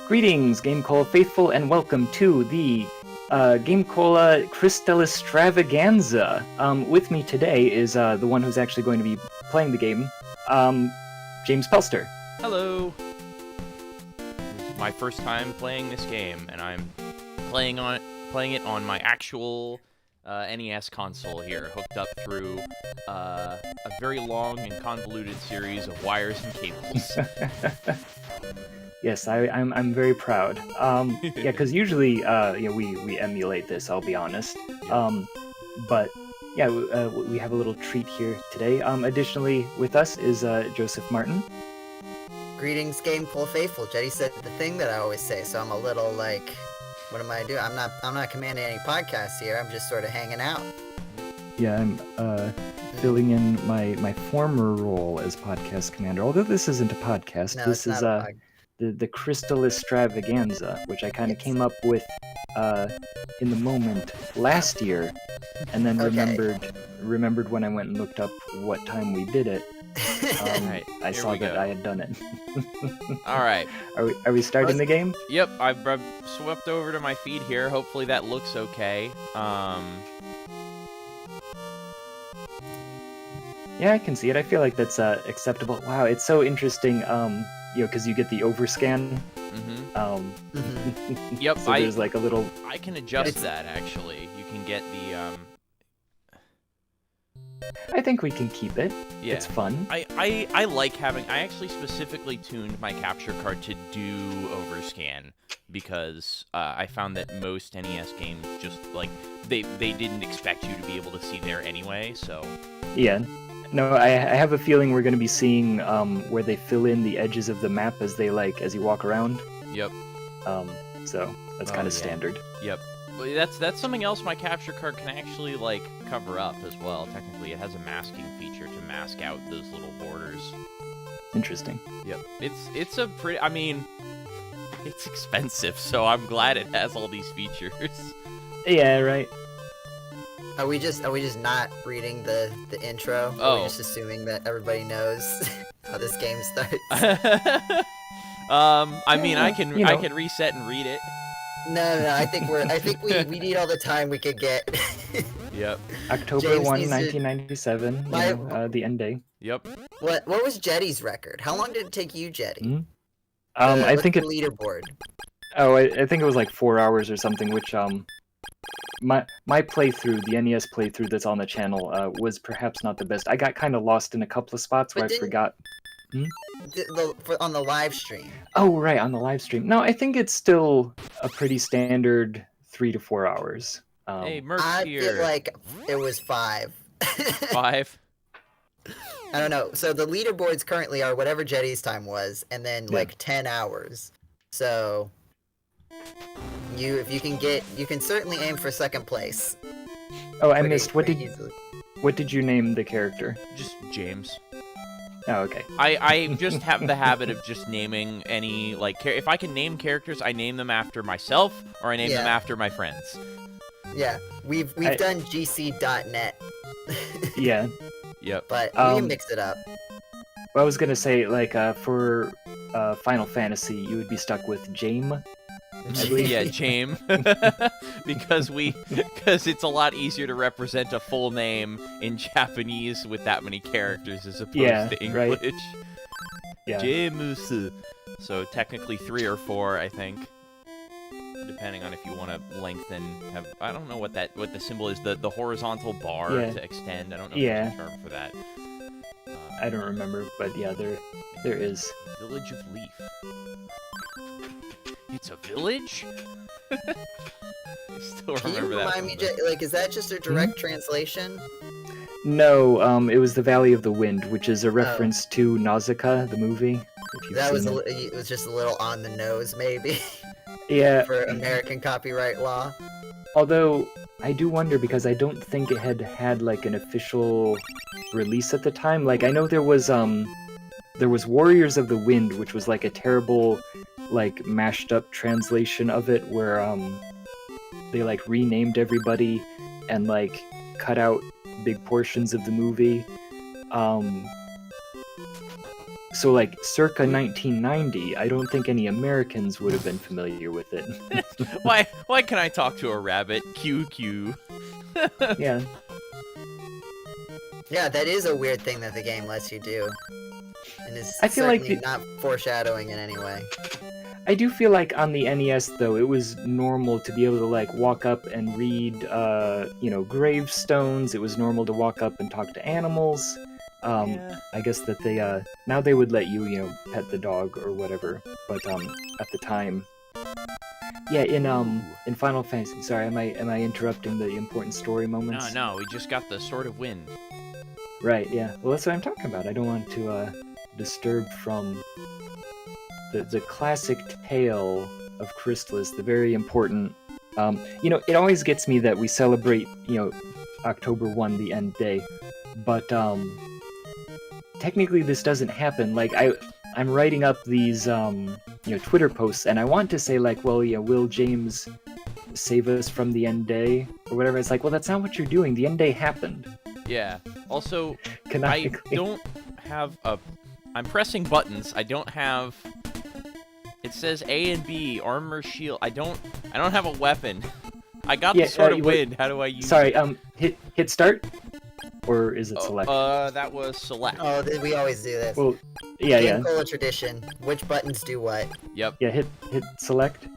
Greetings, GameCola faithful, and welcome to the GameCola Crystalistravaganza. With me today is the one who's actually going to be playing the game, James Pelster. Hello! This is my first time playing this game, and I'm playing it on my actual NES console here, hooked up through a very long and convoluted series of wires and cables. Yes, I'm very proud. Yeah, because usually we emulate this. I'll be honest. But yeah, we have a little treat here today. Additionally, with us is Joseph Martin. Greetings, GameCola faithful. Jetty said the thing that I always say, so I'm a little like, what am I doing? I'm not commanding any podcasts here. I'm just sort of hanging out. Yeah, I'm filling in my former role as podcast commander. Although this isn't a podcast, No, this it's is not the Crystalistravaganza, which I kind of came up with in the moment last year, and then Okay. remembered when I went and looked up what time we did it, Alright, I here saw we that go. I had done it. Alright. Are we starting the game? Yep, I've swept over to my feed here. Hopefully that looks okay. Yeah, I can see it. I feel like that's acceptable. Wow, it's so interesting. Because you get the overscan. Yep, So there's like a little. I can adjust that actually. You can get the I think we can keep it. Yeah. It's fun. I like having. I actually specifically tuned my capture card to do overscan because I found that most NES games just like they didn't expect you to be able to see there anyway. So Yeah. No, I have a feeling we're going to be seeing where they fill in the edges of the map as you walk around. Yep. So that's Oh, kind of yeah. standard. Yep. Well, that's something else my capture card can actually like cover up as well. Technically, it has a masking feature to mask out those little borders. Interesting. Yep. It's a pretty. I mean, it's expensive, so I'm glad it has all these features. Yeah, right. Are we just not reading the intro? Or are we just assuming that everybody knows how this game starts? I mean, I can you know. I can reset and read it. No, I think we need all the time we could get. Yep. October James 1, needs to- 1997. The end day. Yep. What was Jetty's record? How long did it take you, Jetty? Hmm? I think it. leaderboard. Oh, I think it was like 4 hours or something. Which my playthrough, the NES playthrough that's on the channel, was perhaps not the best. I got kind of lost in a couple of spots where I forgot. On the live stream. Oh, right, on the live stream. No, I think it's still a pretty standard 3 to 4 hours. Hey, Merc I here. feel like it was 5. 5. I don't know. So the leaderboards currently are whatever Jetty's time was, and then Yeah. like 10 hours. So if you can certainly aim for second place. Oh, I missed. What pretty did easily. what did you name the character? Just James. Oh, okay. I just have the habit of just naming any like if I can name characters, I name them after myself or I name them Yeah. after my friends. Yeah, we've done GCDotNet, Yeah. Yep. but we can mix it up. Well, I was gonna say, like, for Final Fantasy, you would be stuck with James. Yeah, James. because it's a lot easier to represent a full name in Japanese with that many characters as opposed to right. English. Yeah. James. So technically 3 or 4, I think. Depending on if you want to lengthen, I don't know what the symbol is, the horizontal bar to extend. I don't know if there's a term for that. I don't remember, but yeah, there is. Village of Leaf. It's a village? I still Can you remember that. remind me, like, is that just a direct translation? No, it was the Valley of the Wind, which is a reference to Nausicaa, the movie. If you've That was seen it. it was just a little on the nose, maybe, Yeah. for American copyright law. Although I do wonder because I don't think it had like an official release at the time. Like I know there was Warriors of the Wind, which was like a terrible like mashed up translation of it where they like renamed everybody and like cut out big portions of the movie. So like circa 1990, I don't think any Americans would have been familiar with it. Why can I talk to a rabbit? QQ. Yeah. Yeah, that is a weird thing that the game lets you do, and is I feel like certainly not foreshadowing in any way. I do feel like on the NES though, it was normal to be able to like walk up and read, gravestones. It was normal to walk up and talk to animals. I guess that they now they would let you pet the dog or whatever, but at the time, yeah, in Final Fantasy. Sorry, am I interrupting the important story moments? No, we just got the Sword of Wind. Right. Yeah. Well, that's what I'm talking about. I don't want to disturb from the classic tale of Crystalis, the very important. It always gets me that we celebrate October 1, the end day, but technically this doesn't happen. Like I'm writing up these Twitter posts and I want to say like, well, will James save us from the end day or whatever. It's like, well, that's not what you're doing. The end day happened. Yeah. Also, I Canonically. don't have a... I'm pressing buttons. I don't have... It says A and B, armor, shield. I don't have a weapon. I got the Sword of Wind. How do I use Sorry, it? hit start? Or is it select? That was select. Oh, we always do this. Well, yeah. GameCola tradition. Which buttons do what? Yep. Yeah, hit select.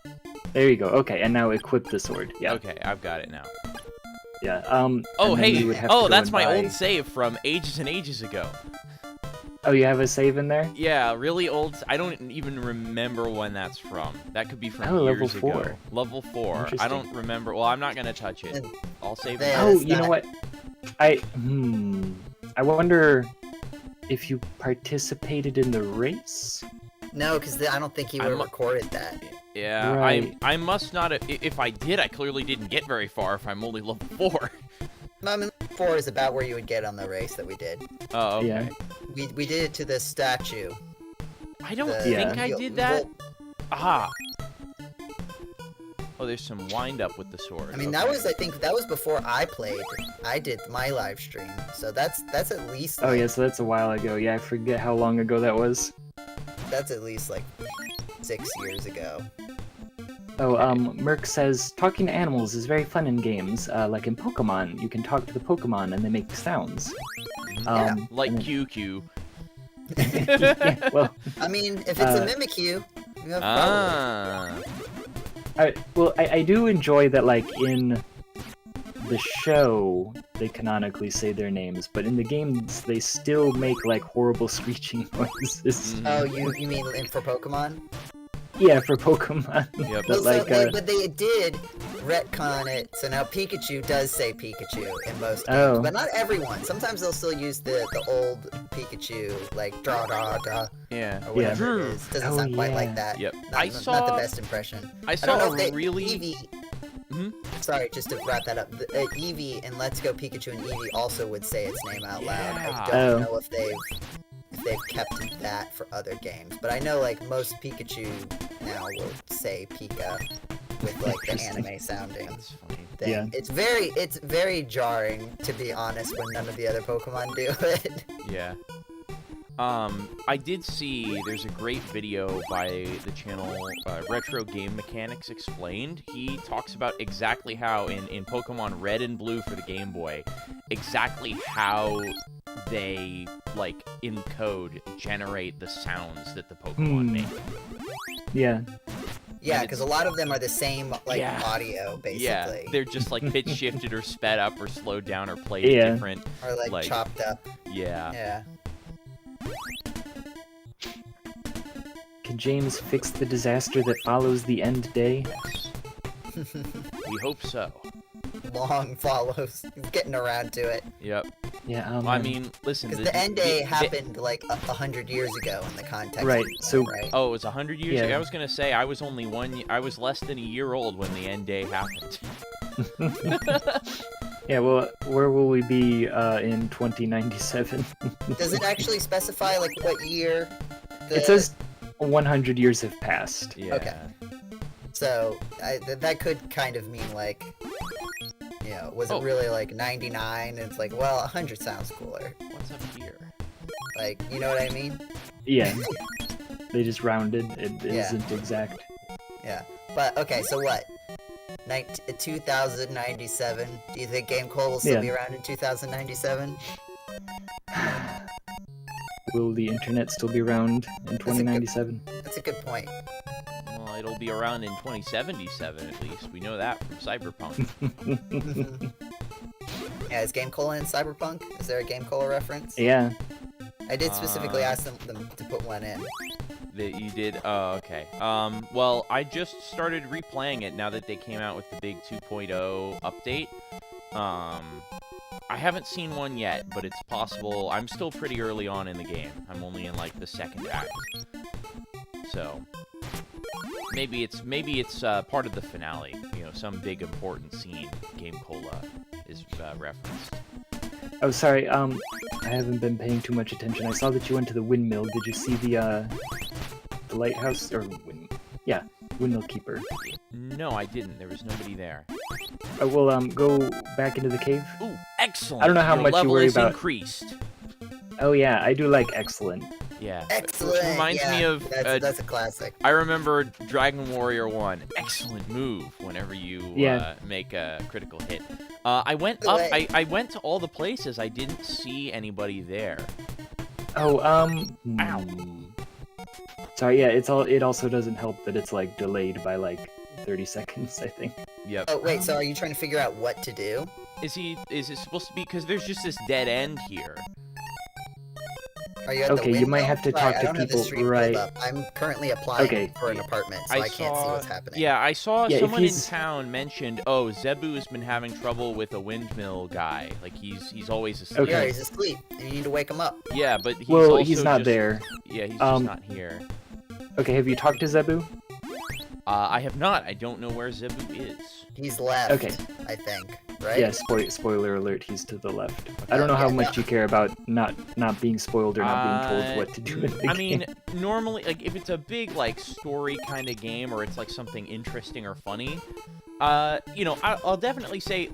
There you go. Okay, and now equip the sword. Yeah. Okay, I've got it now. Yeah. Oh, and then you would hey. have to Oh, go that's and my buy- old save from ages and ages ago. Oh, you have a save in there? Yeah, really old. I don't even remember when that's from. That could be from Oh, years level 4. ago. Level 4. I Interesting. don't remember. Well, I'm not gonna touch it. I'll save it. Yeah, Oh, it's you know not- what? I wonder if you participated in the race? No, because I don't think he would have recorded that. Yeah, Right. I must not have. If I did, I clearly didn't get very far if I'm only level 4. I mean, 4 is about where you would get on the race that we did. Oh, okay. Yeah. We did it to the statue. I don't The- think I You'll- did that. well, Aha. Oh, there's some wind up with the sword. I mean, okay. I think that was before I played. I did my live stream, so that's at least. Oh, like, yeah, so that's a while ago. Yeah, I forget how long ago that was. That's at least like 6 years ago. Oh, Merc says, talking to animals is very fun in games. Like in Pokemon, you can talk to the Pokemon and they make sounds. Yeah, Like and then- QQ. yeah, well, I mean, if it's a Mimikyu, you have Ah. I do enjoy that, like, in the show, they canonically say their names, but in the games, they still make, like, horrible screeching noises. Mhm. Oh, you mean for Pokemon? Yeah, for Pokemon. Yep. But, Well, like, but they did retcon it, so now Pikachu does say Pikachu in most games, Oh. but not everyone. Sometimes they'll still use the old Pikachu, like da da da, Yeah. or whatever Yeah. it is. Doesn't Oh, sound quite yeah. like that. Yep. Not, I not the saw- best impression. I I don't saw know if they, really. Eevee, Mhm. sorry, just to wrap that up, Eevee and Let's Go Pikachu and Eevee also would say its name out loud. Yeah. I don't Oh. know if they've kept that for other games, but I know like most Pikachu now will say Pika with like the Interesting. anime sounding That's funny. thing. Yeah. It's very jarring, to be honest, when none of the other Pokemon do it. Yeah. I did see there's a great video by the channel Retro Game Mechanics Explained. He talks about exactly how in Pokemon Red and Blue for the Game Boy, exactly how they, like, in code, generate the sounds that the Pokemon make. Yeah. Yeah, And because a lot of them are the same like Yeah. audio, basically. Yeah, they're just like pitch shifted or sped up or slowed down or played Yeah. different. or like, like- chopped up. Yeah. Yeah. Can James fix the disaster that follows the end day? Yes. We hope so. Long follows. He's getting around to it. Yep. Yeah, I mean, listen. Because the end day happened like 100 years ago in the context. of Right, the game, so- right? Oh, it was 100 years Yeah. ago? I was gonna say, I was only I was less than a year old when the end day happened. Yeah, well, where will we be in 2097? Does it actually specify like what year? It says 100 years have passed. Yeah. Okay. So that could kind of mean like, you know, was Oh. it really like 99? It's like, well, 100 sounds cooler. What's up here? Like, you know what I mean? Yeah. They just rounded. It Yeah. isn't exact. Yeah. But okay, so what? 2097. Do you think GameCola will still Yeah. be around in 2097? Will the internet still be around in 2097? That's a good point. Well, it'll be around in 2077 at least. We know that from Cyberpunk. Yeah, is GameCola in Cyberpunk? Is there a GameCola reference? Yeah. I did specifically ask them to put one in. That you did? Oh, okay. Well, I just started replaying it now that they came out with the big 2.0 update. I haven't seen one yet, but it's possible. I'm still pretty early on in the game. I'm only in, like, the second act. So, maybe it's part of the finale. You know, some big important scene. GameCola is referenced. Oh, sorry. I haven't been paying too much attention. I saw that you went to the windmill. Did you see the lighthouse or windmill keeper? No, I didn't. There was nobody there. Oh, well, go back into the cave. Ooh, excellent! I don't know how Your much you level worry is about- increased. Oh yeah, I do like excellent. Yeah. Excellent. Which reminds me of that's a classic. I remember Dragon Warrior 1. Excellent move whenever you make a critical hit. I went up. I went to all the places. I didn't see anybody there. Oh, Ow. Sorry, yeah, it also doesn't help that it's like delayed by like 30 seconds, I think. Yep. Oh wait, so are you trying to figure out what to do? Is it supposed to be? Because there's just this dead end here. Are you at the Okay, you might window? have to Sorry, talk I to don't have the people, stream pulled right. up. I'm currently applying Okay. for an apartment, so I can't see what's happening. Yeah, I saw Yeah, if someone in he's- town mentioned, oh, Zebu has been having trouble with a windmill guy. Like he's always asleep. Okay. Yeah, he's asleep, and you need to wake him up. Yeah, but he's Well, also he's not just- there. Yeah, he's just Um, not here. Okay, have you talked to Zebu? I have not. I don't know where Zebu is. He's left. Okay. I think. Right? Yeah, spoiler alert, he's to the left. I don't know how Yeah, much no. you care about not being spoiled or not being told what to do in the I game. mean, normally, like, if it's a big, like, story kind of game, or it's, like, something interesting or funny, you know, I'll definitely say,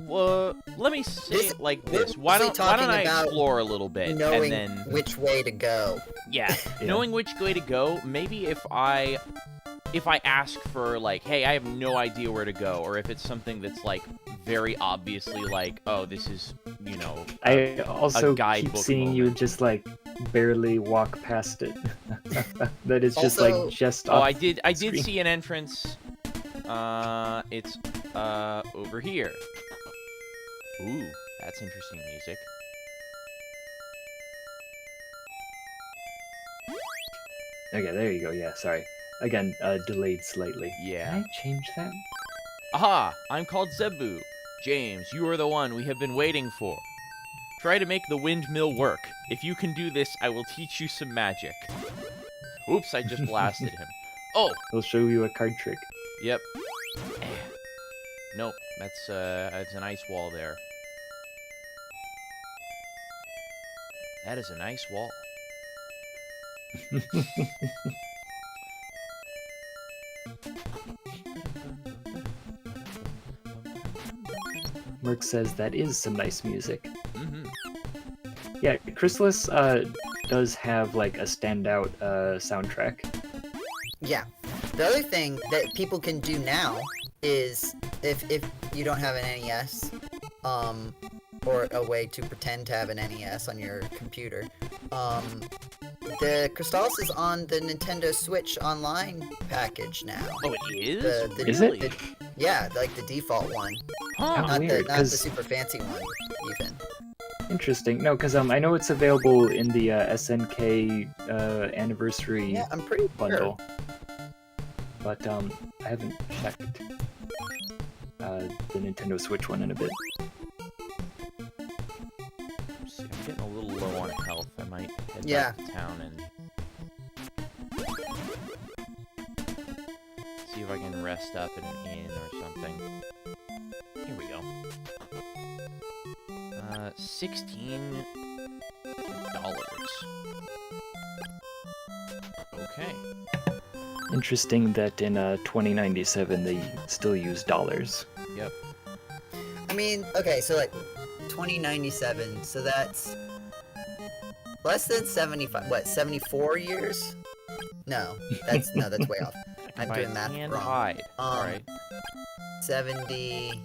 let me say This- it like we're this. Why don't talking I about explore a little bit, Knowing and then, which way to go. yeah, Yeah. knowing which way to go, maybe if I ask for, like, hey, I have no idea where to go, or if it's something that's, like, very obviously, like, oh, this is, you know, I also keep guidebook seeing you moment. just like barely walk past it. That is just Also- like just Oh, off I did screen. see an entrance. It's over here. Ooh, that's interesting music. Okay, there you go. Yeah, sorry. Again, delayed slightly. Yeah. Can I change that? Aha! I'm called Zebu. James, you are the one we have been waiting for. Try to make the windmill work. If you can do this, I will teach you some magic. Oops, I just blasted him. Oh! I'll show you a card trick. Yep. Nope, that's an ice wall there. That is a nice wall. Merc says that is some nice music. Mm-hmm. Yeah, Crystalis does have like a standout soundtrack. Yeah. The other thing that people can do now is if you don't have an NES, or a way to pretend to have an NES on your computer, the Crystalis is on the Nintendo Switch Online package now. Oh, it is? Is it? Really? Yeah, like the default one. Huh. Oh, Not weird, the 'cause- super fancy one, even. Interesting. No, because I know it's available in the SNK anniversary Yeah, I'm pretty bundle, but I haven't checked the Nintendo Switch one in a bit. See, I'm getting a little low on health. I might head Yeah. back to town and see if I can rest up in an inn or something. Here we go. $16. Okay. Interesting that in 2097 they still use dollars. Yep. I mean, okay, so like 2097, so that's less than 75. What, 74 years? No, that's way off. I'm By doing math hand wrong. hide. All Um, right. 70.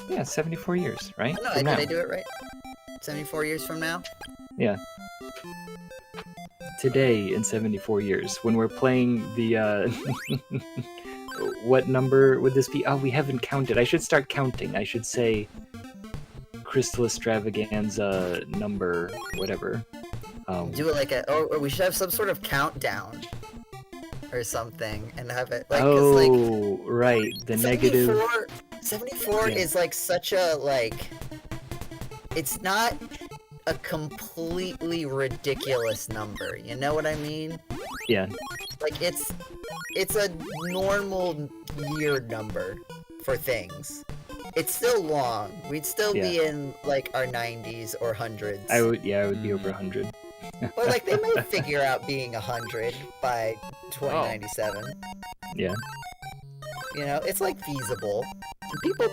Yeah, 74 years, right? No, From did I now. do it right? 74 years from now? Yeah. Today in 74 years, when we're playing the what number would this be? Oh, we haven't counted. I should start counting. I should say Crystalistravagaza number whatever. Do it like or we should have some sort of countdown or something and have it like 'cause, oh, like right, the 74, negative. 74 Yeah. is like such a like it's not a completely ridiculous number, you know what I mean? Yeah, Like it's a normal year number for things. It's still long. We'd still be in like our 90s or hundreds. I would be over 100. But like they might figure out being 100 by 2097. Yeah. You know, it's like feasible.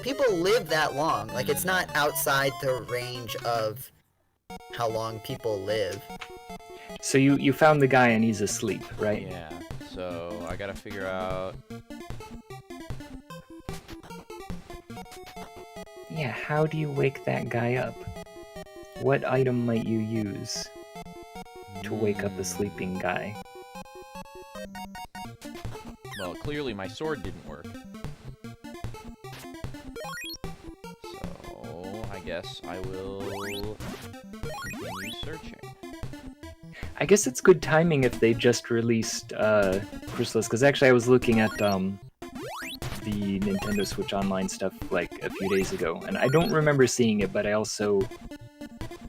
People live that long. Like it's not outside the range of how long people live. So you found the guy and he's asleep, right? Yeah. So I gotta figure out. Yeah, how do you wake that guy up? What item might you use to wake up a sleeping guy? Well, clearly my sword didn't work. So I guess I will continue searching. I guess it's good timing if they just released Crystalis, because actually I was looking at the Nintendo Switch Online stuff like a few days ago, and I don't remember seeing it, but I also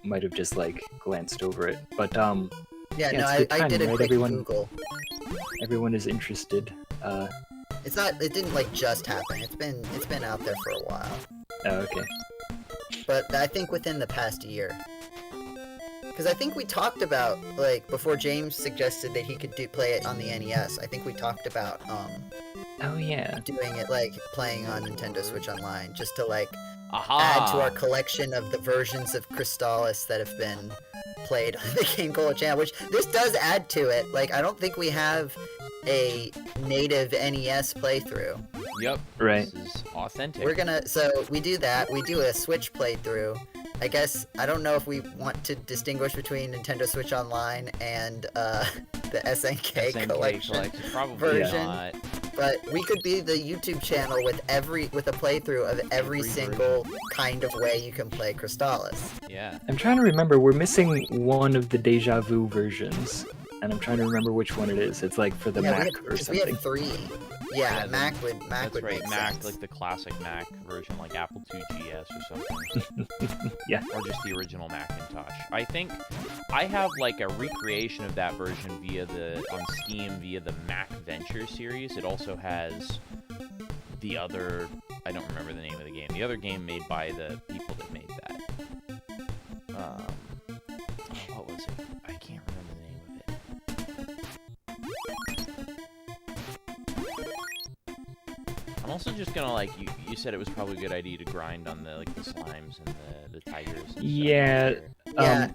might have just like glanced over it. But Yeah, yeah, no, it's good I did a timing, right? quick Everyone- Google. Everyone is interested. It's not. It didn't like just happen. It's been out there for a while. Oh, okay. But I think within the past year. Because I think we talked about, like, before James suggested that he could play it on the NES, I think we talked about, Oh yeah. doing it, like, playing on Nintendo Switch Online, just to, like, Aha! add to our collection of the versions of Crystalis that have been played on the GameCola channel, which this does add to it. Like, I don't think we have a native NES playthrough. Yep. Right. This is authentic. We're gonna, so we do that, we do a Switch playthrough. I guess, I don't know if we want to distinguish between Nintendo Switch Online and the SNK collection Probably version. not. But we could be the YouTube channel with a playthrough of every single kind of way you can play Crystalis. Yeah. I'm trying to remember. We're missing one of the Deja Vu versions, and I'm trying to remember which one it is. It's like for the Mac or We something. have 3. Yeah, Yeah, Mac would That's would right, make Mac, sense. like the classic Mac version, like Apple II GS or something. Yeah. Or just the original Macintosh. I think I have like a recreation of that version on Steam via the Mac Venture series. It also has the other, I don't remember the name of the game. The other game made by the people that made that. What was it? I can't remember the name of it. I'm also just gonna like you said it was probably a good idea to grind on the slimes and the tigers. And stuff Yeah. here. Yeah,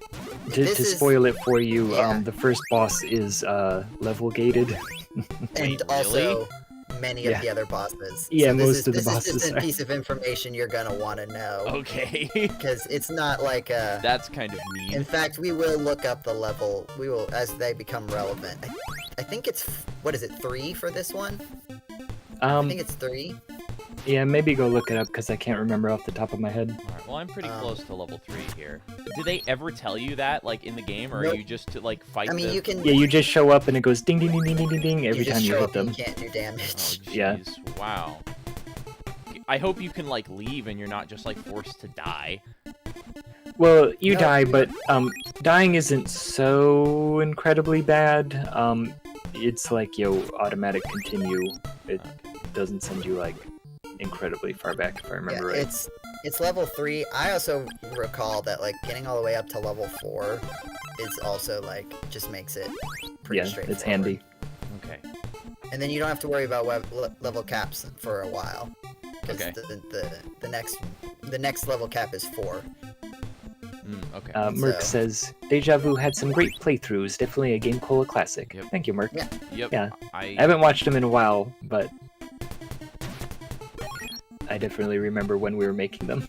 To this is- spoil it for you, yeah. the first boss is level gated. and Wait, also many Yeah. of the other bosses. Yeah, So most of the this bosses is just are. a piece of information you're gonna want to know. Okay. Because it's not like a... That's kind of neat. In fact, we will look up the level, we will, as they become relevant. I think it's, what is it, 3 for this one? I think it's 3. Yeah, maybe go look it up because I can't remember off the top of my head. Alright, well I'm pretty close to level 3 here. Did they ever tell you that, like, in the game, or Nope. are you just to, like, fight I mean, the... you can... Yeah, you just show up and it goes ding ding ding ding ding ding ding every just time you show hit up and them. you can't do Oh, damage. Yeah. jeez. Wow. I hope you can, like, leave and you're not just, like, forced to die. Well, you No, die, you- but dying isn't so incredibly bad. It's like automatic continue. It doesn't send you like incredibly far back if I remember right. It's level 3. I also recall that, like, getting all the way up to level 4 is also, like, just makes it pretty Yeah, straightforward. it's handy. Okay. And then you don't have to worry about level caps for a while. Because Okay. the next level cap is 4. Okay. Merc So- says Deja Vu had some great playthroughs. Definitely a GameCola classic. Yep. Thank you, Merc. Yeah. Yep. yeah. I I haven't watched them in a while, but I definitely remember when we were making them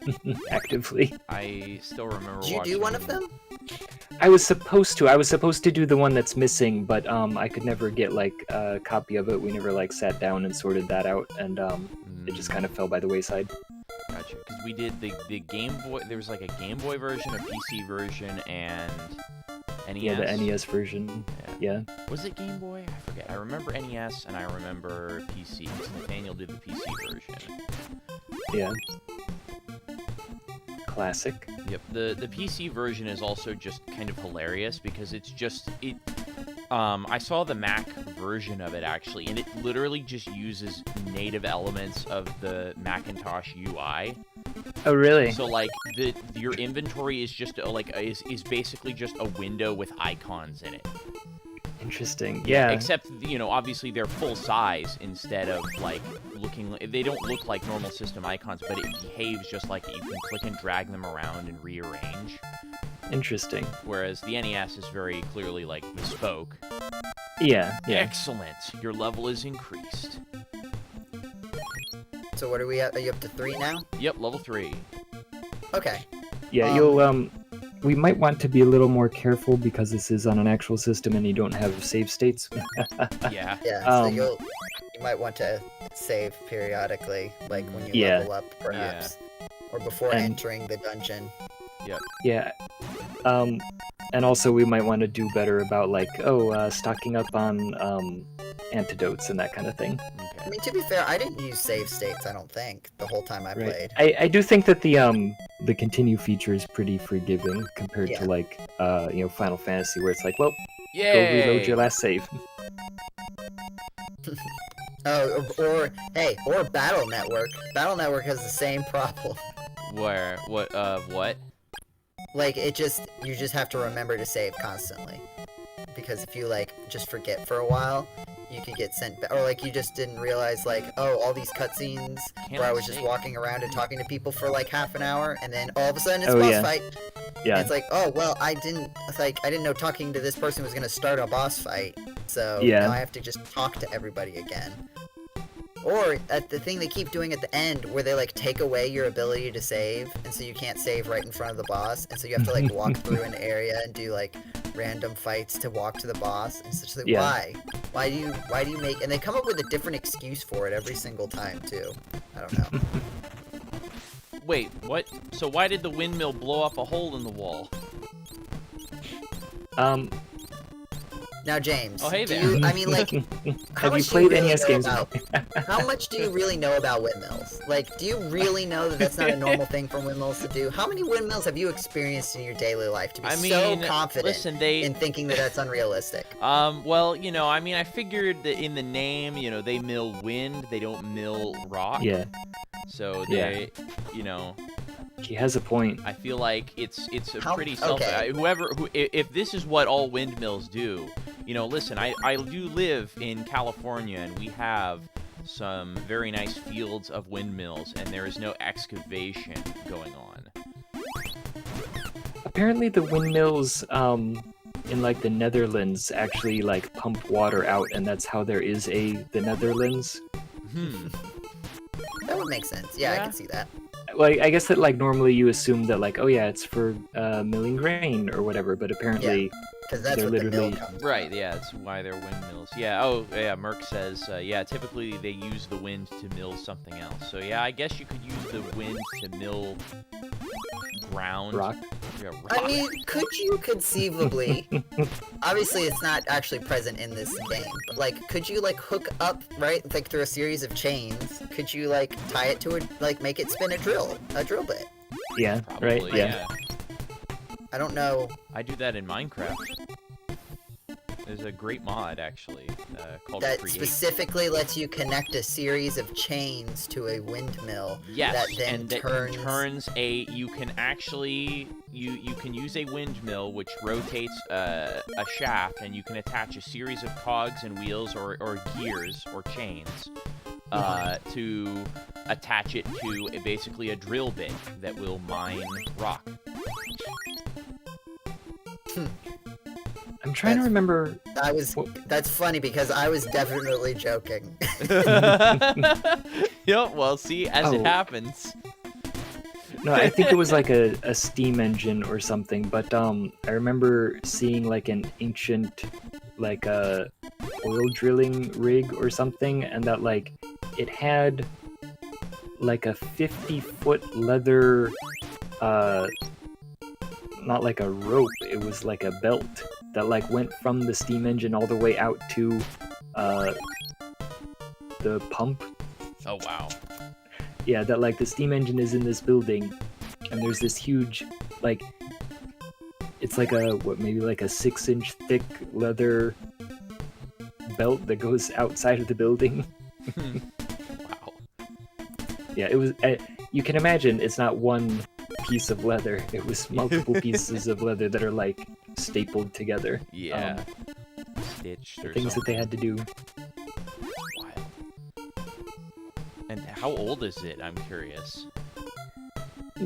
actively. still remember Did you watching... do one of them? I was supposed to do the one that's missing, but I could never get like a copy of it. We never like sat down and sorted that out, and it just kind of fell by the wayside. Gotcha. Because we did the Game Boy... There was like a Game Boy version, a PC version, and NES. Yeah, the NES version. Yeah. Was it Game Boy? I forget. I remember NES and I remember PC. Because Nathaniel did the PC version. Yeah. Classic. Yep. The PC version is also just kind of hilarious because it's just I saw the Mac version of it actually, and it literally just uses native elements of the Macintosh UI. Oh, really? So like your inventory is just is basically just a window with icons in it. Interesting. Yeah. Except, obviously they're full size instead of, like, they don't look like normal system icons, but it behaves just like it. You can click and drag them around and rearrange. Interesting. Whereas the NES is very clearly like bespoke. Yeah. Excellent. Your level is increased. So what are we at? Are you up to 3 now? Yep, level 3. Okay. Yeah, you'll we might want to be a little more careful because this is on an actual system and you don't have save states. Yeah. Yeah, so Um, you might want to save periodically, like when you Yeah. level up, perhaps. Or before And- entering the dungeon. Yeah. And also we might want to do better about like, stocking up on antidotes and that kind of thing. I Okay. mean, to be fair, I didn't use save states, I don't think, the whole time I played. I do think that the continue feature is pretty forgiving compared Yeah. to like Final Fantasy where it's like, well, go Yay! reload your last save. Oh, or Battle Network. Battle Network has the same problem. Where? What? Like, you just have to remember to save constantly. Because if you, like, just forget for a while, you could get sent back. Or, like, you just didn't realize, like, all these cutscenes where I was just save? walking around and talking to people for, like, half an hour, and then all of a sudden it's Oh, a boss yeah. fight. Yeah. And it's like, oh, well, I didn't know talking to this person was gonna start a boss fight. So Yeah. now I have to just talk to everybody again. Or at the thing they keep doing at the end where they like take away your ability to save, and so you can't save right in front of the boss, and so you have to like walk through an area and do like random fights to walk to the boss. And it's just like, Yeah. why? Why do you make? And they come up with a different excuse for it every single time too. I don't know. Wait, what? So why did the windmill blow up a hole in the wall? Now, James, Oh, hey do there. you, I mean, like, how Have you much do you played really NES know games? about- How much do you really know about windmills? Like, do you really know that that's not a normal thing for windmills to do? How many windmills have you experienced in your daily life to be I so mean, confident listen, they- in thinking that that's unrealistic? Well, I mean, I figured that in the name, they mill wind, they don't mill rock. Yeah, So Yeah. they, he has a point. I feel like it's a How- pretty self. okay. If this is what all windmills do, listen, I do live in California and we have some very nice fields of windmills and there is no excavation going on. Apparently the windmills in like the Netherlands actually like pump water out, and that's how there is the Netherlands. That would make sense. Yeah, I Yeah. can see that. Well, I guess that like normally you assume that like, oh yeah, it's for milling grain or whatever, but apparently Because that's They're what the mill literally- comes Right, from. yeah, that's why they're windmills. Yeah, oh, yeah, Merc says, yeah, typically they use the wind to mill something else. So, yeah, I guess you could use the wind to mill ground. rock. Yeah, rock. I mean, could you conceivably, obviously it's not actually present in this game, but like, could you like hook up, right, like through a series of chains, could you like tie it to it, like make it spin a drill bit? Yeah, Probably, right. Yeah. I don't know. I do that in Minecraft. There's a great mod, actually, called That Create. specifically lets you connect a series of chains to a windmill Yes, that then and that turns... you can actually, you can use a windmill which rotates a shaft, and you can attach a series of cogs and wheels or gears or chains to attach it to basically a drill bit that will mine rock. I'm trying to remember. That's funny because I was definitely joking. Yep, well, see, as it Oh. happens. No, I think it was like a steam engine or something, but I remember seeing like an ancient like oil drilling rig or something, and that like it had like a 50-foot leather not like a rope, it was like a belt that like went from the steam engine all the way out to the pump. Oh, wow. Yeah, that like the steam engine is in this building, and there's this huge, like, it's like maybe like a 6-inch thick leather belt that goes outside of the building. Wow. Yeah, it was, you can imagine it's not one piece of leather, it was multiple pieces of leather that are like stapled together. Yeah. Stitched or Things that they something. had to do. Wild. And how old is it? I'm curious.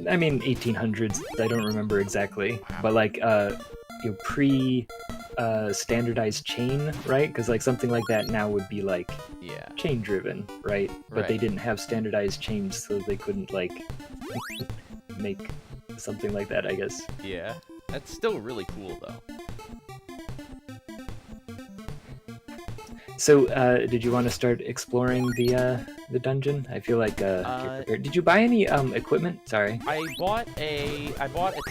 I mean 1800s. I don't remember exactly, Wow. but like pre standardized chain, right? Because like something like that now would be like Yeah. chain driven, right? But they Right. didn't have standardized chains, so they couldn't like make something like that, I guess. Yeah. That's still really cool, though. So, did you want to start exploring the dungeon? I feel like you're prepared. Did you buy any equipment? Sorry. I bought a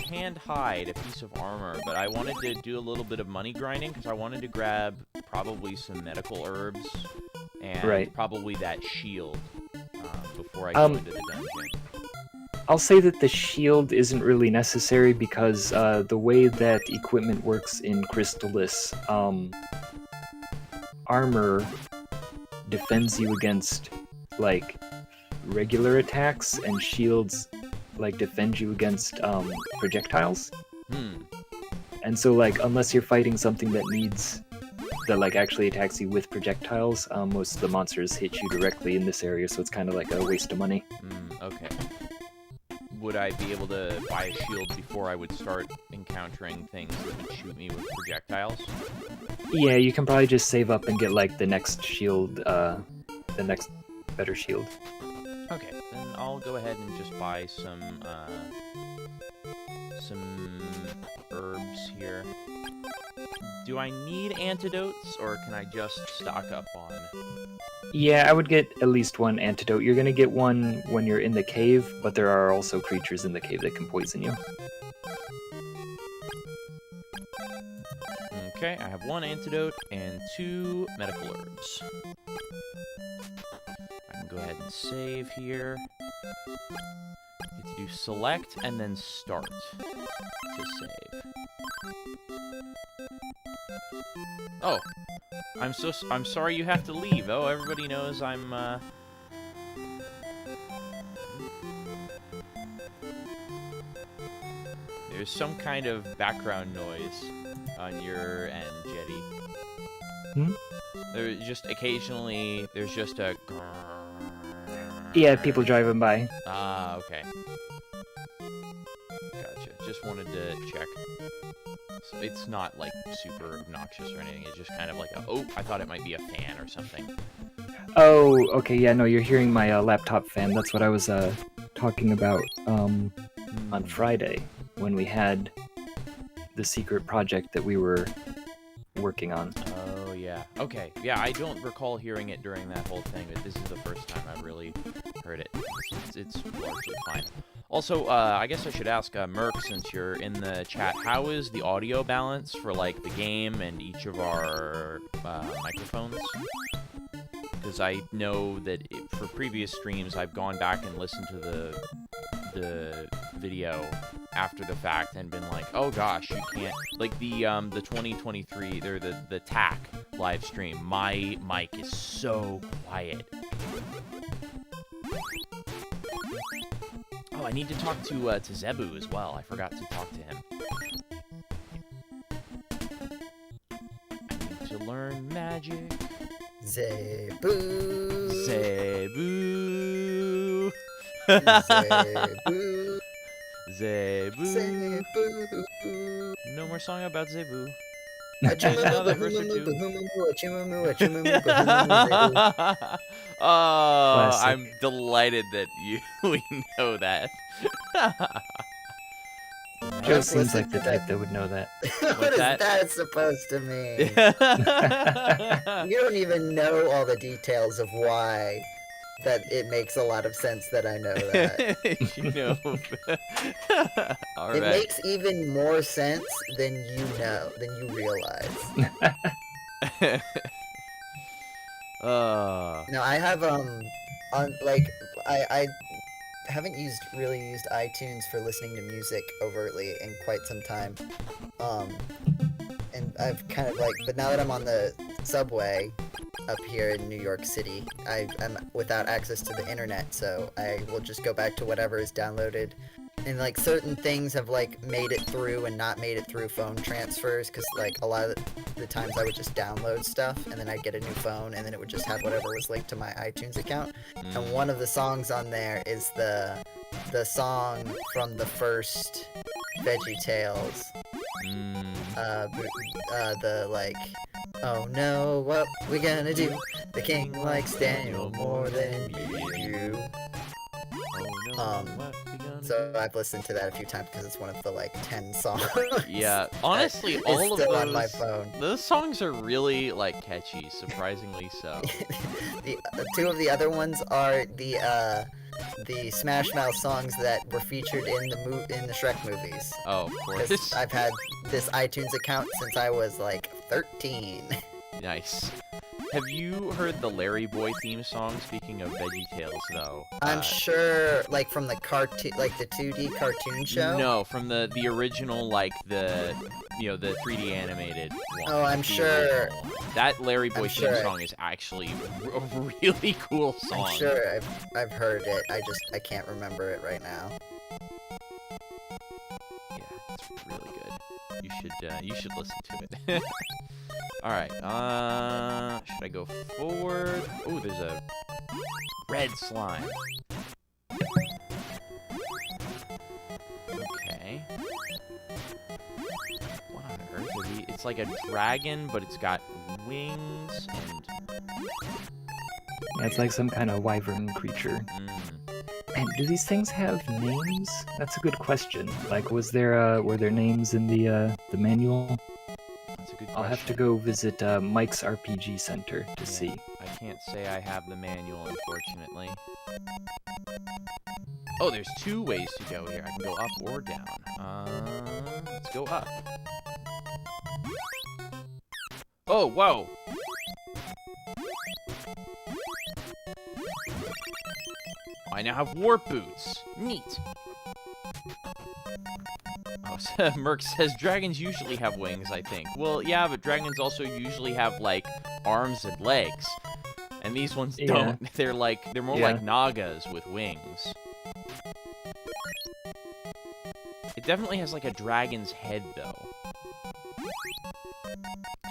tanned hide, a piece of armor, but I wanted to do a little bit of money grinding because I wanted to grab probably some medical herbs and probably that shield before I go into the dungeon. I'll say that the shield isn't really necessary because the way that equipment works in Crystalis, armor defends you against like regular attacks, and shields like defend you against projectiles. And so like unless you're fighting something that like actually attacks you with projectiles, most of the monsters hit you directly in this area, so it's kind of like a waste of money. Okay. Would I be able to buy a shield before I would start encountering things that would shoot me with projectiles? Yeah, you can probably just save up and get like the next shield, the next better shield. Okay, then I'll go ahead and just buy some herbs here. Do I need antidotes, or can I just stock up on? Yeah, I would get at least one antidote. You're gonna get one when you're in the cave, but there are also creatures in the cave that can poison you. Okay, I have one antidote and 2 medical herbs. I can go ahead and save here. Get to do select and then start to save. Oh, I'm sorry you have to leave. Oh, everybody knows I'm There's some kind of background noise on your end, Jetty. There's just occasionally there's just a. Yeah, people driving by. Ah, okay. Gotcha. Just wanted to check. So it's not like super obnoxious or anything. It's just kind of like a. Oh, I thought it might be a fan or something. Oh, okay. Yeah, no, you're hearing my laptop fan. That's what I was talking about on Friday when we had the secret project that we were working on. Oh, yeah. Okay. Yeah, I don't recall hearing it during that whole thing, but this is the first time I've really heard it. It's largely fine. Also, I guess I should ask Merc, since you're in the chat, how is the audio balance for, like, the game and each of our microphones? Because I know that for previous streams, I've gone back and listened to the video after the fact and been like, oh gosh, you can't, like the 2023 or the TAC live stream, my mic is so quiet. Oh, I need to talk to Zebu as well. I forgot to talk to him. I need to learn magic. Zebu. Zebu. Zebu. Zebu. Zebu. No more song about Zebu. Another verse or two. Zebu. Oh, Classic. I'm delighted that we know that. Joe seems like the type that would know that. What is that? that supposed to mean? You don't even know all the details of why that it makes a lot of sense that I know that. You know. All It right. makes even more sense than you know, than you realize. No, I have I haven't really used iTunes for listening to music overtly in quite some time. And I've kind of but now that I'm on the subway up here in New York City, I'm without access to the internet, so I will just go back to whatever is downloaded. And certain things have made it through and not made it through phone transfers, because a lot of the times I would just download stuff and then I'd get a new phone and then it would just have whatever was linked to my iTunes account. And one of the songs on there is the the song from the first VeggieTales. The like, oh no, what we gonna do? The king likes Daniel more than you. So I've listened to that a few times because it's one of the like 10 songs. Yeah, honestly, all of still those on my phone. Those songs are really like catchy, surprisingly so. The two of the other ones are the Smash Mouth songs that were featured in the Shrek movies. Oh, of course. Because I've had this iTunes account since I was like 13. Nice. Have you heard the Larry Boy theme song? Speaking of VeggieTales, though. I'm sure, like from the cartoon, like the 2D cartoon show. No, from the original, like the 3D animated one. Oh, I'm sure. That Larry Boy theme sure. song is actually a really cool song. I'm sure I've heard it. I can't remember it right now. Yeah, it's really good. You should listen to it. Alright, should I go forward? Oh, there's a red slime. Okay. What on earth are these? It's like a dragon, but it's got wings and... Yeah, it's like some kind of wyvern creature. And do these things have names? That's a good question. Like, were there names in the manual? That's a good question. I'll have to go visit Mike's RPG Center to see. I can't say I have the manual, unfortunately. Oh, there's two ways to go here. I can go up or down. Let's go up. Oh, whoa! I now have warp boots. Neat. Oh, Merc says dragons usually have wings, I think. Well, yeah, but dragons also usually have, like, arms and legs. And these ones don't. They're more like Nagas with wings. It definitely has, like, a dragon's head, though.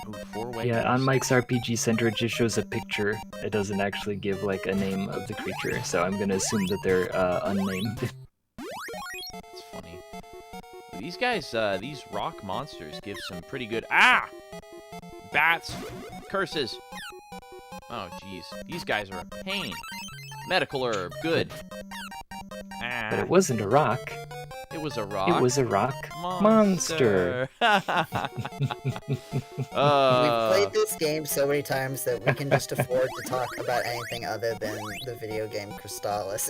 Ooh, 4-way. Yeah, on Mike's RPG Center, it just shows a picture. It doesn't actually give, like, a name of the creature, so I'm gonna assume that they're unnamed. That's funny. These guys, these rock monsters give some pretty good... Ah! Bats! Curses! Oh, jeez. These guys are a pain. Medical herb. Good. Ah. But it wasn't a rock. It was a rock. It was a rock monster. We've played this game so many times that we can just afford to talk about anything other than the video game Crystalis.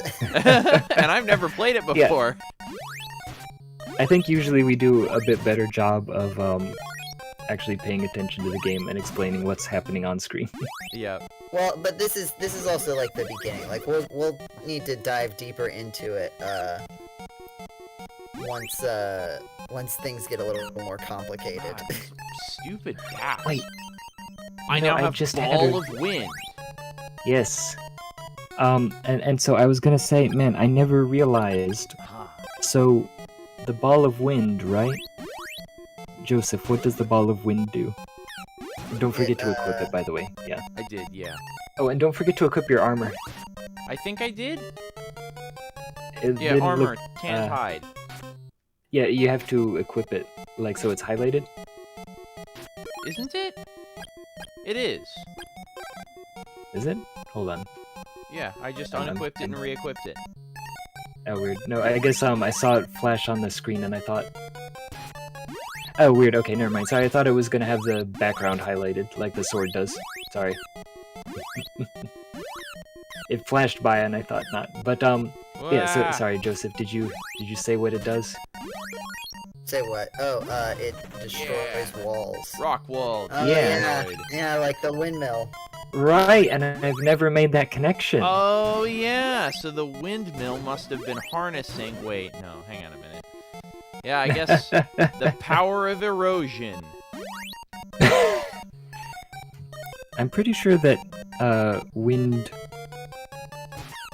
And I've never played it before. Yeah. I think usually we do a bit better job of actually paying attention to the game and explaining what's happening on screen. Yeah. Well, but this is also like the beginning. Like we'll need to dive deeper into it once things get a little more complicated. God, stupid bats. Wait. I now have ball of wind. Yes. And so I was gonna say, man, I never realized. So, the ball of wind, right? Joseph, what does the ball of wind do? Don't forget to equip it, by the way. Yeah. I did, yeah. Oh, and don't forget to equip your armor. I think I did. Yeah, armor can't hide. Yeah, you have to equip it, like, so it's highlighted. Isn't it? It is. Is it? Hold on. Yeah, I just unequipped it and re-equipped it. Oh, weird. No, I guess I saw it flash on the screen and I thought... Oh, weird. Okay, never mind. Sorry, I thought it was gonna have the background highlighted, like the sword does. Sorry. It flashed by and I thought not. But, yeah, so, sorry, Joseph, did you say what it does? Say what? Oh, it destroys walls. Rock wall. Oh, Yeah. Yeah, like the windmill. Right, and I've never made that connection. Oh, yeah, so the windmill must have been harnessing... Wait, no, hang on a minute. Yeah, I guess the power of erosion. I'm pretty sure that, wind...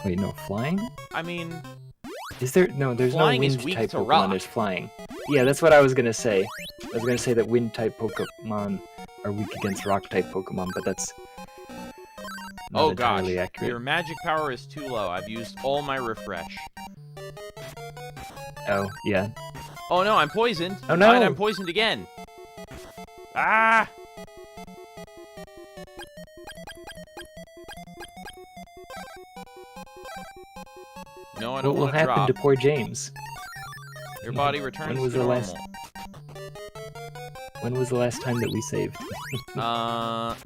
Wait, no, flying? I mean... Is there... No, there's no flying is weak wind-type to Pokemon, rock. there's flying. Yeah, that's what I was gonna say. I was gonna say that wind-type Pokemon are weak against rock-type Pokemon, but that's... not Oh gosh, entirely accurate. your magic power is too low. I've used all my refresh. Oh, yeah. Oh no, I'm poisoned. Oh, no. And I'm poisoned again. Ah! No, I don't What will want to happen drop. to poor James? Your body returns When was to the normal. last- When was the last time that we saved?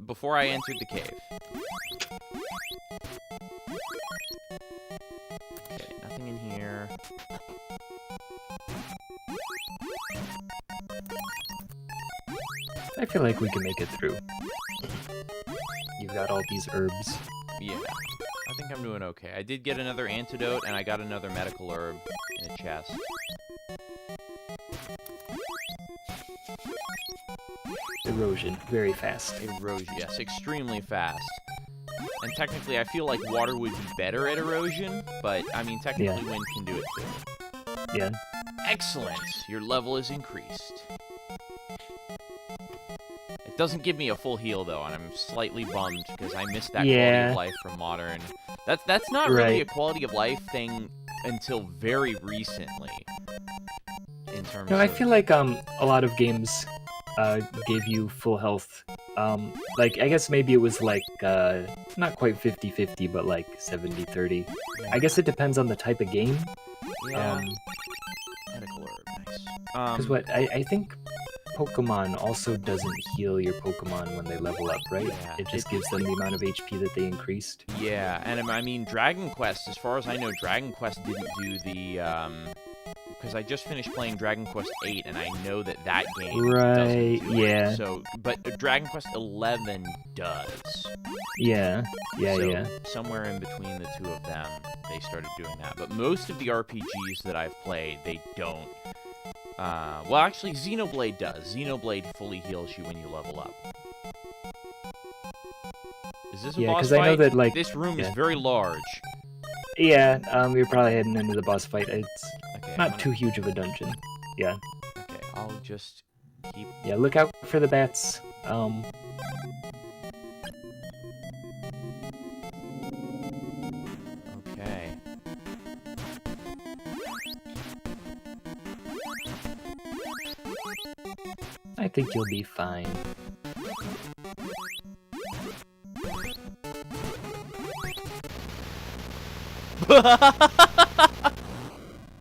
Before I entered the cave. Okay, nothing in here. I feel like we can make it through. You've got all these herbs. Yeah, I think I'm doing okay. I did get another antidote, and I got another medical herb in a chest. Erosion, very fast. Erosion, yes, extremely fast. And technically, I feel like water would be better at erosion, but, I mean, technically Yeah. wind can do it too. Yeah. Excellent! Your level is increased. It doesn't give me a full heal, though, and I'm slightly bummed, because I missed that quality Yeah. of life from Modern. That's not really Right. a quality of life thing until very recently. In terms No, I of... feel like a lot of games gave you full health. Like, I guess maybe it was like, not quite 50-50, but like 70-30. I guess it depends on the type of game. Yeah. Medical herb, nice. Because I think Pokemon also doesn't heal your Pokemon when they level up, right? Yeah, It just gives them the amount of HP that they increased. Yeah, and I mean, Dragon Quest, as far as I know, Dragon Quest didn't do the, because I just finished playing Dragon Quest 8, and I know that that game Right, doesn't do yeah. it. So, but Dragon Quest 11 does. Yeah, yeah, So, yeah. somewhere in between the two of them, they started doing that. But most of the RPGs that I've played, they don't. Well, actually, Xenoblade does. Xenoblade fully heals you when you level up. Is this a Yeah, boss 'cause fight? I know that, like- This room is yeah. very large. Yeah, you're probably heading into the boss fight. It's Okay, I'm not gonna- too huge of a dungeon. Yeah. Okay, I'll just keep... Yeah, look out for the bats. Okay. I think you'll be fine.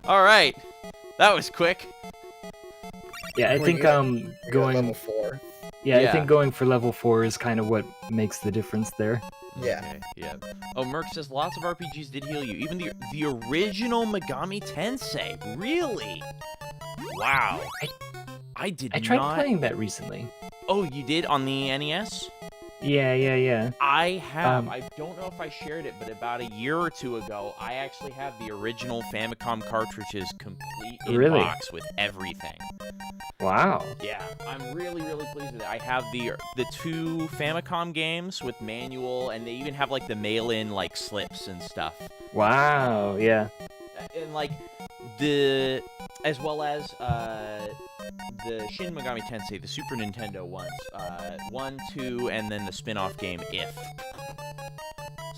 Alright. That was quick. Yeah, I Were think you- You're going level 4. yeah, I Yeah. think going for level 4 is kind of what makes the difference there. Yeah. Okay, yeah. Oh, Merc says lots of RPGs did heal you. Even the original Megami Tensei. Really? Wow. I did I tried not... playing that recently. Oh, you did on the NES? Yeah. I have. Um, I don't know if I shared it, but about a year or two ago, I actually have the original Famicom cartridges complete in Really? box with everything. Wow. Yeah, I'm really, really pleased with it. I have the 2 Famicom games with manual, and they even have like the mail-in like slips and stuff. Wow. Yeah. And like the, as well as the Shin Megami Tensei, the Super Nintendo ones, 1, 2, and then the spin-off game If.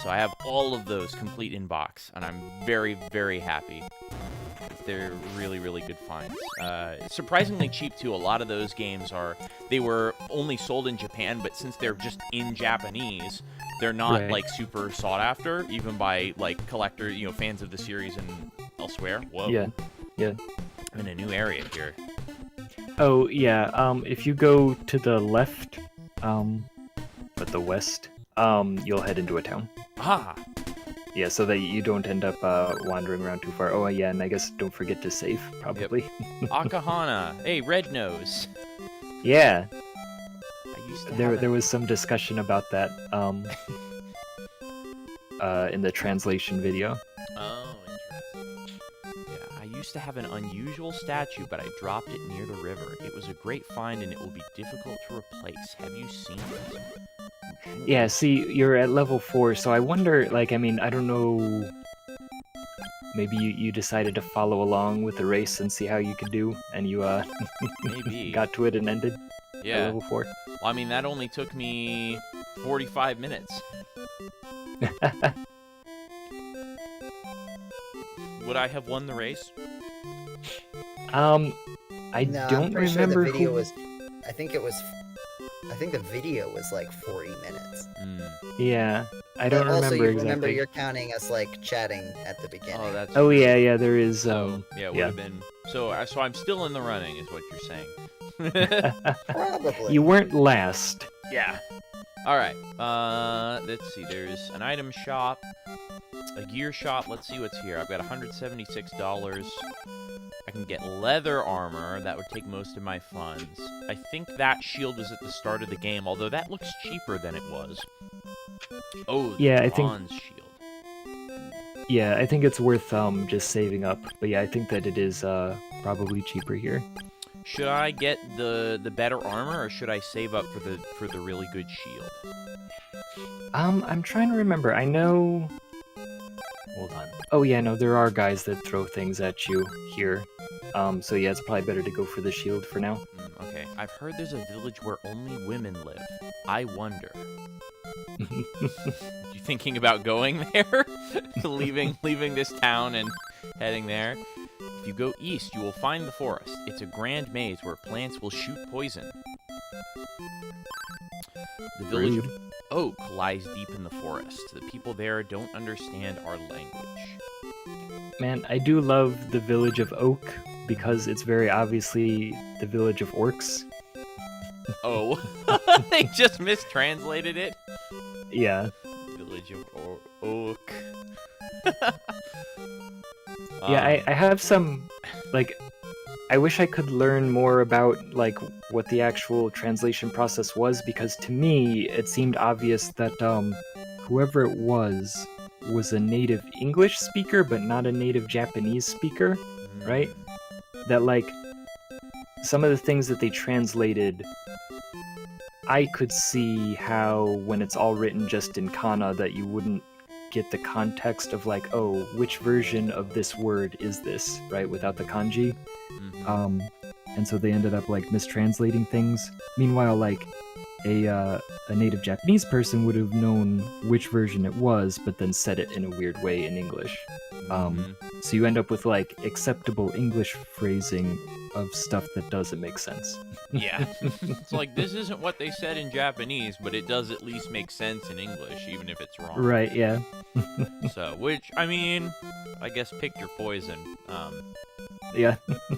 So I have all of those complete in box, and I'm very, very happy. They're really, really good finds. Surprisingly cheap too. A lot of those games they were only sold in Japan, but since they're just in Japanese, they're not Right. like super sought after, even by like fans of the series and elsewhere. Whoa. Yeah. I'm in a new area here. Oh, yeah. If you go to the left, but the west, you'll head into a town. Ah, Yeah, so that you don't end up wandering around too far. Oh, yeah, and I guess don't forget to save, probably. Akahana. Hey, Red Nose. Yeah, I used to there have there was some discussion about that in the translation video. Oh, interesting. Yeah, I used to have an unusual statue, but I dropped it near the river. It was a great find, and it will be difficult to replace. Have you seen it? Yeah, see, you're at level 4, so I wonder, like, I mean, I don't know... Maybe you decided to follow along with the race and see how you could do, and you, Maybe. got to it and ended at Yeah. level 4. Well, I mean, that only took me 45 minutes. Would I have won the race? I No, don't I'm pretty remember sure the video who... was. I think the video was like 40 minutes. Yeah, I But don't also, remember you exactly. remember you're counting us like chatting at the beginning. Oh, that's Oh true. yeah, there is. So yeah, it would yeah. have been. So I'm still in the running, is what you're saying. Probably. You weren't last. Yeah. All right. Let's see. There's an item shop, a gear shop. Let's see what's here. I've got $176. I can get leather armor. That would take most of my funds. I think that shield was at the start of the game, although that looks cheaper than it was. Oh, the Yeah, I think- bronze shield. Yeah, I think it's worth just saving up. But yeah, I think that it is probably cheaper here. Should I get the better armor, or should I save up for the really good shield? I'm trying to remember. I know. Hold on. Oh yeah, no, there are guys that throw things at you here. So yeah, it's probably better to go for the shield for now. Okay. I've heard there's a village where only women live. I wonder. You thinking about going there? leaving this town and heading there? If you go east, you will find the forest. It's a grand maze where plants will shoot poison. The village of Oak lies deep in the forest. The people there don't understand our language. Man, I do love the village of Oak because it's very obviously the village of orcs. Oh, they just mistranslated it? Yeah. Village of Oak. Yeah, I have some, like, I wish I could learn more about, like, what the actual translation process was, because to me, it seemed obvious that, whoever it was a native English speaker, but not a native Japanese speaker, right? That, like, some of the things that they translated, I could see how, when it's all written just in kana, that you wouldn't get the context of like, oh, which version of this word is this, right, without the kanji. And so they ended up like mistranslating things. Meanwhile, like a native Japanese person would have known which version it was, but then said it in a weird way in English. So you end up with like acceptable English phrasing of stuff that doesn't make sense. Yeah. It's like, this isn't what they said in Japanese, but it does at least make sense in English, even if it's wrong. Right, yeah. So, which, I mean, I guess pick your poison. Yeah.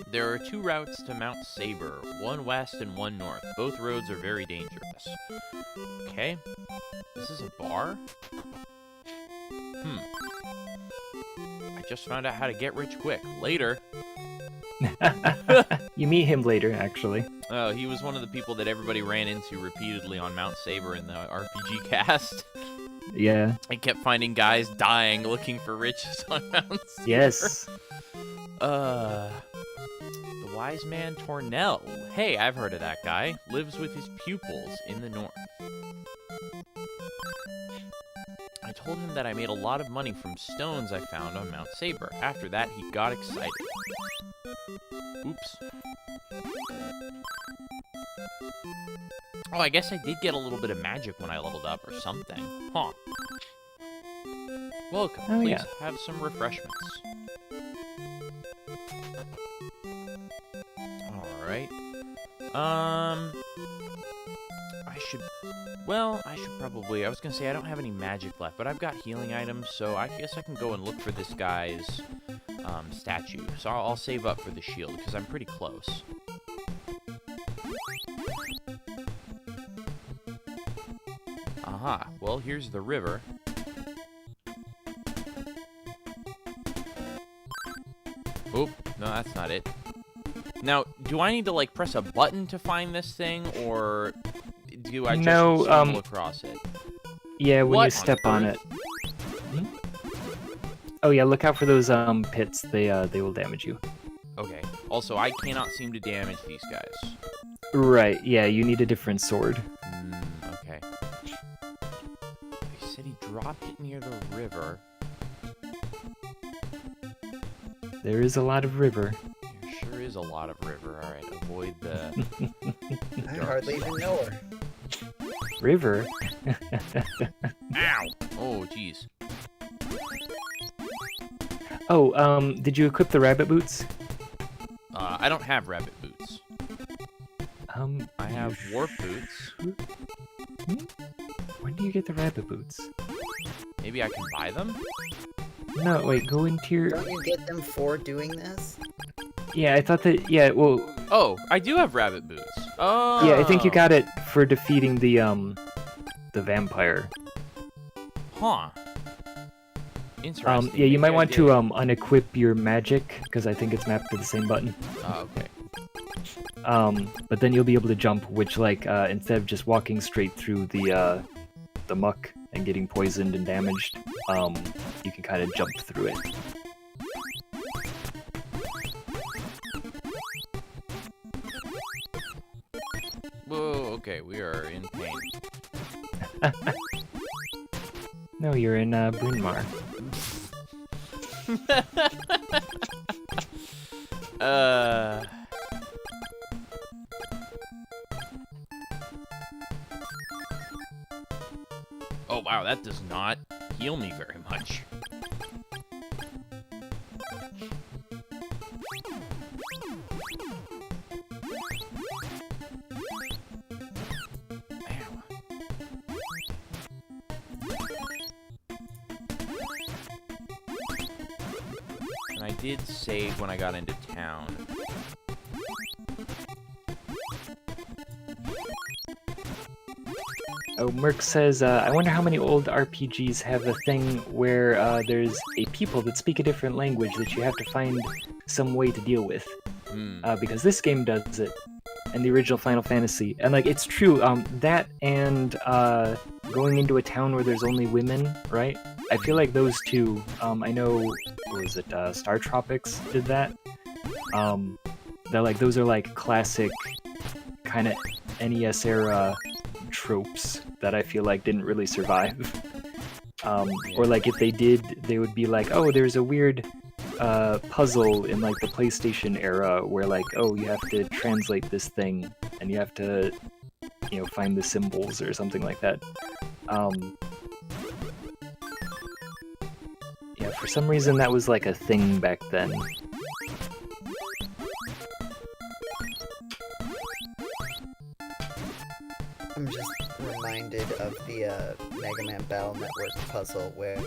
There are 2 routes to Mount Saber, one west and one north. Both roads are very dangerous. Okay. This is a bar? I just found out how to get rich quick. Later. You meet him later, actually. Oh, he was one of the people that everybody ran into repeatedly on Mount Saber in the RPG cast. Yeah. I kept finding guys dying looking for riches on Mount Saber. Yes. The wise man Tornell. Hey, I've heard of that guy. Lives with his pupils in the north. I told him that I made a lot of money from stones I found on Mount Saber. After that, he got excited. Oops. Oh, I guess I did get a little bit of magic when I leveled up or something. Huh. Welcome. Oh, Please yeah. have some refreshments. Alright. I should probably... I was gonna say I don't have any magic left, but I've got healing items, so I guess I can go and look for this guy's statue. So I'll save up for the shield, because I'm pretty close. Aha. Well, here's the river. Oop. No, that's not it. Now, do I need to, like, press a button to find this thing, or do I just stumble across it? Yeah, when you What step on on it. Oh yeah, look out for those pits. They will damage you. Okay. Also, I cannot seem to damage these guys. Right, yeah, you need a different sword. Okay. He said he dropped it near the river. There is a lot of river. There sure is a lot of river. Alright, avoid the I dark hardly stuff. even know her. River? Ow! Oh, jeez. Oh, did you equip the rabbit boots? I I don't have rabbit boots. I have warp boots. When do you get the rabbit boots? Maybe I can buy them? No, wait, go into your... Don't you get them for doing this? Yeah, I thought that... Yeah, well... Oh, I do have rabbit boots. Oh. Yeah, I think you got it for defeating the vampire. Huh. Interesting. Yeah, you might Maybe I want did. to unequip your magic, because I think it's mapped to the same button. Oh, okay. But then you'll be able to jump, which, like, instead of just walking straight through the muck and getting poisoned and damaged, you can kind of jump through it. Whoa, okay, we are in pain. No, you're in Bryn Mawr. Oh wow, that does not heal me very much. And I did save when I got into town. Oh, Merc says, I wonder how many old RPGs have a thing where there's a people that speak a different language that you have to find some way to deal with. Because this game does it, and the original Final Fantasy. And, like, it's true, that and going into a town where there's only women, right? I feel like those two, I know, what was it, Star Tropics did that? They're like, those are like classic kind of NES era tropes that I feel like didn't really survive. Or like if they did, they would be like, oh, there's a weird puzzle in like the PlayStation era where like, oh, you have to translate this thing and you have to, you know, find the symbols or something like that. Yeah, for some reason that was like a thing back then. I'm just reminded of the Mega Man Battle Network puzzle where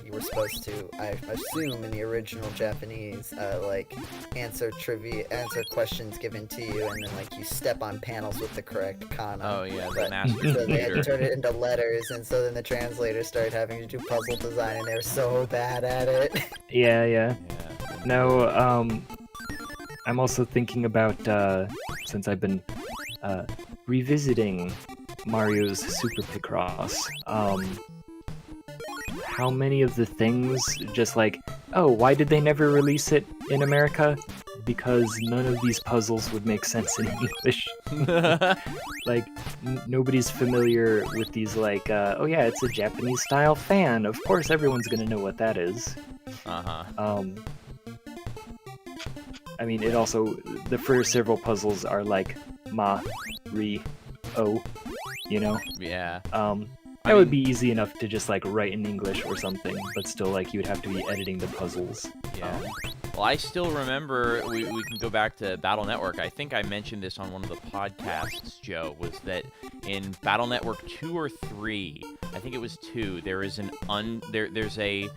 you were supposed to, I assume in the original Japanese, like answer questions given to you, and then like you step on panels with the correct kana. Oh yeah, the But master so they had to computer. turn it into letters, and so then the translators started having to do puzzle design, and they were so bad at it. Yeah. Yeah. No, I'm also thinking about, since I've been revisiting Mario's Super Picross, how many of the things just like, oh, why did they never release it in America? Because none of these puzzles would make sense in English. Like, nobody's familiar with these, like, oh yeah, it's a Japanese-style fan. Of course, everyone's gonna know what that is. Uh-huh. I mean, it also, the first several puzzles are like, ma, re, o, you know? Yeah. That would be easy enough to just like write in English or something, but still like you would have to be editing the puzzles. Yeah. Well, I still remember, we can go back to Battle Network. I think I mentioned this on one of the podcasts, Joe, was that in Battle Network 2 or 3, I think it was 2, there is there's a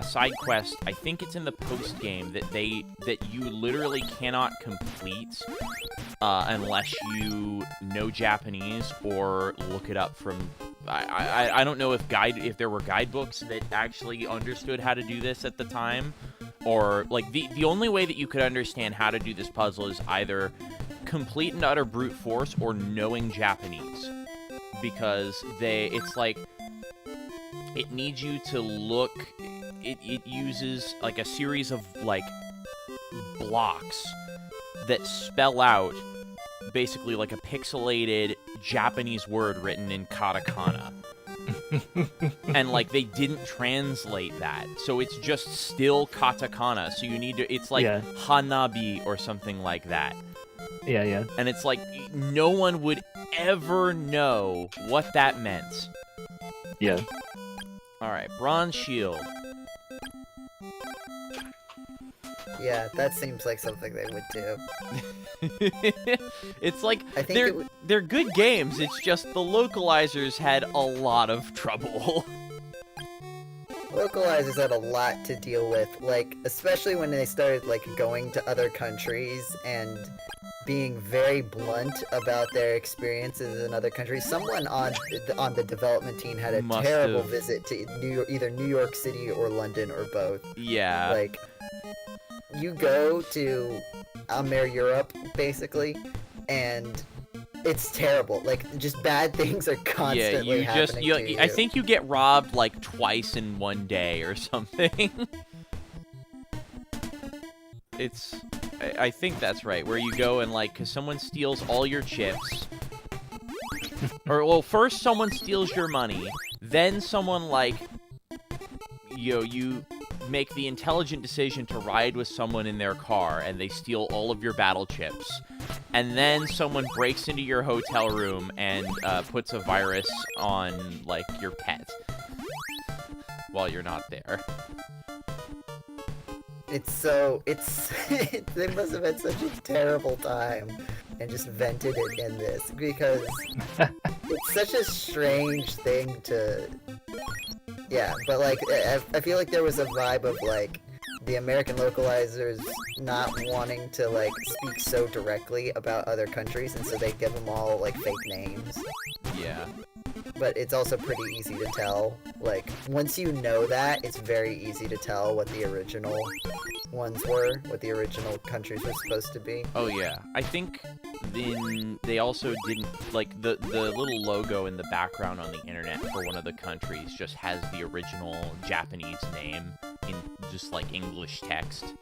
side quest, I think it's in the post game, that you literally cannot complete unless you know Japanese or look it up from I don't know if there were guidebooks that actually understood how to do this at the time, or like the only way that you could understand how to do this puzzle is either complete and utter brute force or knowing Japanese, because it's like it needs you to look. It uses like a series of like blocks that spell out basically like a pixelated Japanese word written in katakana. And like they didn't translate that, so it's just still katakana, so you need to, it's like hanabi or something like that. Yeah. And it's like no one would ever know what that meant. Yeah. Alright, bronze shield. Yeah, that seems like something they would do. It's like I think they're good games. It's just the localizers had a lot of trouble. Localizers had a lot to deal with, like, especially when they started, like, going to other countries and being very blunt about their experiences in other countries. Someone on the development team had a terrible visit to either New York City or London or both. Yeah. Like, you go to Europe, basically, and it's terrible. Like, just bad things are constantly happening to you. I think you get robbed like twice in one day or something. I think that's right, where you go and like, cause someone steals all your chips. Or, well, first someone steals your money, then someone like, you make the intelligent decision to ride with someone in their car, and they steal all of your battle chips. And then someone breaks into your hotel room and puts a virus on, like, your pet while you're not there. They must have had such a terrible time and just vented it in this, because it's such a strange thing to... Yeah, but, like, I feel like there was a vibe of, like, the American localizers not wanting to, like, speak so directly about other countries, and so they give them all, like, fake names. Yeah. But it's also pretty easy to tell. Like, once you know that, it's very easy to tell what the original ones were, what the original countries were supposed to be. Oh, yeah. I think then they also didn't, like, the little logo in the background on the internet for one of the countries just has the original Japanese name in just, like, English text.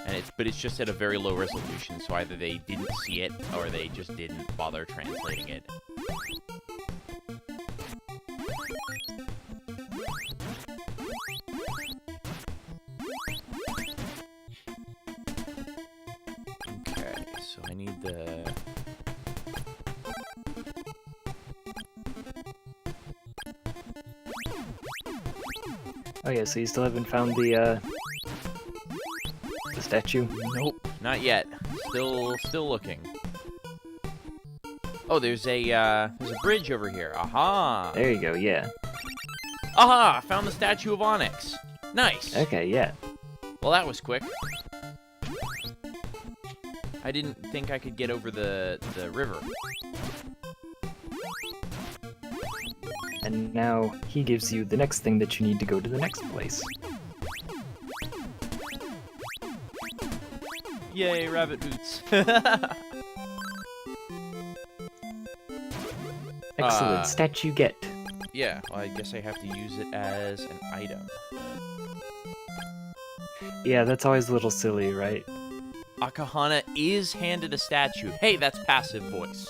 And it's just at a very low resolution, so either they didn't see it or they just didn't bother translating it. Okay, so I need the... Oh yeah, so you still haven't found the statue? Nope, not yet. Still looking. Oh, there's a bridge over here. Aha! There you go, yeah. Aha! Found the statue of Onyx. Nice. Okay, yeah. Well, that was quick. I didn't think I could get over the river. And now he gives you the next thing that you need to go to the next place. Yay, rabbit boots. Excellent statue get. Yeah, well, I guess I have to use it as an item. Yeah, that's always a little silly, right? Akahana is handed a statue. Hey, that's passive voice.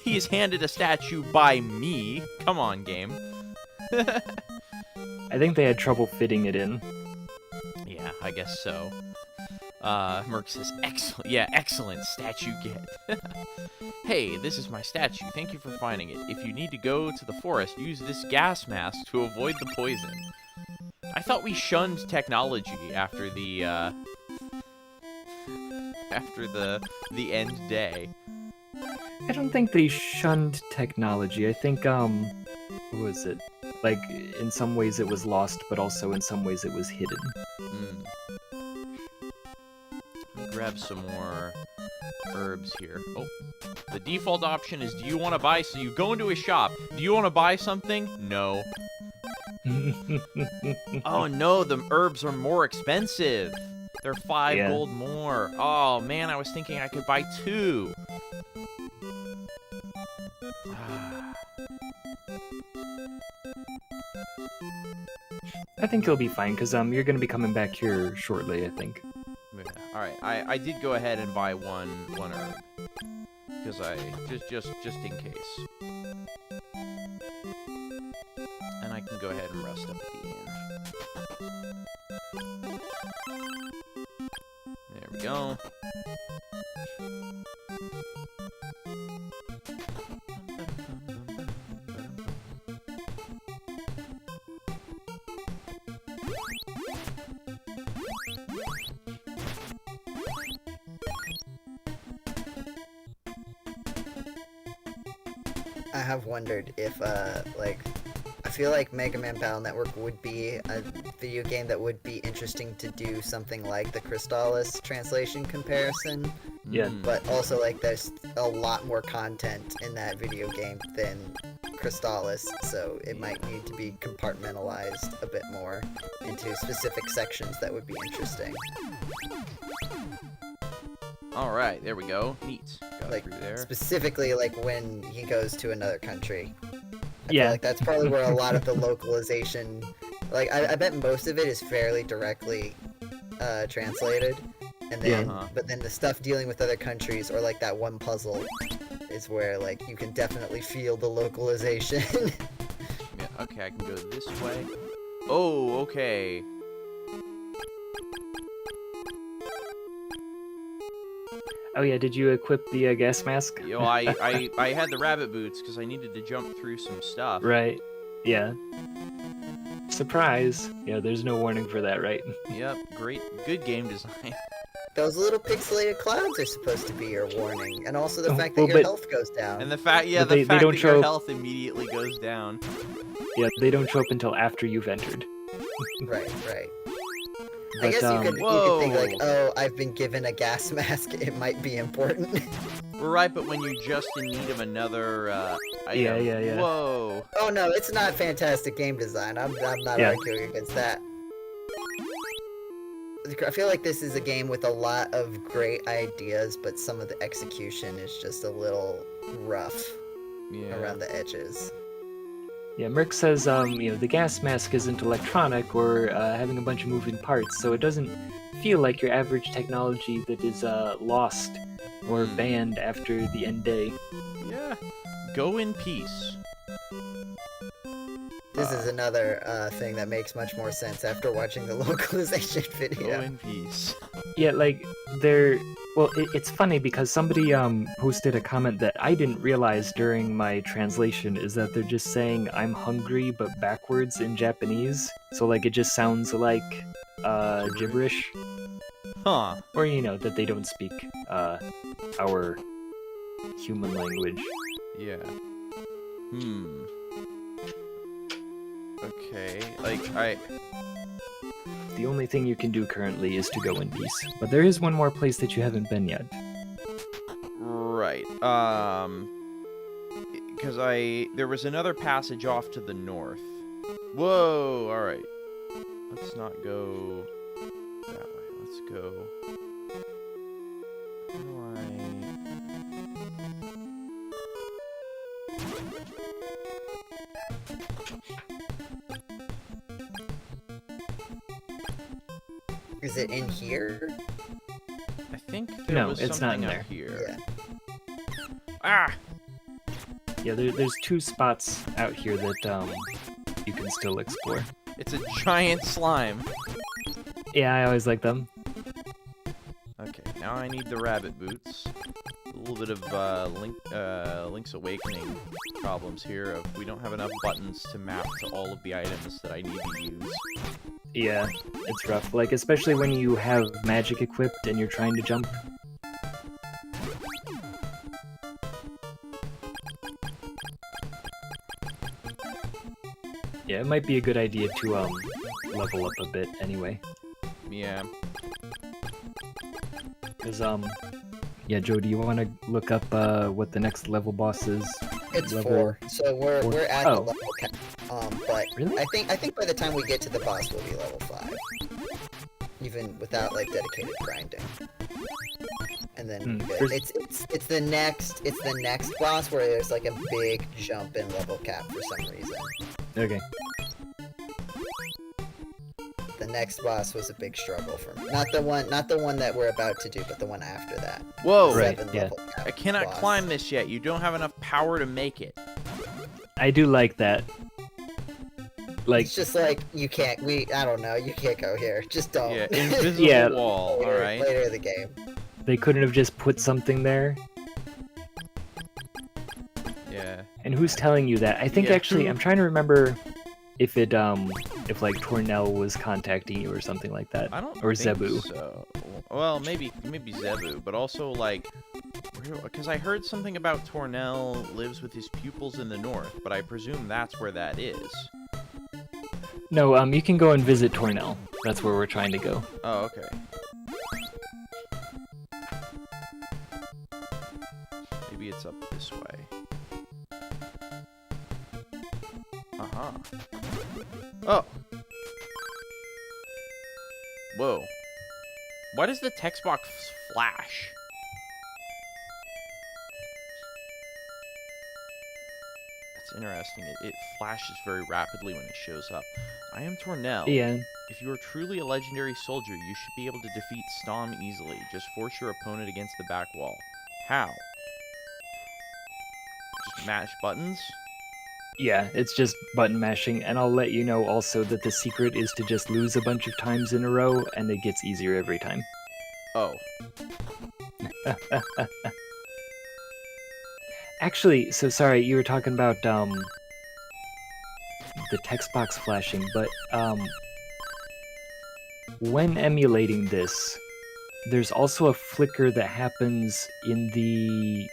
He is handed a statue by me. Come on, game. I think they had trouble fitting it in. Yeah, I guess so. Merc says, excellent. Yeah, excellent statue get. Hey, this is my statue. Thank you for finding it. If you need to go to the forest, use this gas mask to avoid the poison. I thought we shunned technology after the end day. I don't think they shunned technology. I think, what was it? Like, in some ways it was lost, but also in some ways it was hidden. Let me grab some more herbs here. Oh, the default option is, do you want to buy? So you go into a shop. Do you want to buy something? No. Oh no, the herbs are more expensive. They're 5 gold more. Oh man, I was thinking I could buy 2. I think you'll be fine, because you're gonna be coming back here shortly, I think. Yeah. Alright, I did go ahead and buy one herb. Because I just in case. And I can go ahead and rest up at the end. There we go. have wondered if, like, I feel like Mega Man Battle Network would be a video game that would be interesting to do something like the Crystalis translation comparison. Yeah. But also, like, there's a lot more content in that video game than Crystalis, so it might need to be compartmentalized a bit more into specific sections that would be interesting. Alright, there we go. Neat. Got Like, through there. specifically, like, when he goes to another country. I Yeah. feel like that's probably where a lot of the localization... Like, I bet most of it is fairly directly translated. And then, Yeah. but then the stuff dealing with other countries, or like that one puzzle, is where, like, you can definitely feel the localization. Yeah, okay, I can go this way. Oh, okay. Oh yeah, did you equip the gas mask? Yo, I had the rabbit boots because I needed to jump through some stuff. Right. Yeah. Surprise. Yeah, there's no warning for that, right? Yep, great, good game design. Those little pixelated clouds are supposed to be your warning, and also the Oh, fact that well, your but- health goes down. And the fact, yeah, But the they fact don't that your show- health immediately goes down. Yeah, they don't show up until after you've entered. Right, right. I But, guess you could think like, Whoa. oh, I've been given a gas mask, it might be important. We're right, but when you're just in need of another item. Yeah. Whoa. Oh no, it's not fantastic game design. I'm not Yeah. arguing against that. I feel like this is a game with a lot of great ideas, but some of the execution is just a little rough Yeah. around the edges. Yeah, Merc says, the gas mask isn't electronic or having a bunch of moving parts, so it doesn't feel like your average technology that is lost or banned after the end day. Yeah. Go in peace. This is another thing that makes much more sense after watching the localization Go video. in peace. Yeah, like, it's funny because somebody posted a comment that I didn't realize during my translation is that they're just saying I'm hungry but backwards in Japanese. So, like, it just sounds like gibberish. Huh. Or, that they don't speak our human language. Yeah. Okay, like, The only thing you can do currently is to go in peace. But there is one more place that you haven't been yet. right, because there was another passage off to the north. Whoa, alright. Let's not go that way, let's go... How do Is it in here? I think there No, was it's not in something there. out here. Yeah. Ah! Yeah, there's two spots out here that you can still explore. It's a giant slime. Yeah, I always like them. Okay, now I need the rabbit boots. A little bit of Link's Awakening problems here. Of we don't have enough buttons to map to all of the items that I need to use. Yeah, it's rough. Like, especially when you have magic equipped and you're trying to jump. Yeah, it might be a good idea to level up a bit anyway. Yeah. Cause yeah, Joe, do you want to look up what the next level boss is? It's Level 4. So we're at the Oh. level cap. But Really? I think by the time we get to the boss, we'll be level 5. Even without like dedicated grinding. And then First- it's the next boss where there's like a big jump in level cap for some reason. Okay. The next boss was a big struggle for me. Not the one that we're about to do, but the one after that. Whoa! The Right, 7 yeah. level cap I cannot boss. climb this yet. You don't have enough power to make it. I do like that. Like, It's just like you can't. I don't know. You can't go here. Just don't. Yeah, invisible Yeah. wall. All right. Later in the game. they couldn't have just put something there. Yeah. And who's telling you that? I think Yeah, actually, who- I'm trying to remember if it if like Tornell was contacting you or something like that. I don't Or think Zebu. so. Well, maybe Zebu, but also like Because I heard something about Tornell lives with his pupils in the north, but I presume that's where that is. No, you can go and visit Tornell. That's where we're trying to go. Oh, okay. Maybe it's up this way. Uh-huh. Oh! Whoa. Why does the text box flash? That's interesting. It flashes very rapidly when it shows up. I am Tornell. Yeah. If you are truly a legendary soldier, you should be able to defeat Stom easily. Just force your opponent against the back wall. How? Just mash buttons? Yeah, it's just button mashing, and I'll let you know also that the secret is to just lose a bunch of times in a row, and it gets easier every time. Oh. Actually, so sorry, you were talking about, the text box flashing, but, when emulating this, there's also a flicker that happens in the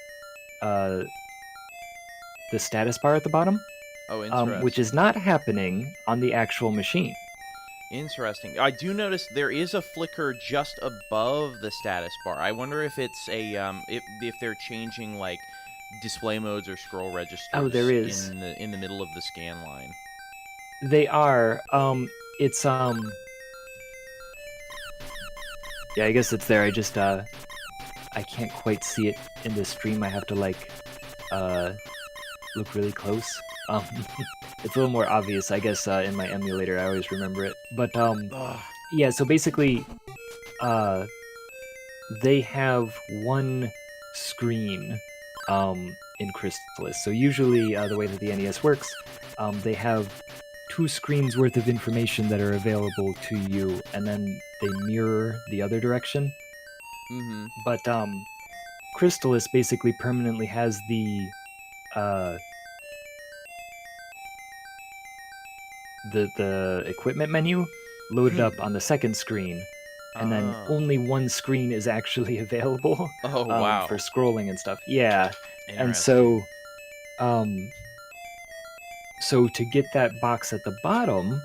status bar at the bottom. Oh, interesting. Which is not happening on the actual machine. Interesting. I do notice there is a flicker just above the status bar. I wonder if it's a if they're changing like display modes or scroll registers. Oh, there is in the middle of the scan line. They are. It's Yeah, I guess it's there. I just I can't quite see it in the stream. I have to like look really close. It's a little more obvious, I guess, in my emulator. I always remember it. But, yeah, so basically, they have one screen, in Crystalis. So usually, the way that the NES works, they have 2 screens worth of information that are available to you, and then they mirror the other direction. Mm-hmm. But, Crystalis basically permanently has the equipment menu loaded up on the second screen, and then only one screen is actually available wow. for scrolling and stuff. Yeah, and so to get that box at the bottom,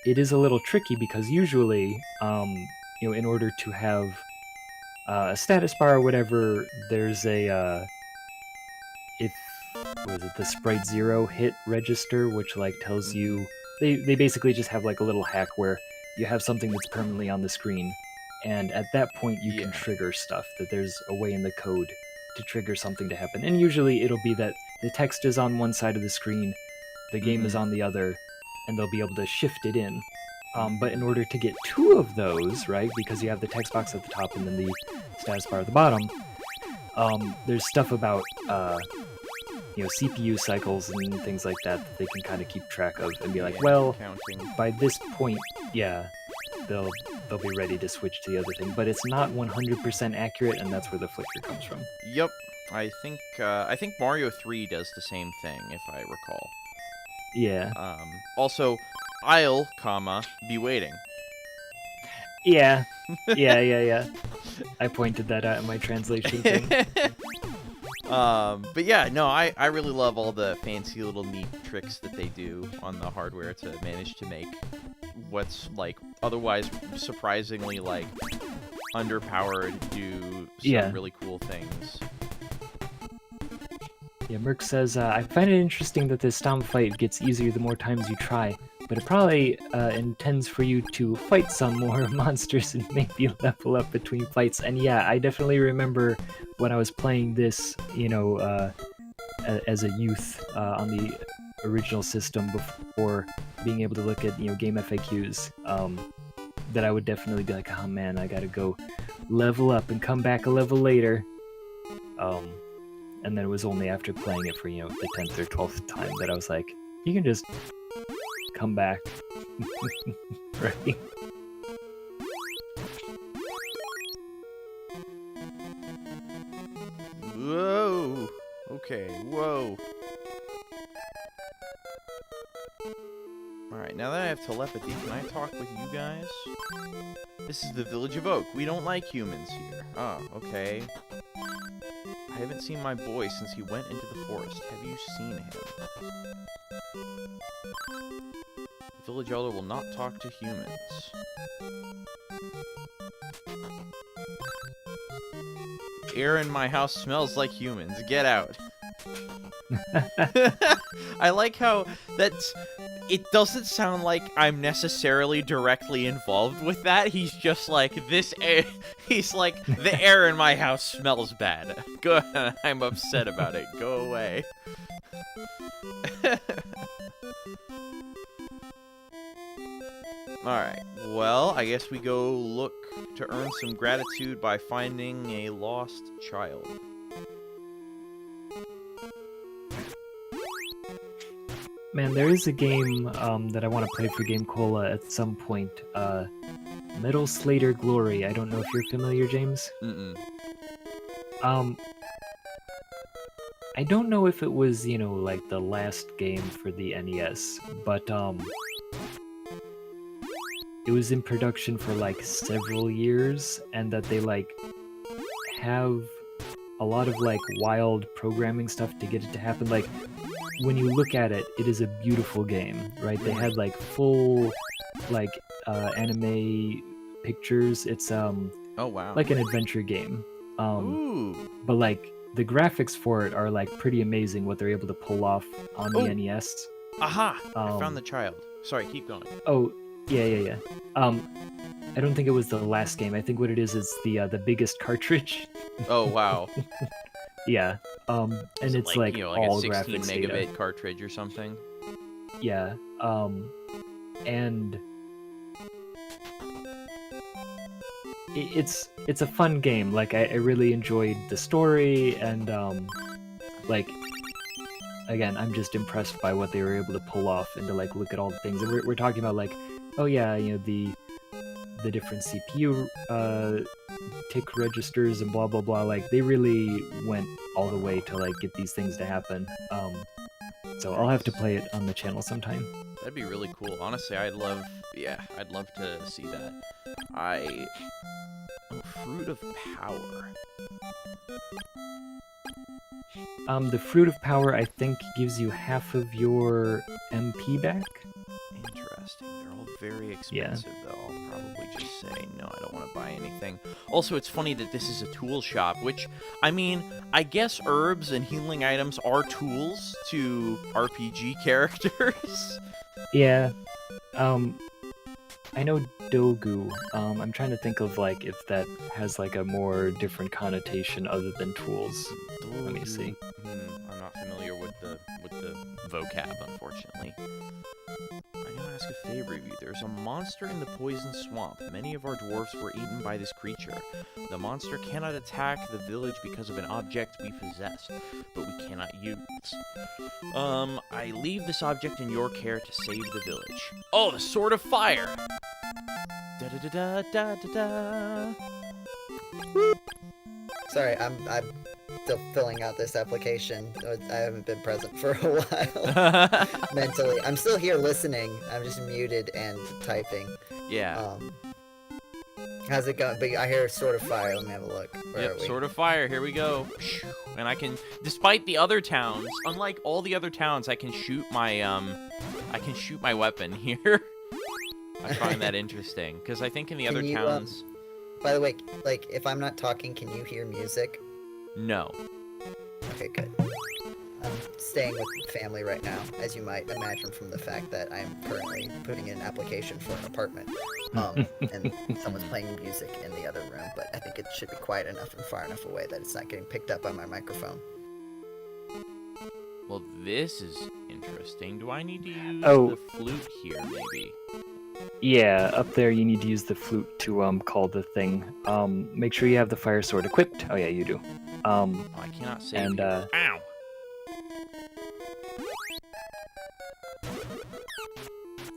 it is a little tricky because usually, in order to have a status bar or whatever, there's a the sprite 0 hit register, which like tells you they basically just have like a little hack where you have something that's permanently on the screen, and at that point you can trigger stuff, that there's a way in the code to trigger something to happen. And usually it'll be that the text is on one side of the screen, the game is on the other, and they'll be able to shift it in. But in order to get 2 of those, right, because you have the text box at the top and then the status bar at the bottom, there's stuff about CPU cycles and things like that they can kind of keep track of and be like, well, counting. By this point, yeah, they'll be ready to switch to the other thing. But it's not 100% accurate, and that's where the flicker comes from. Yep, I think Mario 3 does the same thing, if I recall. Yeah. Also, I'll, be waiting. Yeah. Yeah. I pointed that out in my translation thing. But yeah, no, I really love all the fancy little neat tricks that they do on the hardware to manage to make what's like otherwise surprisingly like underpowered do some really cool things. Yeah, Merc says, I find it interesting that this Stomp fight gets easier the more times you try, but it probably intends for you to fight some more monsters and maybe level up between fights. And yeah, I definitely remember when I was playing this, as a youth on the original system before being able to look at, game FAQs, that I would definitely be like, oh man, I gotta go level up and come back a level later. And then it was only after playing it for, the 10th or 12th time that I was like, you can just come back. Right? Whoa! Okay, whoa. Alright, now that I have telepathy, can I talk with you guys? This is the Village of Oak. We don't like humans here. Oh, okay. I haven't seen my boy since he went into the forest. Have you seen him? Village Elder will not talk to humans. The air in my house smells like humans. Get out. I like how that's... It doesn't sound like I'm necessarily directly involved with that. He's just like, this air... He's like, the air in my house smells bad. Go, I'm upset about it. Go away. Alright, well, I guess we go look to earn some gratitude by finding a lost child. Man, there is a game that I want to play for GameCola at some point. Metal Slater Glory. I don't know if you're familiar, James. Mm-mm. I don't know if it was, you know, like the last game for the NES, but it was in production for like several years, and that they like have a lot of like wild programming stuff to get it to happen. Like, when you look at it, it is a beautiful game, right? They had like full like anime pictures. It's oh wow, like an adventure game. Ooh. But like the graphics for it are like pretty amazing, what they're able to pull off on the NES. Aha! I found the child. Sorry, keep going. Oh, yeah. I don't think it was the last game. I think what it is the biggest cartridge. Oh wow. Yeah. And it's like, you know, all a 16 graphics megabit data. cartridge or something. Yeah. And it's a fun game. Like I really enjoyed the story, and like, again, I'm just impressed by what they were able to pull off, and to like look at all the things. And we're talking about like, oh yeah, you know, the different CPU tick registers and blah blah blah. Like they really went all the way to like get these things to happen. So I'll have to play it on the channel sometime. That'd be really cool. Honestly, I'd love to see that. Fruit of Power. The Fruit of Power, I think, gives you half of your MP back. Interesting. They're all very expensive, though. I'll probably just say, no, I don't want to buy anything. Also, it's funny that this is a tool shop, which, I mean, I guess herbs and healing items are tools to RPG characters. Yeah. I know Dogu. I'm trying to think of like if that has like a more different connotation other than tools. Let me see. I'm not familiar with the vocab, unfortunately. I gotta ask a favor of you. There's a monster in the poison swamp. Many of our dwarfs were eaten by this creature. The monster cannot attack the village because of an object we possess, but we cannot use. I leave this object in your care to save the village. Oh, the Sword of Fire! Da da da da da da. Sorry, I'm still filling out this application. I haven't been present for a while. Mentally. I'm still here listening. I'm just muted and typing. Yeah. How's it going? But I hear Sword of Fire. Let me have a look. Where are we? Sword of Fire. Here we go. And I can, despite the other towns, unlike all the other towns, I can shoot my weapon here. I find that interesting because I think in the other towns. By the way, like, if I'm not talking, can you hear music? No. Okay, good. I'm staying with family right now, as you might imagine from the fact that I'm currently putting in an application for an apartment. And someone's playing music in the other room, but I think it should be quiet enough and far enough away that it's not getting picked up by my microphone. Well, this is interesting. Do I need to use the flute here, maybe? Yeah, up there you need to use the flute to call the thing. Make sure you have the fire sword equipped. Oh yeah, you do. I cannot save and, you. Ow!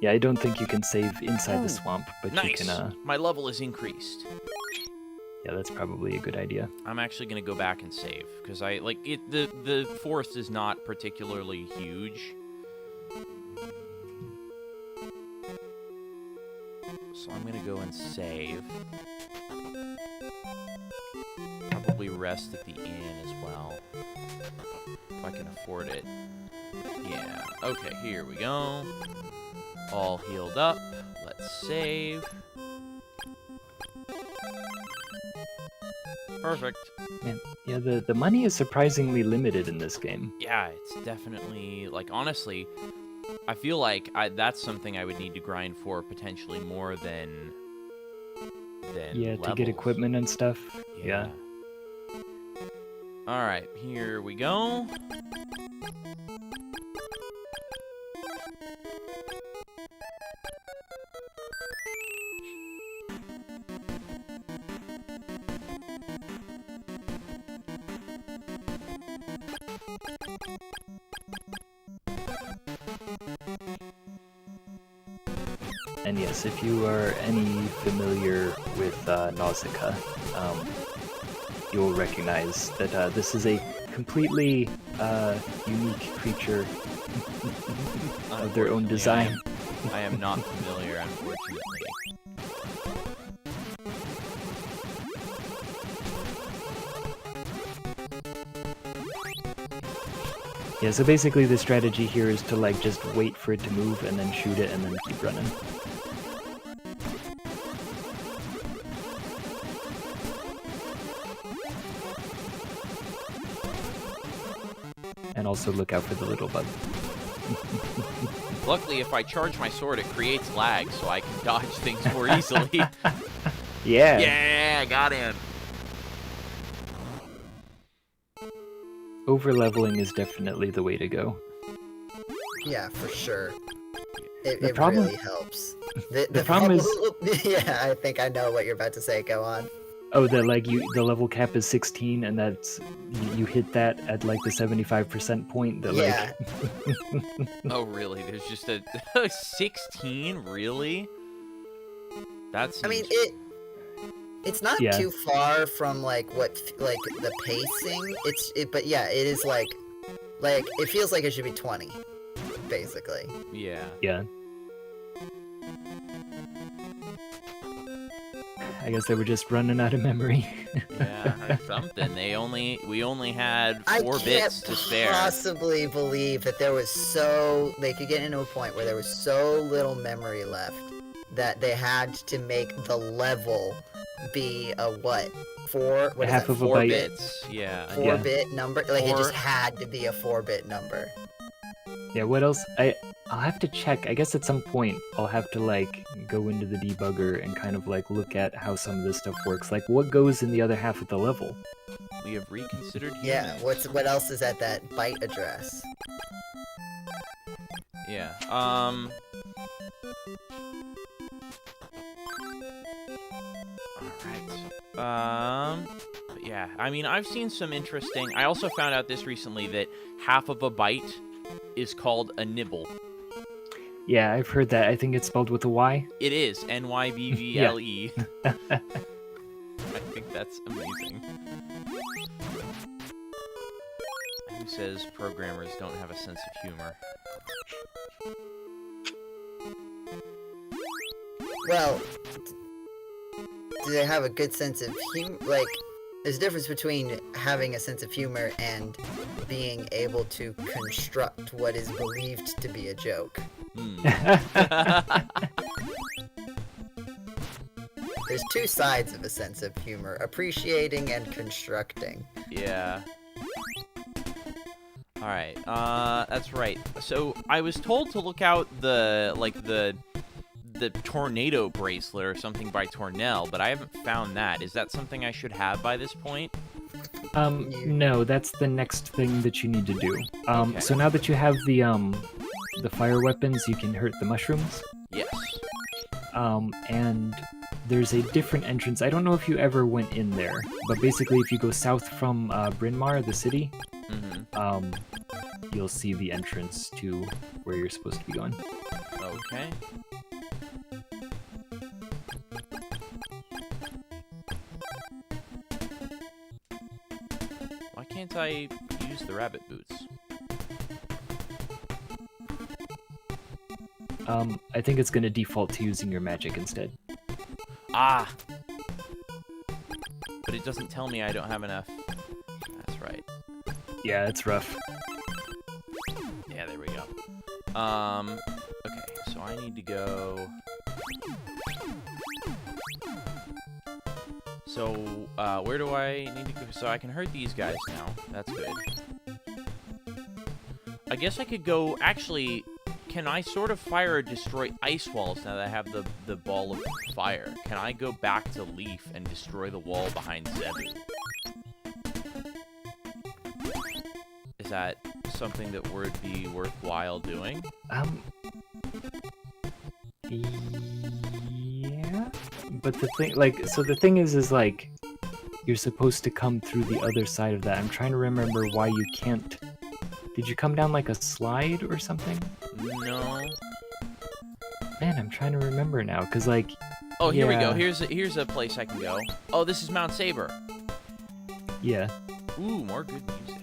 Yeah, I don't think you can save inside the swamp, but nice. You can. My level is increased. Yeah, that's probably a good idea. I'm actually gonna go back and save because I like it. The forest is not particularly huge. So I'm gonna go and save. Probably rest at the inn as well. If I can afford it. Yeah. Okay, here we go. All healed up. Let's save. Perfect. Man, yeah, the money is surprisingly limited in this game. Yeah, it's definitely, like, honestly, I feel like that's something I would need to grind for potentially more than Yeah, to get levels. equipment and stuff. Yeah. Alright, here we go. And yes, if you are any familiar with Nausicaa, you'll recognize that this is a completely unique creature of their own design. I am not familiar, unfortunately. Yeah, so basically the strategy here is to like just wait for it to move and then shoot it and then keep running. And also look out for the little bug. Luckily, if I charge my sword, it creates lag, so I can dodge things more easily. Yeah! Yeah, got him! Over-leveling is definitely the way to go. Yeah, for sure. It problem- really helps. the problem is... Yeah, I think I know what you're about to say. Go on. Oh, that like the level cap is 16, and that's you hit that at like the 75% point. That Yeah. like. Oh, really? There's just a 16? Really? That's. I mean, it's not Yeah. too far from like the pacing. But yeah, it is like it feels like it should be 20, basically. Yeah. Yeah. I guess they were just running out of memory. Yeah, or something. We only had 4 bits to spare. I can't possibly believe that they could get into a point where there was so little memory left that they had to make the level be a what? 4? What is Half that? of a 4 byte. bits. Yeah. 4-bit number? Like, it just Four- had to be a 4-bit number. Yeah, what else? I'll have to check. I guess at some point I'll have to like go into the debugger and kind of like look at how some of this stuff works. Like what goes in the other half of the level. We have reconsidered Yeah, humans. what else is at that byte address? Yeah. Alright. But yeah, I mean, I've seen some interesting... I also found out this recently that half of a byte is called a nibble. Yeah, I've heard that. I think it's spelled with a Y. It is. N-Y-B-B-L-E. I think that's amazing. Who says programmers don't have a sense of humor? Well, do they have a good sense of humor? Like, there's a difference between having a sense of humor and being able to construct what is believed to be a joke. There's two sides of a sense of humor, appreciating and constructing. Yeah. Alright, that's right. So, I was told to look out the tornado bracelet or something by Tornell, but I haven't found that. Is that something I should have by this point? No, that's the next thing that you need to do. Okay. So now that you have the fire weapons, you can hurt the mushrooms. Yes. And there's a different entrance. I don't know if you ever went in there, but basically if you go south from Bryn Mawr, the city, you'll see the entrance to where you're supposed to be going. Okay. Why can't I use the rabbit boots? I think it's gonna default to using your magic instead. Ah! But it doesn't tell me I don't have enough. That's right. Yeah, it's rough. Yeah, there we go. Okay, so I need to go... So, where do I need to go? So I can hurt these guys now. That's good. I guess I could go... Actually, can I sort of fire or destroy ice walls now that I have the ball of fire? Can I go back to Leaf and destroy the wall behind Zebu? Is that something that would be worthwhile doing? Yeah, but the thing, like, so the thing is like, you're supposed to come through the other side of that. I'm trying to remember why you can't. Did you come down like a slide or something? No. Man, I'm trying to remember now, cause like. Oh, here we go. Here's a place I can go. Oh, this is Mount Saber. Yeah. Ooh, more good music.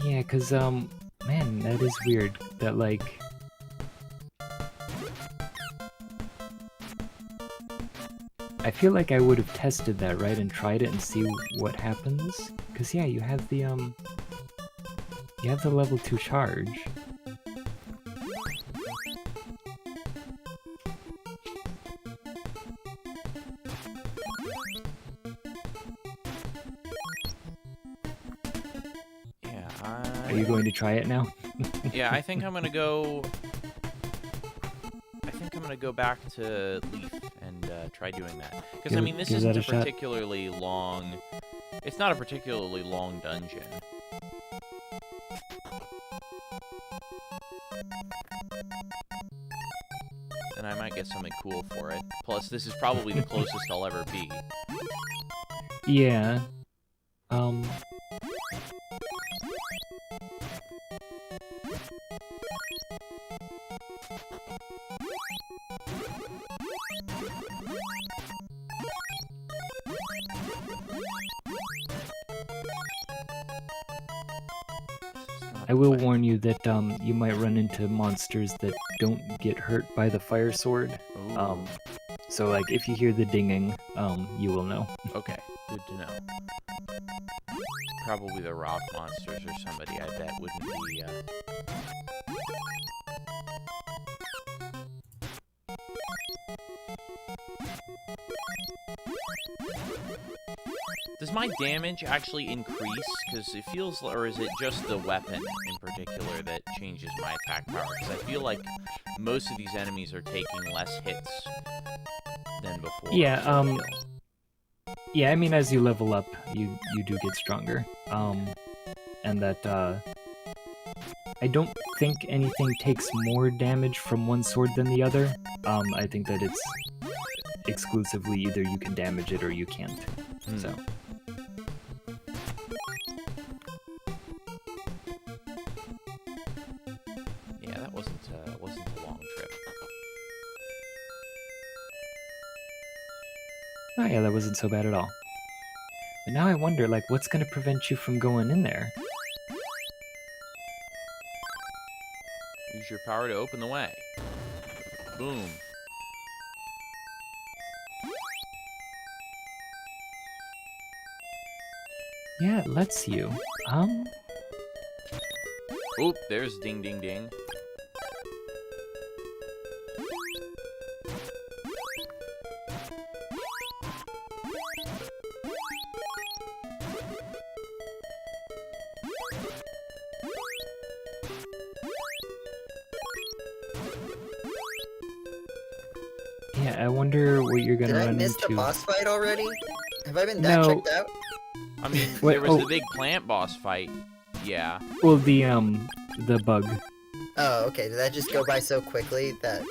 Yeah, cause man, that is weird. That like. I feel like I would have tested that, right, and tried it and see what happens. Cause yeah, you have the level 2 charge. Yeah, Are you going to try it now? Yeah, I think I'm gonna go... I think I'm gonna go back to Leaf and try doing that. Because, I mean, this isn't a particularly long... It's not a particularly long dungeon. And I might get something cool for it. Plus, this is probably the closest I'll ever be. Yeah. I will warn you that you might run into monsters that don't get hurt by the fire sword. So like if you hear the dinging, you will know. Okay, good to know. Probably the rock monsters or somebody, I bet, wouldn't be... Does my damage actually increase? Because it feels... Or is it just the weapon in particular that changes my attack power? Because I feel like most of these enemies are taking less hits than before. Yeah, yeah, I mean, as you level up, you do get stronger. And that, I don't think anything takes more damage from one sword than the other. I think that it's exclusively either you can damage it or you can't. So. Yeah, that wasn't a long trip. Oh yeah, that wasn't so bad at all. But now I wonder, like, what's gonna prevent you from going in there? Use your power to open the way. Boom. Yeah, it lets you. Oop, there's ding ding ding. Yeah, I wonder what you're gonna run into. Did I miss the boss fight already? Have I been that checked out? I mean, Wait, there was the big plant boss fight. Yeah. Well, the bug. Oh, okay. Did that just go by so quickly that...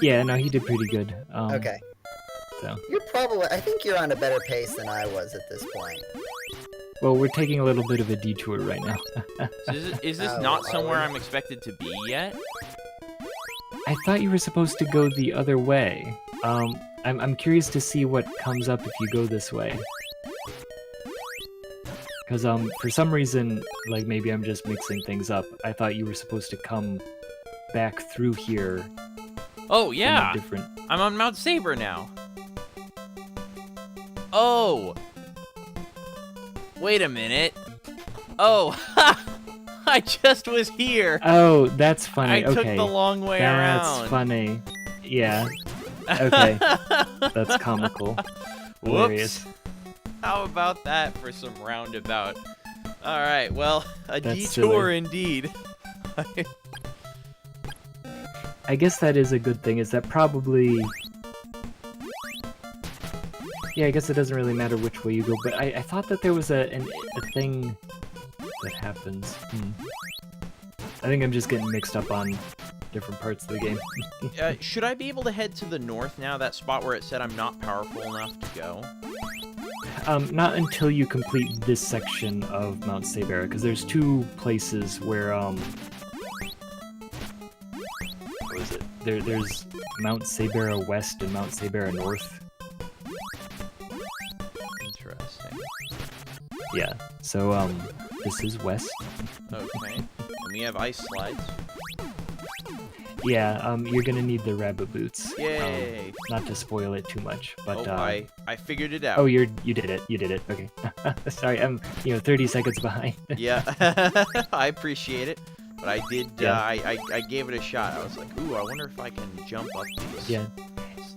Yeah, no, he did pretty good. Okay. So. You're probably... I think you're on a better pace than I was at this point. Well, we're taking a little bit of a detour right now. So is this not somewhere I'm expected to be yet? I thought you were supposed to go the other way. I'm curious to see what comes up if you go this way. Because for some reason, like maybe I'm just mixing things up. I thought you were supposed to come back through here. Oh, from a yeah. different. I'm on Mount Saber now. Oh. Wait a minute. Oh, I just was here. Oh, that's funny. I took okay. the long way around. That's funny. Yeah. Okay. That's comical. Hilarious. Whoops. How about that for some roundabout? All right. Well, a That's detour silly. indeed. I guess that is a good thing, is that probably... Yeah, I guess it doesn't really matter which way you go, but I thought that there was a thing that happens. I think I'm just getting mixed up on different parts of the game. Should I be able to head to the north now, that spot where it said I'm not powerful enough to go? Not until you complete this section of Mount Saber, because there's two places where, what is it? There's Mount Sabera West and Mount Sabera North. Interesting. Yeah, so, this is west. Okay. And we have ice slides. Yeah, you're gonna need the rabbit boots. Yay! Not to spoil it too much, but, Oh, I figured it out. Oh, you did it, okay. Sorry, I'm, 30 seconds behind. Yeah, I appreciate it. But I did, Yeah. I gave it a shot. I was like, ooh, I wonder if I can jump up these. Yeah.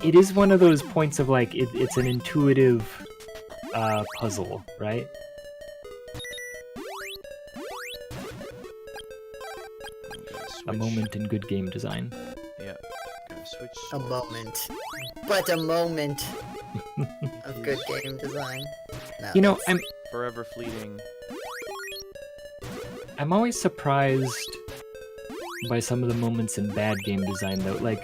It is one of those points of, like, it's an intuitive, puzzle, right? A moment in good game design. Yeah. Gotta switch A swords. moment. But a moment of good game design. No, You know, that's- Forever fleeting. I'm always surprised by some of the moments in bad game design, though. Like,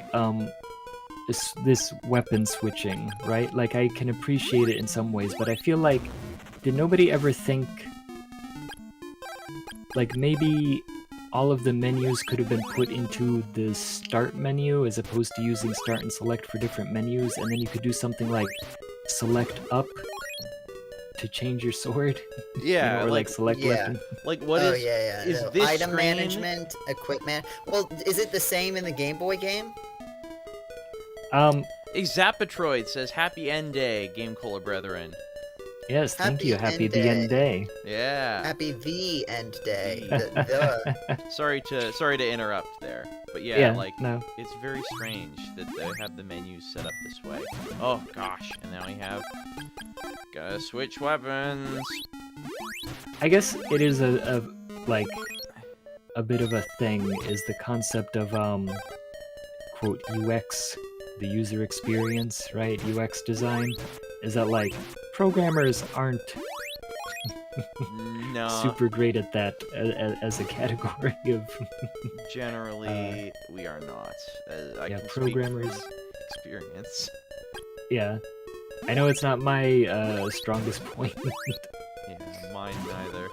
this weapon switching, right? Like, I can appreciate it in some ways, but I feel like, did nobody ever think, like, maybe all of the menus could have been put into the start menu as opposed to using start and select for different menus, and then you could do something like select up to change your sword? Yeah, or like select yeah. weapon. Like what oh, is? yeah, is no. this item screen- management, equipment. Well, is it the same in the Game Boy game? A Zapatroid says, "Happy End Day, GameCola brethren." Yes, thank Happy you. Happy end the end day. Yeah. Happy the end day. The. Sorry to interrupt there, but yeah, Yeah, like no. it's very strange that they have the menus set up this way. Oh gosh, and now we have gotta switch weapons. I guess it is a bit of a thing, is the concept of quote UX, the user experience, right? UX design, is that like programmers aren't No, super great at that as a category of generally we are not. I yeah, can programmers. speak from experience. Yeah, I know it's not my strongest point. Yeah, mine neither.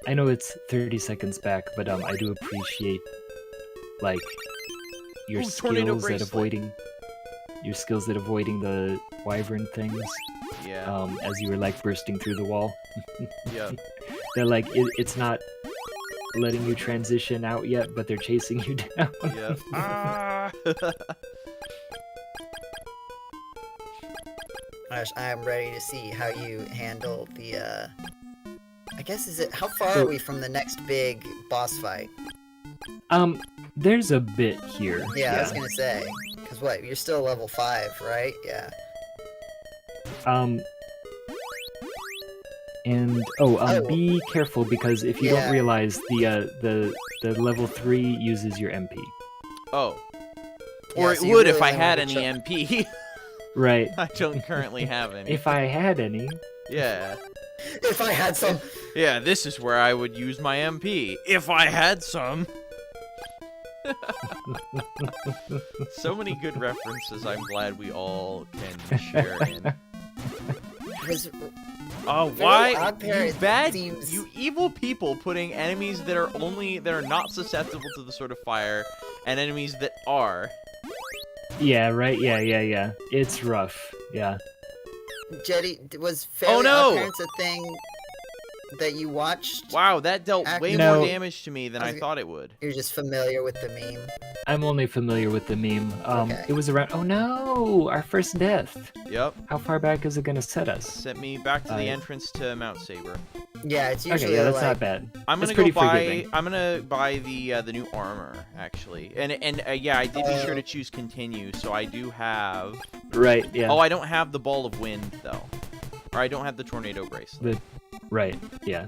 I know it's 30 seconds back, but I do appreciate like your Ooh, tornado skills at bracelet. avoiding the wyvern things. Yeah. As you were like bursting through the wall. Yeah. They're like it's not letting you transition out yet, but they're chasing you down. Yeah. Ah! Gosh, I am ready to see how you handle the. I guess how far So- are we from the next big boss fight? There's a bit here. Yeah, I was gonna say. Cause what? You're still level 5, right? Yeah. And Oh. be careful, because if you Yeah. don't realize, the level 3 uses your MP. Oh. Yeah, Or so it you would really if I only had want any to MP. Right. I don't currently have any. If I had any. Yeah. If I had some. Yeah, this is where I would use my MP. If I had some. So many good references I'm glad we all can share in. Oh, Very why odd pair, you it bad, seems- you evil people putting enemies that are not susceptible to the sort of fire, and enemies that are. Yeah, right. Yeah. It's rough. Yeah. Jetty, was Fairly no! Odd Parents a thing that you watched? Wow, that dealt way No. more damage to me than I thought it would. You're just familiar with the meme. I'm only familiar with the meme. Okay. It was around. Oh no! Our first death. Yep. How far back is it gonna set us? Sent me back to the entrance to Mount Saber. Yeah, it's usually Okay, yeah, that's like, not bad. I'm That's gonna go pretty buy. forgiving. I'm gonna buy the new armor actually, and yeah, I did be sure to choose continue. So I do have. Right. Yeah. Oh, I don't have the ball of wind though, or I don't have the tornado bracelet. Right. Yeah.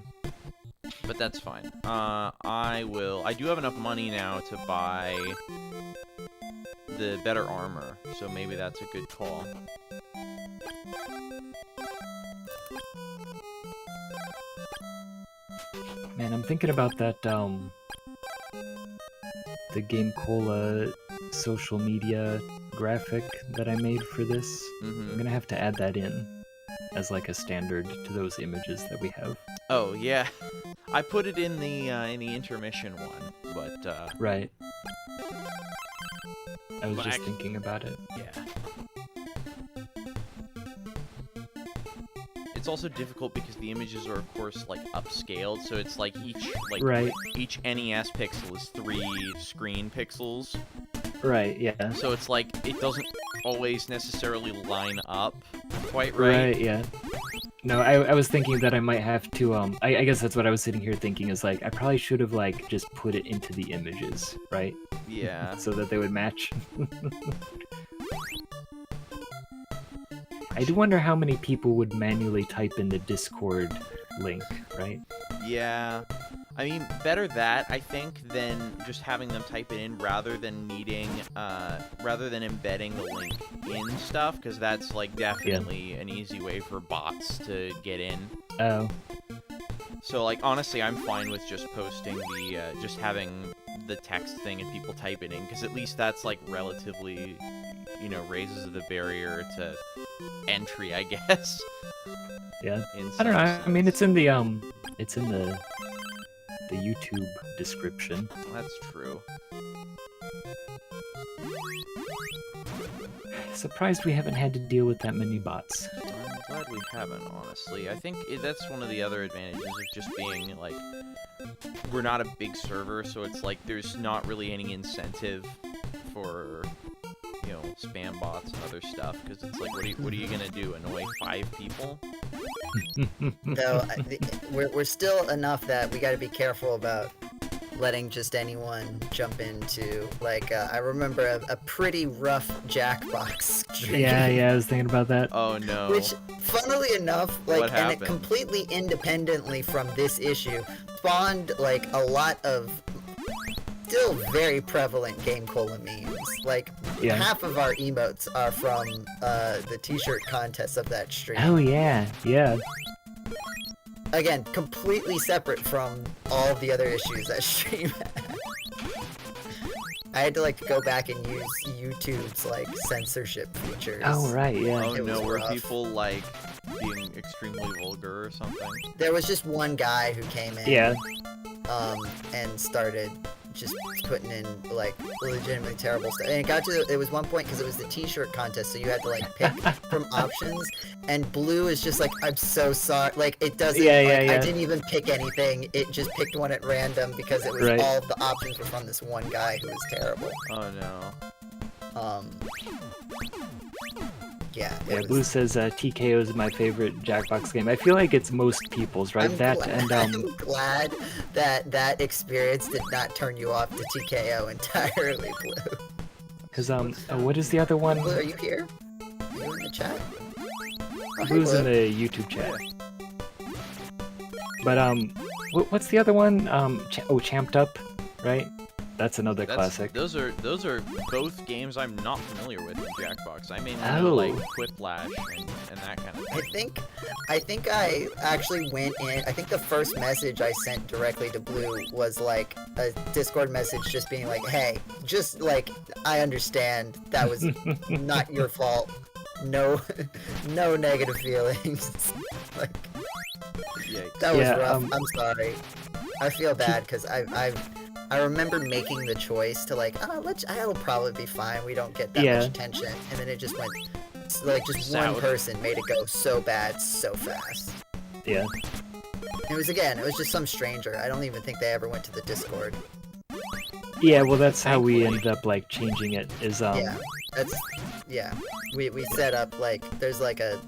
But that's fine. I do have enough money now to buy the better armor, so maybe that's a good call. Man, I'm thinking about that. The GameCola social media graphic that I made for this. I'm gonna have to add that in as like a standard to those images that we have. Oh yeah, I put it in the intermission one, but Right. I was But just thinking about it. yeah. It's also difficult because the images are of course like upscaled, so it's like each NES pixel is 3 screen pixels. Right. Yeah. So it's like it doesn't always necessarily line up quite right. Right. Yeah. No, I was thinking that I might have to. I guess that's what I was sitting here thinking is like I probably should have like just put it into the images, right? Yeah. So that they would match. I do wonder how many people would manually type in the Discord link, right? Yeah. I mean, better that, I think, than just having them type it in rather than embedding the link in stuff, because that's, like, definitely an easy way for bots to get in. Oh. So, like, honestly, I'm fine with just posting just having the text thing and people type it in, because at least that's, like, relatively, raises the barrier to entry, I guess. Yeah. In I don't know. some I mean, sense. it's in the YouTube description. That's true. Surprised we haven't had to deal with that many bots. I'm glad we haven't, honestly. I think that's one of the other advantages of just being, like, we're not a big server, so it's like there's not really any incentive for, spam bots and other stuff, because it's like, what are you gonna do, annoy 5 people? No, we're still enough that we got to be careful about letting just anyone jump into. Like, I remember a pretty rough Jackbox stream. Yeah, I was thinking about that. Oh no. Which, funnily enough, like, What and it happened? completely independently from this issue, spawned like a lot of still very prevalent GameCola memes. Like, Yeah. half of our emotes are from the t-shirt contest of that stream. Oh yeah. Again, completely separate from all the other issues that stream had. I had to like go back and use YouTube's like censorship features. Oh right, yeah. Oh It no, was were rough. people, like, being extremely vulgar or something? There was just one guy who came in, Yeah. and started just putting in like legitimately terrible stuff. And it got to it was one point because it was the t-shirt contest, so you had to like pick from options. And Blue is just like, I'm so sorry. Like, it doesn't. Yeah, like, yeah. I didn't even pick anything. It just picked one at random because it was Right. all of the options were from this one guy who was terrible. Oh no. Yeah. Yeah, It Blue was, says TKO is my favorite Jackbox game. I feel like it's most people's, right? I'm That glad, and I'm glad that experience did not turn you off to TKO entirely, Blue. because what is the other one? Blue, are you here? Are you in the chat? Oh, hey, Blue's in Blue. the YouTube chat. But what's the other one? Champed Up, right? That's another classic. Those are both games I'm not familiar with in Jackbox. I mainly Oh. know, like, Quiplash and that kind of I thing. think I actually went in. I think the first message I sent directly to Blue was like a Discord message, just being like, "Hey, just like I understand that was not your fault. No, no negative feelings." Like, Yikes. That was Yeah, rough. I'm sorry. I feel bad because I remember making the choice to like, it'll probably be fine. We don't get that much attention, and then it just went like just one person made it go so bad so fast. Yeah. It was just some stranger. I don't even think they ever went to the Discord. Yeah, well, that's how we ended up like changing it. We set up like there's like a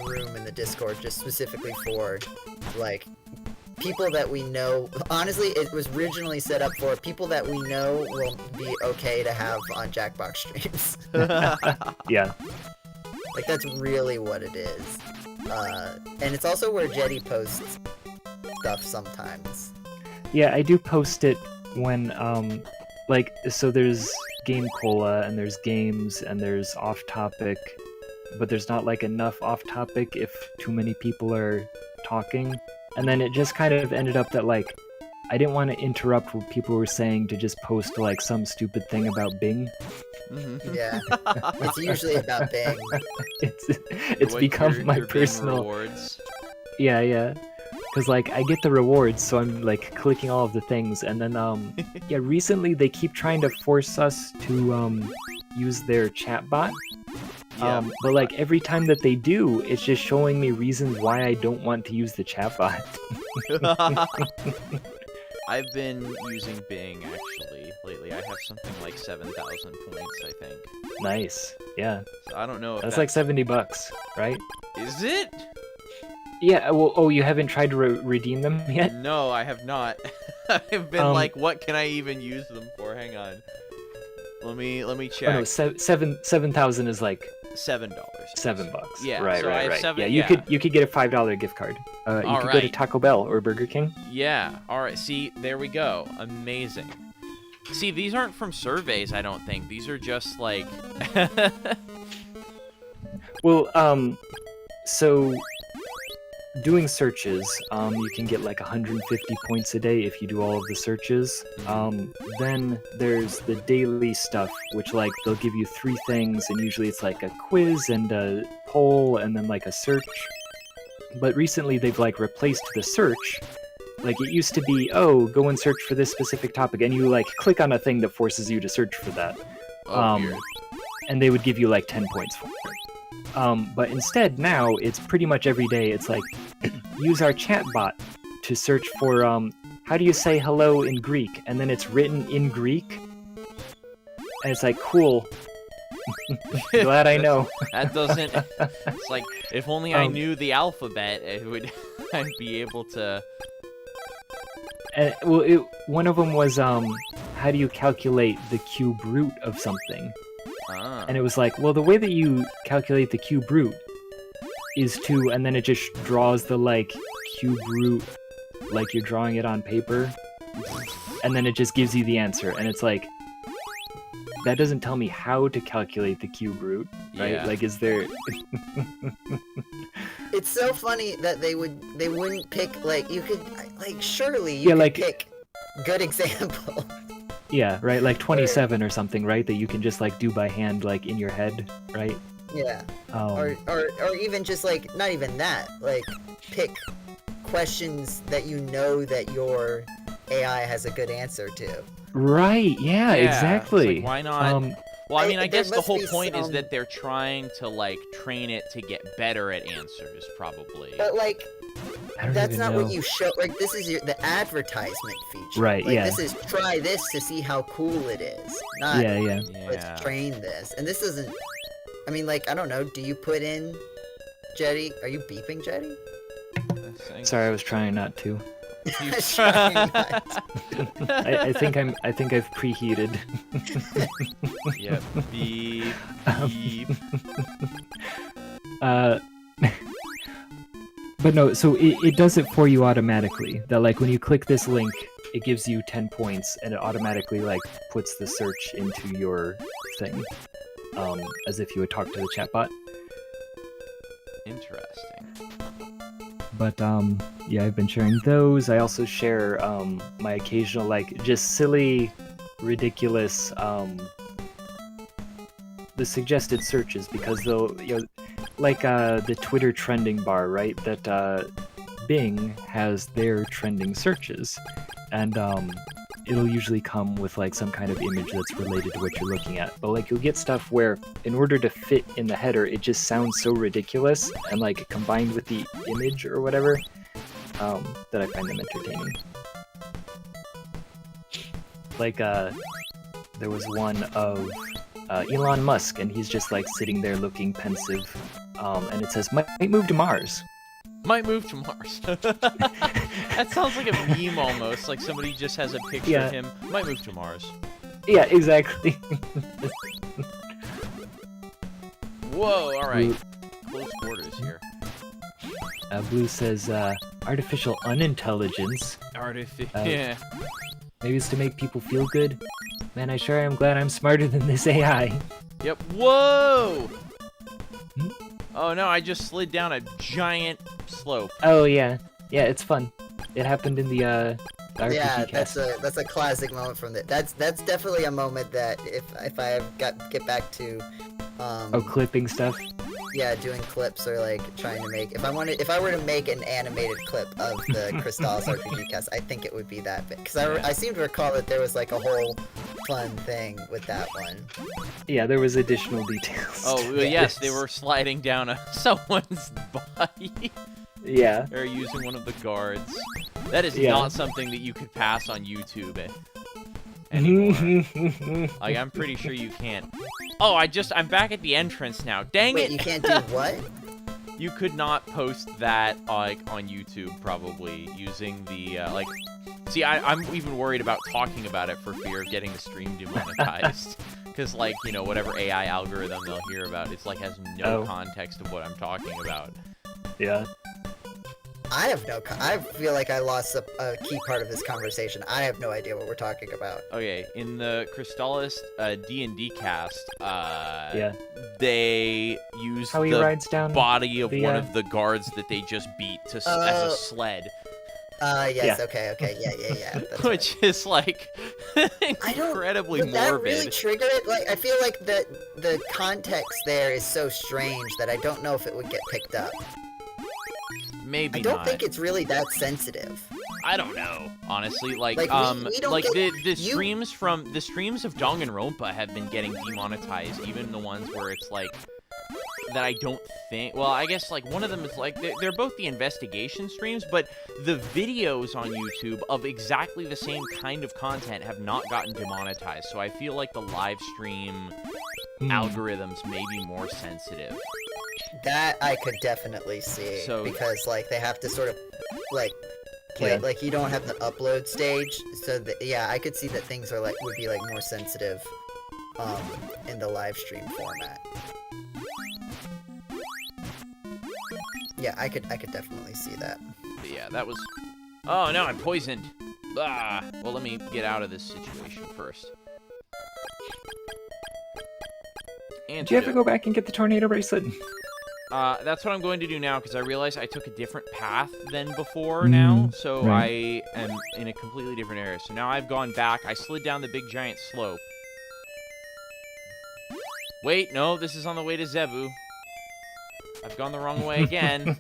room in the Discord just specifically for like people that we know. Honestly, it was originally set up for people that we know will be okay to have on Jackbox streams. Yeah. Like that's really what it is. And it's also where Jetty posts stuff sometimes. Yeah, I do post it when, so there's GameCola, and there's games, and there's off-topic, but there's not, like, enough off-topic if too many people are talking. And then it just kind of ended up that, like, I didn't want to interrupt what people were saying to just post, like, some stupid thing about Bing. Mm-hmm. Yeah, it's usually about Bing. It's become my personal... rewards. Yeah. Because, like, I get the rewards, so I'm, like, clicking all of the things, and then, yeah, recently they keep trying to force us to, use their chatbot. Yeah. But, like, every time that they do, it's just showing me reasons why I don't want to use the chatbot. I've been using Bing, actually, lately. I have something like 7,000 points, I think. Nice, yeah. So I don't know if that's like $70, right? Is it? Yeah, well, oh, you haven't tried to redeem them yet? No, I have not. I've been like, what can I even use them for? Hang on. Let me check. Oh, no, 7,000 is like $7. $7. Yeah, right, so I have right. 7, yeah, you could get a $5 gift card. You could go to Taco Bell or Burger King. Yeah. All right. See, there we go. Amazing. See, these aren't from surveys, I don't think. These are just like. Well, so doing searches, you can get like 150 points a day if you do all of the searches. Then there's the daily stuff, which like they'll give you 3 things, and usually it's like a quiz and a poll and then like a search. But recently they've like replaced the search. Like it used to be, oh, go and search for this specific topic, and you like click on a thing that forces you to search for that. Weird. And they would give you like 10 points for it. But instead now it's pretty much every day. It's like use our chatbot to search for how do you say hello in Greek, and then it's written in Greek, and it's like cool. Glad I know. That doesn't. It's like if only I knew the alphabet, it would. I'd be able to. Well, one of them was how do you calculate the cube root of something? And it was like, well, the way that you calculate the cube root is to, and then it just draws the like cube root like you're drawing it on paper, and then it just gives you the answer, and it's like, that doesn't tell me how to calculate the cube root, right? Yeah. Like, is there... It's so funny that they wouldn't pick, like, you could, like, surely you Yeah, could like- pick good example. Yeah, right, like 27 or something, right? That you can just like do by hand, like in your head, right? Yeah. Or even just like, not even that, like, pick questions that you know that your AI has a good answer to. Right, yeah, exactly. It's like, why not? Well, I mean, I there guess the must whole be point is some- that they're trying to, like, train it to get better at answers, probably. But, like, I don't that's even not know. what you show. Like, this is the advertisement feature. Right, like, yeah. This is try this to see how cool it is. Not Yeah, yeah. let's train this. And this doesn't. I mean, like, I don't know. Do you put in Jetty? Are you beeping Jetty? Sorry, I was trying not to. Trying not. I think I've preheated. Yep. Beep. Beep. But no, so it does it for you automatically. That like when you click this link, it gives you 10 points, and it automatically like puts the search into your thing, as if you would talk to the chatbot. Interesting. But yeah, I've been sharing those. I also share my occasional like just silly, ridiculous the suggested searches, because they'll, you know, like the Twitter trending bar, right? That Bing has their trending searches, and it'll usually come with like some kind of image that's related to what you're looking at. But like you'll get stuff where in order to fit in the header, it just sounds so ridiculous, and like combined with the image or whatever, that I find them entertaining. Like there was one of Elon Musk, and he's just like sitting there looking pensive, and it says might move to Mars. Might move to Mars. That sounds like a meme almost, like somebody just has a picture of him. Might move to Mars. Yeah, exactly. Whoa, alright. Close quarters here. Blue says, artificial unintelligence. Yeah. Maybe it's to make people feel good. Man, I sure am glad I'm smarter than this AI. Yep. Whoa! Hmm? Oh no, I just slid down a giant slope. Oh yeah. Yeah, it's fun. It happened in the RPG Yeah, cast. that's a classic moment from the. That's definitely a moment that if I get back to. Oh, clipping stuff. Yeah, doing clips or like trying to make. If I were to make an animated clip of the Crystalis RPG cast, I think it would be that bit. Because I seem to recall that there was like a whole fun thing with that one. Yeah, there was additional details. Oh well, yes, they were sliding down someone's body. Yeah. Or using one of the guards. That is not something that you could pass on YouTube anymore. Like, I'm pretty sure you can't. Oh, I'm back at the entrance now. Dang Wait, it! you can't do what? You could not post that like on YouTube probably using the like. See, I'm even worried about talking about it for fear of getting the stream demonetized. Because like whatever AI algorithm they'll hear about, it's like has no context of what I'm talking about. Yeah. I have no. I feel like I lost a key part of this conversation. I have no idea what we're talking about. Okay, in the Crystalis D&D cast, they use How he the rides down body of the, one of the guards that they just beat as a sled. Yes, Yeah. okay, yeah. That's Which is like incredibly would that morbid. really trigger it? Like, I feel like the context there is so strange that I don't know if it would get picked up. Maybe I don't not. think it's really that sensitive. I don't know, honestly. Like we don't get- the streams of Danganronpa have been getting demonetized, even the ones where it's like that I don't think. Well, I guess like one of them is like they're both the investigation streams, but the videos on YouTube of exactly the same kind of content have not gotten demonetized. So I feel like the live stream algorithms may be more sensitive. That I could definitely see, because like they have to sort of like play it, like you don't have the upload stage, so that, yeah, I could see that things are would be like more sensitive in the live stream format. Yeah, I could definitely see that. But yeah, that was. Oh no, I'm poisoned. Ah, well, let me get out of this situation first. Did you have to go back and get the tornado bracelet? That's what I'm going to do now, because I realize I took a different path than before now, so right. I am in a completely different area. So now I've gone back, I slid down the big giant slope. Wait, no, this is on the way to Zebu. I've gone the wrong way again.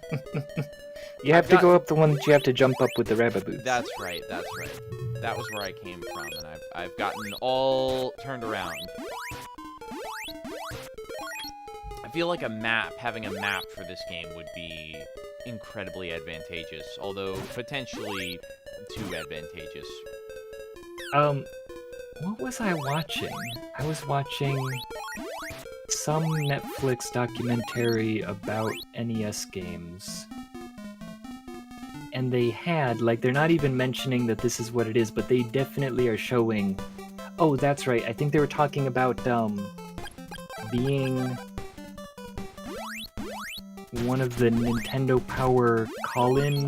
You have to go up the one that you have to jump up with the rabbit boots. That's right, that's right. That was where I came from, and I've gotten all turned around. I feel like having a map for this game would be incredibly advantageous, although potentially too advantageous. What was I watching? I was watching some Netflix documentary about NES games. And they had, like, they're not even mentioning that this is what it is, but they definitely are showing... Oh, that's right, I think they were talking about, being one of the Nintendo Power call-in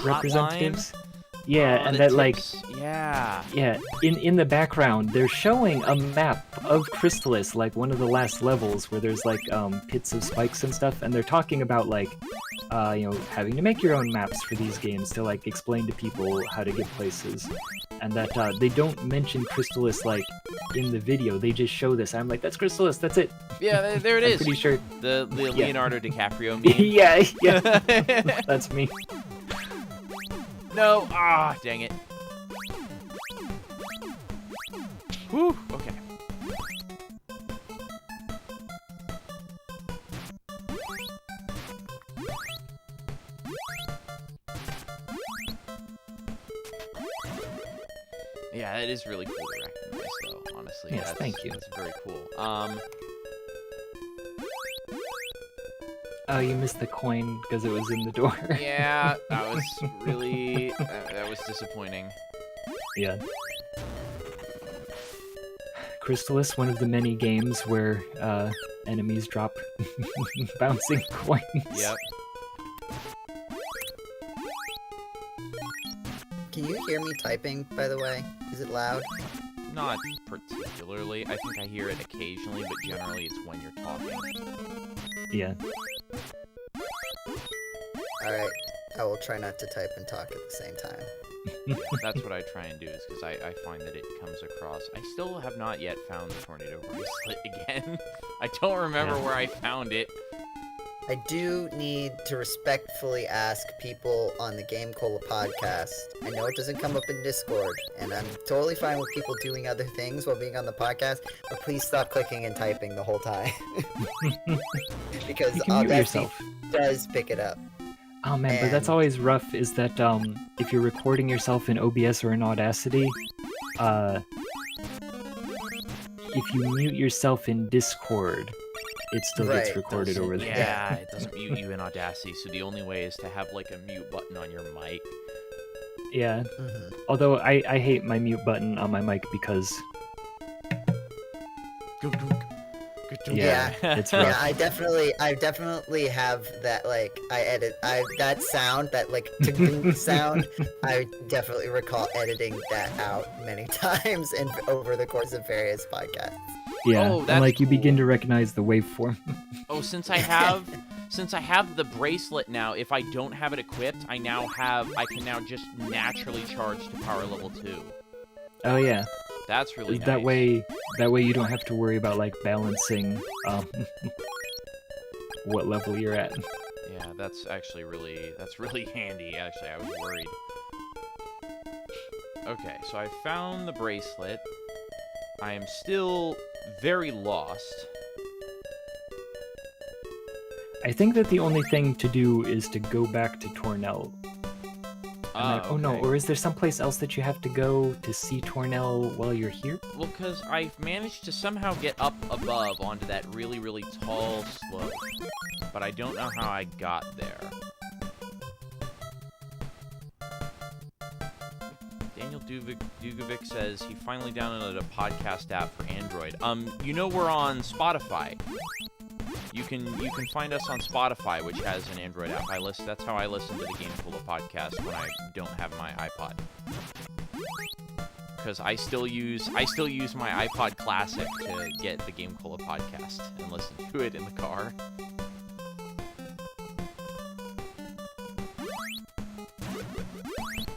representatives. Hotline? Yeah, and that tips. like yeah, in the background they're showing a map of Crystalis, like one of the last levels where there's like pits of spikes and stuff, and they're talking about like having to make your own maps for these games to like explain to people how to get places, and that they don't mention Crystalis like in the video. They just show this. I'm like, that's Crystalis, that's it. Yeah, there it is. I'm pretty sure the Leonardo DiCaprio meme. yeah, that's me. No! Ah, dang it. Whew, okay. Yeah, that is really cool to recognize, though, honestly. Yes, thank you. That's very cool. Oh, you missed the coin because it was in the door. Yeah, that was really... that was disappointing. Yeah. Crystalis, one of the many games where enemies drop bouncing coins. Yep. Can you hear me typing, by the way? Is it loud? Not particularly. I think I hear it occasionally, but generally it's when you're talking. Yeah. Alright, I will try not to type and talk at the same time. Yeah, that's what I try and do, is because I find that it comes across. I still have not yet found the tornado bracelet again. I don't remember where I found it. I do need to respectfully ask people on the GameCola podcast. I know it doesn't come up in Discord, and I'm totally fine with people doing other things while being on the podcast, but please stop clicking and typing the whole time. Because You can mute Audacity yourself. does pick it up. Oh man, but that's And- always rough, is that if you're recording yourself in OBS or in Audacity, if you mute yourself in Discord, it still Right, gets recorded over there. Yeah, it doesn't mute you in Audacity, so the only way is to have, like, a mute button on your mic. Yeah. Mhm. Although I hate my mute button on my mic because Yeah, it's rough. Yeah, I definitely have that, like, that sound, that, like, tickling sound, I definitely recall editing that out many times and over the course of various podcasts. Yeah, Oh, and that's like you begin cool. to recognize the waveform. Oh, since I have the bracelet now, if I don't have it equipped, I can now just naturally charge to power level 2. Oh yeah, That's really nice. that way you don't have to worry about like balancing what level you're at. Yeah, that's really handy, actually. I was worried. Okay, so I found the bracelet. I am still very lost. I think that the only thing to do is to go back to Tornell. Oh no, Okay. or is there someplace else that you have to go to see Tornell while you're here? Well, because I've managed to somehow get up above onto that really, really tall slope. But I don't know how I got there. Daniel Dugovic says he finally downloaded a podcast app for Android. You know we're on Spotify. You can find us on Spotify, which has an Android app. That's how I listen to the GameCola podcast when I don't have my iPod. Because I still use my iPod Classic to get the GameCola podcast and listen to it in the car.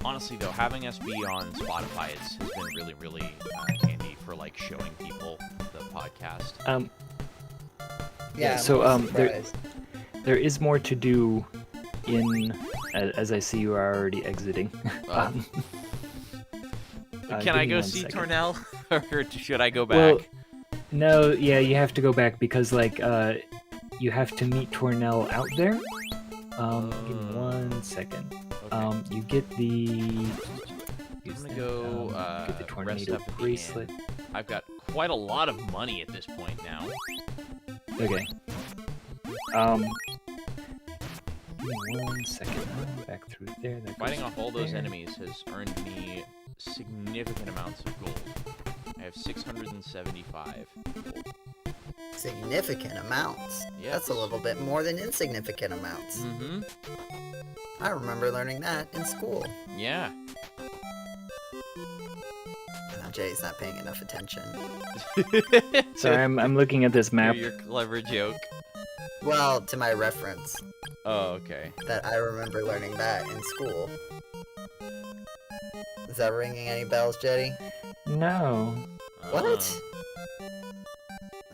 Honestly, though, having us be on Spotify has been really, really handy for like showing people the podcast. Yeah, so, I'm there- surprised. There is more to do in, as I see you are already exiting. Can give I me go one see second. Tornell, or should I go back? Well, no, yeah, you have to go back because like you have to meet Tornell out there. Give me 1 second. Okay. You get the. I'm gonna go get the rest tornado up at the bracelet. inn. I've got quite a lot of money at this point now. Okay. Give me 1 second. Back through there. That Fighting goes off all those there. enemies has earned me significant amounts of gold. I have 675 gold. Significant amounts. Yes. That's a little bit more than insignificant amounts. Mm-hmm. I remember learning that in school. Yeah. Now Jay's not paying enough attention. Sorry, I'm looking at this map. Your clever joke. Well, to my reference, Oh, okay. that I remember learning that in school. Is that ringing any bells, Jetty? No. What?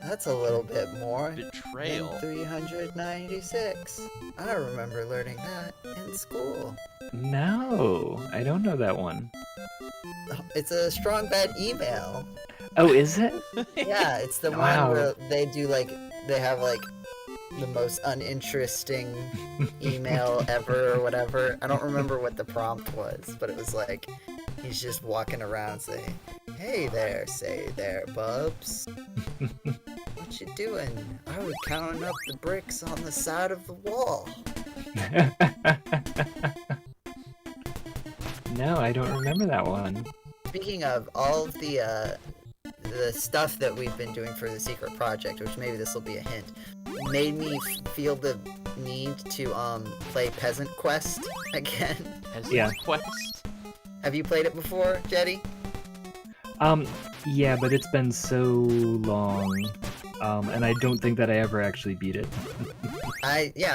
That's a little bit more Betrayal. than 396. I remember learning that in school. No, I don't know that one. It's a strong bad email. Oh, is it? Yeah, it's the Wow. one where they do like they have like the most uninteresting email ever or whatever. I don't remember what the prompt was, but it was like he's just walking around saying, "Hey there, say there, bubs. What you doing? I was counting up the bricks on the side of the wall." No, I don't remember that one. Speaking of all of the stuff that we've been doing for the secret project, which maybe this will be a hint, made me feel the need to play Peasant Quest again. Peasant Quest? Have you played it before, Jetty? Yeah, but it's been so long, and I don't think that I ever actually beat it.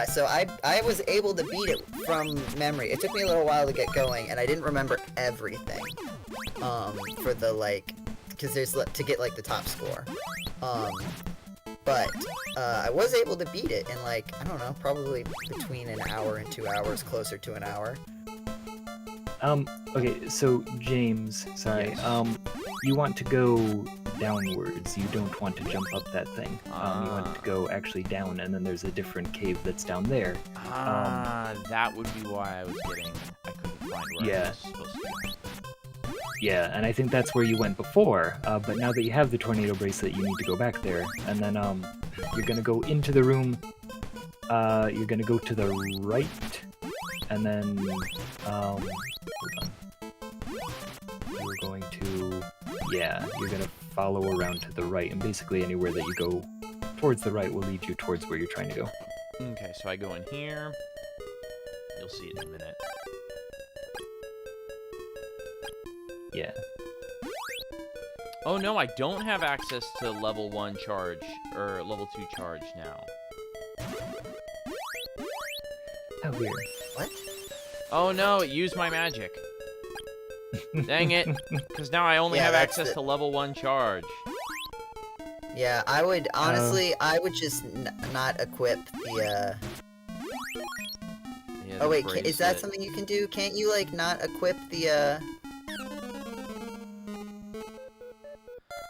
So I was able to beat it from memory. It took me a little while to get going, and I didn't remember everything. For the like, because there's to get like the top score. But I was able to beat it in like, I don't know, probably between an hour and 2 hours, closer to an hour. Okay, so James, sorry, Yes. You want to go downwards. You don't want to jump up that thing. You want to go actually down, and then there's a different cave that's down there. That would be why I couldn't find where I was supposed to go. Yeah, and I think that's where you went before, but now that you have the tornado bracelet, you need to go back there, and then, you're gonna go into the room, you're gonna go to the right, and then, hold on. You're going to, you're gonna follow around to the right, and basically anywhere that you go towards the right will lead you towards where you're trying to go. Okay, so I go in here. You'll see it in a minute. Yeah. Oh no, I don't have access to level 1 charge, or level 2 charge now. How weird. What? Oh no, it used my magic. Dang it, because now I only Yeah, have that's access to level 1 charge. Yeah, I would, honestly, I would just not equip the, Yeah, Oh the wait, is that bracelet. something you can do? Can't you, like, not equip the,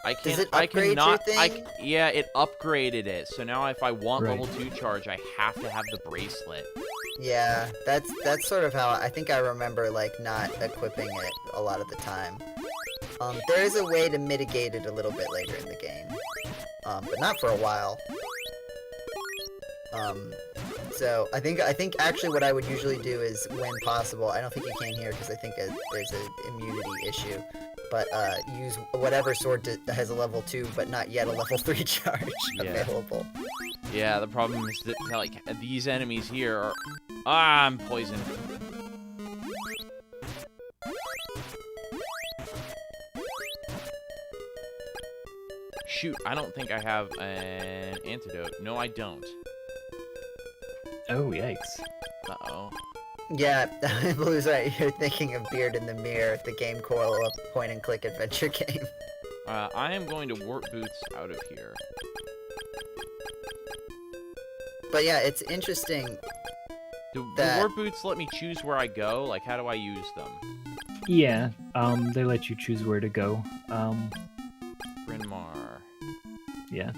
I can't, Does it I upgrade cannot, your thing? yeah, it upgraded it, so now if I want Right. level 2 charge, I have to have the bracelet. Yeah, that's sort of how, I think I remember, like, not equipping it a lot of the time. There is a way to mitigate it a little bit later in the game. But not for a while. So I think actually what I would usually do is, when possible, I don't think you can here because I think there's an immunity issue, but use whatever sword that has a level 2 but not yet a level 3 charge available. Yeah, the problem is that, like, these enemies here are... Ah, I'm poisoned. Shoot, I don't think I have an antidote. No, I don't. Oh, yikes. Uh-oh. Yeah, Blue's right. You're thinking of Beard in the Mirror, the GameCola's point-and-click adventure game. I am going to warp boots out of here. But yeah, it's interesting. Do That- warp boots let me choose where I go? Like, how do I use them? Yeah, they let you choose where to go. Bryn Mawr. Yeah.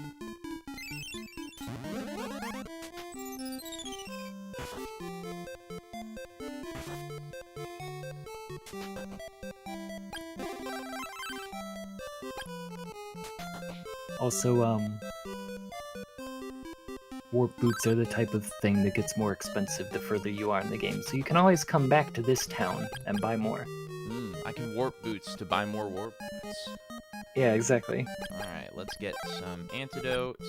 Also, warp boots are the type of thing that gets more expensive the further you are in the game, so you can always come back to this town and buy more. I can warp boots to buy more warp boots. Yeah, exactly. Alright, let's get some antidotes.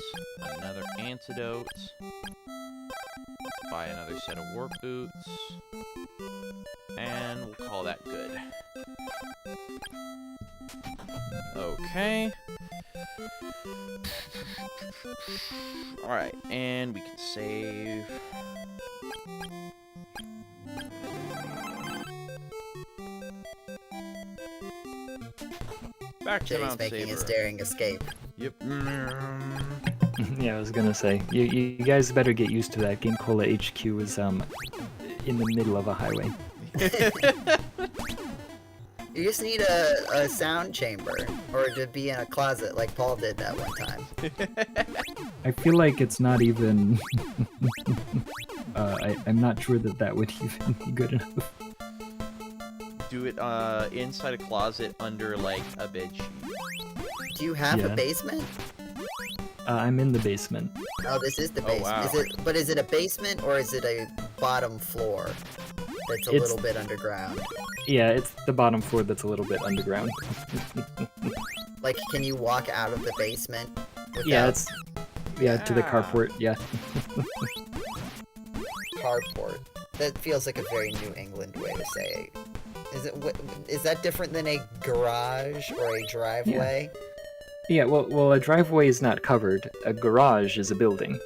Another antidote. Let's buy another set of warp boots. And we'll call that good. Okay. Alright, and we can save. Back to Jetty's Mount making his Saber. daring escape. Yep. Yeah, I was gonna say, you guys better get used to that. GameCola HQ is in the middle of a highway. You just need a sound chamber, or to be in a closet like Paul did that one time. I feel like it's not even... I'm not sure that would even be good enough. Do it inside a closet under like a bed sheet. Do you have a Yeah. basement? I'm in the basement. Oh, this is the Oh, basement. wow. But is it a basement or is it a bottom floor that's a It's- little bit underground? Yeah, it's the bottom floor that's a little bit underground. Like, can you walk out of the basement? Yeah, without it's... Yeah, to the Yeah. carport, yeah. carport. That feels like a very New England way to say it. Is that different than a garage or a driveway? Yeah, well, a driveway is not covered. A garage is a building.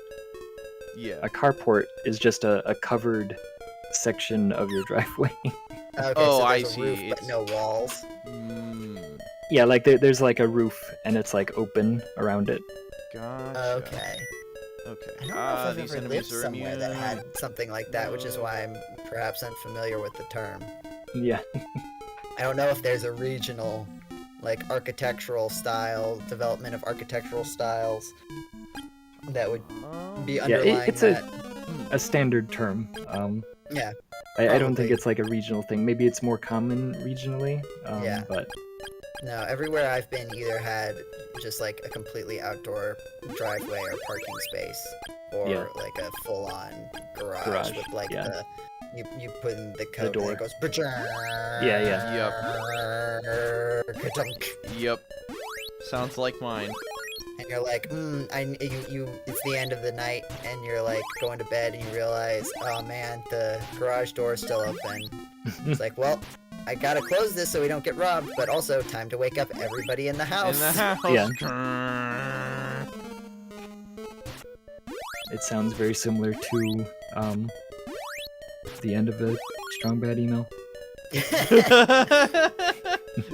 Yeah. A carport is just a covered section of your driveway. Okay, Oh, so I there's a see. roof but It's- no walls. Mm, Yeah, like there's like a roof and it's like open around it. gotcha. Okay. Okay. I don't know if I've these ever enemies lived are somewhere that immune. had something like that, which is why I'm perhaps unfamiliar with the term. Yeah. I don't know if there's a regional, like, architectural style, development of architectural styles that would be Yeah, underlying it's that. a standard term. Yeah, I don't think Probably. it's like a regional thing. Maybe it's more common regionally. Yeah. But no, everywhere I've been either had just, like, a completely outdoor driveway or parking space, or, Yeah. like, a full-on garage, Garage, with, like, yeah. you put in the code door. and it goes, yeah. Yeah. Ka-dunk. Yep. Sounds like mine. And you're like, it's the end of the night, and you're like going to bed, and you realize, oh man, the garage door is still open. It's like, well, I gotta close this so we don't get robbed, but also time to wake up everybody in the house. In the house. Yeah. It sounds very similar to the end of a strong bad email.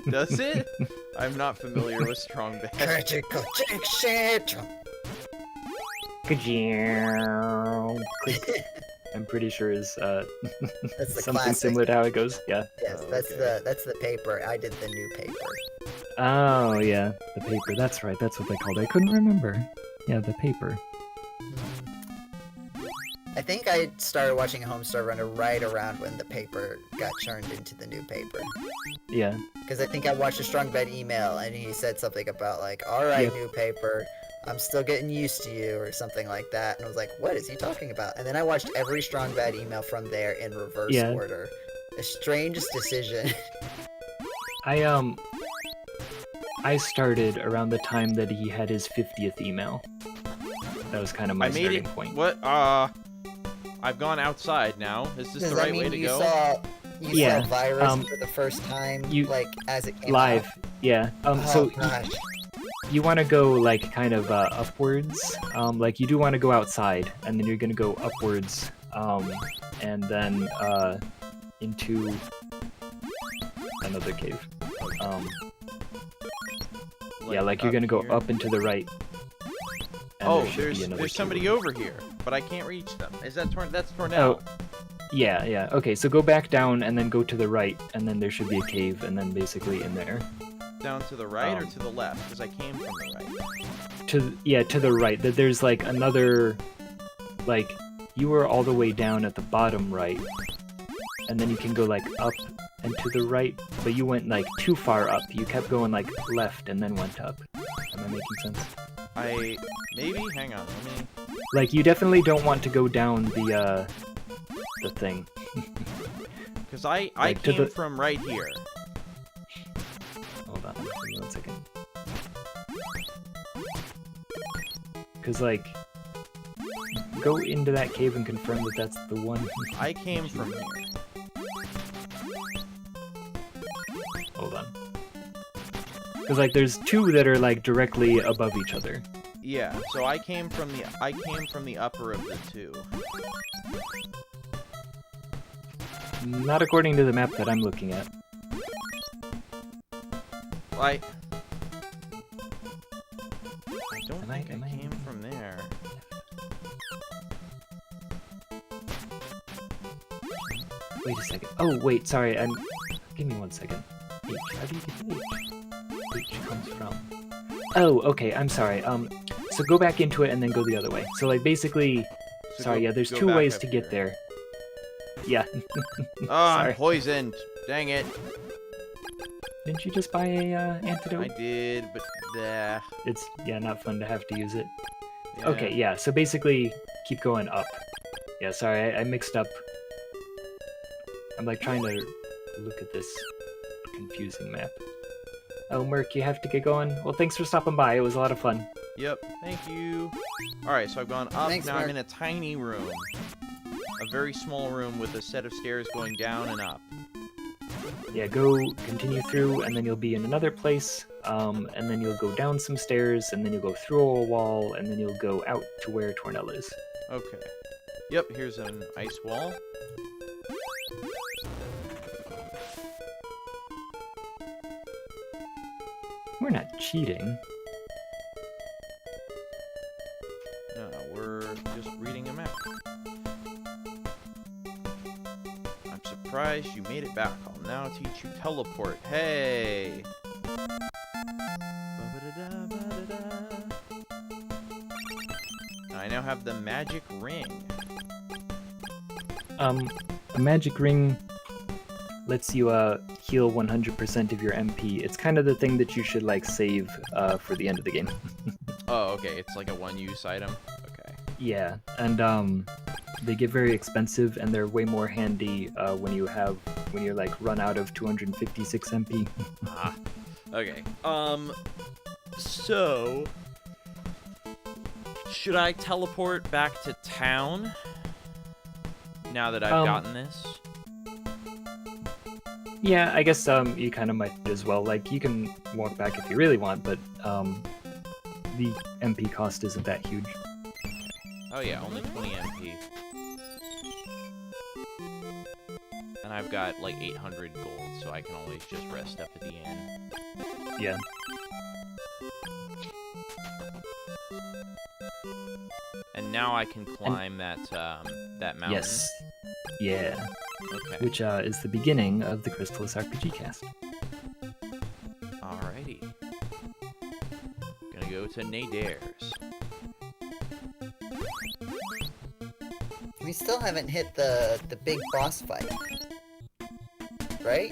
Does it? I'm not familiar with strong bad. Critical junction. I'm pretty sure is That's the something classic. similar to how it goes. Yeah. Yes, Oh, that's okay. that's the paper. I did the new paper. Oh yeah, the paper. That's right. That's what they called it. I couldn't remember. Yeah, the paper. I think I started watching Homestar Runner right around when the paper got turned into the new paper. Yeah. Because I think I watched a Strong Bad email, and he said something about, like, alright, Yep. new paper, I'm still getting used to you, or something like that. And I was like, what is he talking about? And then I watched every Strong Bad email from there in reverse Yeah. order. The strangest decision. I started around the time that he had his 50th email. That was kind of my I made starting it. point. What? I've gone outside now. Is this Does the that right mean way to you go? Yeah, saw Virus um, for the first time, you- like, as it came Live. out? Yeah. Oh, So gosh. you want to go like kind of upwards. Like you do want to go outside, and then you're gonna go upwards, and then into another cave. Yeah, like you're up gonna go here? up and to the right. And Oh, there should be another there's cave somebody over over here, but I can't reach them. Is that that's Oh, Tornado? yeah. Okay, so go back down and then go to the right, and then there should be a cave, and then basically in there. Down to the right or um, to the left? Because I came from the right. To the right. There's like another, like you were all the way down at the bottom right, and then you can go like up and to the right, but you went like too far up. You kept going like left and then went up. Am I making sense? Maybe? Hang on, let me... Like you definitely don't want to go down the thing. Because I Like, to came the- from right here. Hold on, give me 1 second. Cause like, go into that cave and confirm that that's the one. I came from here. Hold on. Cause like, there's two that are like directly above each other. Yeah, so I came from the upper of the two. Not according to the map that I'm looking at. I don't Am I- think I am I- came from there. Wait a second. Oh, wait, sorry, give me 1 second. H, how do you get H? H comes from... Oh, okay, I'm sorry. So go back into it and then go the other way. So, like, basically... So sorry, go- yeah, there's go 2 back ways up to get here. there. Yeah. Oh, I'm Sorry. poisoned. Dang it. Didn't you just buy a antidote? I did, but It's, yeah, not fun to have to use it. yeah. Okay, yeah, so basically, keep going up. Yeah, sorry, I mixed up. I'm, like, trying to look at this confusing map. Oh, Merc, you have to get going? Well, thanks for stopping by. It was a lot of fun. Yep. Thank you. All right, so I've gone up. Thanks, now Mark. I'm in a tiny room, a very small room with a set of stairs going down and up. Yeah, go continue through, and then you'll be in another place, and then you'll go down some stairs, and then you'll go through a wall, and then you'll go out to where Tornell is. Okay. Yep. Here's an ice wall. We're not cheating. No, we're just reading a map. I'm surprised you made it back. I'll now teach you teleport. Hey! Ba-ba-da-da-ba-da-da. I now have the magic ring. A magic ring lets you heal 100% of your MP. It's kind of the thing that you should like save for the end of the game. Oh, okay. It's like a one-use item. Okay. Yeah, and they get very expensive, and they're way more handy when you're like run out of 256 MP. Ah. Okay. So should I teleport back to town now that I've gotten this? Yeah, I guess you kind of might as well. Like, you can walk back if you really want, but the MP cost isn't that huge. Oh yeah, only 20 MP. And I've got like 800 gold, so I can always just rest up at the inn. Yeah. And now I can climb that mountain. Yes. Yeah. Okay. Which is the beginning of the Crystalis RPG cast. Alrighty. Gonna go to Nadare's. We still haven't hit the big boss fight, right?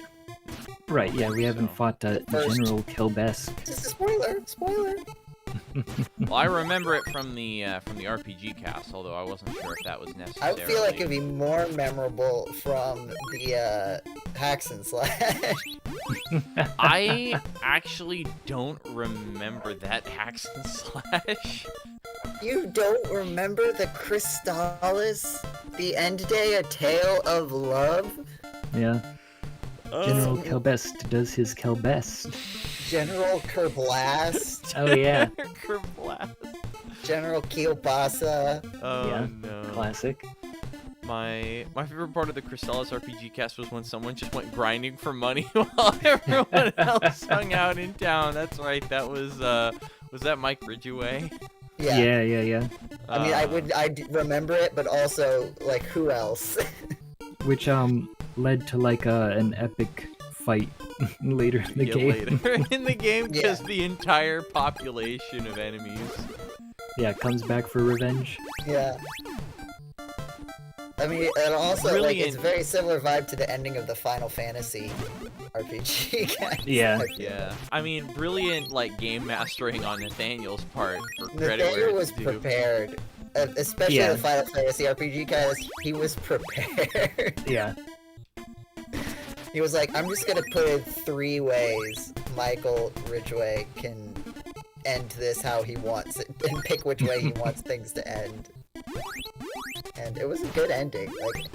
Right, yeah, we haven't So- fought First- General Kilbesk. Just a spoiler. Spoiler. Well, I remember it from the RPG cast, although I wasn't sure if that was I necessary. feel like it'd be more memorable from the hacks and slash. I actually don't remember that hacks and slash. You don't remember the Crystalis, the end day, a tale of love? Yeah. General Oh. Kilbest does his Kilbest. General Kerblast, Oh yeah, Kerblast. General Kielbasa. Oh Yeah. no. classic. My favorite part of the Crystalis RPG cast was when someone just went grinding for money while everyone else hung out in town. That's right. That was that Mike Ridgeway? Yeah. Yeah. I mean, I remember it, but also, like, who else? Which led to like an epic fight later in the Yeah, game. later in the game, because Yeah. the entire population of enemies. Yeah, comes back for revenge. Yeah. I mean, and also, like, Brilliant. it's a very similar vibe to the ending of the Final Fantasy RPG cast. Yeah. I feel. Yeah, I mean, brilliant like game mastering on Nathaniel's part for credit where Nathaniel was it's due. prepared. Especially Yeah. the Final Fantasy RPG cast, he was prepared. Yeah. He was like, I'm just gonna put in 3 ways Michael Ridgway can end this how he wants it, and pick which way he wants things to end. And it was a good ending. Like,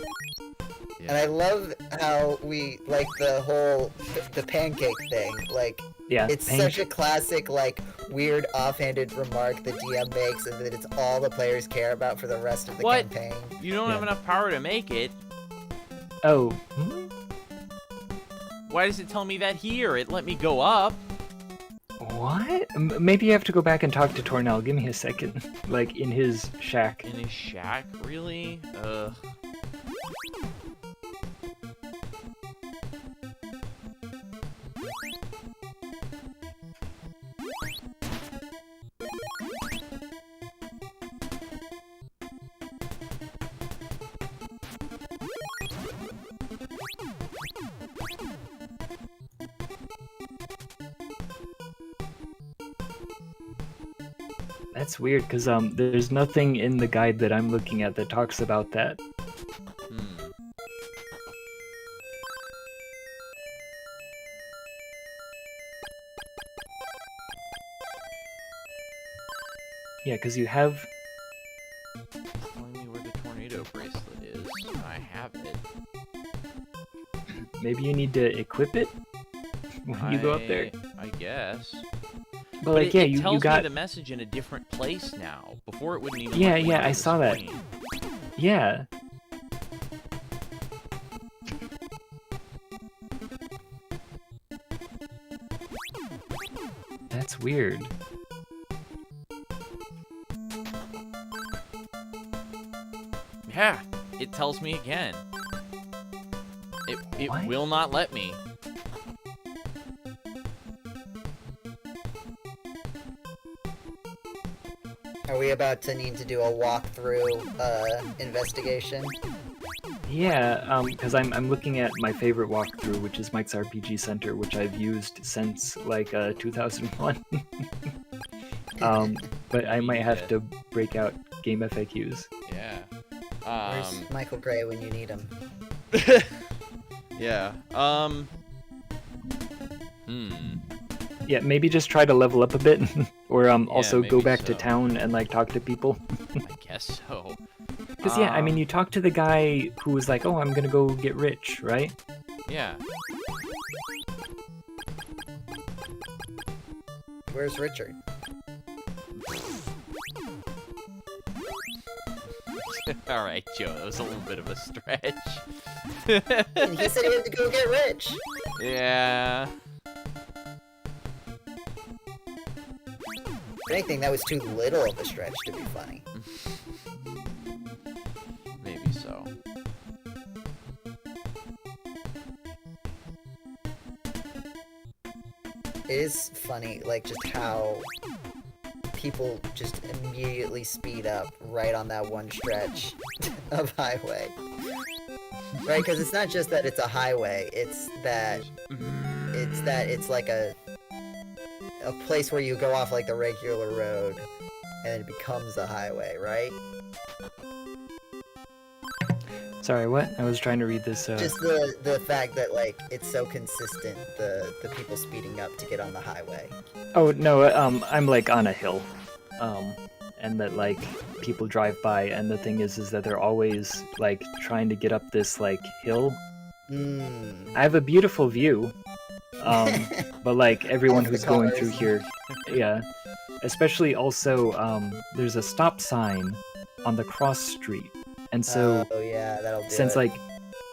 Yeah. and I love how we like the whole the pancake thing. Like, Yeah. it's Pain- such a classic, like, weird offhanded remark the DM makes, and that it's all the players care about for the rest of the What? campaign. You don't have Yeah. enough power to make it. Oh. Why does it tell me that here? It let me go up. What? Maybe you have to go back and talk to Tornell. Give me a second. Like, in his shack. In his shack? Really? That's weird, because there's nothing in the guide that I'm looking at that talks about that. Yeah, because you have... Telling me where the tornado bracelet is. I have it. Maybe you need to equip it when you go up there. I guess. But like, yeah, you tells got me the message in a different place now. Before it wouldn't even. Yeah, let me yeah, go I to saw that. screen. Yeah. That's weird. Yeah, it tells me again. It What? will not let me. Are we about to need to do a walkthrough investigation? Yeah, because I'm looking at my favorite walkthrough, which is Mike's RPG Center, which I've used since like 2001. But I might have to break out game FAQs. Yeah. Where's Michael Gray when you need him? Yeah. Yeah, maybe just try to level up a bit, or also go maybe back to so. town and like talk to people. I guess so. Because yeah, I mean, you talk to the guy who was like, "Oh, I'm gonna go get rich," right? Yeah. Where's Richard? All right, Joe. That was a little bit of a stretch. And he said he had to go get rich. Yeah. If anything, that was too little of a stretch to be funny. Maybe so. It is funny, like, just how people just immediately speed up right on that one stretch of highway. Right? Because it's not just that it's a highway, it's that it's like a place where you go off like the regular road and it becomes a highway, right? Sorry, what? I was trying to read this. Just the fact that like it's so consistent, the people speeding up to get on the highway. Oh no, I'm like on a hill, and that like people drive by, and the thing is that they're always like trying to get up this like hill. I have a beautiful view, but like everyone who's going through here, yeah, especially also there's a stop sign on the cross street, and so oh yeah, that'll do since it. like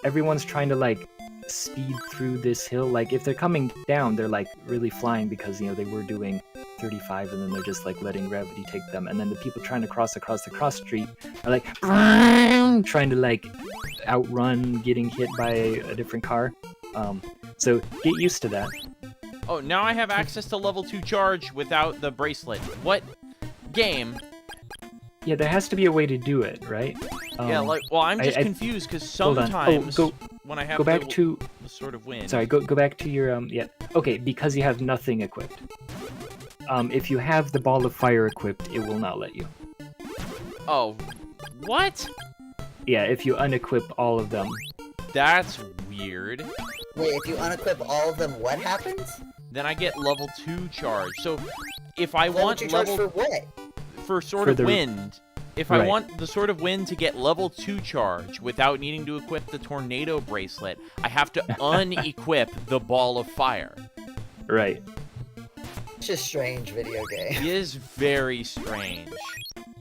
everyone's trying to like speed through this hill, like if they're coming down, they're like really flying because you know they were doing 35 and then they're just like letting gravity take them, and then the people trying to cross the cross street are like trying to like outrun getting hit by a different car. So get used to that. Oh, now I have access to level 2 charge without the bracelet. What game? Yeah, there has to be a way to do it, right? Yeah, like, well, I'm just I confused because hold on. sometimes Oh, when I have go back the, to the sort of wind. sorry, go back to your yeah. Okay, because you have nothing equipped. If you have the ball of fire equipped, it will not let you. Oh, what? Yeah, if you unequip all of them. That's weird. Wait, if you unequip all of them, what happens? Then I get level 2 charge. So if I What want would you charge level for what? for Sword For of the- Wind, if I Right. want the Sword of Wind to get level 2 charge without needing to equip the Tornado Bracelet, I have to unequip the Ball of Fire. Right. It's just strange video game. It is very strange.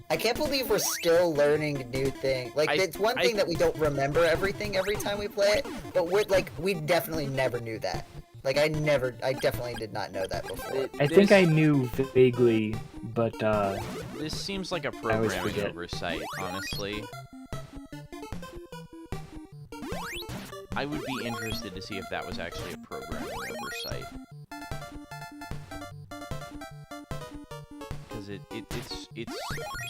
I can't believe we're still learning new things. Like, it's one thing that we don't remember everything every time we play it, but we're like, we definitely never knew that. Like, I definitely did not know that before. I think I knew vaguely, but This seems like a always programming forget. oversight, honestly. I would be interested to see if that was actually a programming oversight. Because it's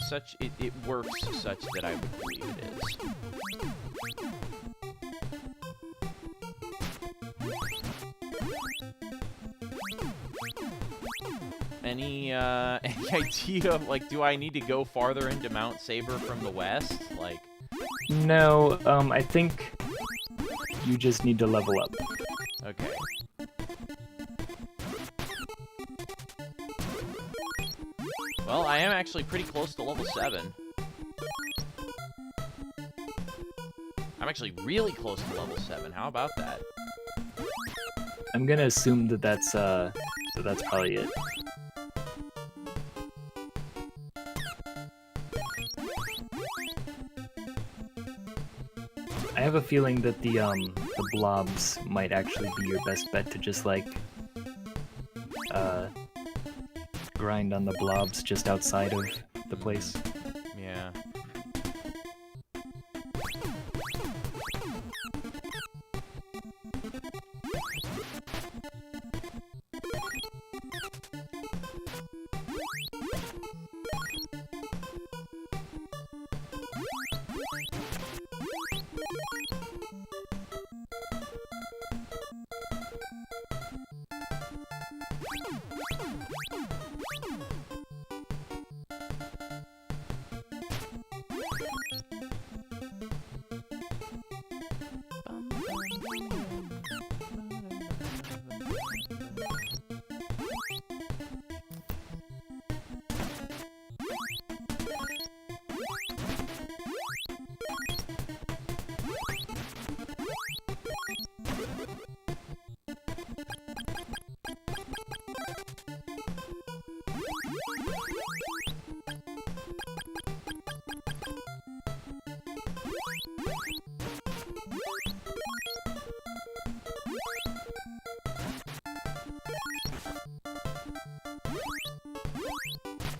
such it works such that I would believe it is. any idea of, like, do I need to go farther into Mount Saber from the west? Like... No, I think you just need to level up. Okay. Well, I am actually pretty close to level 7. I'm actually really close to level 7. How about that? I'm gonna assume that that's probably it. I have a feeling that the blobs might actually be your best bet to just like grind on the blobs just outside of the place. Yeah.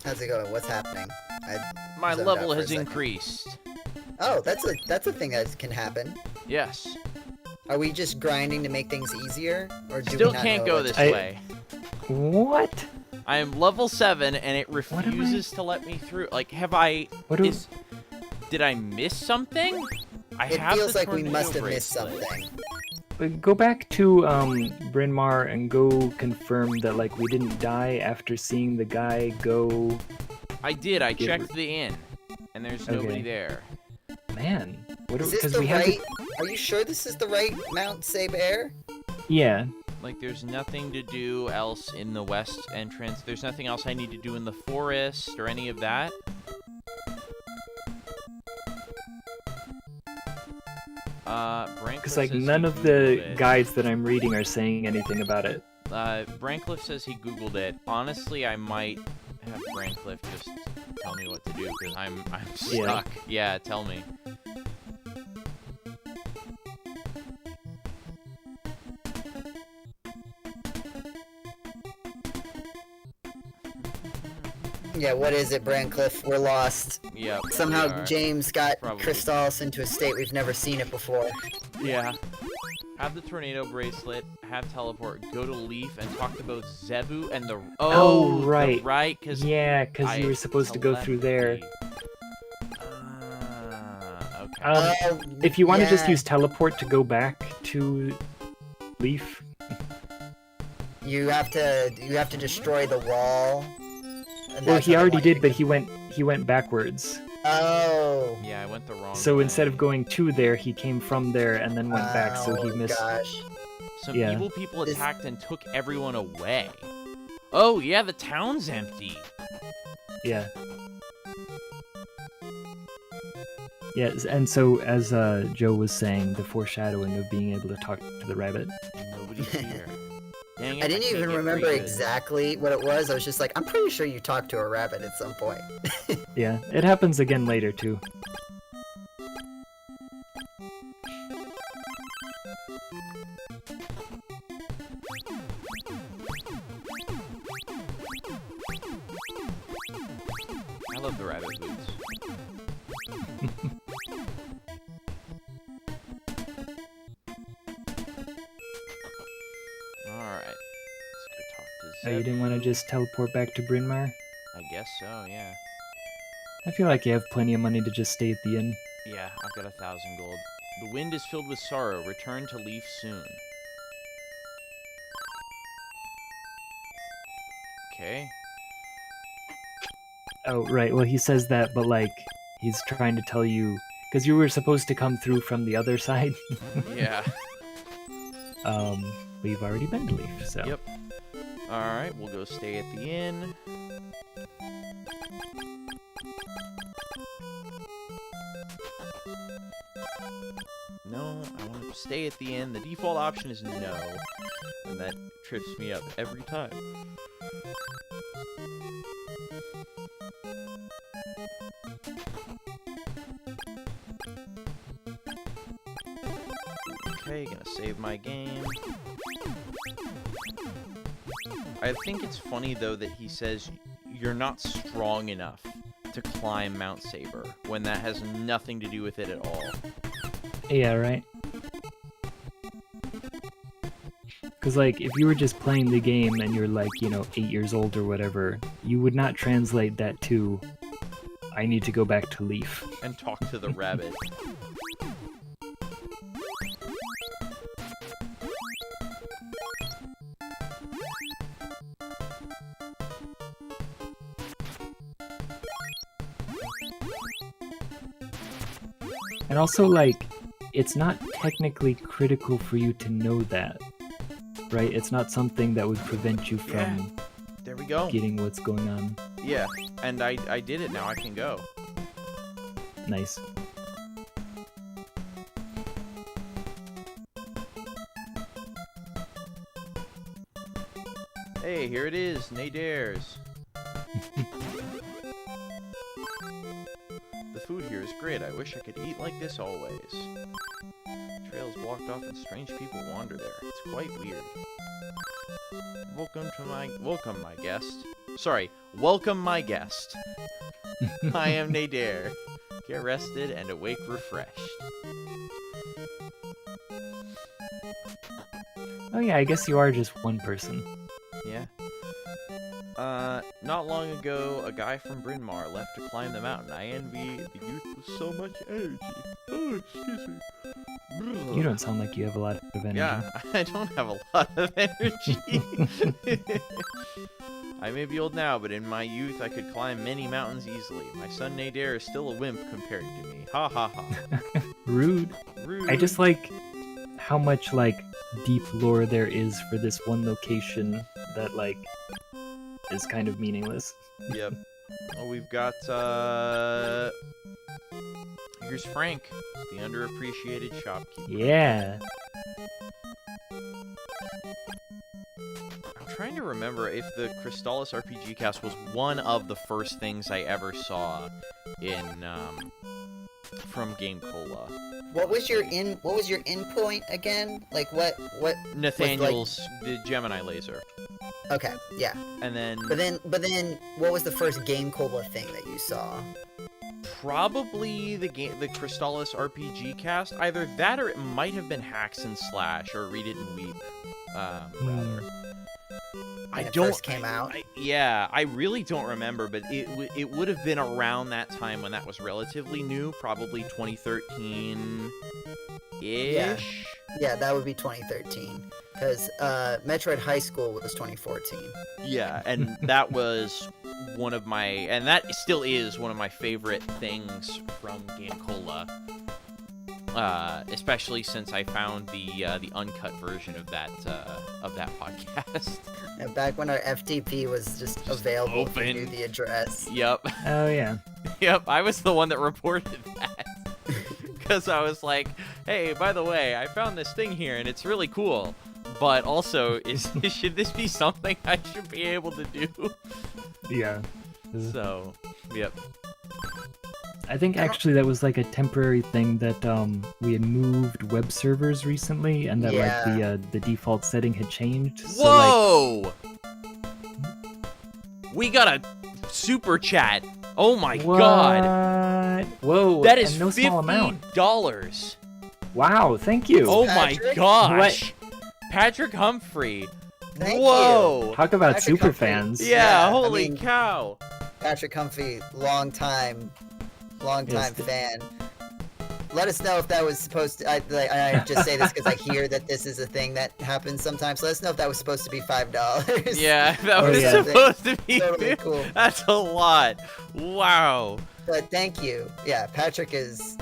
How's it going? What's happening? My zoned out level for a has second. increased. Oh, that's a thing that can happen. Yes. Are we just grinding to make things easier, or do Still we not can't know go what this to- way. What? I am level 7 and it am I- refuses to let me through. Like, have I... What are Did I miss something? I It have feels the like we tornado must have missed bracelet. something. Go back to Bryn Mawr and go confirm that like we didn't die after seeing the guy go. I did. I Get checked the inn, and there's nobody Okay. there. Man, what? Is this Because the we had right? Are you sure this is the right Mount Saber? Yeah. Like, there's nothing to do else in the west entrance. There's nothing else I need to do in the forest or any of that. Because like none of the guides that I'm reading are saying anything about it. Brancliff says he googled it. Honestly, I might have Brancliff just tell me what to do because I'm stuck. Yeah, tell me. Yeah, what is it, Brancliff? We're lost. Yep. Somehow we are. James got Probably. Crystalis into a state we've never seen it before. Yeah. Have the tornado bracelet, have teleport, go to Leaf, and talk to both Zebu and the... Oh, the right. right, because... Yeah, because you were supposed to go through there. Okay. If you want to just yeah. use teleport to go back to Leaf. You have to destroy the wall. and Well, that's he how they already want you did, to but he went backwards. Oh. Yeah, I went the wrong So way. instead of going to there, he came from there and then went back. So he missed. Gosh. Some yeah. evil people This- attacked and took everyone away. Oh, yeah, the town's empty. Yeah. Yes, and so as Joe was saying, the foreshadowing of being able to talk to the rabbit. Nobody's here. Dang it, I didn't can't even get remember free goods. exactly what it was. I was just like, I'm pretty sure you talked to a rabbit at some point. Yeah, it happens again later too. I love the rabbit boots. Alright. Let's go talk to Oh, you didn't want to just teleport back to Bryn Mawr? I guess so, yeah. I feel like you have plenty of money to just stay at the inn. Yeah, I've got 1,000 gold. The wind is filled with sorrow. Return to Leaf soon. Okay. Oh, right. Well, he says that, but like he's trying to tell you because you were supposed to come through from the other side. Yeah. But you've already been to Leaf, so. Yep. Alright, we'll go stay at the inn. No, I want to stay at the inn. The default option is no. And that trips me up every time. Okay, gonna save my game. I think it's funny, though, that he says you're not strong enough to climb Mount Saber, when that has nothing to do with it at all. Yeah, right. Because, like, if you were just playing the game and you're, like, 8 years old or whatever, you would not translate that to, I need to go back to Leaf. And talk to the rabbit. And also, like, it's not technically critical for you to know that, right? It's not something that would prevent you from There we go. getting what's going on. Yeah, and I did it now. I can go. Nice. Hey, here it is, Nadare's. The food here is great. I wish I could eat like this always. Trails blocked off and strange people wander there. It's quite weird. Welcome my guest. Sorry, welcome my guest. I am Nadare. Get rested and awake refreshed. Oh yeah, I guess you are just one person. Yeah. Not long ago, a guy from Bryn Mawr left to climb the mountain. I envy the youth with so much energy. Oh, excuse me. You don't sound like you have a lot of energy. Yeah, I don't have a lot of energy. I may be old now, but in my youth, I could climb many mountains easily. My son Nadare is still a wimp compared to me. Ha ha ha. Rude. Rude. I just like how much, like, deep lore there is for this one location that, like, is kind of meaningless. Yep. Oh, we've got, here's Frank, the underappreciated shopkeeper. Yeah. I'm trying to remember if the Crystalis RPG cast was one of the first things I ever saw in, from GameCola. What was your in point again? Like what Nathaniel's the Gemini laser. Okay, yeah. And then But then what was the first GameCola thing that you saw? probably the Crystalis RPG cast. Either that or it might have been Hacks and Slash or Read It and Weep. Rather. When it first came out? Yeah, I really don't remember, but it would have been around that time when that was relatively new, probably 2013-ish. Yeah, that would be 2013. Because Metroid High School was 2014. Yeah, and that was one of my, and that still is one of my favorite things from GameCola. Especially since I found the uncut version of that podcast. And back when our FTP was just available if you open. knew the address. Yep. Oh yeah. Yep, I was the one that reported that. Because I was like, hey, by the way, I found this thing here and it's really cool. But also, should this be something I should be able to do? Yeah. So, yep. I think actually that was like a temporary thing that we had moved web servers recently, and that like the default setting had changed. So, Whoa! We got a super chat. Oh my god! Whoa! That is no small amount. $50. Wow! Thank you. Oh my Patrick? gosh! Patrick Humphrey. Thank Whoa! you. Talk about Patrick super Humphrey. fans. Yeah, I holy mean- cow! Patrick Humphrey, long time Yes. fan. let us know if that was supposed to. I just say this because I hear that this is a thing that happens sometimes. Let us know if that was supposed to be $5. Yeah, that was supposed to be. Totally cool. That's a lot. Wow. But thank you. Yeah, Patrick's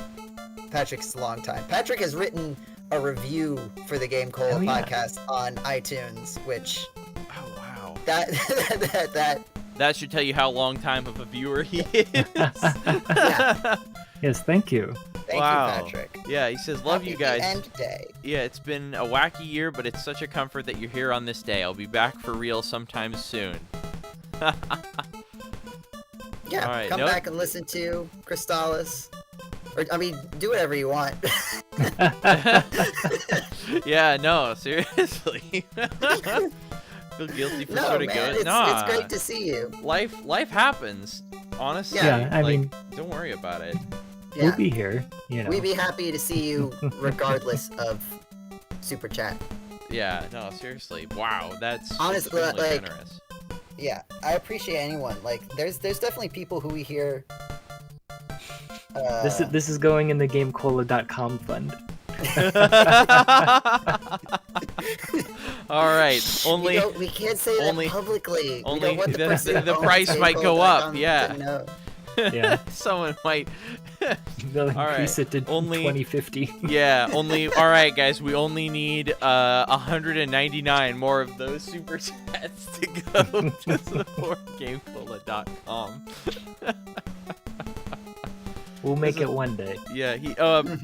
a long time. Patrick has written a review for the GameCola podcast on iTunes, which. Oh wow. That should tell you how long time of a viewer he is. Yeah. Yes, thank you. Thank you, Patrick. Yeah, he says, love you guys. End day. Yeah, it's been a wacky year, but it's such a comfort that you're here on this day. I'll be back for real sometime soon. Yeah, right, come back and listen to Crystalis. Or, I mean, do whatever you want. Yeah, no, seriously. Feel guilty for sort of going. It's great to see you. Life happens. Honestly, Yeah, I mean, don't worry about it. Yeah. we'll be here. You know. We'd be happy to see you regardless of Super Chat. Yeah, no, seriously. Wow, that's honestly extremely generous. Yeah, I appreciate anyone. Like, there's definitely people who we hear. This is going in the GameCola.com fund. All right, only we can't say that publicly. Only we don't want the price might go up. Yeah. Yeah. Someone might. They'll increase it to 2050. Yeah. Only. All right, guys. We only need 199 more of those super chats to go to support GameCola.com. We'll make it one day. Yeah.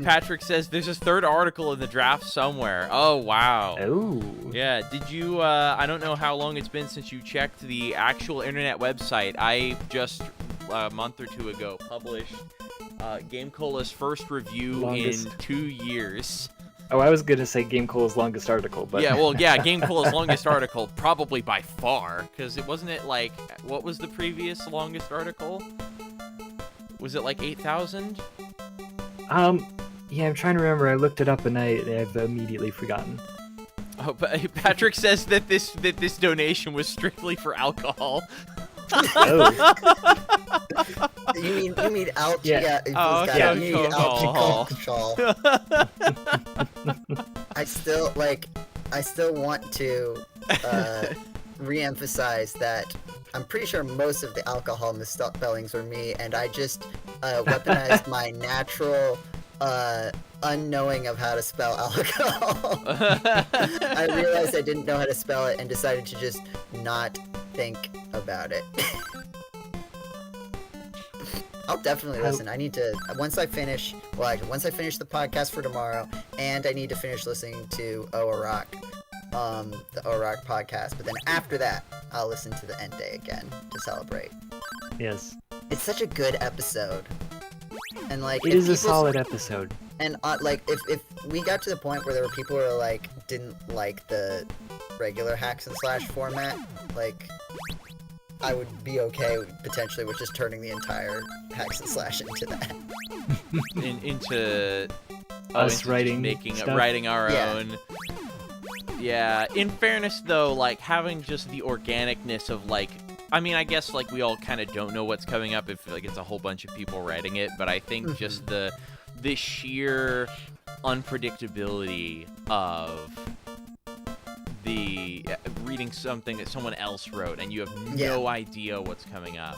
Patrick says there's a third article in the draft somewhere. Oh wow. Oh. Yeah. Did you? I don't know how long it's been since you checked the actual internet website. I just a month or two ago published GameCola's first review in 2 years. Oh, I was gonna say GameCola's longest article, but yeah, well, yeah, GameCola's longest article, probably by far, because wasn't it like, what was the previous longest article? Was it like 8,000? Yeah, I'm trying to remember. I looked it up and I've immediately forgotten. Oh, but Patrick says that this donation was strictly for alcohol. Oh. You mean alcohol? Yeah. You mean alcohol. I still want to re-emphasize that I'm pretty sure most of the alcohol misspellings were me, and I just weaponized my natural unknowing of how to spell alcohol. I realized I didn't know how to spell it and decided to just not think about it. I'll definitely listen. I need to once I finish the podcast for tomorrow, and I need to finish listening to the O-Rock podcast. But then after that, I'll listen to the end day again to celebrate. Yes. It's such a good episode, and like it is a solid episode. And like if we got to the point where there were people who were like didn't like the regular hacks and slash format, like I would be okay potentially with just turning the entire hacks and slash into that. into us writing our own. Yeah. In fairness, though, like having just the organicness of like, I mean, I guess like we all kind of don't know what's coming up if like it's a whole bunch of people writing it, but I think just the sheer unpredictability of the reading something that someone else wrote and you have no idea what's coming up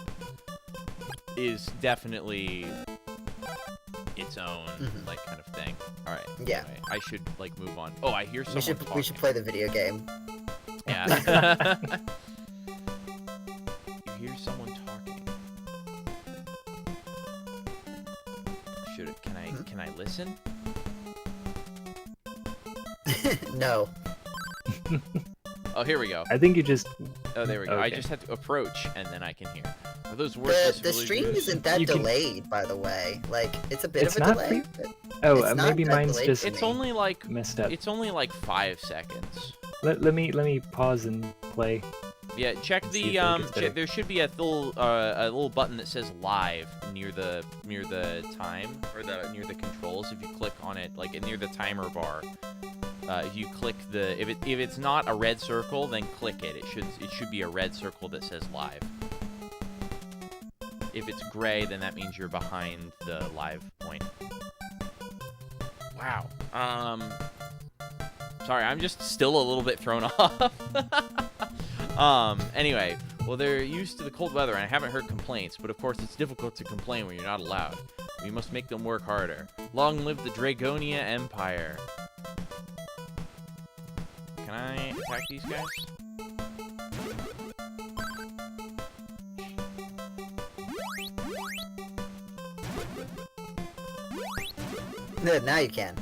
is definitely its own like kind of thing. All right. Yeah. Anyway, I should like move on. Oh, I hear someone talking. We should play the video game. Yeah. You hear someone talking. Can I listen? No. Oh, here we go. I think you just. Oh, there we go. Okay. I just have to approach, and then I can hear. Are those words? The stream isn't that delayed, by the way. Like, it's a bit It's of a not delay. Oh, maybe mine's just. It's only like messed up. It's only like 5 seconds. Let me pause and play. Yeah, check the there should be a little button that says live near the time or near the controls. If you click on it, like near the timer bar, if you click if it's not a red circle, then click it. It should be a red circle that says live. If it's gray, then that means you're behind the live point. Wow. Sorry, I'm just still a little bit thrown off. Anyway, well, they're used to the cold weather, and I haven't heard complaints, but of course it's difficult to complain when you're not allowed. We must make them work harder. Long live the Dragonia Empire. Can I attack these guys? No, now you can.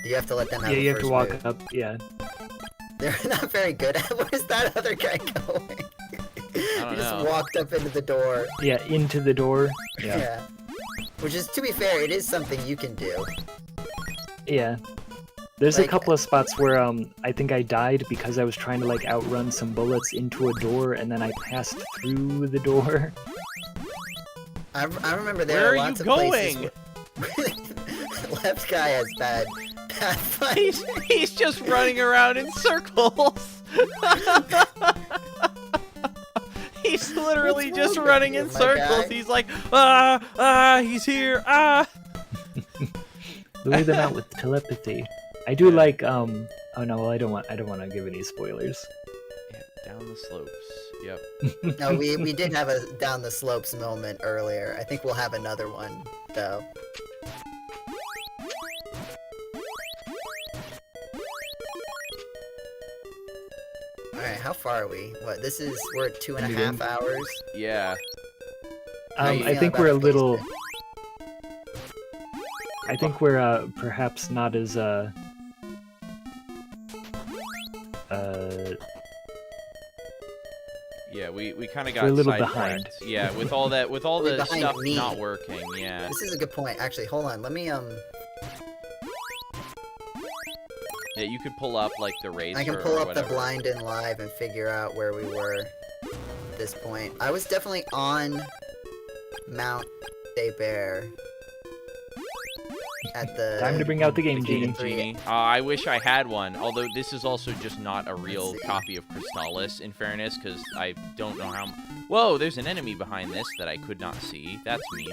You have to let them have Yeah, the you have to first walk move. up. Yeah. They're not very good at. Where's that other guy going? don't He just know. walked up into the door. Yeah, into the door. Yeah. Yeah. Which is, to be fair, it is something you can do. Yeah. There's a Like- couple of spots where I think I died because I was trying to like outrun some bullets into a door, and then I passed through the door. I remember there Where are are you lots of places going? where left guy has bad fight. He's just running around in circles. He's literally What's just wrong running with in you, my circles. guy? He's like, he's here, Lure them out with telepathy. I do like oh no, well I don't want to give any spoilers. Yeah, down the slopes. Yep. No, we did have a down the slopes moment earlier. I think we'll have another one though. Alright, how far are we? What, we're at 2.5 hours? Yeah. How you I feeling think about we're a the pace little. there? I think we're perhaps not as Yeah, we kind of We're got a little sidetracked. behind. Yeah, with all that, with all We're the behind stuff me. not working. Yeah. This is a good point. Actually, hold on. Let me Yeah, you could pull up like the race. I can or pull up the whatever. blind and live and figure out where we were at this point. I was definitely on Mount Day Bear at the time to bring out the game genie. Genie. I wish I had one. Although this is also just not a real Let's see. copy of Crystalis, in fairness, because I don't know how. Whoa, there's an enemy behind this that I could not see. That's mean.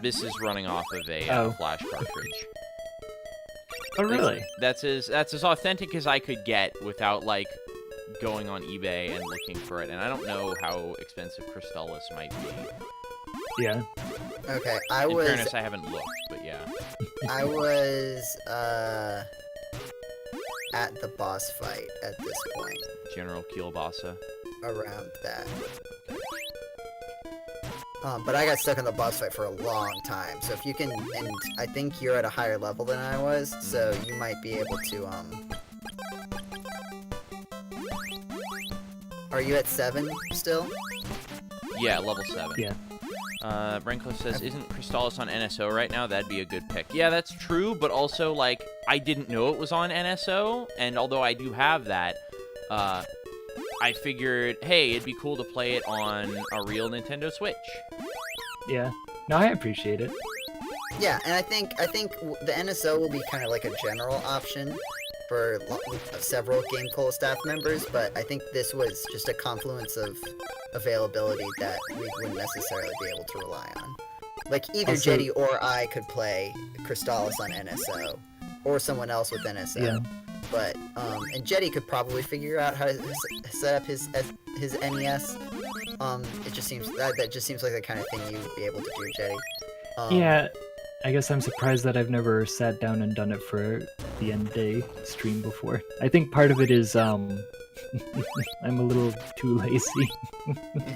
This is running off of a flash cartridge. Oh really? That's as authentic as I could get without like going on eBay and looking for it. And I don't know how expensive Crystalis might be. Yeah. Okay, I In was fairness, I haven't looked, but yeah. I was at the boss fight at this point, General Kielbasa. around that. But I got stuck in the boss fight for a long time, so if you can, and I think you're at a higher level than I was, so you might be able to, Are you at 7 still? Yeah, level 7. Yeah. Renko says, isn't Crystalis on NSO right now? That'd be a good pick. Yeah, that's true, but also, like, I didn't know it was on NSO, and although I do have that, I figured, hey, it'd be cool to play it on a real Nintendo Switch. Yeah. No, I appreciate it. Yeah, and I think the NSO will be kind of like a general option for several GameCola's staff members, but I think this was just a confluence of availability that we wouldn't necessarily be able to rely on. Like, either Also- Jetty or I could play Crystalis on NSO, or someone else with NSO. Yeah. But, and Jetty could probably figure out how to set up his NES. It just seems, that just seems like the kind of thing you would be able to do, Jetty. Yeah. I guess I'm surprised that I've never sat down and done it for the end day stream before. I think part of it is I'm a little too lazy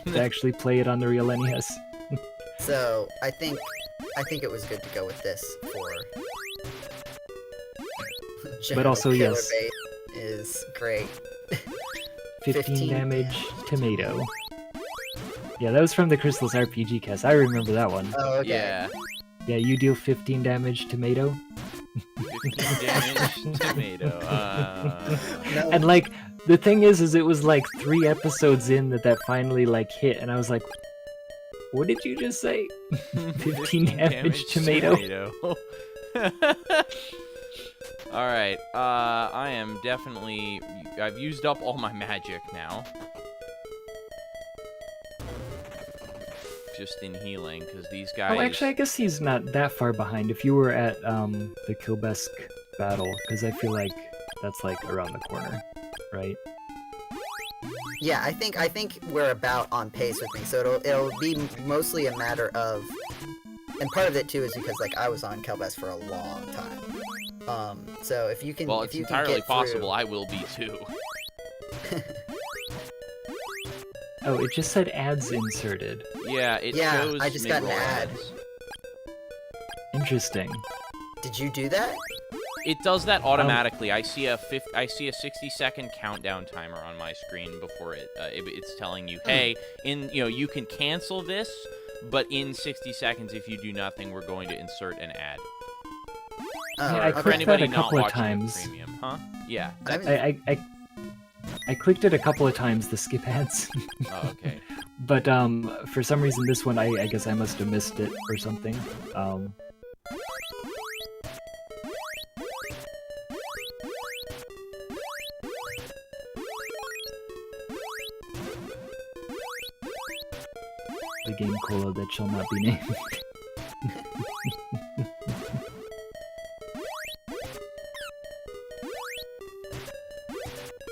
to actually play it on the real NES. So, I think it was good to go with this for... But also, Killer yes. Bait is great. 15 damage tomato. Yeah, that was from the Crystalis RPG cast. I remember that one. Oh, okay. Yeah. Yeah, you deal 15 damage tomato. 15 damage tomato. No, And like the thing is it was like 3 episodes in that finally like hit, and I was like, what did you just say? 15 damage tomato. Alright, I am definitely... I've used up all my magic now. just in healing, because these guys... Oh, actually, I guess he's not that far behind. If you were at the Kilbesk battle, because I feel like that's like around the corner, right? Yeah, I think we're about on pace with me. So it'll be mostly a matter of, and part of it too is because like I was on Kelbest for a long time. So if you can, Well, if it's you entirely can get possible I will be too. Oh, it just said ads inserted. Yeah, it Yeah, shows I just got an mid-roll ad. ads. Interesting. Did you do that? It does that automatically. I see a 60-second countdown timer on my screen before it's telling you, hey, you can cancel this, but in 60 seconds, if you do nothing, we're going to insert an ad. Oh, Yeah, I For clicked anybody that a not couple of watching with times. premium, huh? Yeah. I That's, haven't- I clicked it a couple of times, the skip ads. oh, okay. But for some reason this one, I guess I must have missed it or something. The game cola that shall not be named.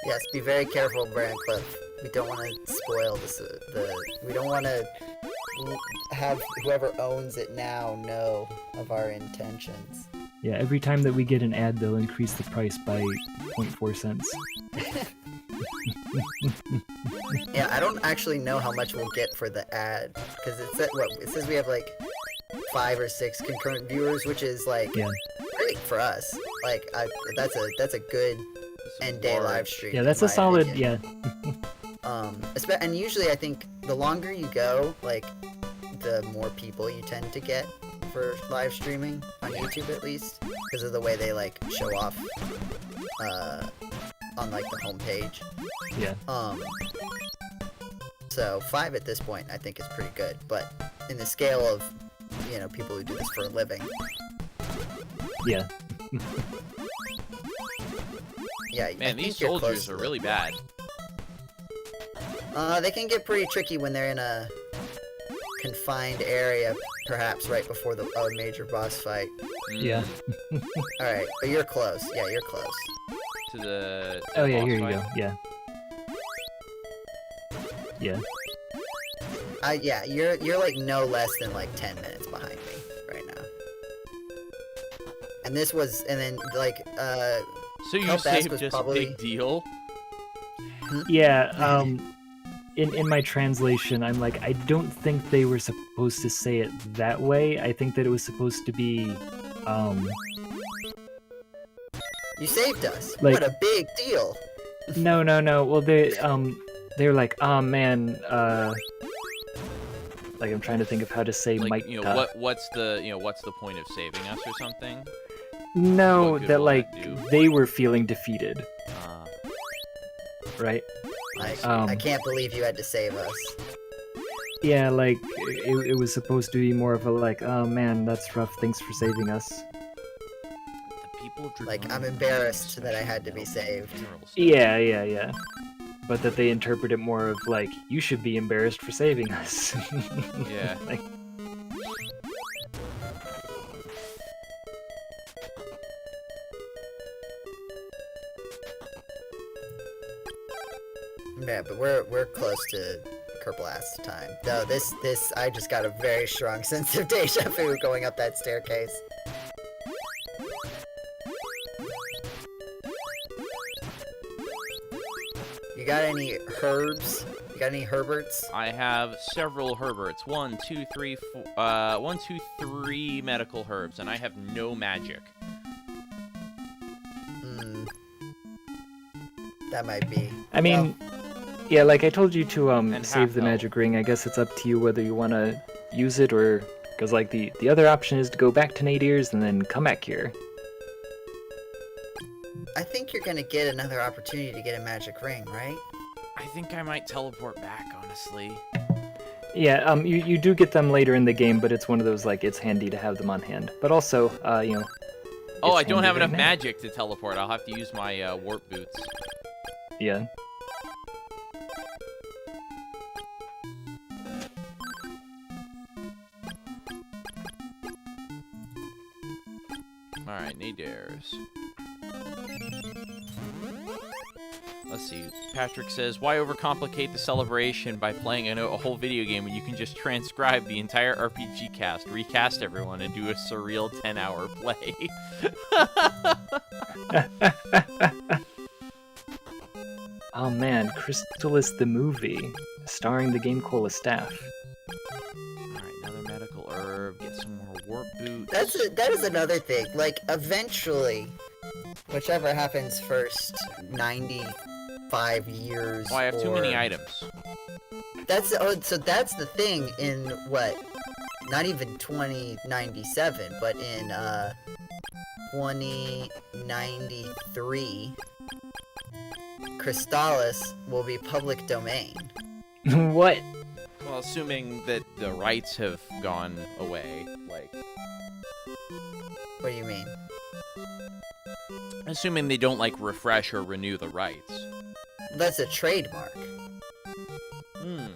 Yes, be very careful, Brandcliffe. We don't want to spoil this. We don't want to have whoever owns it now know of our intentions. Yeah, every time that we get an ad, they'll increase the price by 0.4 cents. Yeah, I don't actually know how much we'll get for the ad because it says we have like 5 or 6 concurrent viewers, which is like Yeah. great for us. Like that's a good end day live stream. Yeah, that's in a my solid, opinion. yeah. And usually I think the longer you go, like the more people you tend to get for live streaming on YouTube at least, because of the way they like show off on like the homepage. Yeah. So 5 at this point I think is pretty good, but in the scale of people who do this for a living. Yeah. Yeah, I Man, think these you're close soldiers to are the- really bad. They can get pretty tricky when they're in a confined area, perhaps right before the major boss fight. Yeah. Alright, but you're close. Yeah, you're close. To the Oh yeah, boss here you fight. go. Yeah. Yeah. Yeah, you're like no less than like 10 minutes behind me right now. And then like So you Help Ask saved was just probably- big deal? Yeah, in my translation, I'm like, I don't think they were supposed to say it that way. I think that it was supposed to be, you saved us. Like- What a big deal. no. Well, they're like, oh man, like I'm trying to think of how to say Like, might. what's the point of saving us or something? No, what good that will like that do? they were feeling defeated, right? Like, Um, I can't believe you had to save us. Yeah, like it was supposed to be more of a like, oh man, that's rough. Thanks for saving us. The people of Like, Dragonia I'm are embarrassed that I special had to be metal saved. minerals. Yeah. But that they interpret it more of like, you should be embarrassed for saving us. Yeah. Like, Yeah, but we're close to Kerblast time. No, this I just got a very strong sense of deja vu going up that staircase. You got any herbs? You got any Herberts? I have several Herberts. 1, 2, 3, 4, 1, 2, 3 medical herbs, and I have no magic. That might be. I mean, yeah, like I told you to And save the half magic ring. I guess it's up to you whether you want to use it or because like the other option is to go back to Nadirs and then come back here. I think you're gonna get another opportunity to get a magic ring, right? I think I might teleport back, honestly. Yeah, you do get them later in the game, but it's one of those like it's handy to have them on hand. But also, Oh, I it's don't handy have right enough now. magic to teleport. I'll have to use my warp boots. Yeah. Hey, dares. Let's see. Patrick says, why overcomplicate the celebration by playing a whole video game when you can just transcribe the entire RPG cast, recast everyone, and do a surreal 10-hour play? Oh man, Crystalis the movie, starring the GameCola's staff. Alright, another medical herb, get some more warp boots. That is another thing. Like, eventually, whichever happens first, 95 years. Oh, I have too many or- items. So that's the thing in what? Not even 2097, but in 2093, Crystalis will be public domain. What? Well, assuming that the rights have gone away, like... What do you mean? Assuming they don't, like, refresh or renew the rights. That's a trademark. Hmm,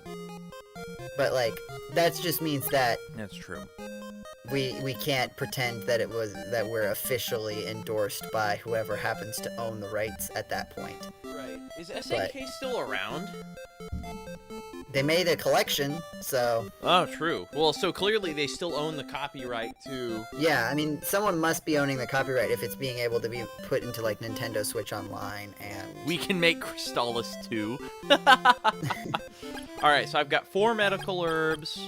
But like, that just means that that's true. we can't pretend that that we're officially endorsed by whoever happens to own the rights at that point. Right. Is SNK still around? They made a collection, so Oh, true. Well, so clearly they still own the copyright to... yeah, I mean, someone must be owning the copyright if it's being able to be put into like Nintendo Switch Online and We can make Crystalis too. Alright, so I've got 4 medical herbs.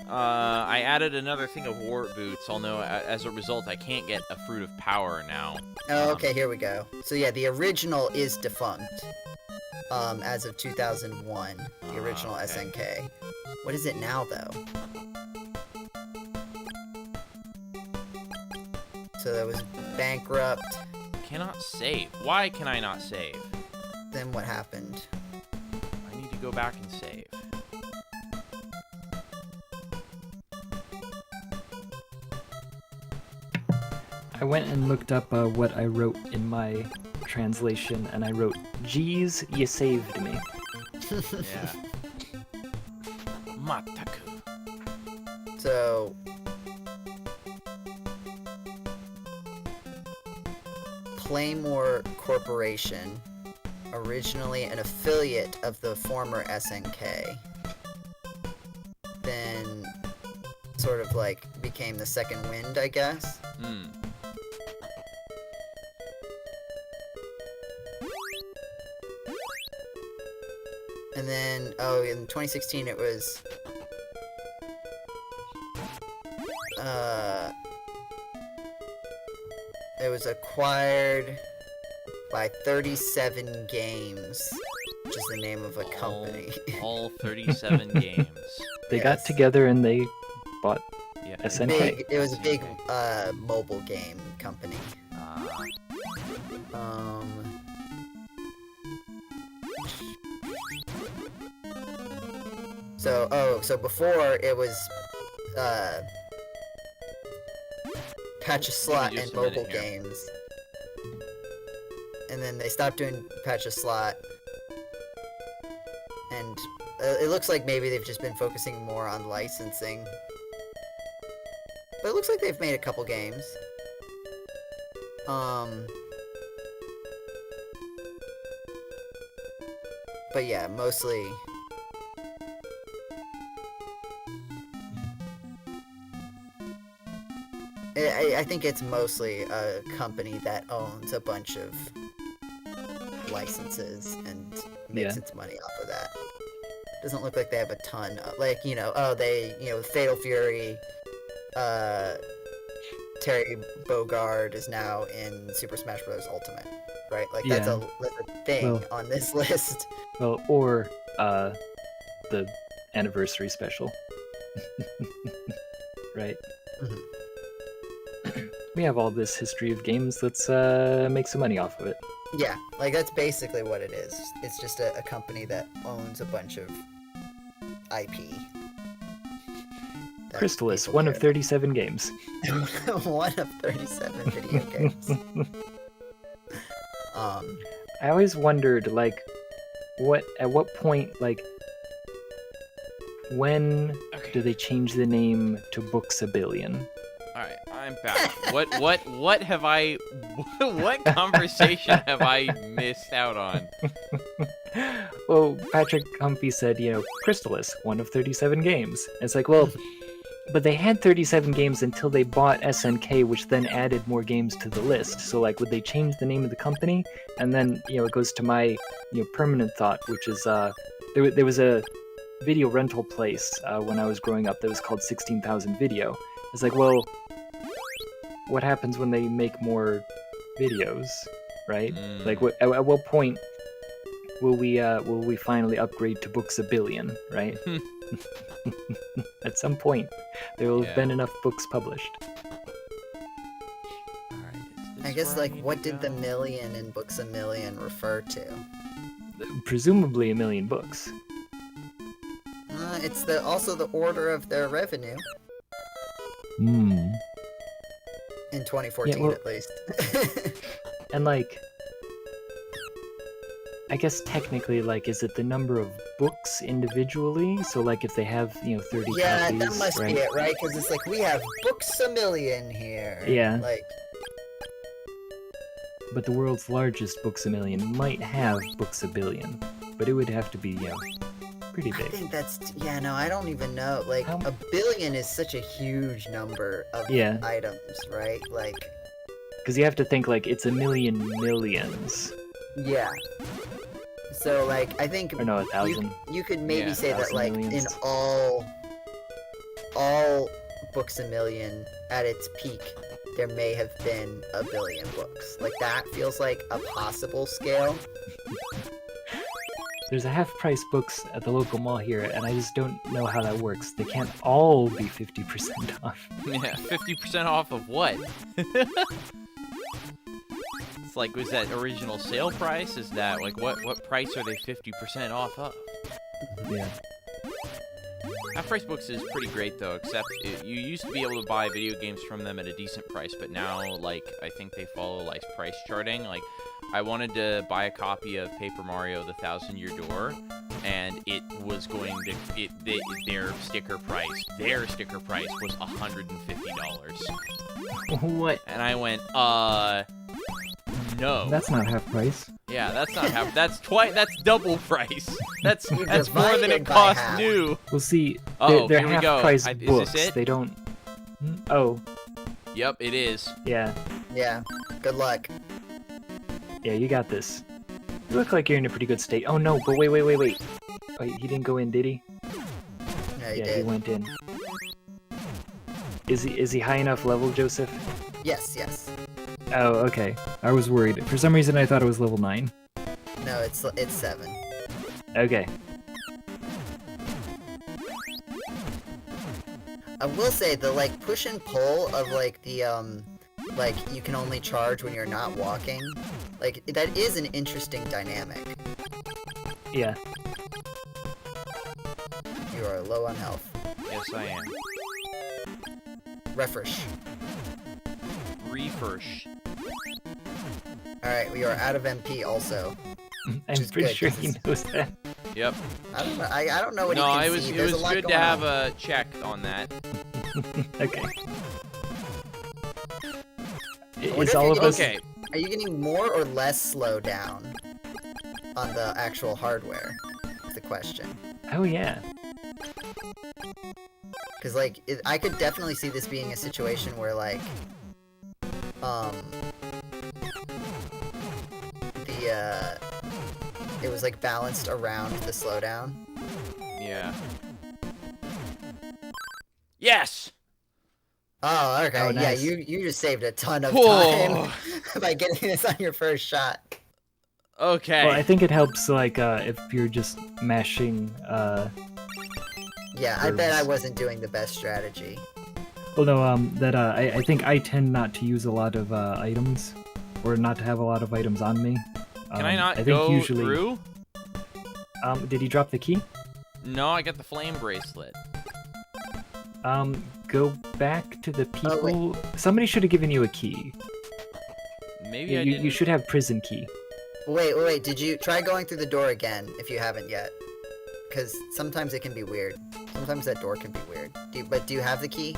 I added another thing of warp boots, although as a result I can't get a fruit of power now. Oh, okay, here we go. So yeah, the original is defunct. As of 2001, the original okay. SNK. What is it now, though? So that was bankrupt. Cannot save. Why can I not save? Then what happened? I need to go back and save. I went and looked up what I wrote in my translation, and I wrote, "Geez, you saved me." Yeah. Mataku. So Playmore Corporation, originally an affiliate of the former SNK, then sort of like became the second wind, I guess. Hmm. And then, in 2016 it was, it was acquired by 37 Games, which is the name of a company. All 37 games. They got Yes. together and they bought Yeah. SNK. It was a big, SNK. mobile game company. Um... So before it was, Patch a Slot just and a minute mobile here. games. And then they stopped doing Patch a Slot. And it looks like maybe they've just been focusing more on licensing. But it looks like they've made a couple games. But yeah, mostly... I think it's mostly a company that owns a bunch of licenses and makes Yeah. its money off of that. Doesn't look like they have a ton of, like, Fatal Fury, Terry Bogard is now in Super Smash Bros. Ultimate, right? Like, that's Yeah. that's a thing Well- on this list. Well, or the anniversary special. Right. Mhm. We have all this history of games. Let's make some money off of it. Yeah, like, that's basically what it is. It's just a company that owns a bunch of IP. that Crystalis, people one of care 37 games. about. One of 37 video games. I always wondered, like, at what point, like, when Okay. do they change the name to Books A Billion? All Alright, I'm back. What have I... What conversation have I missed out on? Well, Patrick Humphrey said, Crystalis, one of 37 games. It's like, well, but they had 37 games until they bought SNK, which then added more games to the list. So, like, would they change the name of the company? And then, it goes to my, permanent thought, which is, there was a video rental place when I was growing up that was called 16,000 Video. It's like, well, what happens when they make more videos, right? Like, at what point will we finally upgrade to books a billion, right? At some point, there will have been enough books published. I guess, like, what did the million in books a million refer to? Presumably a million books. It's also the order of their revenue. Hmm. In 2014, at least. And, like, I guess technically, like, is it the number of books individually? So, like, if they have, 30 copies, yeah, that must right? be it, right? Because it's like, we have books a million here. Yeah. Like, but the world's largest books a million might have books a billion, but it would have to be, pretty big. I think that's... Yeah, no, I don't even know. Like, a billion is such a huge number of items, right? Like... Because you have to think, like, it's a million millions. Yeah. So, like, I think... Or no, 1,000. You could maybe say that, like, millions. in all books a million, at its peak, there may have been a billion books. Like, that feels like a possible scale. There's a half-price books at the local mall here, and I just don't know how that works. They can't all be 50% off. Yeah, 50% off of what? It's like, was that original sale price? Is that, like, what price are they 50% off of? Yeah. Half-price books is pretty great, though, except you used to be able to buy video games from them at a decent price, but now, like, I think they follow, like, price charting. Like, I wanted to buy a copy of Paper Mario: The Thousand-Year Door, and it was going to... their sticker price was $150. What? And I went, no. That's not half price. Yeah, that's not half. That's double price. That's more than it divided by cost half. new. Well, see, Oh, they're here we go. half-price Is this books. it? They don't... Oh, Yep, it is. yeah. Yeah. Good luck. Yeah, you got this. You look like you're in a pretty good state. Oh no, but wait. Wait, he didn't go in, did he? Yeah, you Yeah, did. he went in. Is he high enough level, Joseph? Yes, yes. Oh, okay. I was worried. For some reason, I thought it was level 9. No, it's 7. Okay. I will say the, like, push and pull of, like, the, like, you can only charge when you're not walking. Like, that is an interesting dynamic. Yeah. You are low on health. Yes, I am. Refresh. Refresh. Alright, we are out of MP also. I'm is pretty good, sure 'cause he it's- knows that. Yep. I don't know. I don't know what No, he can it was see. it There's a was lot good to going have on. a check on that. Okay. wonder Is if all you of can- us... Okay. Are you getting more or less slowdown on the actual hardware? Is the question. Oh, yeah. Because, like, I could definitely see this being a situation where, like, it was, like, balanced around the slowdown. Yeah. Yes. Oh, okay. Oh, Yeah, nice. you just saved a ton of Whoa. time by getting this on your first shot. Okay. Well, I think it helps, like, if you're just mashing, Yeah, I bet I Herbs. wasn't doing the best strategy. Well, no, I think I tend not to use a lot of, items, or not to have a lot of items on me. Can I not think go usually, through? Did he drop the key? No, I got the flame bracelet. Go back to the Oh, wait. people... Somebody should have given you a key. Maybe I didn't. You should have prison key. Wait, did you try going through the door again if you haven't yet? Because sometimes it can be weird. Sometimes that door can be weird. But do you have the key?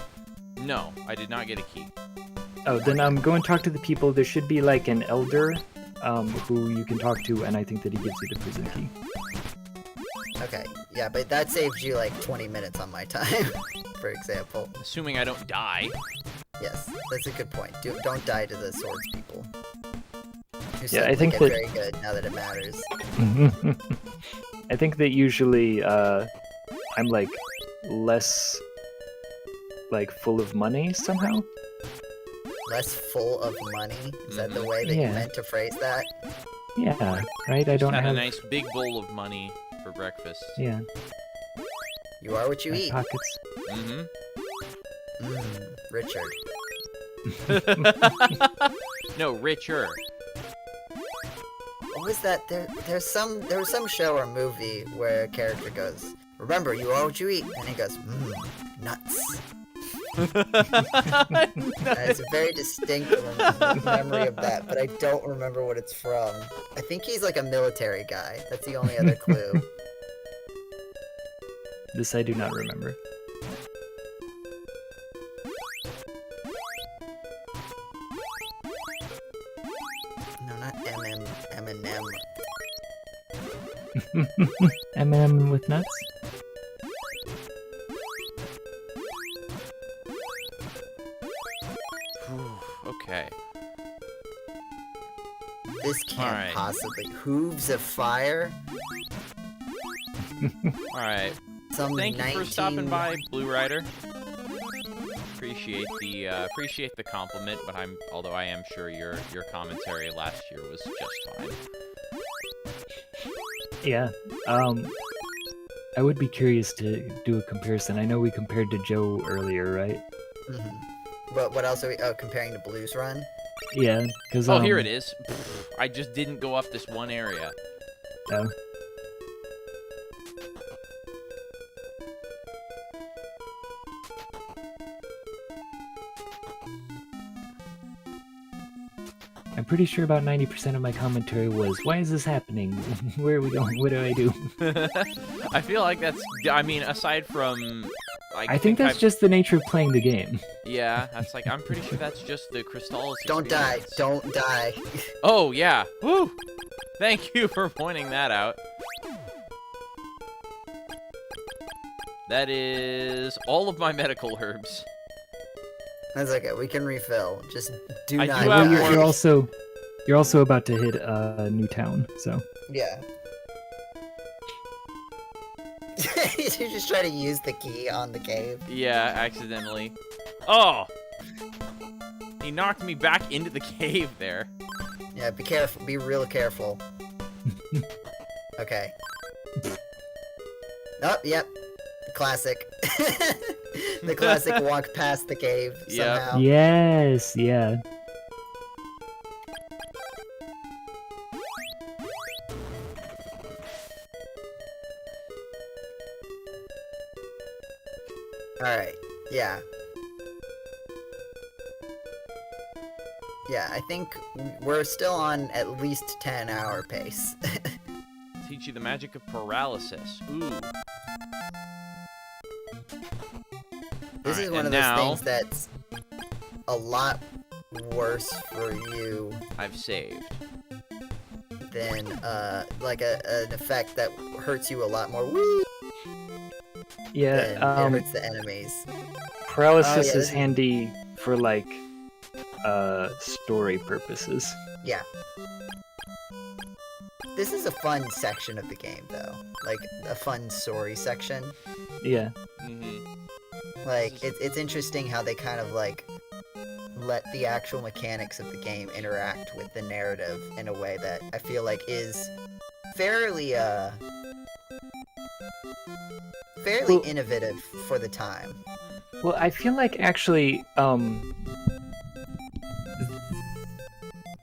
No, I did not get a key. Oh, then go and talk to the people. There should be like an elder who you can talk to, and I think that he gives you the prison key. Okay, yeah, but that saves you like 20 minutes on my time, for example. Assuming I don't die. Yes, that's a good point. Don't die to the swords people. Yeah, I think get that very good now that it matters. I think that usually I'm like less like full of money somehow. Less full of money? Is that the way that you meant to phrase that? Yeah, right? I don't had have a nice big bowl of money for breakfast. Yeah. You are what you eat. Pockets. Richard. No, richer. What was that? There was some show or movie where a character goes, "Remember, you are what you eat," and he goes, nuts. It's a very distinct memory of that, but I don't remember what it's from. I think he's like a military guy. That's the only other clue. This I do not remember. No, not Eminem. M&M with nuts? Okay. This can't possibly. Hooves of fire? Alright. Thank you for stopping by, Blue Rider. Appreciate the compliment, but although I am sure your commentary last year was just fine. Yeah. I would be curious to do a comparison. I know we compared to Joe earlier, right? But what else are we? Oh, comparing to Blues Run? Yeah, because oh, here it is. I just didn't go up this one area. Oh. I'm pretty sure about 90% of my commentary was, why is this happening? Where are we going? What do I do? I feel like that's, I mean, aside from... I think that's just the nature of playing the game. Yeah, that's like, I'm pretty sure that's just the Crystalis Don't die, don't die. Oh, yeah. Woo! Thank you for pointing that out. That is all of my medical herbs. That's okay, we can refill. Just do I not do die. have You're also about to hit a new town, so... Yeah. Did you just try to use the key on the cave? Yeah, accidentally. Oh! He knocked me back into the cave there. Yeah, be careful. Be real careful. Okay. Oh, yep. Classic. The classic walk past the cave somehow. Yes, yeah. Alright, yeah. Yeah, I think we're still on at least 10-hour pace. Teach you the magic of paralysis. Ooh. This is one of those things that's a lot worse for you. I've saved. Than, like an effect that hurts you a lot more. Woo! Yeah, it hurts the enemies. Paralysis is handy for, like, story purposes. Yeah. This is a fun section of the game, though. Like, a fun story section. Yeah. Like, it's interesting how they kind of, like, let the actual mechanics of the game interact with the narrative in a way that I feel like is fairly innovative for the time. Well, I feel like actually,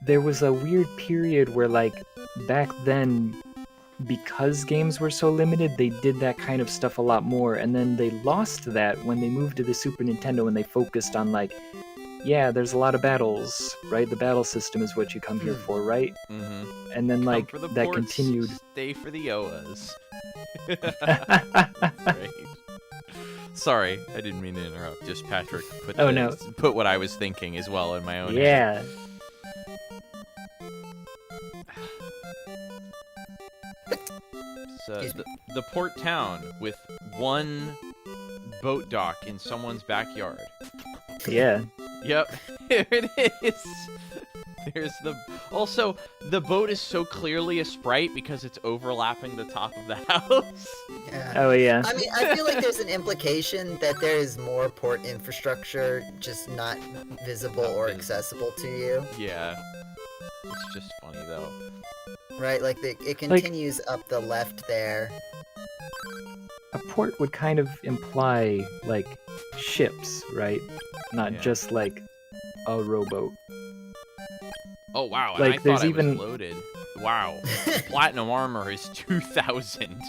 there was a weird period where, like, back then, because games were so limited, they did that kind of stuff a lot more, and then they lost that when they moved to the Super Nintendo and they focused on, like, yeah, there's a lot of battles, right? The battle system is what you come here for, right? And then, like, that continued. Stay for the OAs. Sorry, I didn't mean to interrupt. Just Patrick put No. put what I was thinking as well in my own head. Yeah. So the port town with one boat dock in someone's backyard. Yeah. Yep, here it is. There's also the boat is so clearly a sprite because it's overlapping the top of the house. Yeah. Oh yeah. I mean, I feel like there's an implication that there is more port infrastructure, just not visible or accessible to you. Yeah, it's just funny though. Right, like it continues up the left there. A port would kind of imply like ships, right? Not Yeah. just like a rowboat. Oh wow, Like, and I there's thought even- it was loaded. Wow, platinum armor is 2,000.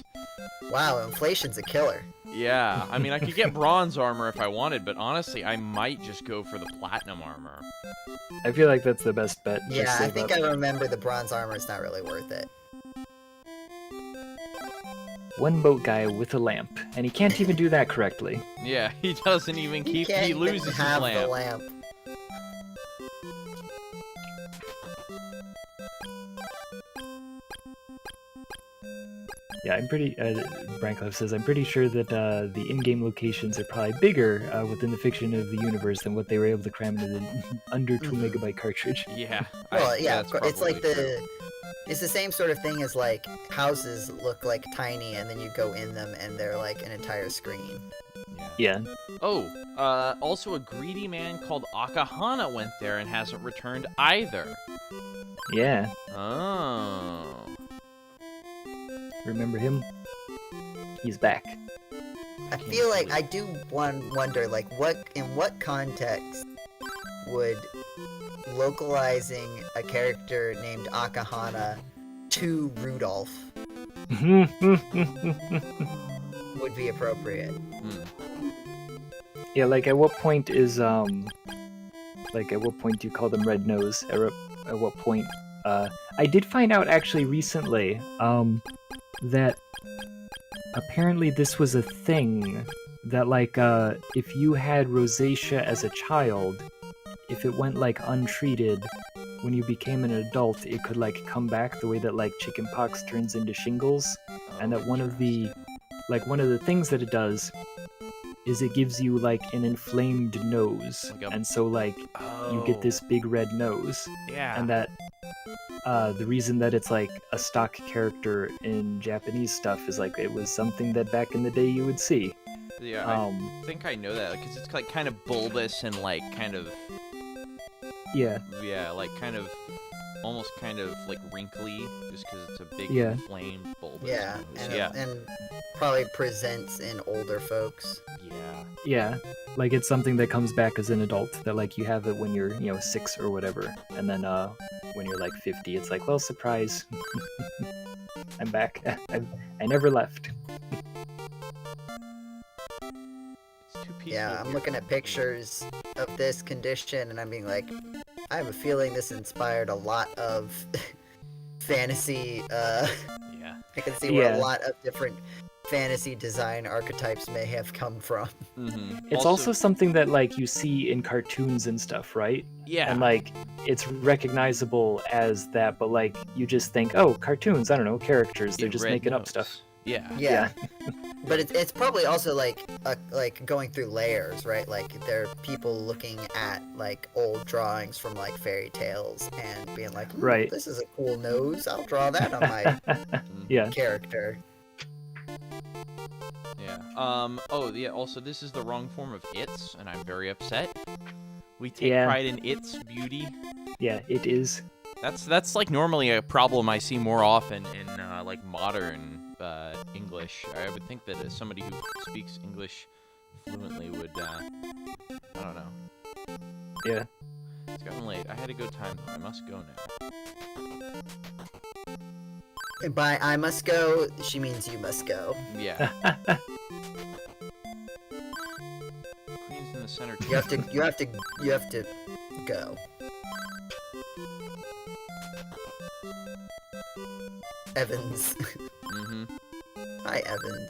Wow, inflation's a killer. Yeah, I mean I could get bronze armor if I wanted, but honestly I might just go for the platinum armor. I feel like that's the best bet. Just Yeah, I save think up. I remember the bronze armor is not really worth it. One boat guy with a lamp, and he can't even do that correctly. Yeah, he doesn't even You can't he even loses his have lamp. the lamp. Yeah, I'm pretty. Brancliffe says, I'm pretty sure that the in-game locations are probably bigger within the fiction of the universe than what they were able to cram into the under 2 megabyte cartridge. Yeah. Well, yeah, that's it's like probably true. it's the same sort of thing as like houses look like tiny, and then you go in them and they're like an entire screen. Yeah. Yeah. Oh, also a greedy man called Akahana went there and hasn't returned either. Yeah. Oh. Remember him? He's back. I feel like I do wonder, like, in what context would localizing a character named Akahana to Rudolph would be appropriate. Yeah, like at what point is like at what point do you call them Red Nose? At what point? I did find out actually recently that apparently this was a thing that like if you had rosacea as a child, if it went like untreated, when you became an adult, it could like come back the way that like chickenpox turns into shingles, and that one of the things that it does is it gives you like an inflamed nose, Like a- and so like you get this big red nose, Yeah. and that the reason that it's like a stock character in Japanese stuff is like it was something that back in the day you would see. Yeah, I think I know that because it's like kind of bulbous and like kind of Yeah. like kind of almost kind of like wrinkly just because it's a big Yeah. inflamed bulbous Yeah, nose. and, Yeah. and probably presents in older folks. Yeah. Yeah, like it's something that comes back as an adult, that like you have it when you're 6 or whatever, and then when you're like 50 it's like, well, surprise. I'm back. I never left. It's too peaceful. Yeah, I'm here. looking at pictures of this condition and I'm being like, I have a feeling this inspired a lot of fantasy, Yeah. I can see where Yeah. a lot of different fantasy design archetypes may have come from. Mm-hmm. It's also something that like you see in cartoons and stuff, right? yeah. And like it's recognizable as that, but like you just think, oh, cartoons, I don't know, characters, they're Yeah, just red making up nose. stuff. Yeah. Yeah. But it's probably also like going through layers, right? Like there are people looking at like old drawings from like fairy tales and being like, Right. this is a cool nose. I'll draw that on my Yeah. character. Yeah. Oh, yeah. Also, this is the wrong form of its, and I'm very upset. We take Yeah. pride in its beauty. Yeah, it is. That's like normally a problem I see more often in like modern English. I would think that as somebody who speaks English fluently would I don't know. Yeah. It's gotten late. I had a good time though. I must go now. And by I must go, she means you must go. Yeah. Queen's in the center. You have to go. Evans. Mm-hmm. Hi, Evans.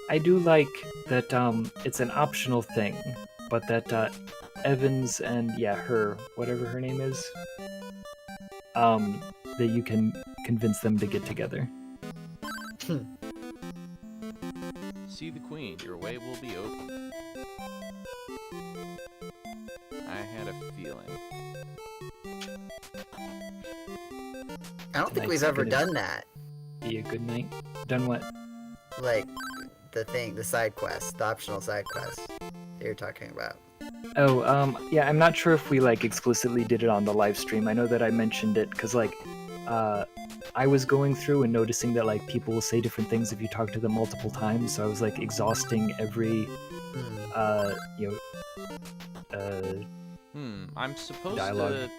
I do like that it's an optional thing, but that Evans and her, whatever her name is, that you can convince them to get together. See the queen. Your way will be open. I had a feeling. I don't think Tonight's we've ever gonna done that. Be a good night. Done what? Like, the side quest, the optional side quest that you're talking about. Oh, yeah, I'm not sure if we, like, explicitly did it on the live stream. I know that I mentioned it, because, like, I was going through and noticing that, like, people will say different things if you talk to them multiple times, so I was, like, exhausting every, I'm supposed dialogue. to...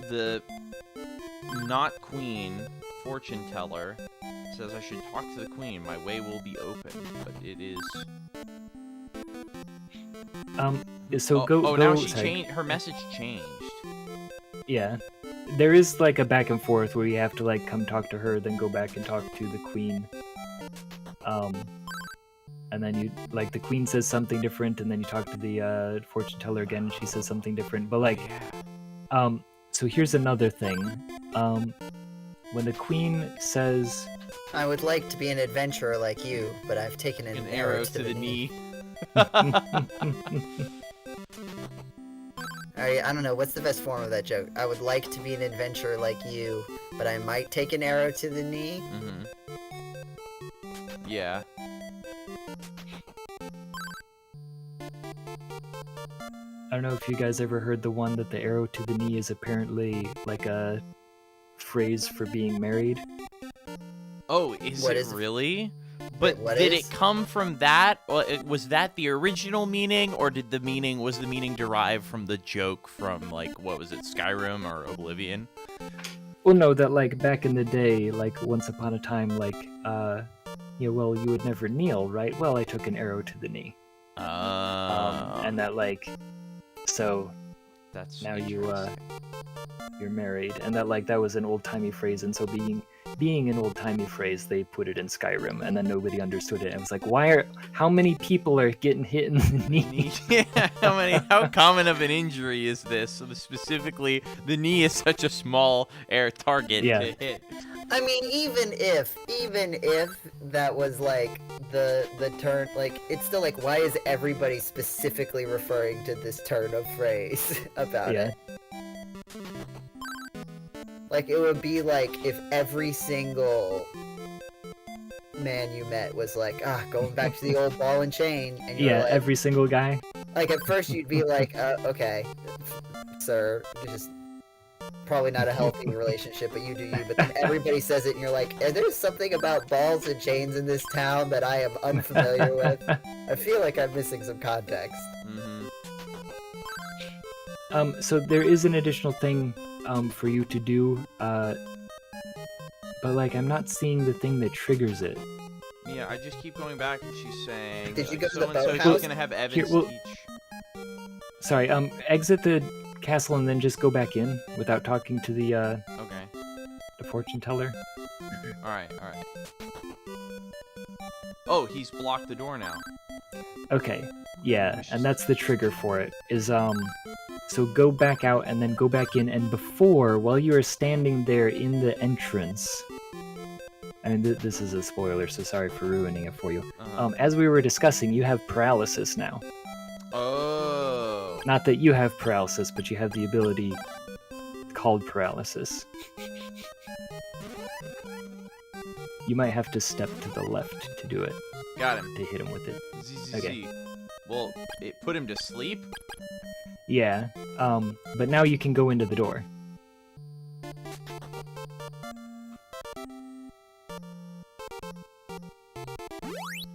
The not queen fortune teller says I should talk to the queen. My way will be open, but it is... So go... now she changed... Her message changed. Yeah. There is, like, a back and forth where you have to, like, come talk to her, then go back and talk to the queen. And then you, like, the queen says something different, and then you talk to the fortune teller again, and she says something different. But, like, so here's another thing. When the queen says... I would like to be an adventurer like you, but I've taken an arrow to the knee. I don't know, what's the best form of that joke? I would like to be an adventurer like you, but I might take an arrow to the knee? Mm-hmm. Yeah. I don't know if you guys ever heard the one that the arrow to the knee is apparently, like, a phrase for being married. Oh, is it really? But what did is? it come from that? Or was that the original meaning, or was the meaning derived from the joke from, like, what was it, Skyrim or Oblivion? Well, no, that, like, back in the day, like, once upon a time, like, well, you would never kneel, right? Well, I took an arrow to the knee. And that, like, so that's now you're married, and that, like, that was an old-timey phrase, and so being an old-timey phrase, they put it in Skyrim, and then nobody understood it, and it was like, how many people are getting hit in the knee? Yeah, how common of an injury is this? So specifically, the knee is such a small air target to hit. I mean, even if that was, like, the turn, like, it's still, like, why is everybody specifically referring to this turn of phrase about it? Like, it would be like if every single man you met was like, going back to the old ball and chain. And you're like, every single guy. Like, at first you'd be like, okay, sir, just probably not a healthy relationship, but you do you. But then everybody says it, and you're like, there's something about balls and chains in this town that I am unfamiliar with. I feel like I'm missing some context. Mm-hmm. So there is an additional thing for you to do, but, like, I'm not seeing the thing that triggers it. Yeah, I just keep going back, and she's saying, did you go to the so-and-so boathouse? is gonna have Evans teach. Sorry, exit the castle and then just go back in without talking to the, Okay. the fortune teller. Alright. Oh, he's blocked the door now. Okay, yeah, and that's the trigger for it, is, so go back out and then go back in, and while you are standing there in the entrance, I mean, this is a spoiler, so sorry for ruining it for you. As we were discussing, you have paralysis now. Oh. Not that you have paralysis, but you have the ability called paralysis. You might have to step to the left to do it. Got him. To hit him with it. Okay. Well, it put him to sleep? Yeah, but now you can go into the door.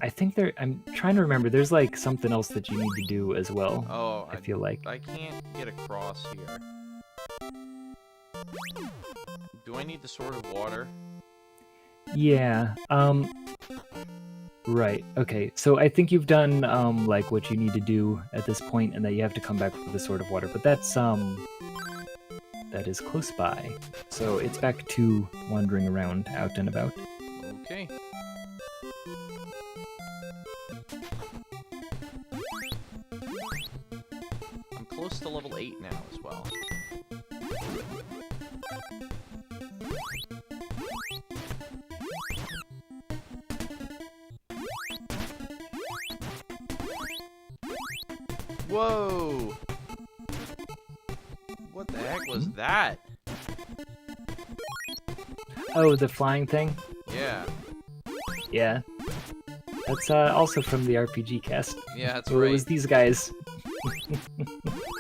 I think I'm trying to remember, there's, like, something else that you need to do as well. Oh, I feel like. I can't get across here. Do I need the Sword of Water? Yeah, right, okay, so I think you've done, like, what you need to do at this point, and that you have to come back with the Sword of Water, but that's, that is close by. So it's back to wandering around, out and about. Okay. I'm close to level 8 now as well. Whoa! What the heck was that? Oh, the flying thing? Yeah. Yeah. That's also from the RPG cast. Yeah, that's So right. it was these guys.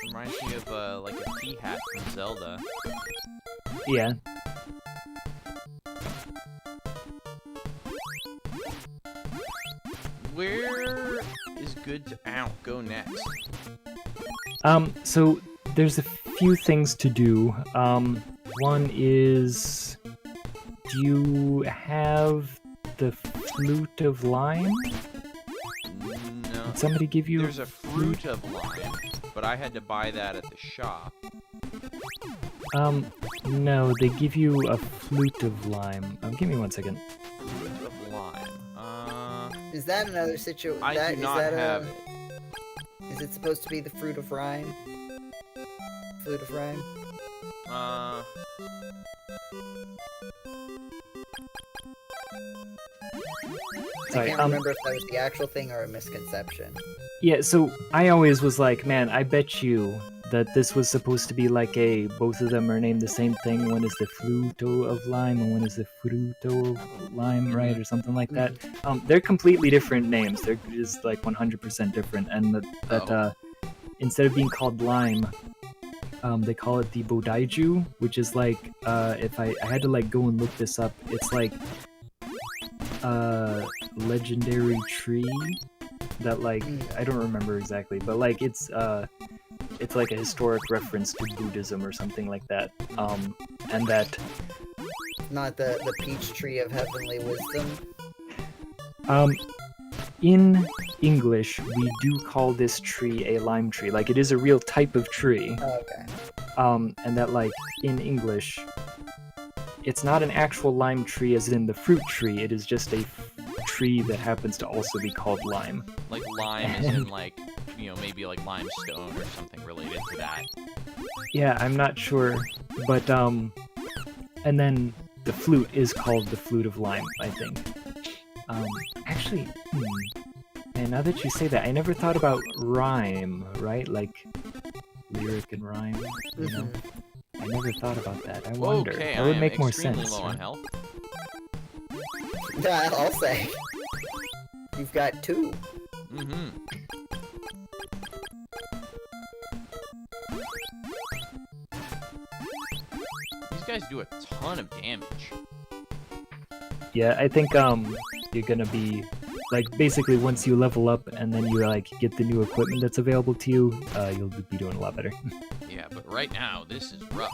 Reminds me of like a tea hat from Zelda. Yeah. Where is good to go next? So there's a few things to do. One is, do you have the Flute of Lime? No. Did somebody give you? There's a fruit of lime, but I had to buy that at the shop. No, they give you a Flute of Lime. Give me 1 second. Fruit of lime. Is that another situation? I do not have it. Is it supposed to be the fruit of rhyme? Flute of rhyme? Sorry, I can't remember if that was the actual thing or a misconception. Yeah, so I always was like, man, I bet you that this was supposed to be like both of them are named the same thing. One is the Fruto of Lime and one is the Fruto of Lime, right? Or something like that. They're completely different names. They're just like 100% different. And instead of being called Lime, they call it the Bodaiju, which is like, if I had to like go and look this up, it's like legendary tree that like I don't remember exactly, but like it's like a historic reference to Buddhism or something like that. And that Not the peach tree of heavenly wisdom. In English we do call this tree a lime tree. Like it is a real type of tree. Oh, okay. And that like in English it's not an actual lime tree as in the fruit tree, it is just a tree that happens to also be called lime. Like lime is in like, you know, maybe like limestone or something related to that. Yeah, I'm not sure, but and then the flute is called the Flute of Lime, I think. Actually, and now that you say that, I never thought about rhyme, right? Like lyric and rhyme, you know? I never thought about that. I wonder. Okay, That would I make am more extremely sense. low on Right? health. Yeah, I'll say. You've got 2. Mm-hmm. These guys do a ton of damage. Yeah, I think you're gonna be like basically once you level up and then you like get the new equipment that's available to you, you'll be doing a lot better. Yeah, but right now, this is rough.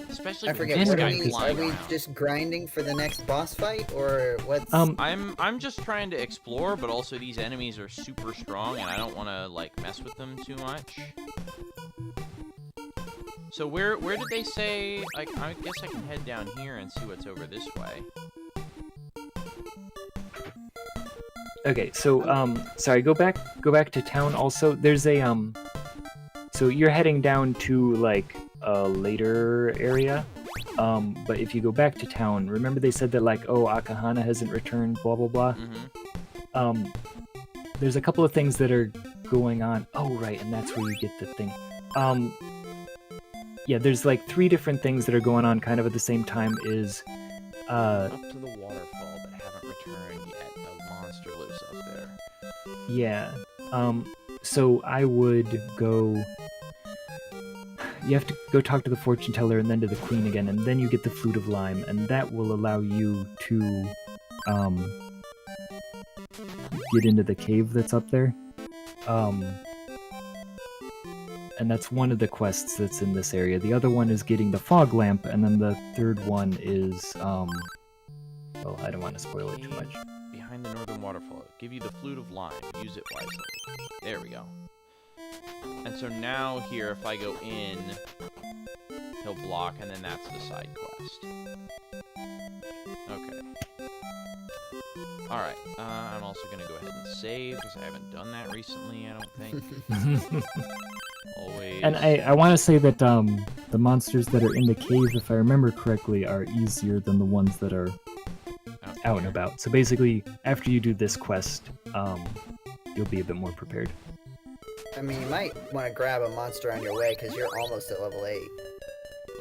Especially I with forget. this What guy are we flying around. just grinding for the next boss fight, or what's? I'm just trying to explore, but also these enemies are super strong, and I don't want to like mess with them too much. So where did they say? Like, I guess I can head down here and see what's over this way. Okay, so sorry, go back to town. Also, there's a so you're heading down to like a later area. But if you go back to town, remember they said that like, oh, Akahana hasn't returned, blah blah blah. Mm-hmm. There's a couple of things that are going on. Oh, right, and that's where you get the thing. Yeah, there's like 3 different things that are going on kind of at the same time. Is Up to the waterfall, but haven't returned yet. A monster lives up there. yeah. So I would go. You have to go talk to the fortune teller and then to the queen again, and then you get the Flute of Lime, and that will allow you to get into the cave that's up there. And that's one of the quests that's in this area. The other one is getting the fog lamp, and then the third one is well, I don't want to spoil it too much. Behind the northern waterfall. Give you the Flute of Lime. Use it wisely. There we go. And so now here, if I go in, he'll block, and then that's the side quest. Okay. Alright, I'm also gonna go ahead and save, because I haven't done that recently, I don't think. Always. And I want to say that the monsters that are in the cave, if I remember correctly, are easier than the ones that are out and about. So basically, after you do this quest, you'll be a bit more prepared. I mean, you might want to grab a monster on your way because you're almost at level 8.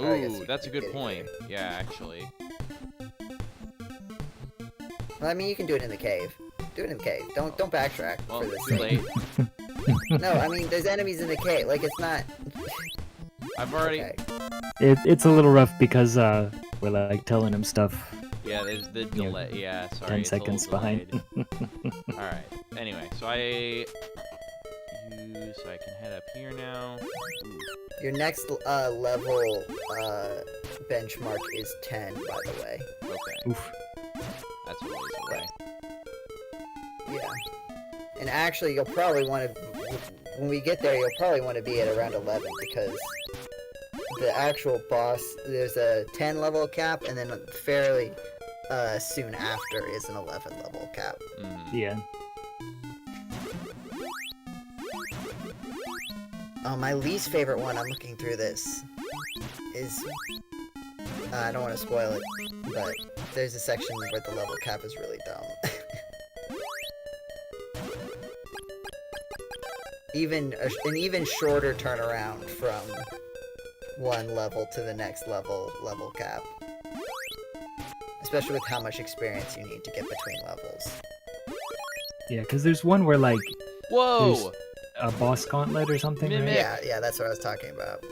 Ooh, that's a good point. Yeah, actually. Well, I mean, you can do it in the cave. Do it in the cave. Don't backtrack Well, for this too thing. late. No, I mean, there's enemies in the cave. Like, it's not... I've already... Okay. It's a little rough because we're like telling him stuff. Yeah, there's the delay. Yeah, sorry. 10 it's a little seconds behind. Alright, anyway, so I can head up here now. Ooh. Your next level benchmark is 10, by the way. Okay. Oof. That's a ways away. Yeah. And actually, you'll probably want to... When we get there, you'll probably want to be at around 11, because the actual boss, there's a 10 level cap, and then fairly soon after is an 11 level cap. Yeah. Oh, my least favorite one, I'm looking through this, is... I don't want to spoil it, but there's a section where the level cap is really dumb. An even shorter turnaround from one level to the next level cap. Especially with how much experience you need to get between levels. Yeah, because there's one where, like, Whoa! there's a boss gauntlet or something, right? Mimic. Yeah, that's what I was talking about.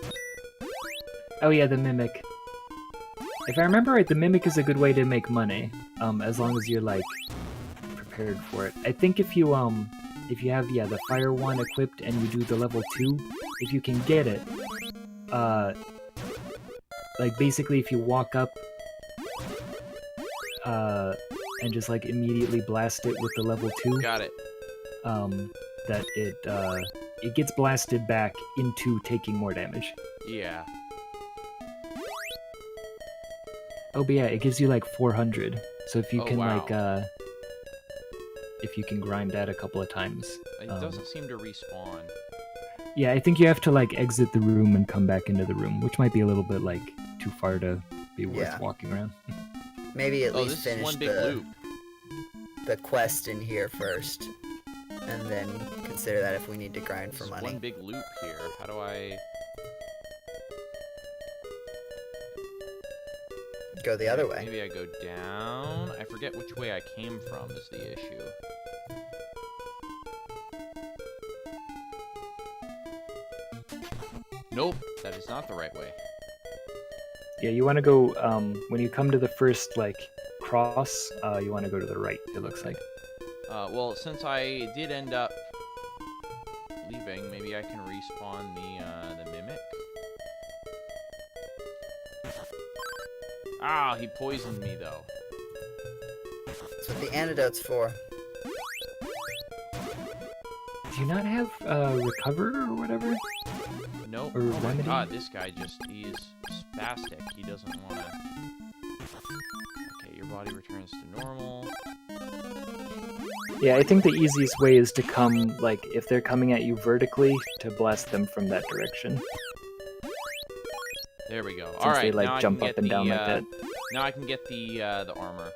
Oh yeah, the Mimic. If I remember right, the Mimic is a good way to make money, as long as you're, like, prepared for it. I think if you have, the Fire one equipped and you do the level 2, if you can get it, like, basically if you walk up, and just, like, immediately blast it with the level 2... Got it. That it gets blasted back into taking more damage. Yeah. Oh, but yeah, it gives you like 400. So if you Oh, can wow. if you can grind that a couple of times. It doesn't seem to respawn. Yeah, I think you have to like exit the room and come back into the room, which might be a little bit like too far to be worth walking around. Maybe at least this finish is one big loop. the quest in here first, and then consider that if we need to grind for This is money. one big loop here. How do I... Go the other way. Maybe I go down? I forget which way I came from is the issue. Nope, that is not the right way. Yeah, you want to go, when you come to the first, like, cross, you want to go to the right, it looks like. Well, since I did end up leaving, maybe I can respawn the Mimic? Ah, he poisoned me, though. That's what the antidote's for. Do you not have, recover or whatever? Nope. Or Oh my remedy? god, this guy he's spastic. He doesn't wanna... Okay, your body returns to normal. Yeah, I think the easiest way is to come, like, if they're coming at you vertically, to blast them from that direction. There we go. Since Alright, they, like, now jump I can up get and down the, like that. Now I can get the armor.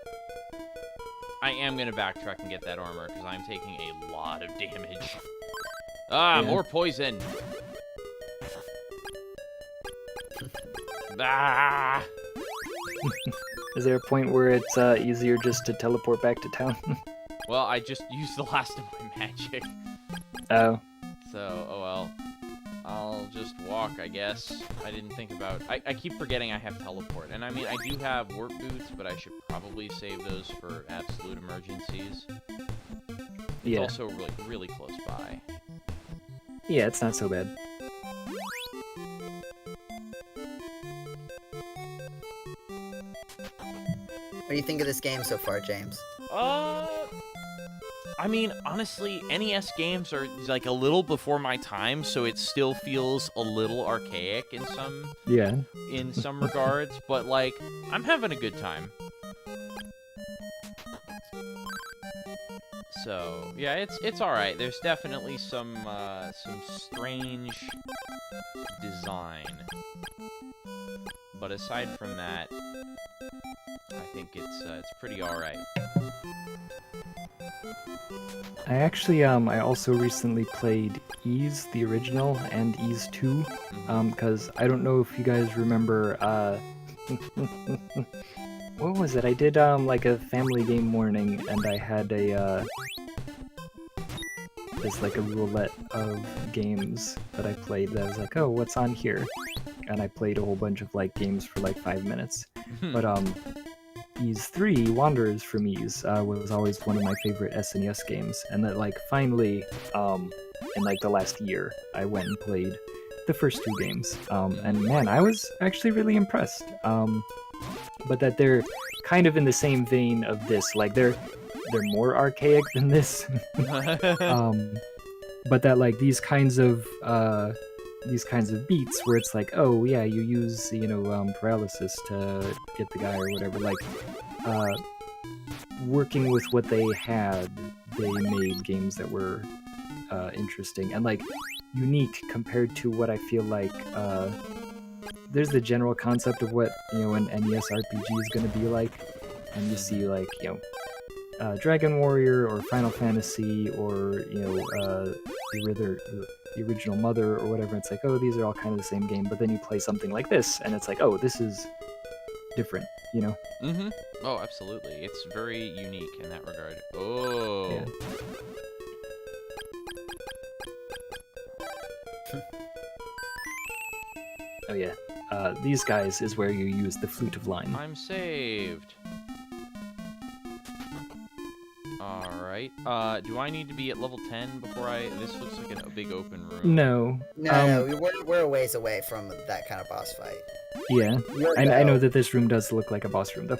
I am gonna backtrack and get that armor, because I'm taking a lot of damage. Ah, Yeah. more poison! Ah! Is there a point where it's easier just to teleport back to town? Well, I just used the last of my magic. Oh. So, oh well. I'll just walk, I guess. I didn't think about... I keep forgetting I have teleport. And I mean, I do have warp boots, but I should probably save those for absolute emergencies. It's Yeah. also really, really close by. Yeah, it's not so bad. What do you think of this game so far, James? I mean, honestly, NES games are like a little before my time, so it still feels a little archaic in some regards, but like I'm having a good time. So, yeah, it's all right. There's definitely some strange design. But aside from that, I think it's pretty all right. I actually, I also recently played Ys, the original, and Ys 2, because I don't know if you guys remember, what was it? I did, like a family game morning, and I had there's like a roulette of games that I played that I was like, oh, what's on here? And I played a whole bunch of, like, games for, like, 5 minutes. But, Ys 3, Wanderers from Ys, was always one of my favorite SNES games, and that, like, finally, in, like, the last year, I went and played the first 2 games, and man, I was actually really impressed, but that they're kind of in the same vein of this, like, they're more archaic than this, but that, like, these kinds of beats where it's like, oh yeah, you use, you know, paralysis to get the guy or whatever, like, working with what they had, they made games that were interesting and, like, unique compared to what I feel like, there's the general concept of what, you know, an NES RPG is going to be like, and you see, like, you know, Dragon Warrior or Final Fantasy or, you know, the original Mother or whatever. It's like, oh, these are all kind of the same game, but then you play something like this, and it's like, oh, this is different, you know? Mm-hmm. Oh, absolutely. It's very unique in that regard. Oh. Yeah. Oh, yeah. These guys is where you use the Flute of Line. I'm saved. Alright. Do I need to be at level 10 before I... This looks like a big open room. No. No, we're a ways away from that kind of boss fight. Yeah. I know that this room does look like a boss room, though.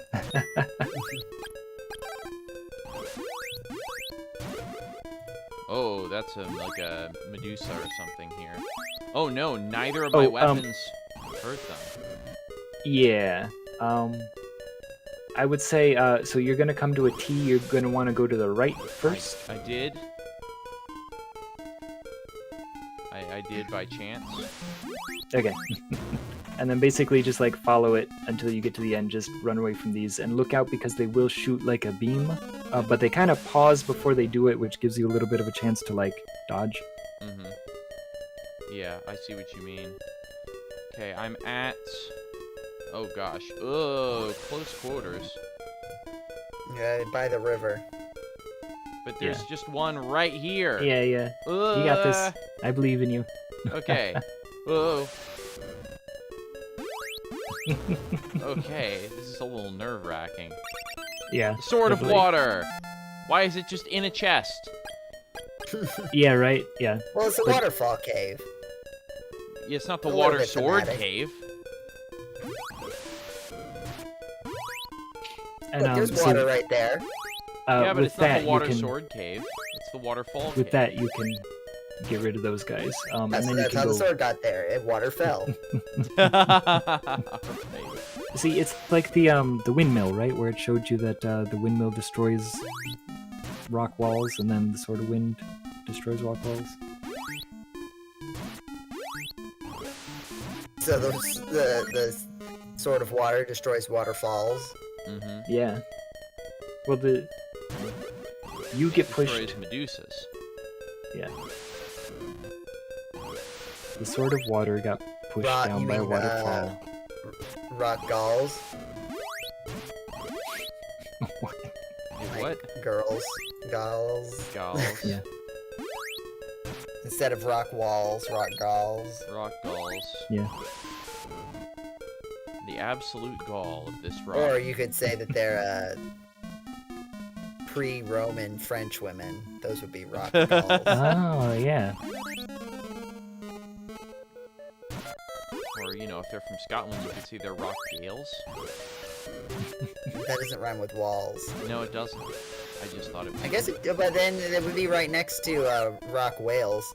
Oh, that's like a Medusa or something here. Oh no, neither of my weapons hurt them. Yeah. I would say, so you're gonna come to a T, you're gonna want to go to the right first. I did. I did by chance. Okay. And then basically just, like, follow it until you get to the end, just run away from these, and look out because they will shoot, like, a beam, but they kind of pause before they do it, which gives you a little bit of a chance to, like, dodge. Mm-hmm. Yeah, I see what you mean. Okay, I'm at... Oh gosh. Oh, close quarters. Yeah, by the river. But there's just one right here. Yeah. You got this. I believe in you. Okay. Whoa. Okay, this is a little nerve-wracking. Yeah. Sword definitely. of Water! Why is it just in a chest? Yeah, right? Yeah. Well, it's a waterfall cave. Yeah, it's not the A little Water bit Sword thematic. Cave. And, Look, there's water right there. Yeah, but with it's not that, the Water you can, Sword Cave. It's the Waterfall with Cave. that, you can get rid of those guys. And That's, then you that's can how go... the sword got there. It water fell. See, it's like the windmill, right? Where it showed you that the windmill destroys rock walls, and then the Sword of Wind destroys rock walls. So the sword of water destroys waterfalls. Mm-hmm. Yeah. Well, you get pushed. Destroys Medusas. Yeah. The Sword of Water got pushed down you by a mean, waterfall. Rock galls. What? What? Girls. Galls. Galls. Yeah. Instead of rock walls, rock galls. Rock galls. Yeah. The absolute gall of this rock. Or you could say that they're pre-Roman French women. Those would be rock galls. Oh, yeah. Or, you know, if they're from Scotland, you could say they're rock gales. That doesn't rhyme with walls. No, it doesn't. I just thought it was... I guess, but then it would be right next to Rock Wales.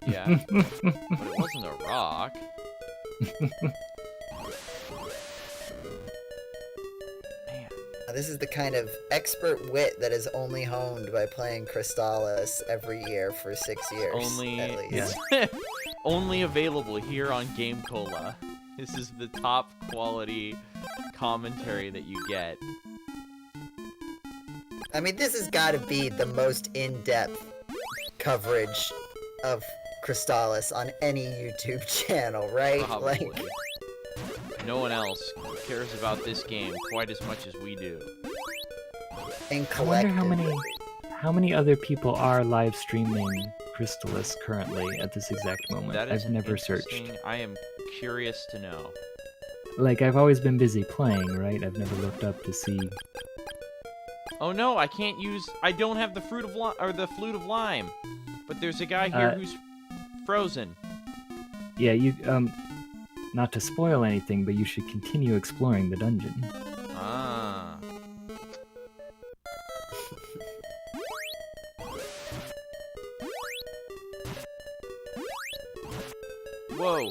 Yeah. But it wasn't a rock. Man. This is the kind of expert wit that is only honed by playing Crystalis every year for 6 years, Only... at least. Yeah. Only available here on GameCola. This is the top quality commentary that you get. I mean, this has got to be the most in-depth coverage of Crystalis on any YouTube channel, right? Probably. Like, no one else cares about this game quite as much as we do. and I wonder collectively. how many other people are live streaming Crystalis currently at this exact moment. That is I've never searched. interesting- I am curious to know. Like, I've always been busy playing, right? I've never looked up to see. Oh no, I can't use... I don't have the fruit of or the flute of lime. But there's a guy here who's frozen. Yeah, you, not to spoil anything, but you should continue exploring the dungeon. Ah. Whoa.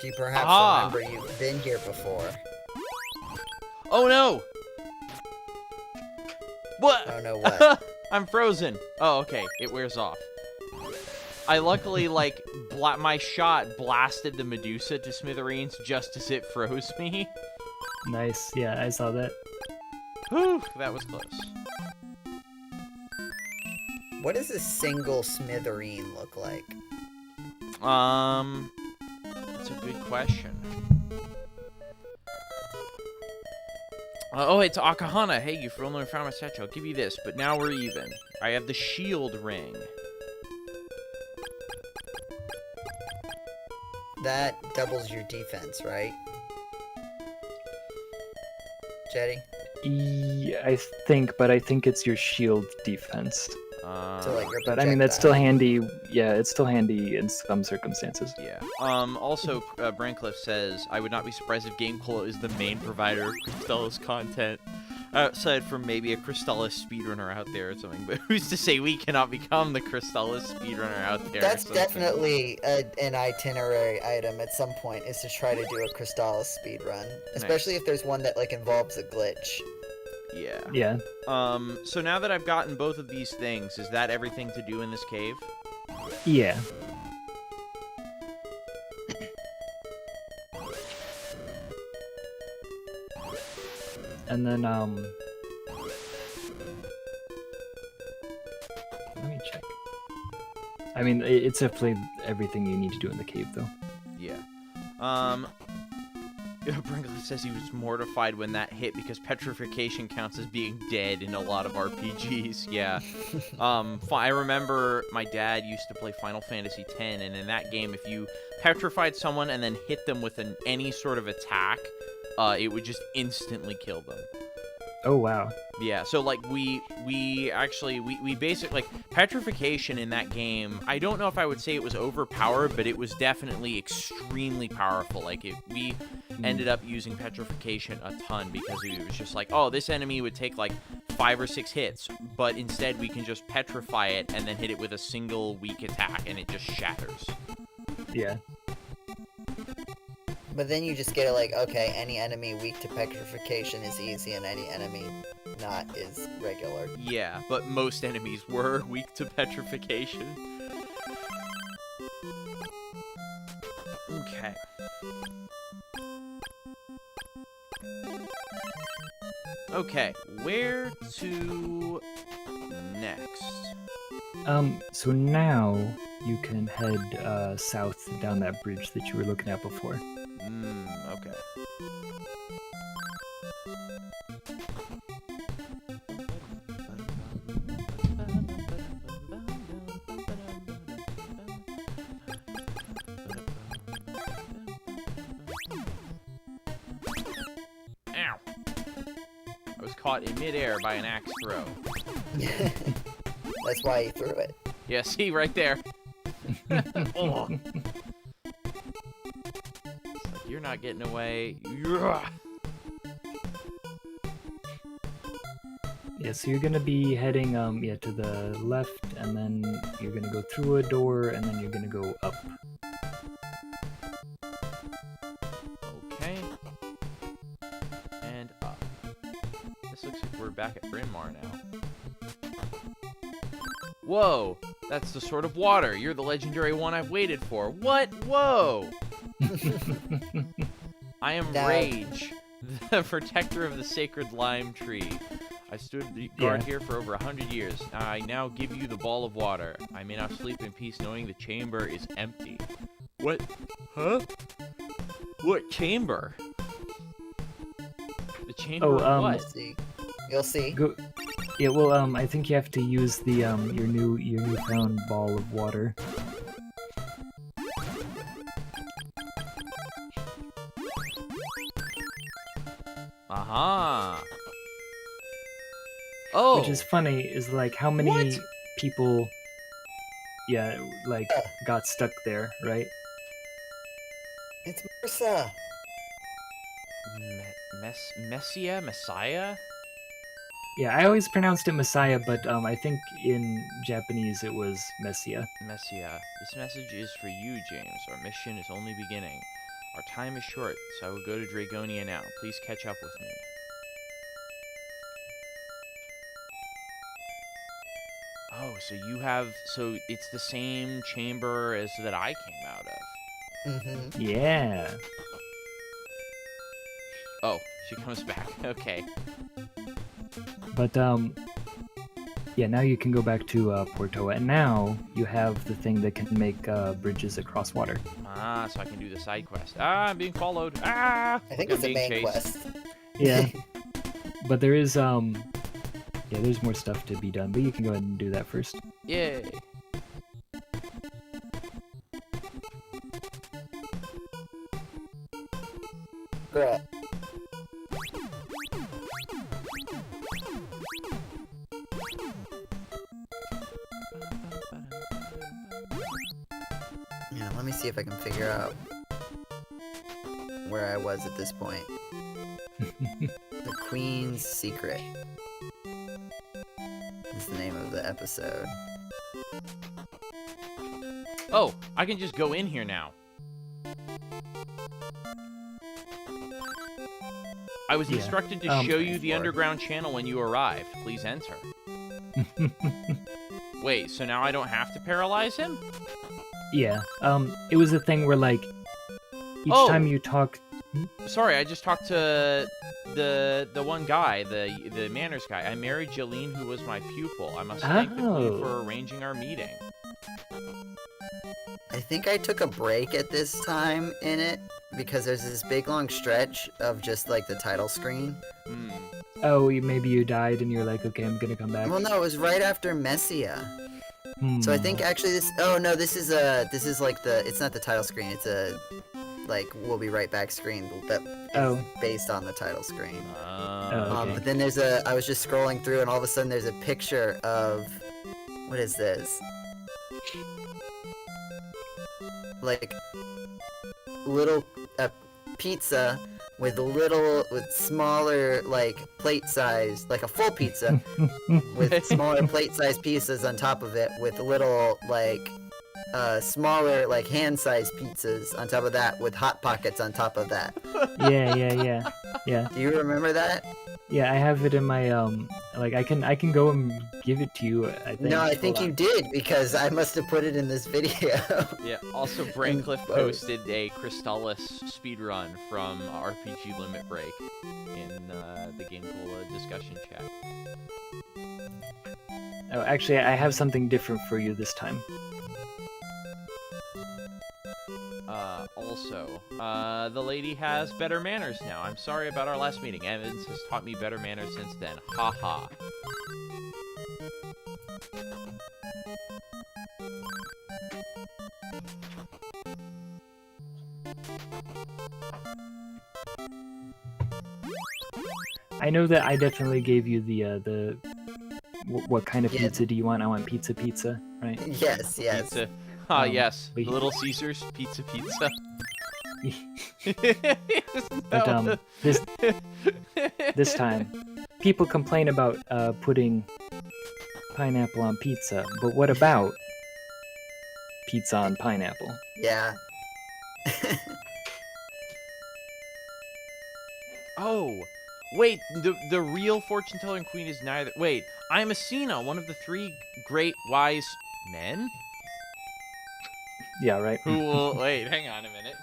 Do you perhaps remember you've been here before? Oh no! What? Oh no, what? I'm frozen. Oh, okay. It wears off. I luckily, like, my shot blasted the Medusa to smithereens just as it froze me. Nice, yeah, I saw that. Whew, that was close. What does a single smithereen look like? That's a good question. Oh, it's Akahana. Hey, you've only found my statue. I'll give you this, but now we're even. I have the shield ring. That doubles your defense, right? Jetty? I think, but I think it's your shield defense. So, like, your But I mean, that's still projectile. handy. Yeah, it's still handy in some circumstances. Yeah. Also, Brancliff says, I would not be surprised if GameCola is the main provider of Crystalis content. Aside from maybe a Crystalis speedrunner out there or something. But who's to say we cannot become the Crystalis speedrunner out there? That's or something? definitely an itinerary item at some point, is to try to do a Crystalis speedrun. Especially if there's one that, like, involves a glitch. Yeah. Yeah. So now that I've gotten both of these things, is that everything to do in this cave? Yeah. And then, let me check. I mean, it's definitely everything you need to do in the cave, though. Yeah. Brinkley says he was mortified when that hit because petrification counts as being dead in a lot of RPGs. Yeah. I remember my dad used to play Final Fantasy X, and in that game, if you petrified someone and then hit them with any sort of attack, it would just instantly kill them. Oh, wow. Yeah, so, like, we basically, like, petrification in that game, I don't know if I would say it was overpowered, but it was definitely extremely powerful. Like, we ended up using petrification a ton because it was just like, oh, this enemy would take, like, 5 or 6 hits, but instead we can just petrify it and then hit it with a single weak attack, and it just shatters. Yeah. But then you just get it like, okay, any enemy weak to petrification is easy, and any enemy not is regular. Yeah, but most enemies were weak to petrification. Okay. Okay, where to next? So now you can head south down that bridge that you were looking at before. Okay. Ow! I was caught in midair by an axe throw. That's why he threw it. Yeah, see, right there. Oh. It's like, you're not getting away. Yeah, Yeah, so you're gonna be heading yeah, to the left, and then you're gonna go through a door, and then you're gonna go up. Okay. And up. This looks like we're back at Bryn Mawr now. Whoa! That's the Sword of Water. You're the legendary one I've waited for. What? Whoa! I am Rage, the protector of the sacred lime tree. I stood guard here for over 100 years. I now give you the ball of water. I may now sleep in peace knowing the chamber is empty. What? Huh? What chamber? The chamber of what? You'll see. Go. Yeah, well, I think you have to use the your newfound ball of water. Aha. Oh. Which is funny, is like how many people, yeah, like got stuck there, right? It's Marissa. Messiah? Yeah, I always pronounced it Messiah, but I think in Japanese it was Messia. Messiah. This message is for you, James. Our mission is only beginning. Our time is short, so I will go to Dragonia now. Please catch up with me. Oh, so it's the same chamber as that I came out of. Mm-hmm. Yeah. Oh, she comes back. Okay. But yeah, now you can go back to Portoa, and now you have the thing that can make bridges across water. Ah, so I can do the side quest. Ah, I'm being followed. Ah! I think I'm it's the being main chased. quest. Yeah. But there is yeah, there's more stuff to be done, but you can go ahead and do that first. Yay. Bruh. Yeah, let me see if I can figure out where I was at this point. The Queen's Secret is the name of the episode. Oh, I can just go in here now. I was instructed to show you the underground channel when you arrived. Please enter. Wait, so now I don't have to paralyze him? Yeah. It was a thing where like each time you talk. Sorry, I just talked to the one guy, the manners guy. I married Jolene, who was my pupil. I must thank the Queen for arranging our meeting. I think I took a break at this time in it because there's this big long stretch of just like the title screen. Hmm. Oh, maybe you died and you're like, okay, I'm gonna come back. Well, no, it was right after Messia. So I think actually this. Oh no, this is like the. It's not the title screen. It's a like we'll be right back screen that is based on the title screen. Okay. But then there's a. I was just scrolling through and all of a sudden there's a picture of what is this? Like little pizza with smaller like plate size, like a full pizza with smaller plate size pieces on top of it with little like smaller like hand sized pizzas on top of that with hot pockets on top of that. Yeah. Do you remember that? Yeah, I have it in my like I can go and give it to you. I think. No, I think you did because I must have put it in this video. Yeah. Also, Braincliff posted a Crystalis speedrun from RPG Limit Break in the GameCola discussion chat. Oh, actually, I have something different for you this time. Also, the lady has better manners now. I'm sorry about our last meeting. Evans has taught me better manners since then. Haha. I know that I definitely gave you the what kind of pizza do you want? I want pizza, right? Yes. Pizza. Yes. Little Caesars pizza. But this time, people complain about putting pineapple on pizza, but what about pizza on pineapple? Yeah. Oh, wait, the real fortune teller and queen is neither. Wait, I'm Asina, one of the 3 great wise men. Yeah, right. Who will wait? Hang on a minute.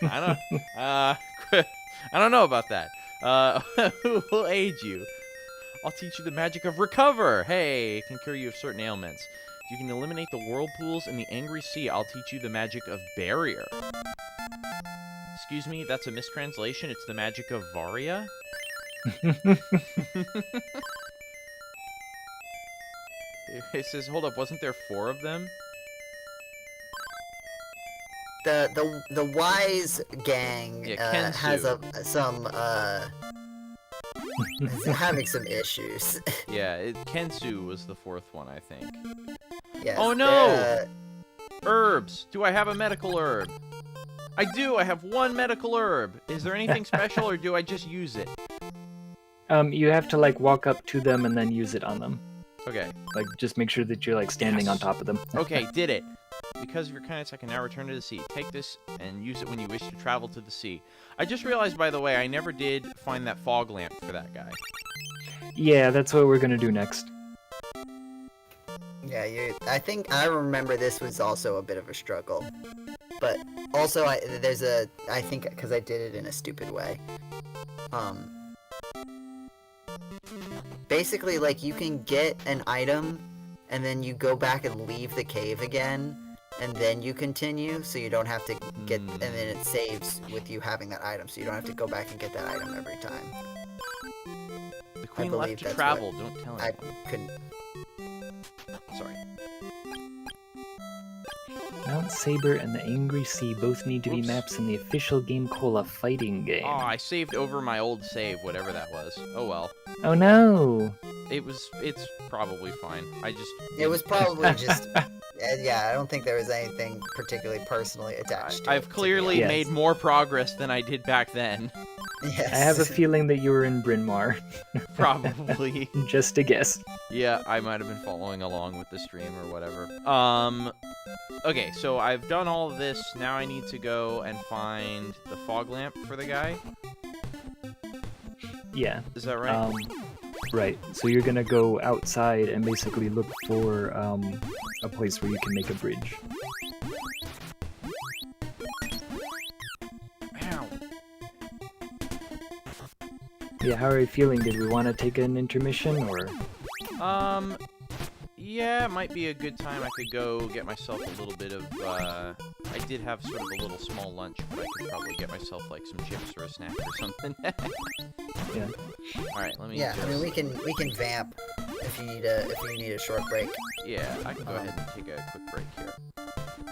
I don't know about that. Who will aid you? I'll teach you the magic of recover. Hey, it can cure you of certain ailments. If you can eliminate the whirlpools and the angry sea, I'll teach you the magic of barrier. Excuse me, that's a mistranslation. It's the magic of Varia. It says, hold up, wasn't there 4 of them? The wise gang has some is having some issues. Yeah, Kensu was the 4th one, I think. Yes, Oh no! Herbs! Do I have a medical herb? I do! I have 1 medical herb! Is there anything special, or do I just use it? You have to like walk up to them and then use it on them. Okay. Like, just make sure that you're like standing on top of them. Okay, did it. Because of your kindness, I can now return to the sea. Take this and use it when you wish to travel to the sea. I just realized, by the way, I never did find that fog lamp for that guy. Yeah, that's what we're gonna do next. Yeah, I think I remember this was also a bit of a struggle, but also I think because I did it in a stupid way. Basically, like, you can get an item, and then you go back and leave the cave again, and then you continue, so you don't have to get, and then it saves with you having that item, so you don't have to go back and get that item every time. The queen left to travel, don't tell anyone. I couldn't. Sorry. Mount Saber and the Angry Sea both need to be maps in the official GameCola fighting game. Oh, I saved over my old save, whatever that was. Oh well. Oh no! It's probably fine. It was probably just... yeah, I don't think there was anything particularly personally attached to it. I've clearly made more progress than I did back then. Yes. I have a feeling that you were in Bryn Mawr. Probably. Just a guess. Yeah, I might have been following along with the stream or whatever. Okay, so I've done all of this. Now I need to go and find the fog lamp for the guy. Yeah. Is that right? Right. So you're gonna go outside and basically look for a place where you can make a bridge. Ow. Yeah, how are you feeling? Did we want to take an intermission, or...? Yeah, it might be a good time. I could go get myself a little bit of, I did have sort of a little small lunch, but I could probably get myself, like, some chips or a snack or something. Yeah. Alright, let me Yeah, just... I mean, we can vamp if you need a short break. Yeah, I can go ahead and take a quick break here.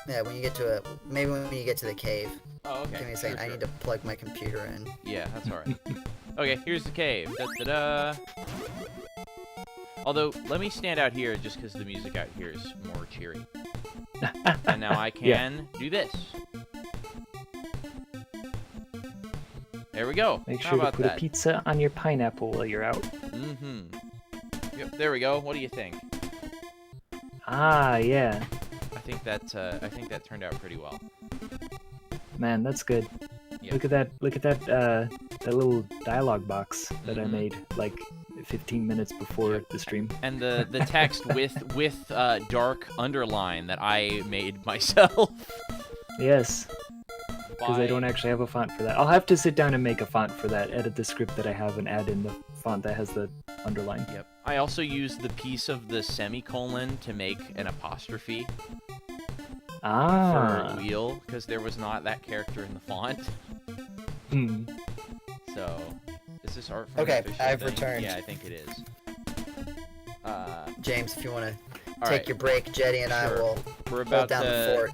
Yeah, when you get to maybe when you get to the cave. Oh, okay. Give me a second, I need to plug my computer in. Yeah, that's alright. Okay, here's the cave. Da-da-da. Although, let me stand out here just because the music out here is more cheery. And now I can do this. There we go. Make How sure to about put that? a pizza on your pineapple while you're out. Mm-hmm. Yep, there we go. What do you think? Ah, yeah. I think that turned out pretty well. Man, that's good. Yep. Look at that little dialogue box that I made, like, 15 minutes before the stream. And the text with dark underline that I made myself. Yes. Because I don't actually have a font for that. I'll have to sit down and make a font for that, edit the script that I have, and add in the font that has the underline. Yep. I also used the piece of the semicolon to make an apostrophe for wheel, because there was not that character in the font. Hmm. So, is this art from Okay, an official I've thing? returned. Yeah, I think it is. James, if you want to All take right. your break, Jetty and I Sure. will We're hold about down to... the fort.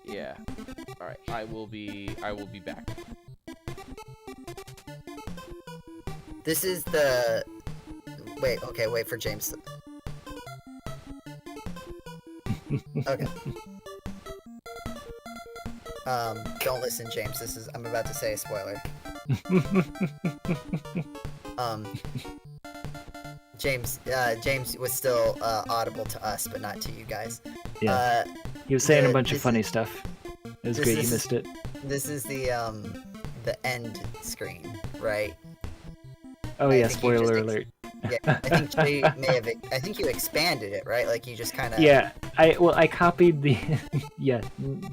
Yeah. All right. I will be back. This is the... Wait for James. Okay. Don't listen, James. I'm about to say a spoiler. James was still audible to us, but not to you guys. Yeah. He was saying a bunch of this funny is- stuff. It was great. You missed it. This is the end screen, right? Oh I yeah, think you just spoiler alert. Yeah, I think Jay may have. I think you expanded it, right? Like you just kind of. Yeah, I copied the yeah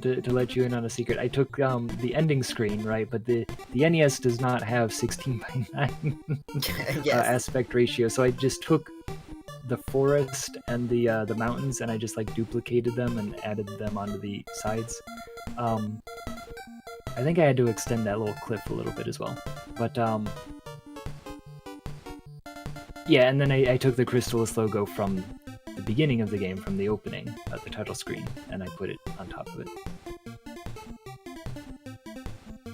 to let you in on a secret. I took the ending screen, right, but the NES does not have 16:9 Yes. aspect ratio, so I just took the forest and the mountains and I just like duplicated them and added them onto the sides. I think I had to extend that little cliff a little bit as well, but yeah, and then I took the Crystalis logo from the beginning of the game, from the opening, the title screen, and I put it on top of it.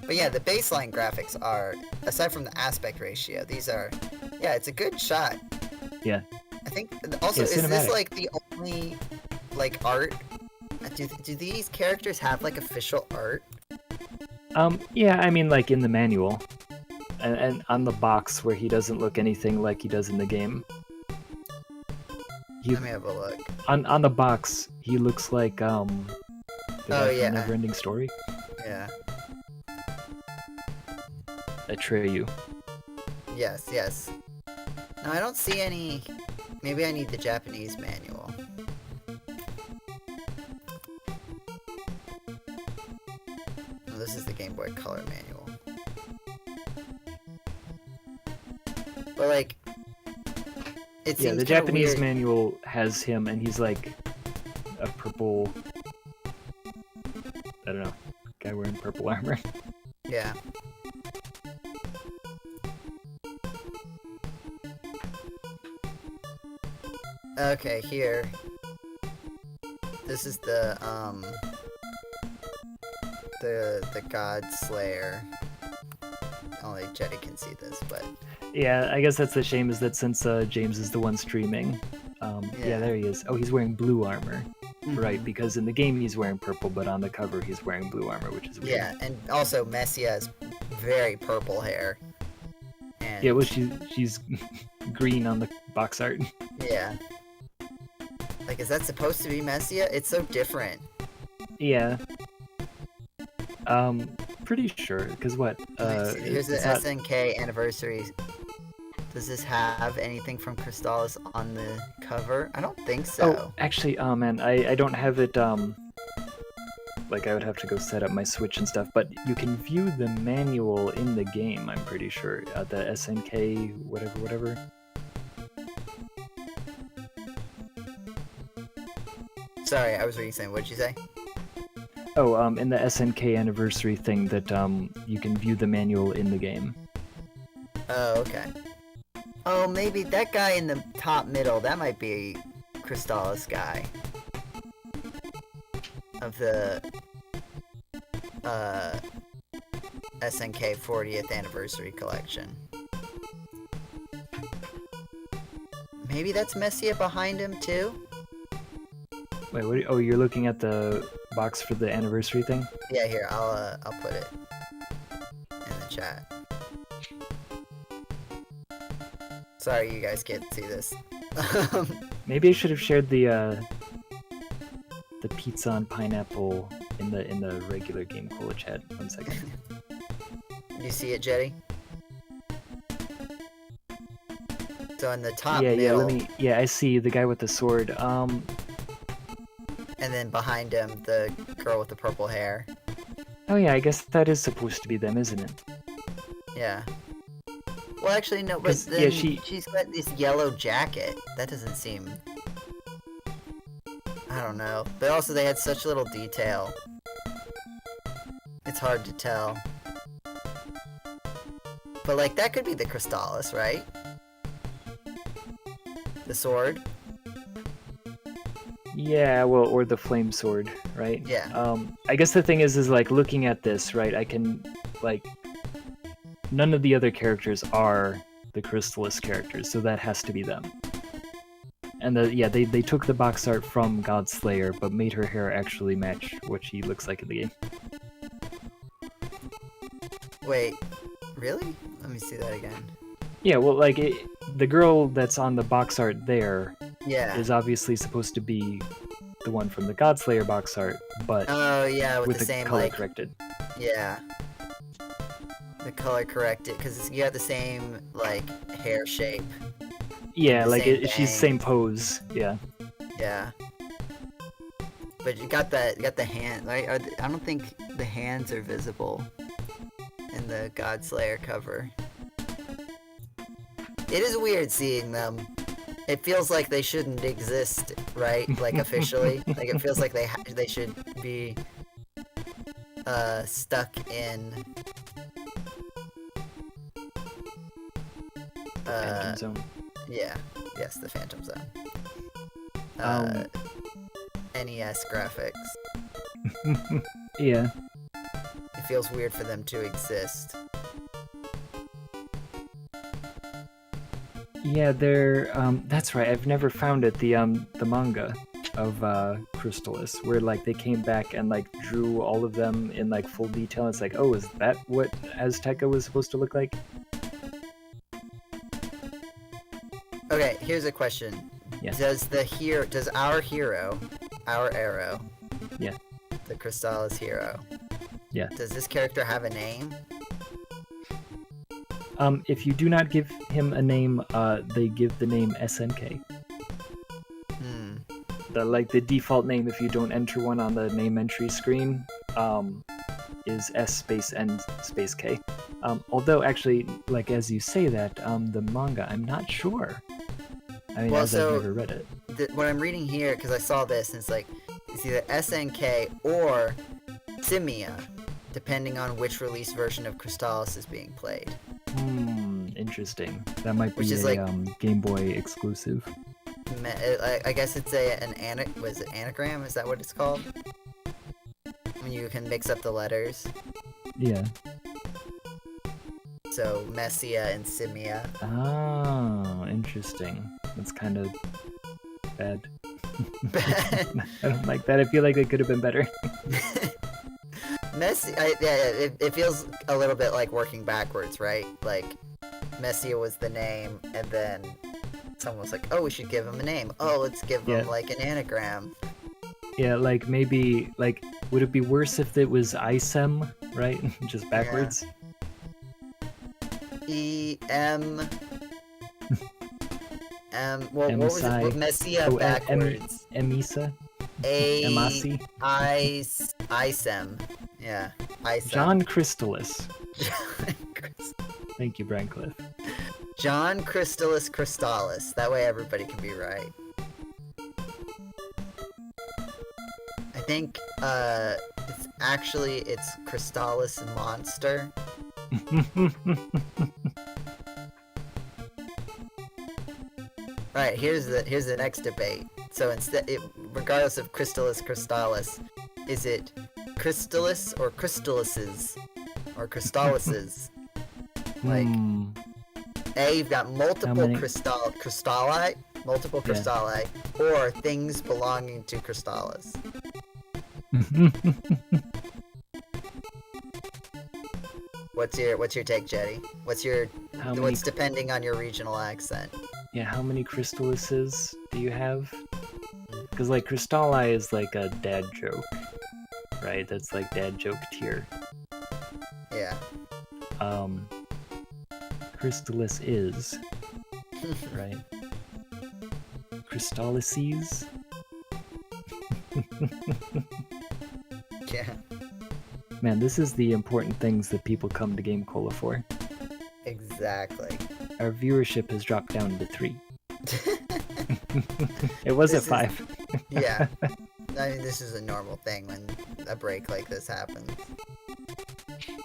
But yeah, the baseline graphics are, aside from the aspect ratio, these are, yeah, it's a good shot. Yeah. I think, also, Yeah, is this cinematic. like the only, like, art? Do these characters have, like, official art? Yeah, I mean, like in the manual, and on the box where he doesn't look anything like he does in the game. Let me have a look. On the box, he looks like the guy yeah. from Neverending Story, Yeah. Atreyu. Yes, yes. No, I don't see any... Maybe I need the Japanese manual. No, this is the Game Boy Color manual. But, like... It Yeah, seems the kinda Japanese weird. manual has him, and he's like a purple. I don't know, guy wearing purple armor. Yeah. Okay, here. This is the God Slayer. Only Jetty can see this, but Yeah, I guess that's the shame, is that since James is the one streaming, yeah, Yeah. there he is. Oh, he's wearing blue armor, Mm-hmm. right? Because in the game he's wearing purple, but on the cover he's wearing blue armor, which is weird. Yeah, and also Messia has very purple hair. And Yeah, well, she's green on the box art. yeah. Like, is that supposed to be Messia? It's so different. Yeah. Pretty sure, because what? Let me see. Here's the it's not- SNK anniversary. Does this have anything from Crystalis on the cover? I don't think so. Oh, actually, oh man, I don't have it, like I would have to go set up my Switch and stuff, but you can view the manual in the game, I'm pretty sure. The SNK, whatever. Sorry, I was reading something. What'd you say? Oh, in the SNK anniversary thing that, you can view the manual in the game. Oh, okay. Oh, maybe that guy in the top middle, that might be Crystalis guy. Of the, SNK 40th anniversary collection. Maybe that's Messia behind him, too? Wait, what? Oh, you're looking at the box for the anniversary thing? Yeah, here, I'll put it in the chat. Sorry, you guys can't see this. Maybe I should have shared the pizza on pineapple in the regular GameCola chat. 1 second. You see it, Jetty? So in the top Yeah, middle, yeah, I see the guy with the sword. and then behind him, the girl with the purple hair. Oh yeah, I guess that is supposed to be them, isn't it? Yeah. Well, actually, no, but 'Cause, then yeah, she's got this yellow jacket. That doesn't seem... I don't know. But also, they had such little detail. It's hard to tell. But, like, that could be the Crystalis, right? The sword? Yeah, well, or the flame sword, right? Yeah. I guess the thing is like looking at this, right? I can like none of the other characters are the Crystalis characters, so that has to be them. And they took the box art from God Slayer, but made her hair actually match what she looks like in the game. Wait. Really? Let me see that again. Yeah, well, like the girl that's on the box art there Yeah. is obviously supposed to be the one from the Godslayer box art, but Oh yeah, with with the the same color like corrected. yeah, the color corrected because you got the same like hair shape. Yeah, the like same she's bang. same pose. Yeah. Yeah. But you got the hand. Right? I don't think the hands are visible in the Godslayer cover. It is weird seeing them. It feels like they shouldn't exist, right? Like officially, like it feels like they should be stuck in Phantom Zone. yeah, yes, the Phantom Zone. NES graphics. Yeah. It feels weird for them to exist. Yeah, they're that's right. I've never found it. The manga of Crystalis, where like they came back and like drew all of them in like full detail. It's like, oh, is that what Azteca was supposed to look like? Okay, here's a question. Yeah. Does our hero, our arrow, Yeah. the Crystalis hero, Yeah. does this character have a name? If you do not give him a name, they give the name SNK. Hmm. The default name, if you don't enter one on the name entry screen, is S space N space K. Although actually, like as you say that, the manga, I'm not sure. I mean, Well, I've never read it. What I'm reading here, because I saw this, and it's either SNK or Simia, depending on which release version of Crystalis is being played. Interesting. That might be Which is a Game Boy exclusive. I guess it's an anagram? Is that what it's called? When you can mix up the letters. Yeah. So Messia and Simia. Oh, interesting. That's kind of bad. I don't like that. I feel like it could have been better. It feels a little bit like working backwards, right? Like Messia was the name, and then someone was like, "Oh, we should give him a name. Oh, let's give him like an anagram." Yeah, like maybe like would it be worse if it was ISEM, right? Just backwards. Yeah. What was it? Messia backwards. Emisa. Emasi. Isem. Yeah. Isem. John Crystalis. Thank you, Brian Cliff. John Crystalis. That way everybody can be right. I think it's Crystalis Monster. Alright, here's the next debate. So regardless of Crystalis, is it Crystalis or Crystalises? Or Crystalises? Like, you've got multiple Crystalli, or things belonging to Crystalis. What's your take, Jetty? What's depending on your regional accent? Yeah, how many Crystalises do you have? Because like Crystalli is like a dad joke, right? That's like dad joke tier. Yeah. Crystalis is right. Crystalises. Yeah. Man, this is the important things that people come to GameCola for. Exactly. Our viewership has dropped down to 3. It was at 5. Yeah. I mean, this is a normal thing when a break like this happens.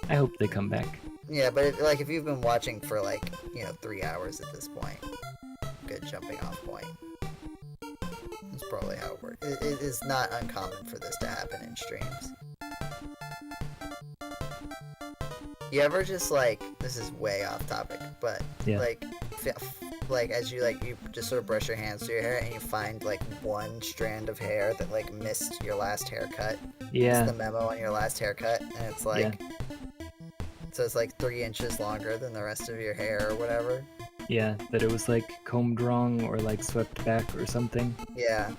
I hope they come back. Yeah, but if you've been watching for 3 hours at this point, good jumping off point. That's probably how it works. It is not uncommon for this to happen in streams. You ever just this is way off topic, but yeah. As you just sort of brush your hands through your hair and you find one strand of hair that missed your last haircut. Yeah. It's the memo on your last haircut, and it's yeah. So it's 3 inches longer than the rest of your hair or whatever. Yeah, that it was like combed wrong or like swept back or something. Yeah.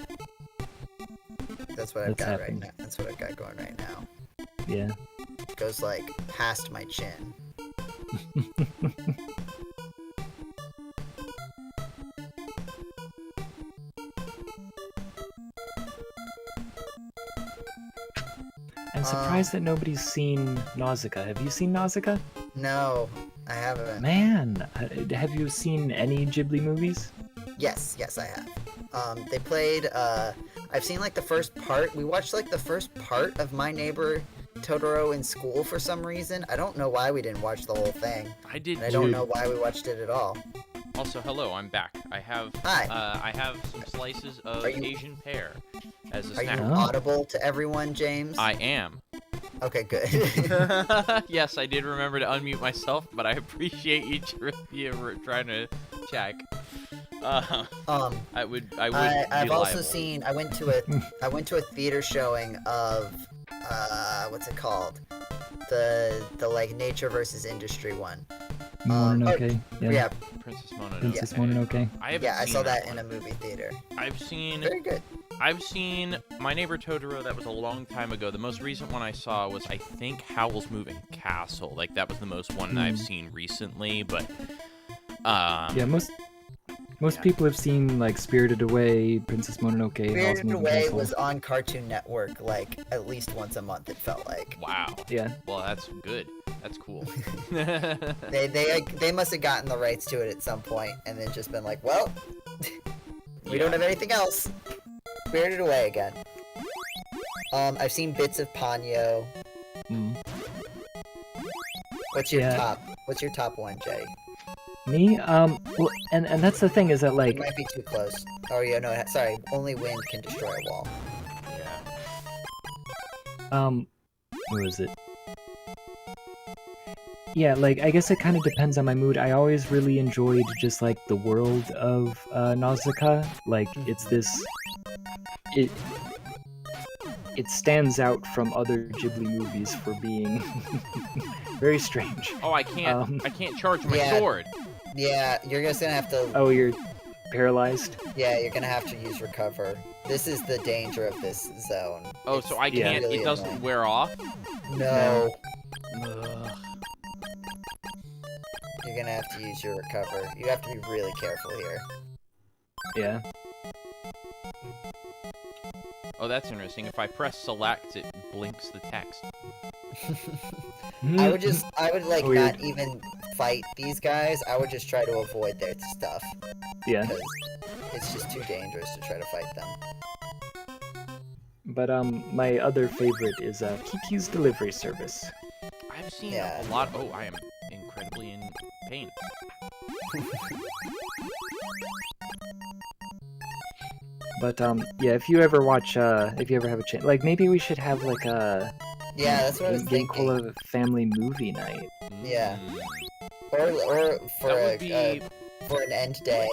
That's what I've That's got happened. right now. That's what I've got going right now. Yeah. It goes like past my chin. I'm surprised that nobody's seen Nausicaa. Have you seen Nausicaa? No, I haven't. Man, have you seen any Ghibli movies? Yes, I have. They played, I've seen like the first part. We watched like the first part of My Neighbor Totoro in school for some reason. I don't know why we didn't watch the whole thing. I did. And I don't know why we watched it at all. Also, hello, I'm back. I have Hi. I have some slices of Are you- Asian pear as a Are you snack. Oh. audible to everyone, James? I am. Okay, good. Yes, I did remember to unmute myself, but I appreciate you trying to check. I would. I've be also liable. seen. I went to a theater showing of what's it called? The like nature versus industry one. Mononoke. Yeah, Princess Mononoke. Princess Mononoke. I haven't yeah, I seen saw that one. in a movie theater. I've seen Very good. My Neighbor Totoro. That was a long time ago. The most recent one I saw was, I think, Howl's Moving Castle. Like, that was the most one I've seen recently. But Yeah, most people have seen like Spirited Away, Princess Mononoke, Howl's Spirited Moving Away Castle. was on Cartoon Network like at least once a month. It felt like. wow. Yeah. Well, that's good. That's cool. They must have gotten the rights to it at some point and then just been like, well, we don't have anything else. Spirited Away again. I've seen bits of Ponyo. Mm. What's your Yeah. top? What's your top one, Jay? Me? Well, and that's the thing is that It like, might be too close. Oh yeah, no, sorry. Only wind can destroy a wall. Yeah. what was it? Yeah, like, I guess it kind of depends on my mood. I always really enjoyed just, like, the world of Nausicaa. Like, it's this... It stands out from other Ghibli movies for being very strange. Oh, I can't charge my Yeah. sword. Yeah, you're just gonna have to. Oh, you're paralyzed? Yeah, you're gonna have to use recover. This is the danger of this zone. Oh, It's so I yeah. can't. really It doesn't annoying. wear off. No, Ugh. you're gonna have to use your recover. You have to be really careful here. Yeah. Oh, that's interesting. If I press select, it blinks the text. I would like Weird. not even fight these guys. I would just try to avoid their stuff Yeah. because it's just too dangerous to try to fight them. But, my other favorite is, Kiki's Delivery Service. I've seen Yeah. a lot. Oh, I am incredibly in pain. But, yeah, if you ever watch, if you ever have a chance, like, maybe we should have, like, a Yeah, that's what I was thinking. GameCola family movie night. Yeah. Mm, Or for that would a, be. for an end day.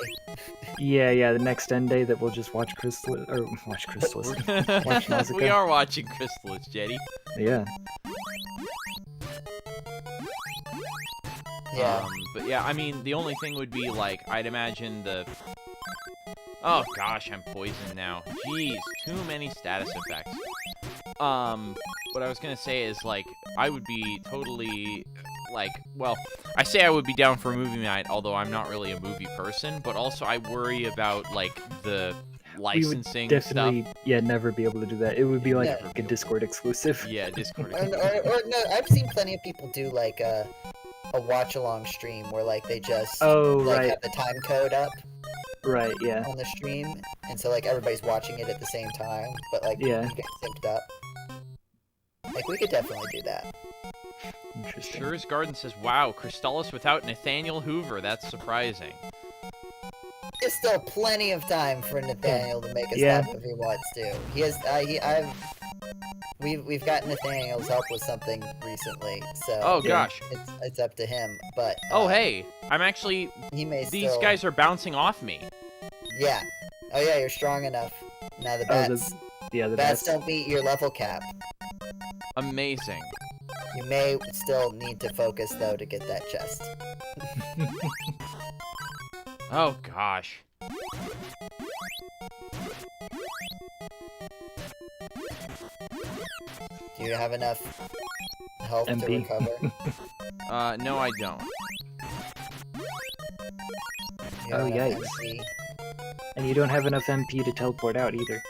Yeah, the next end day that we'll just watch Crystalis, or watch Crystalis. Watch Nausicaa. We are watching Crystalis, Jetty. Yeah. Yeah. But yeah, I mean, the only thing would be like, I'd imagine the. Oh gosh, I'm poisoned now. Jeez, too many status effects. What I was gonna say is like, I would be totally. Like, well, I say I would be down for a movie night, although I'm not really a movie person, but also I worry about, like, the We would licensing definitely, stuff. never be able to do that. It would be like No. a Discord exclusive. Yeah, Discord. or no, I've seen plenty of people do like a watch along stream where like they just Oh, like right, have the time code up right, yeah. on the stream, and so like everybody's watching it at the same time, but like Yeah. you get synced up. Like we could definitely do that. Interesting. Sure's Garden says, wow, Crystalis without Nathaniel Hoover. That's surprising. There's still plenty of time for Nathaniel to make a Yeah. step if he wants to. He has. We've got Nathaniel's help with something recently, so Oh, Yeah. gosh. it's up to him. But Oh, hey. I'm actually... he may These still. guys are bouncing off me. Yeah. Oh yeah, you're strong enough. Now the Oh, bats. the Bats best. don't meet your level cap. Amazing. You may still need to focus though to get that chest. Oh, gosh. Do you have enough health to MP. recover? No, I don't. Do you Oh, have enough yikes. MP? And you don't have enough MP to teleport out either.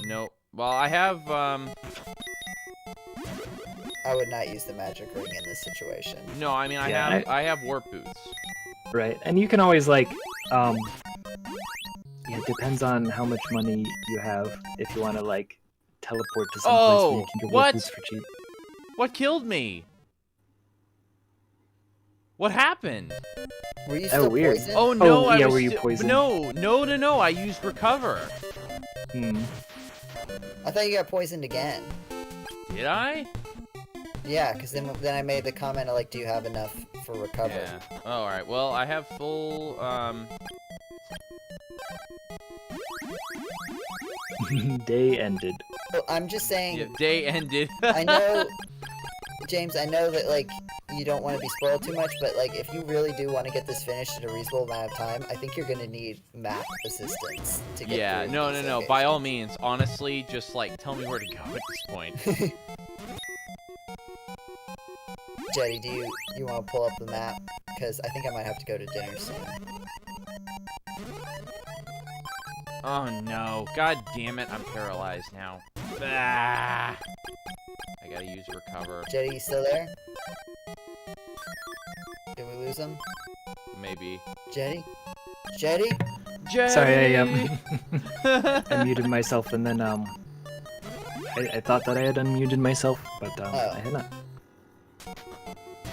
No. Well, I have, I would not use the magic ring in this situation. No, I mean, Yeah, I have warp boots. Right, and you can always, like, yeah, it depends on how much money you have, if you want to, like, teleport to some place where you Oh, can get what? warp boots for cheap. What killed me? What happened? Were you Oh, still weird. poisoned? Oh, no, Oh, I yeah, was were you sti- poisoned? No, I used recover. Hmm. I thought you got poisoned again. Did I? Yeah, because then I made the comment of, like, do you have enough for recover? Yeah. Oh, alright, well, I have full, Day ended. Well, I'm just saying, yeah, day ended. I know, James, I know that, like, you don't want to be spoiled too much, but, like, if you really do want to get this finished in a reasonable amount of time, I think you're gonna need map assistance to get Yeah, through no, these by all locations. means, honestly, just, like, tell me where to go at this point. Jetty, do you want to pull up the map? Because I think I might have to go to dinner soon. Oh, no. God damn it, I'm paralyzed now. Ah! I gotta use recover. Jetty, you still there? Did we lose him? Maybe. Jetty? Jetty? Sorry, I Jetty! I muted myself, and then, I thought that I had unmuted myself, but, Oh. I had not.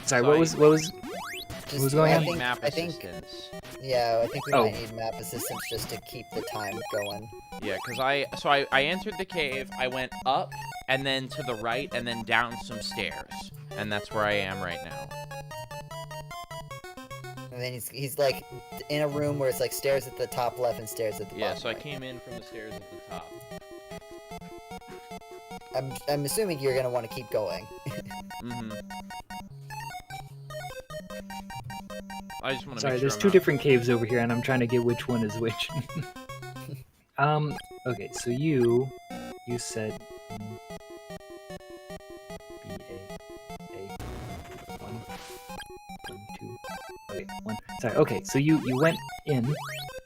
Sorry, what was Just, was going I on? think, Map I think, assistance. yeah, I think we Oh. might need map assistance just to keep the time going. Yeah, because I entered the cave, I went up, and then to the right, and then down some stairs. And that's where I am right now. And then he's like in a room where it's like stairs at the top left and stairs at the Yeah, bottom so I right. came in from the stairs at the top. I'm assuming you're gonna want to keep going. Mm-hmm. I just want to Sorry, make sure there's I'm two not- different caves over here, and I'm trying to get which one is which. Okay, so you said B-A-A, 1, 2, okay, 1. Sorry, okay, so you went in,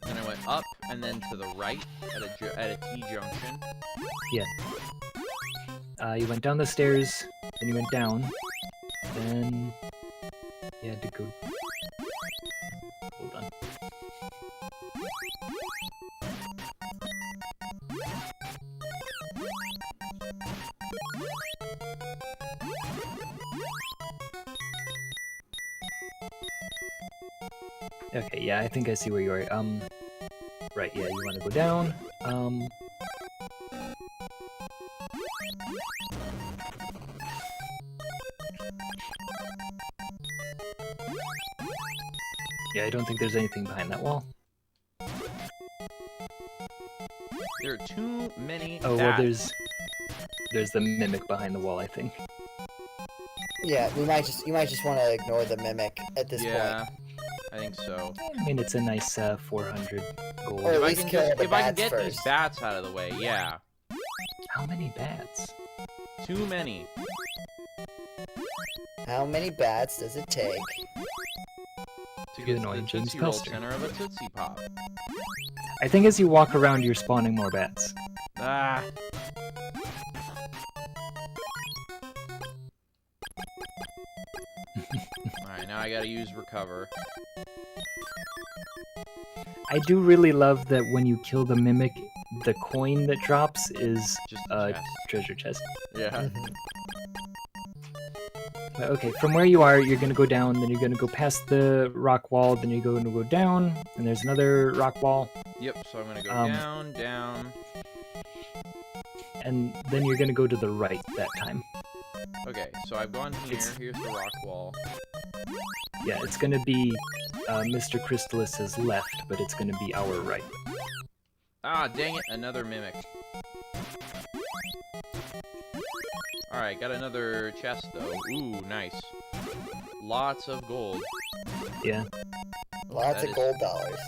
Then I went up, and then to the right at a T-junction. you went down the stairs, then you went down, then you had to go... Hold on. Okay, yeah, I think I see where you are. Right, yeah, you want to go down. Yeah, I don't think there's anything behind that wall. There are too many Oh, well, bats. there's the mimic behind the wall, I think. Yeah, you might just want to ignore the mimic at this Yeah, point. I think so. I mean, it's a nice 400 gold. Or at If I least can, kill just, the if I can bats get these first. bats out of the way, yeah. How many bats? Too many. How many bats does it take? To get to annoy the James Tootsie Roll Pelster. center of a Tootsie Pop. I think as you walk around, you're spawning more bats. Ah. Alright, now I gotta use recover. I do really love that when you kill the mimic, the coin that drops is Just the chest. treasure chest. Yeah. Mhm. But okay, from where you are, you're gonna go down, then you're gonna go past the rock wall, then you're going to go down, and there's another rock wall, Yep, so I'm gonna go Um, down. and then you're gonna go to the right that time. Okay, so I've gone here. Here's the rock wall. Yeah, it's gonna be Mr. Crystalis's left, but it's gonna be our right. Ah, dang it, another mimic. Alright, got another chest though. Ooh, nice. Lots of gold. Yeah. Lots That of is- gold dollars.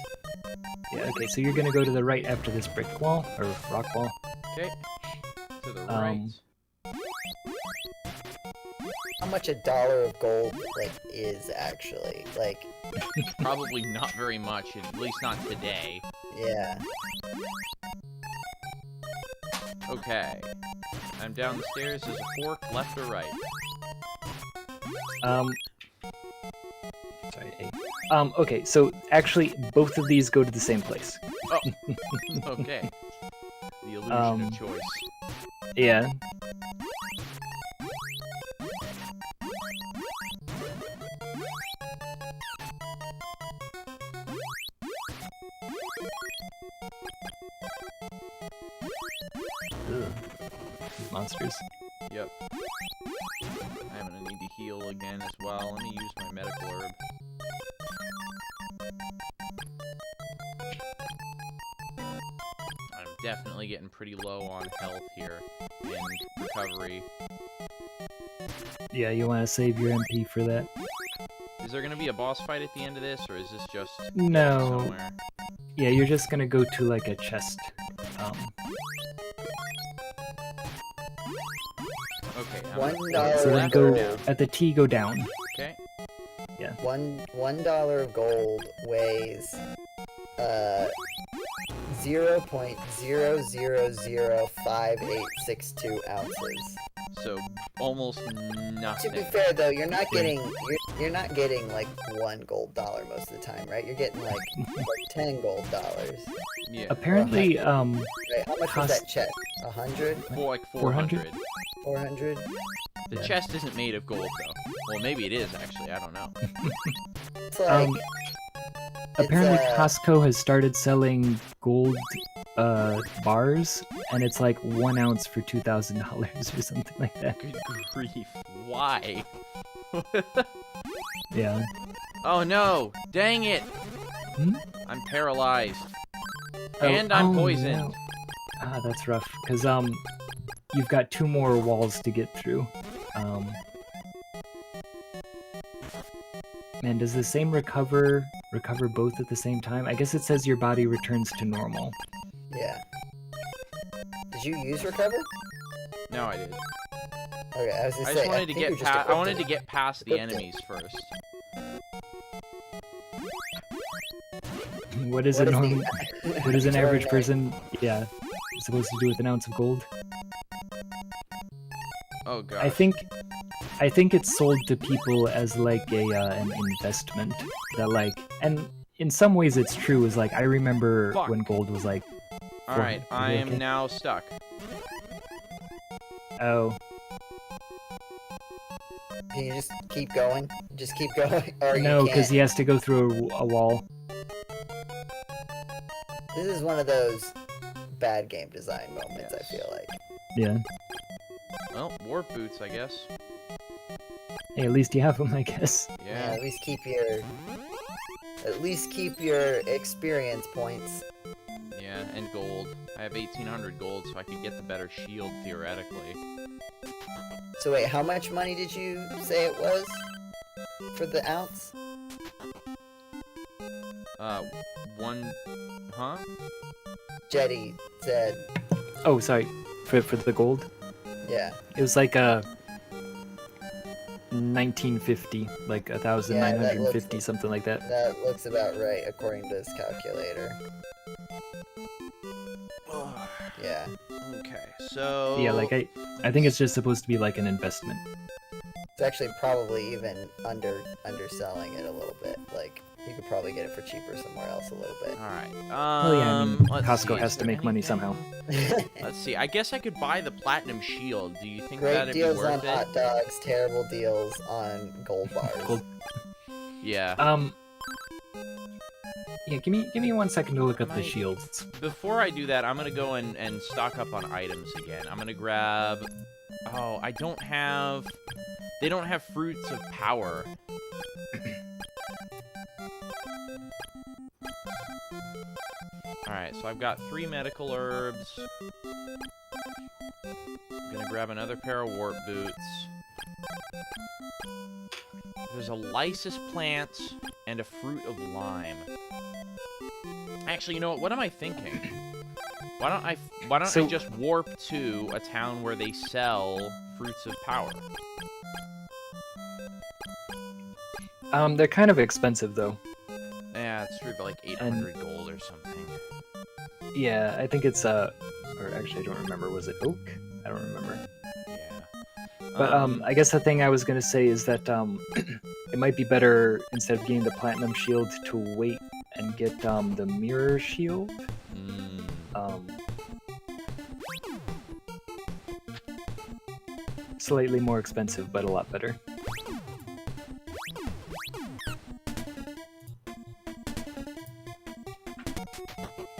Yeah, okay, so you're gonna go to the right after this brick wall, or rock wall. Okay. To the right. How much $1 of gold, like, is actually? Like, Probably not very much, at least not today. yeah. Okay. I'm down the stairs. There's a fork, left or right? Sorry, A. Okay, so actually, both of these go to the same place. Oh. Okay. The illusion of choice. Yeah. Ugh. These monsters. Yep. I'm gonna need to heal again as well. Let me use my medical herb. I'm definitely getting pretty low on health here and recovery. Yeah, you want to save your MP for that. Is there gonna be a boss fight at the end of this, or is this just No. somewhere? Yeah, you're just gonna go to like a chest. Okay. $1 So then left go or down? at the T, go down. Okay. $1 of gold weighs 0.0005862 ounces. So almost To nothing. be fair though, you're not getting like $1 gold most of the time, right? You're getting like $10 gold. Yeah. Apparently, Right, how much was cost- that chest? 100? For like 400? 400. 400? The Yeah. chest isn't made of gold, though. Well, maybe it is, actually. I don't know. It's like apparently it's, Costco has started selling gold bars, and it's like 1 ounce for $2,000 or something like that. Good grief. Why? Yeah. Oh, no. Dang it. Hmm? I'm paralyzed. Oh, And I'm oh, poisoned. no. Ah, that's rough. Cause you've got 2 more walls to get through. Man, does the same recover both at the same time? I guess it says your body returns to normal. yeah. Did you use recover? No, I did. Okay, I was I just just saying. wanted to get past. I wanted to get past the equipped it. enemies first. What is What an is the- normal? What is an average Sorry, person? Yeah, supposed to do with an ounce of gold? Oh god. I think it's sold to people as like a an investment that like, and in some ways it's true. Is like I remember Fuck. when gold was like. All right, I am okay? now stuck. Oh, Can you just keep going? Just keep going? Or no, you because can't? he has to go through a wall. This is one of those bad game design moments, Yes. I feel like. Yeah. Well, warp boots, I guess. Hey, at least you have them, I guess. Yeah, Yeah. at least keep your experience points. Yeah, and gold. I have 1,800 gold, so I could get the better shield theoretically. So wait, how much money did you say it was for the ounce? One. Huh? Jetty said, Oh, sorry, for the gold. yeah. It was like a 1950, like 1,950, something like that. That looks about right according to this calculator. Yeah. Okay, so. Yeah, like I think it's just supposed to be like an investment. It's actually probably even underselling it a little bit. Like, you could probably get it for cheaper somewhere else a little bit. Alright, Well, yeah, I mean, let's Costco see, has is to there make money anything- somehow. Let's see, I guess I could buy the platinum shield. Do you think Great that'd be deals on worth it? hot dogs, terrible deals on gold bars. Gold- Yeah. Yeah, give me 1 second to look up the Might- shields. Before I do that, I'm gonna go and stock up on items again. I'm gonna grab... Oh, I don't have... They don't have fruits of power. Alright, so I've got 3 medical herbs. I'm gonna grab another pair of warp boots. There's a lysis plant and a fruit of lime. Actually, you know what? What am I thinking? Why don't I just warp to a town where they sell fruits of power? They're kind of expensive though. Yeah, it's true, but like 800 gold or something. Yeah, I think it's or actually I don't remember. Was it oak? I don't remember. Yeah. But I guess the thing I was gonna say is that it might be better instead of getting the platinum shield to wait and get the mirror shield. Slightly more expensive, but a lot better.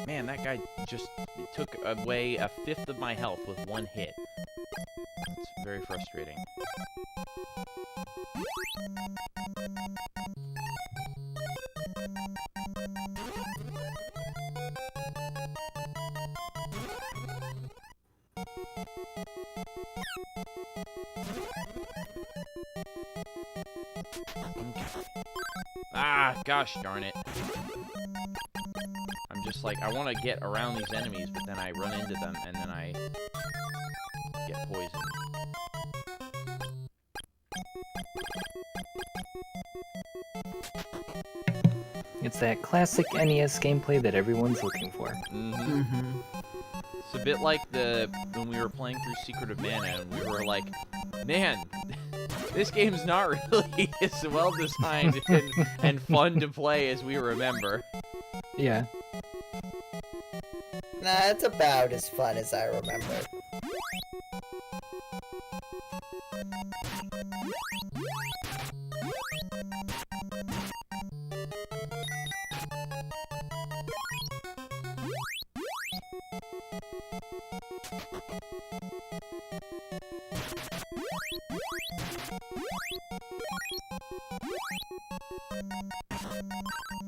Man, that guy just took away a fifth of my health with one hit. It's very frustrating. Ah, gosh darn it. I'm just like, I want to get around these enemies, but then I run into them, and then I get poisoned. It's that classic NES gameplay that everyone's looking for. It's a bit like when we were playing through Secret of Mana, and we were like, man, this game's not really as well designed and fun to play as we remember. Yeah. Nah, it's about as fun as I remember.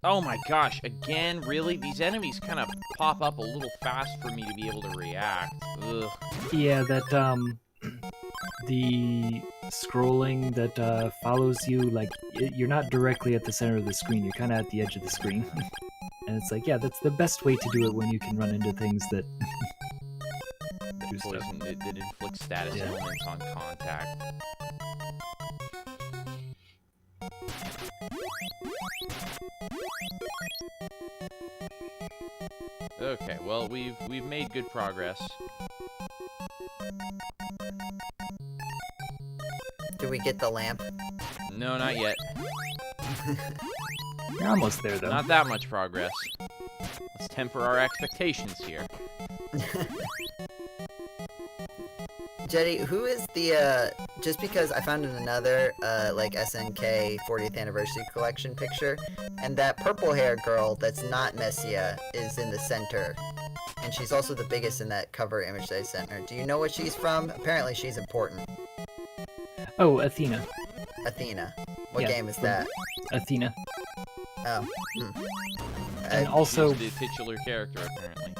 Oh my gosh, again? Really? These enemies kind of pop up a little fast for me to be able to react. Ugh. Yeah, that, the scrolling that, follows you, like, you're not directly at the center of the screen, you're kind of at the edge of the screen. And it's like, yeah, that's the best way to do it when you can run into things that do stuff. That inflict status elements on contact. Okay, well, we've made good progress. Did we get the lamp? No, not yet. You're almost there, though. Not that much progress. Let's temper our expectations here. Jetty, who is the, just because I found in another, like, SNK 40th Anniversary Collection picture, and that purple hair girl that's not Messia is in the center, and she's also the biggest in that cover image that I sent her. Do you know what she's from? Apparently she's important. Oh, Athena. Athena. What Yeah, game is that? Athena. Oh. And also... She's the titular character, apparently.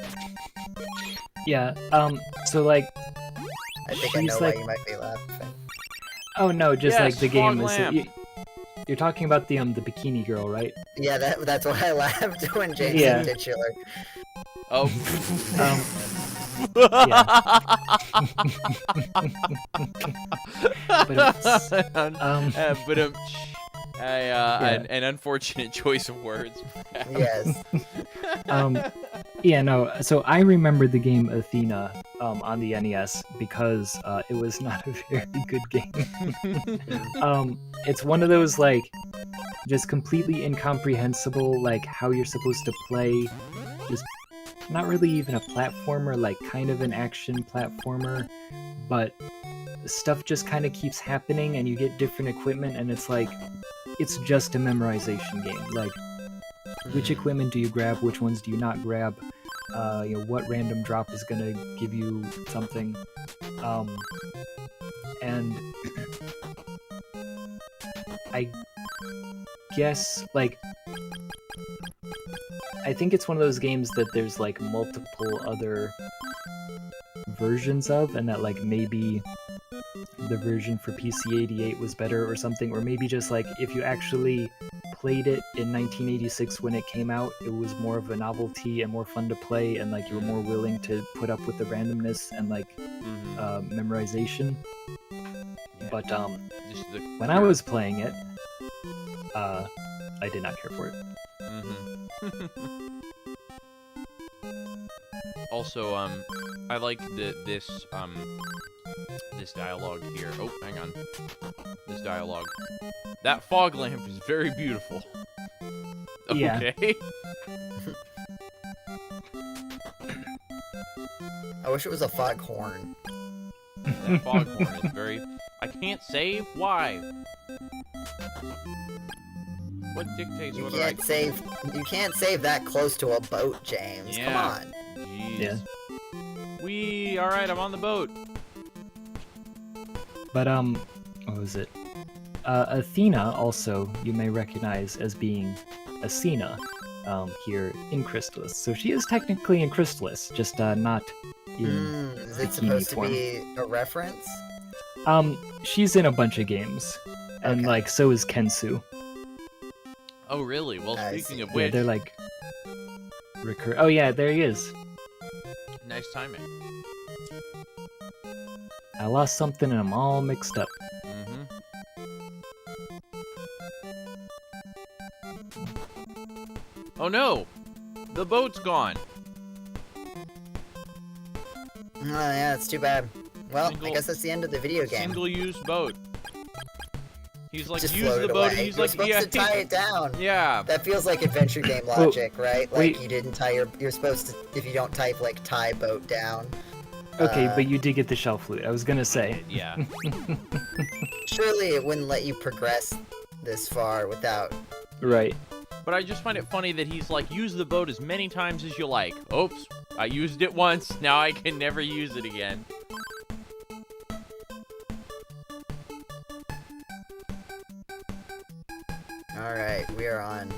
Yeah, so, like... I think I know why you might be laughing. Oh no, just Yes, like the game Fog is. Lamp. You're talking about the bikini girl, right? Yeah, that's why I laughed when James Yeah. said titular. Oh. An unfortunate choice of words. Yes. Yeah, no. So I remember the game Athena on the NES because it was not a very good game. It's one of those like just completely incomprehensible, like how you're supposed to play. Just not really even a platformer, like kind of an action platformer, but stuff just kind of keeps happening, and you get different equipment, and it's like it's just a memorization game. Like, which equipment do you grab? Which ones do you not grab? You know, what random drop is gonna give you something? And I guess, like, I think it's one of those games that there's like multiple other versions of, and that like maybe the version for PC-88 was better or something, or maybe just like if you actually played it in 1986 when it came out, it was more of a novelty and more fun to play, and like you were more willing to put up with the randomness and like memorization. Yeah. But when I was playing it, I did not care for it. Also, I like this dialogue here. Oh, hang on. This dialogue. That fog lamp is very beautiful. Yeah. Okay. I wish it was a foghorn. That foghorn is very... I can't save? Why? What dictates You whether can't save. You can't save that close to a boat, James. Yeah. Come on. Jeez. Yeah. Wee! Alright, I'm on the boat. But what was it? Athena also you may recognize as being Athena here in Crystalis. So she is technically in Crystalis, just not in Is it bikini supposed to form. be a reference? She's in a bunch of games, and Okay. like so is Kensu. Oh, really? Well, I speaking see. of Yeah, which, they're like Oh yeah, there he is. nice timing. I lost something and I'm all mixed up. Oh no! The boat's gone! Oh yeah, it's too bad. Well, I Single- guess that's the end of the video game. Single-use boat. He's like, Just use the floated boat, away. he's You're like, supposed yeah, to tie it down. yeah. That feels like adventure game logic, right? Like wait. you didn't tie you're supposed to, if you don't type like tie boat down. Okay, Uh, but you did get the shell flute. I was gonna say. Yeah. Surely it wouldn't let you progress this far without. Right. But I just find it funny that he's like, use the boat as many times as you like. Oops, I used it once, now I can never use it again. Alright, we are on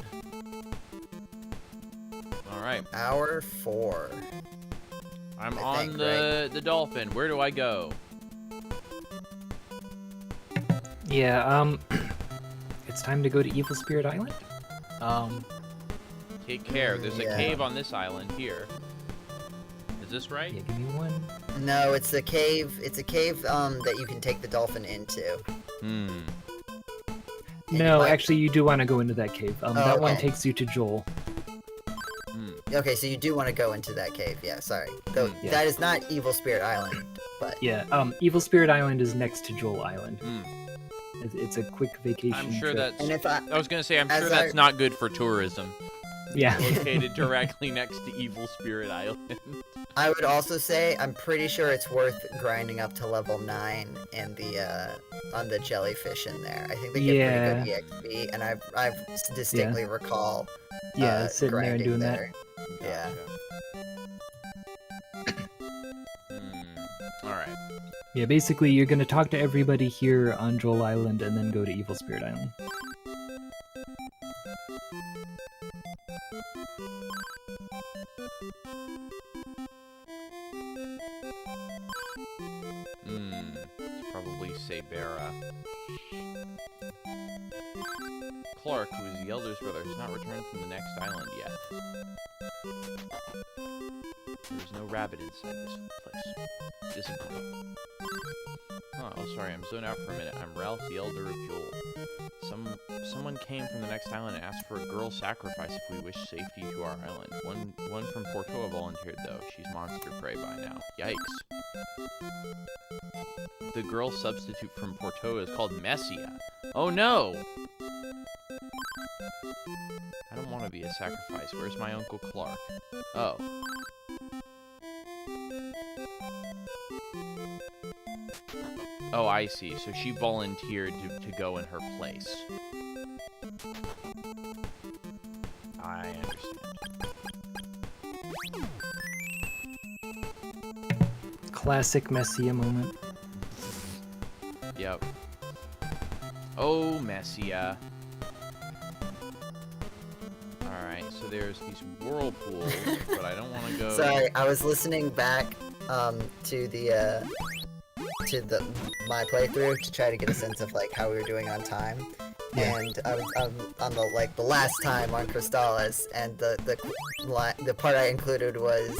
Alright, hour 4. I'm I on think, the dolphin. Where do I go? Yeah, it's time to go to Evil Spirit Island. Take care, there's a Yeah. cave on this island here. Is this right? Yeah, give me one. No, it's a cave. It's a cave that you can take the dolphin into. Hmm. And No, you might- actually, you do want to go into that cave. That one okay. takes you to Joel. Okay, so you do want to go into that cave. Yeah, sorry. Though Yeah. that is not Evil Spirit Island, but Yeah, Evil Spirit Island is next to Joel Island. Hmm. It's a quick vacation I'm sure trip. that's... and if I I was gonna say, I'm as sure that's I- not good for tourism. Yeah. Located directly next to Evil Spirit Island. I would also say I'm pretty sure it's worth grinding up to level 9 in the on the jellyfish in there. I think they get pretty good EXP, and I distinctly recall Yeah, sitting there and grinding doing there. Yeah. Alright. Yeah, basically, you're gonna talk to everybody here on Joel Island and then go to Evil Spirit Island. It's probably Sabera. Clark, who is the elder's brother, has not returned from the next island yet. There is no rabbit inside this place. Disappointing. Oh, sorry, I'm zoned out for a minute. I'm Ralph, the elder of Joel. Someone came from the next island and asked for a girl sacrifice if we wish safety to our island. One from Portoa volunteered, though. She's monster prey by now. Yikes. The girl substitute from Portoa is called Messia. Oh no! I don't want to be a sacrifice. Where's my Uncle Clark? Oh. Oh, I see. So she volunteered to go in her place. I understand. Classic Messia moment. Yep. Oh, Messia. Alright, so there's these whirlpools, but I don't want to go... Sorry, I was listening back to the my playthrough to try to get a sense of like how we were doing on time. Yeah. And I was on the last time on Crystalis, and the part I included was,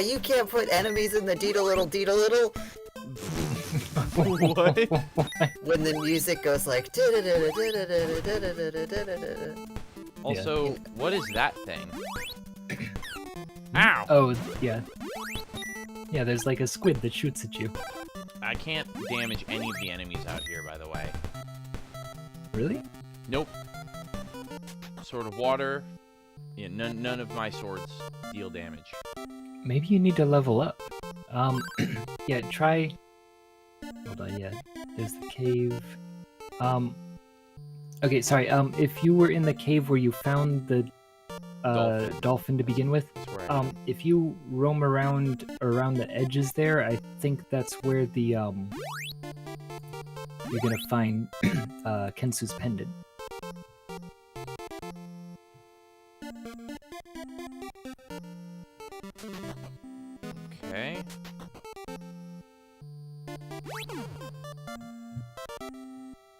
you can't put enemies in the Deedle-little. What? When the music goes like. Also, what is that thing? Ow! Oh, yeah. Yeah, there's like a squid that shoots at you. I can't damage any of the enemies out here, by the way. Really? Nope. Sword of water. Yeah, none of my swords deal damage. Maybe you need to level up. Yeah, try... Hold on, yeah. There's the cave. Okay, sorry, if you were in the cave where you found the dolphin to begin with, That's where I am. if you roam around the edges there, I think that's where the you're gonna find Kensu's pendant. Okay.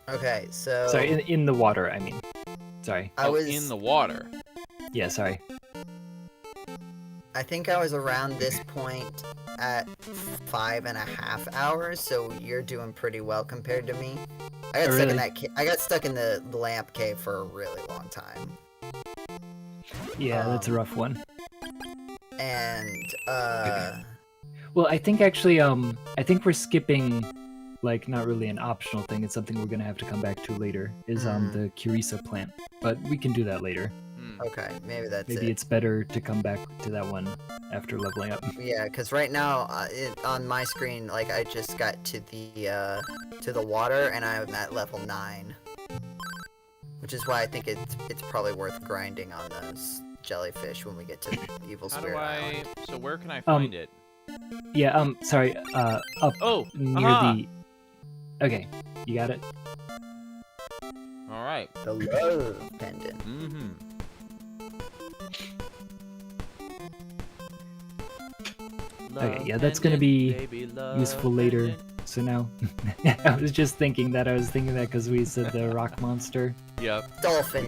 Okay, so. Sorry, in the water, I mean. Sorry. I was in the water. Yeah, sorry. I think I was around this point at 5.5 hours, so you're doing pretty well compared to me. I got Oh, stuck really? in that I got stuck in the lamp cave for a really long time. Yeah, that's a rough one. And Well, I think actually, I think we're skipping, like, not really an optional thing. It's something we're gonna have to come back to later. Is the Curisa plant, but we can do that later. okay, maybe that's Maybe it. it's better to come back to that one after leveling up. Yeah, because right now on my screen, like I just got to the water, and I'm at level 9, which is why I think it's probably worth grinding on those jellyfish when we get to Evil How do Spirit Island. I... So where can I find it? Yeah, sorry, up Oh! near aha! the... Okay, you got it? Alright. The love pendant. Mm-hmm. Okay, yeah, that's gonna be useful later. So now, I was thinking that because we said the rock monster. Yep. Dolphin,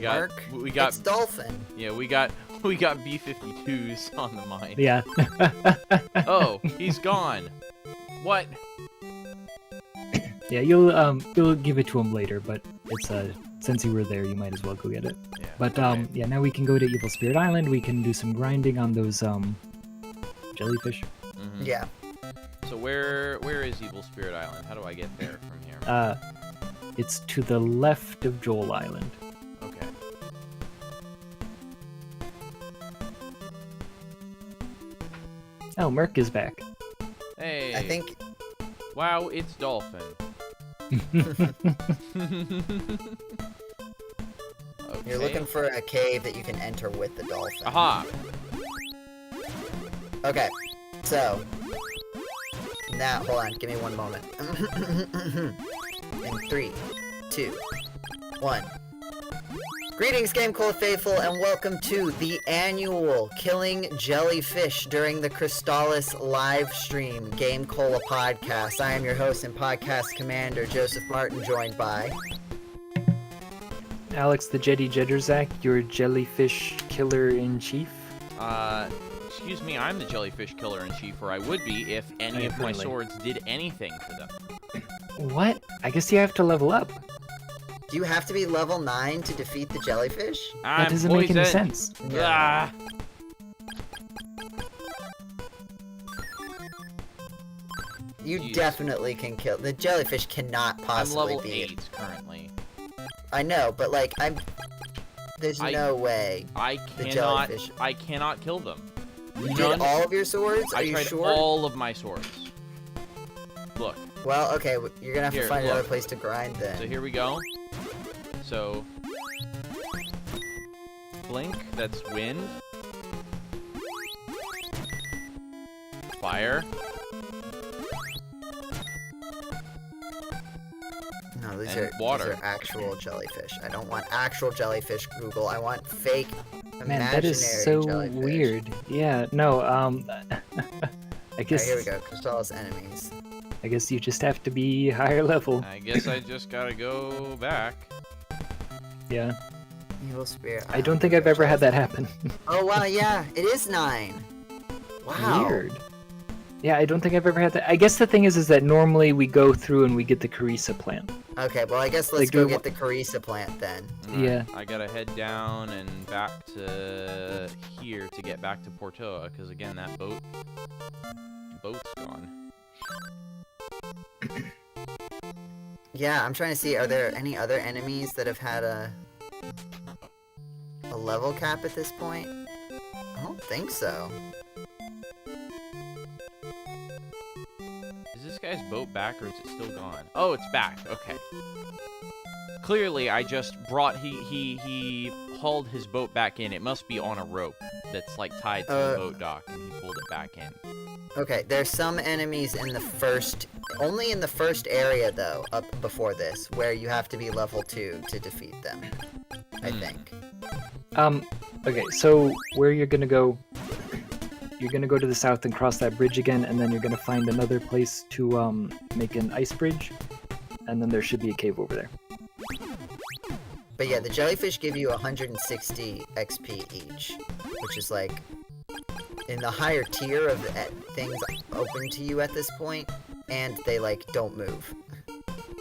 We got It's dolphin. yeah, we got B-52s on the mine. Yeah. Oh, he's gone. What? Yeah, you'll give it to him later, but it's since you were there, you might as well go get it. Yeah. But okay. yeah, now we can go to Evil Spirit Island. We can do some grinding on those jellyfish. Mhm. Yeah. So where is Evil Spirit Island? How do I get there from here? It's to the left of Joel Island. Okay. Oh, Merc is back. Hey. I think Wow, it's Dolphin. Okay. you're looking for a cave that you can enter with the dolphin. Aha! Okay, so now hold on, give me one moment. In 3, 2, 1. Greetings, GameCola faithful, and welcome to the annual Killing Jellyfish during the Crystalis live stream GameCola podcast. I am your host and podcast commander, Joseph Martin, joined by Alex the Jetty Jedrzak, your jellyfish killer-in-chief. Excuse me, I'm the jellyfish killer in chief, or I would be if any of my Apparently. swords did anything for them. What? I guess you have to level up. Do you have to be level 9 to defeat the jellyfish? That doesn't make any sense. Ah. You Jeez. definitely can kill the jellyfish. Cannot I'm possibly level be. 8 currently. I know, but like there's no way. I The cannot. jellyfish. I cannot kill them. You None- did all of your swords? Are I you tried sure? all of my swords. Look. Well, okay, you're gonna have Here, to find look. another place to grind then. So here we go. So blink. That's wind. Fire. No, these and are water. These are actual jellyfish. I don't want actual jellyfish, Google. I want fake, Man, imaginary that is so jellyfish. weird. Yeah, no, I Alright, guess... here we go. Crystalis enemies. I guess you just have to be higher level. I guess I just gotta go back. Yeah. Evil spirit. I don't think I've ever had that happen. Oh wow, yeah, it is 9. Wow. Weird. Yeah, I don't think I've ever had that. I guess the thing is that normally we go through and we get the Carissa plant. Okay, well I guess let's Like, go do we get the Carissa plant then. Yeah. I gotta head down and back to here to get back to Portoa, because again, that boat's gone. Yeah, I'm trying to see, are there any other enemies that have had a level cap at this point? I don't think so. Is this guy's boat back, or is it still gone? Oh, it's back. Okay. Clearly, I just brought... He hauled his boat back in. It must be on a rope that's, like, tied to the boat dock, and he pulled it back in. Okay, there's some enemies in the first... Only in the first area, though, up before this, where you have to be level 2 to defeat them. I think. Okay, so where you're gonna go... You're gonna go to the south and cross that bridge again, and then you're gonna find another place to, make an ice bridge, and then there should be a cave over there. But yeah, the jellyfish give you 160 XP each, which is like in the higher tier of things open to you at this point, and they like don't move.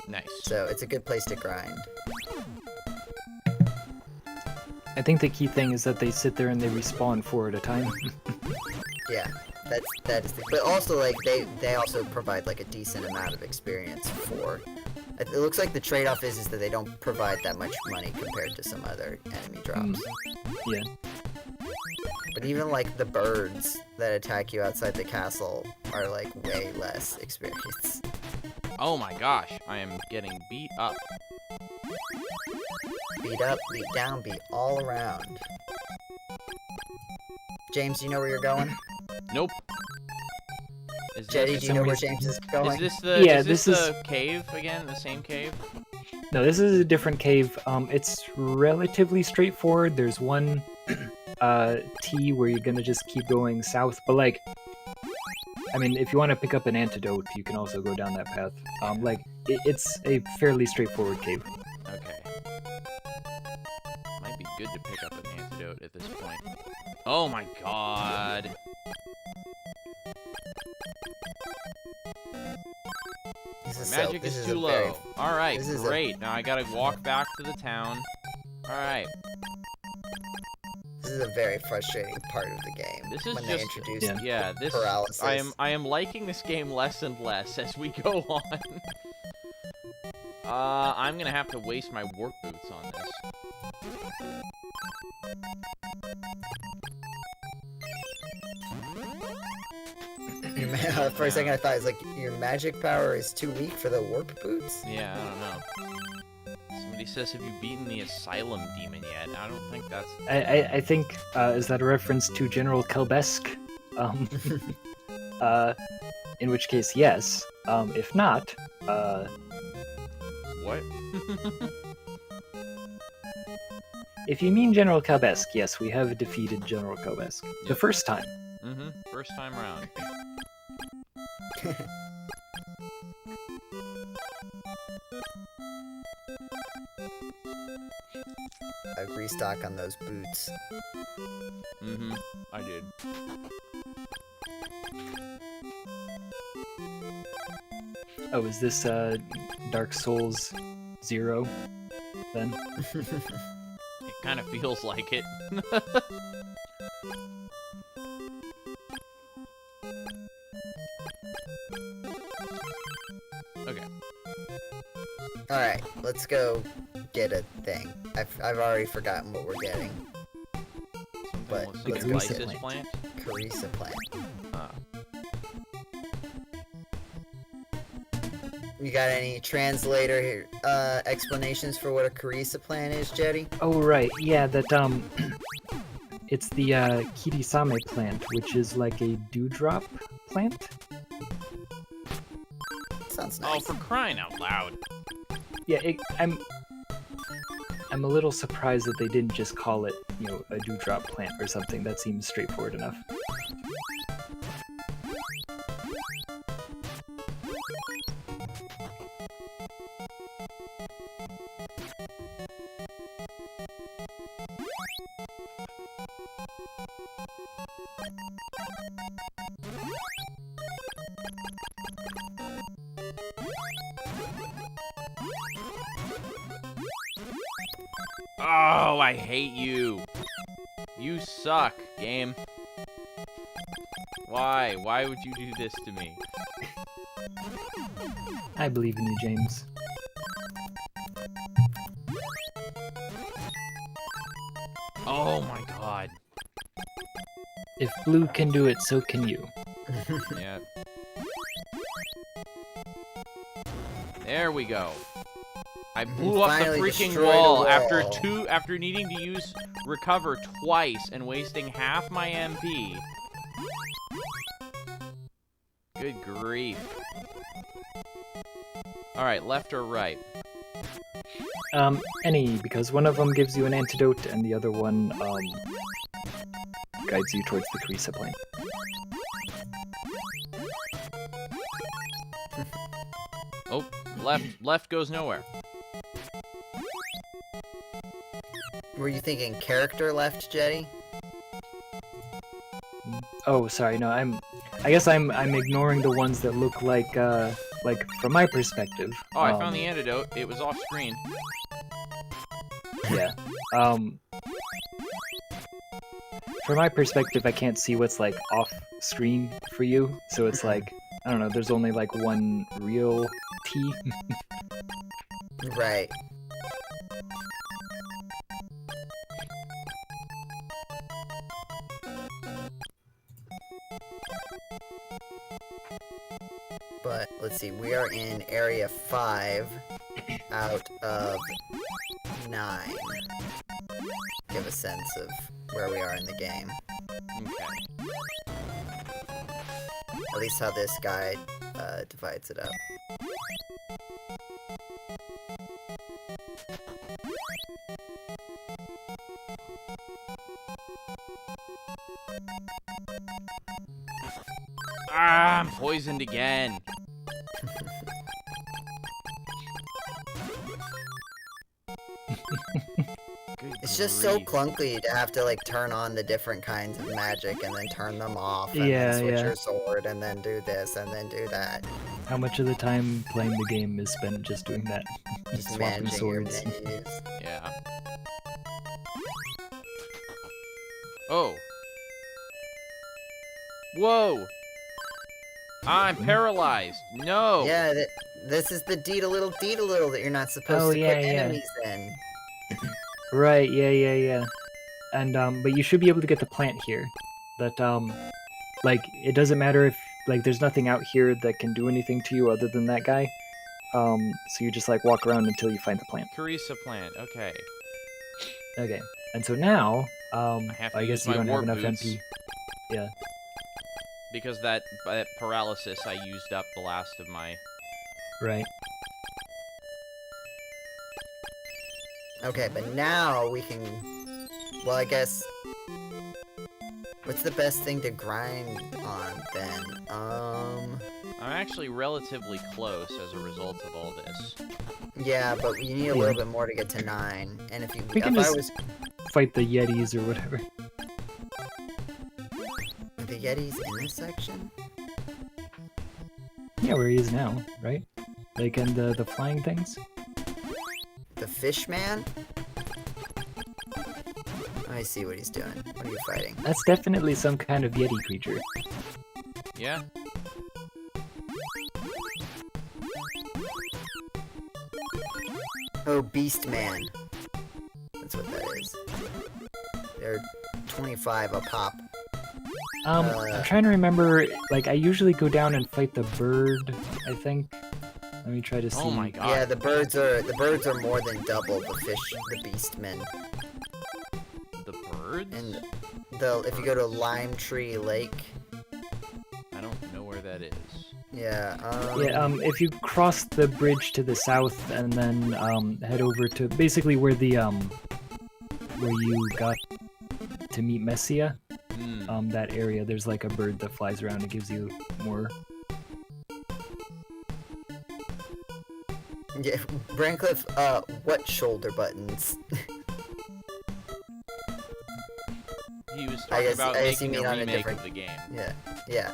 Nice. So it's a good place to grind. I think the key thing is that they sit there and they respawn 4 at a time. Yeah, that is the, but also like they also provide like a decent amount of experience for. It looks like the trade-off is that they don't provide that much money compared to some other enemy drops. Yeah. But even like the birds that attack you outside the castle are like way less experience. Oh my gosh, I am getting beat up. Beat up, beat down, beat all around. James, do you know where you're going? Nope. Is Jetty, this, do you know where James is going? is this the Yeah, is this this is- the cave again? The same cave? No, this is a different cave. It's relatively straightforward. There's one T where you're gonna just keep going south, but like, I mean, if you want to pick up an antidote, you can also go down that path. It's a fairly straightforward cave. Okay. Might be good to pick up an antidote at this point. Oh my god. Magic is too low. Alright, this is great. Now I gotta walk back to the town. Alright. This is a very frustrating part of the game. This is when just... they introduce Yeah, this... paralysis. I am liking this game less and less as we go on. I'm gonna have to waste my warp boots on this. For a second I thought it was like, your magic power is too weak for the warp boots? Yeah, I don't know. Somebody says, have you beaten the Asylum Demon yet? I don't think that's... I think, is that a reference to General Kelbesk? In which case, yes. If not, What? if you mean General Kelbesk, yes, we have defeated General Kelbesk. The Yep. first time. Mm-hmm. First time round. Restock on those boots. Mm-hmm. I did. Oh, is this, Dark Souls 0, then? It kind of feels like it. Okay. Alright, let's go get a thing. I've already forgotten what we're getting. But Something let's with go the get Lysis it. plant? Carissa plant. You got any translator explanations for what a Carissa plant is, Jetty? Oh, right, yeah, that, it's the, Kirisame plant, which is like a dewdrop plant? Sounds Oh, nice. for crying out loud. Yeah, I'm a little surprised that they didn't just call it, you know, a dewdrop plant or something. That seems straightforward enough. Oh, I hate you. You suck, game. Why? Why would you do this to me? I believe in you, James. Oh my god. If blue can do it, so can you. Yeah. There we go. I blew up the Finally freaking destroyed a wall wall. after needing to use recover twice and wasting half my MP. Good grief. Alright, left or right? Any, because one of them gives you an antidote and the other one, guides you towards the Carissa plane. Oh, left goes nowhere. Were you thinking character left, Jetty? Oh, sorry, no, I guess I'm ignoring the ones that look like from my perspective. Oh, I found the antidote. It was off screen. Yeah. From my perspective, I can't see what's like off screen for you, so it's like, I don't know, there's only like one real T. Right. But let's see, we are in area 5 out of 9. Give a sense of where we are in the game. Okay. At least how this guide divides it up. Ah, I'm poisoned again. Good It's just so grief. clunky to have to like turn on the different kinds of magic and then turn them off and Yeah, then switch yeah. your sword and then do this and then do that. How much of the time playing the game is spent just doing that? Just Swapping managing your swords. menus. Yeah. Oh. Whoa. I'm paralyzed. No. Yeah, this is the deed-a-little that you're not supposed Oh, to yeah, put yeah. enemies in. Right, yeah. And, but you should be able to get the plant here. That, like, it doesn't matter if, like, there's nothing out here that can do anything to you other than that guy. So you just, like, walk around until you find the plant. Carissa plant. Okay. Okay. And so now, have to I guess use you my don't have warp enough boots. MP. Yeah. Because that paralysis I used up the last of my... Right. Okay, but now we can... Well, I guess... What's the best thing to grind on, then? I'm actually relatively close as a result of all this. Yeah, but you need a little bit more to get to 9. And if you... We can if I just- was... Fight the Yetis or whatever. Are the Yetis in this section? Yeah, where he is now, right? Like in the flying things? The fish man? Let me see what he's doing. What are you fighting? That's definitely some kind of Yeti creature. Yeah? Oh, Beast Man. That's what that is. They're 25 a pop. I'm trying to remember, like, I usually go down and fight the bird, I think. Let me try to see. Oh my god. Yeah, the birds are more than double the fish, the Beastmen. The birds? And if you go to Lime Tree Lake, I don't know where that is. yeah, Yeah, if you cross the bridge to the south and then, head over to basically where the, where you got to meet Messia, that area, there's like a bird that flies around and gives you more. yeah, Brancliff, what shoulder buttons? He was I talking guess- about I guess you making mean a on a remake different- of the game. Yeah.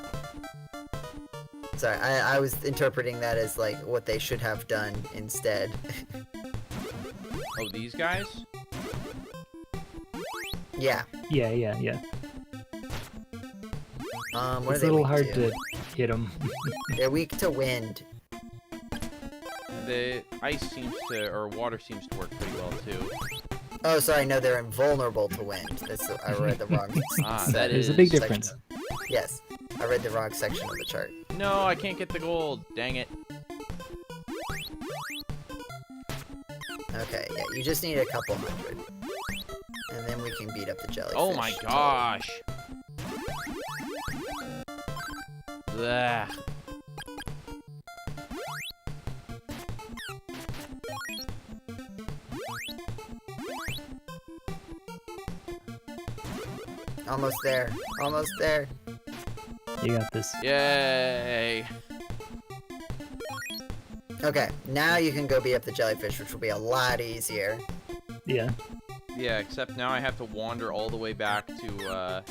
Sorry, I was interpreting that as like what they should have done instead. Oh, these guys? Yeah. Yeah. What It's are a they little weak hard to hit them. They're weak to wind. The ice seems to, or water seems to work pretty well too. Oh, sorry, no, they're invulnerable to wind. I read the wrong That There's is a big section. difference. Yes, I read the wrong section of the chart. No, I can't get the gold. Dang it. Okay, yeah, you just need a couple hundred. And then we can beat up the jellyfish. Oh my gosh. Blech. Almost there. Almost there. You got this. Yay. Okay, now you can go beat up the jellyfish, which will be a lot easier. Yeah. Yeah, except now I have to wander all the way back to,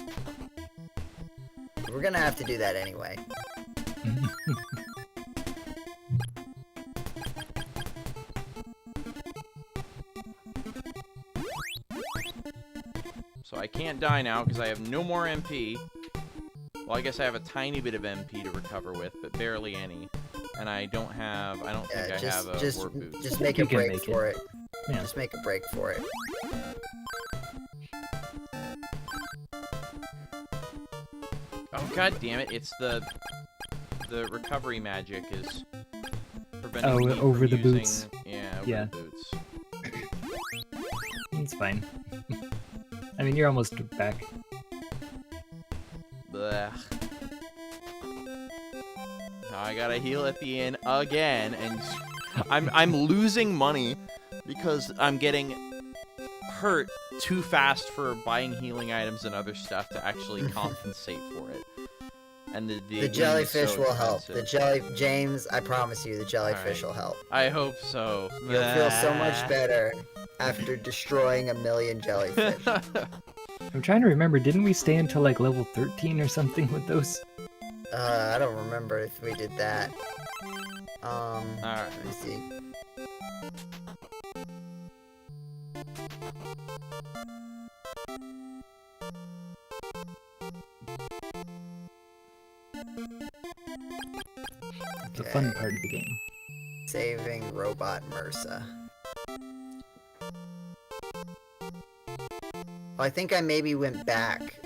We're gonna have to do that anyway. So I can't die now because I have no more MP. Well, I guess I have a tiny bit of MP to recover with, but barely any. And I don't think I have a warp boots. Just make You a can break make for it. Yeah. Just make a break for it. Oh god damn it! It's the recovery magic is preventing Oh, me over from the using, boots. Yeah, over Yeah. the boots. It's fine. I mean, you're almost back. Blech. Now I gotta heal at the inn again, and I'm losing money because I'm getting hurt too fast for buying healing items and other stuff to actually compensate for it. And the The jellyfish so will help. expensive. James, I promise you, the jellyfish will help. I hope so. You'll feel so much better after destroying 1,000,000 jellyfish. I'm trying to remember, didn't we stay until like level 13 or something with those? I don't remember if we did that. Alright. Let me see. The fun part of the game. Saving Robot MRSA. Oh, I think I maybe went back.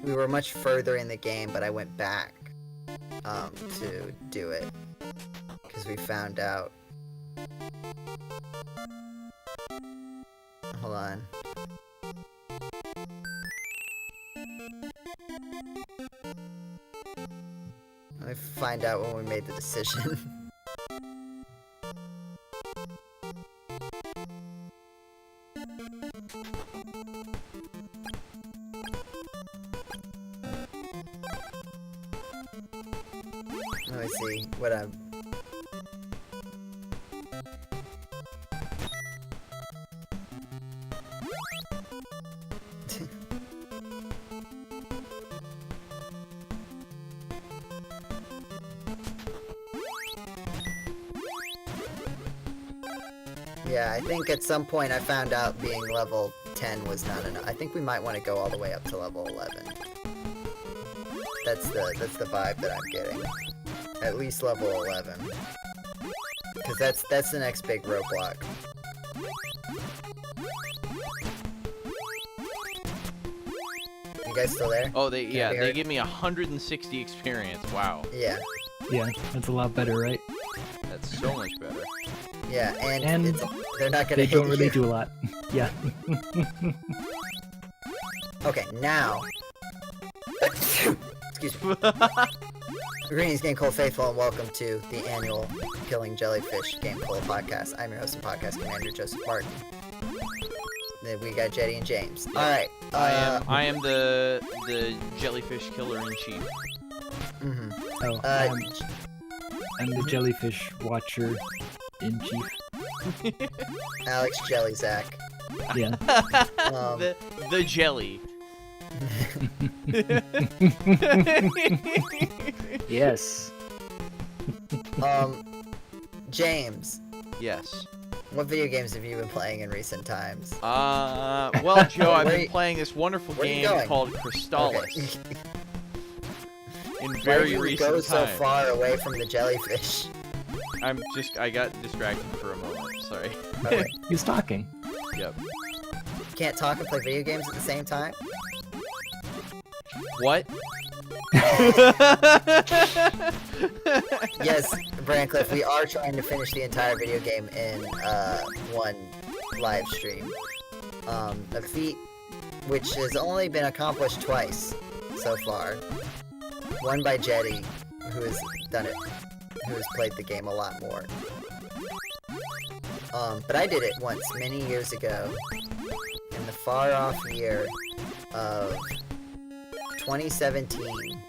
We were much further in the game, but I went back to do it. Because we found out. Hold on. Let me find out when we made the decision. Let me see what I'm... Yeah, I think at some point I found out being level 10 was not enough. I think we might want to go all the way up to level 11. That's the vibe that I'm getting. At least level 11. Because that's the next big roadblock. You guys still there? Oh, be they heard? give me 160 experience. Wow, Yeah. Yeah, that's a lot better, right? that's so much better. Yeah, and, And they're not gonna They hit don't really you. do a lot. Yeah. Okay, now. Excuse me. Greetings, GameCola faithful, and welcome to the annual Killing Jellyfish GameCola podcast. I'm your host and podcast commander, Joseph Martin. Then we got Jetty and James. All right. I am the jellyfish killer in chief. Mhm. Oh, I'm the jellyfish watcher in chief. Alex Jellyzack. Yeah. The jelly. Yes. James. Yes. What video games have you been playing in recent times? Well, Joe, I've been playing this wonderful game called Crystalis. Okay. In very Why did you recent go time. so far away from the jellyfish? I got distracted for a moment. Sorry. Okay. He's talking. Yep. You can't talk and play video games at the same time? What? Yes, Brancliff, we are trying to finish the entire video game in one live stream. A feat which has only been accomplished twice so far. One by Jetty, who has done it, who has played the game a lot more. But I did it once, many years ago, in the far-off year of 2017.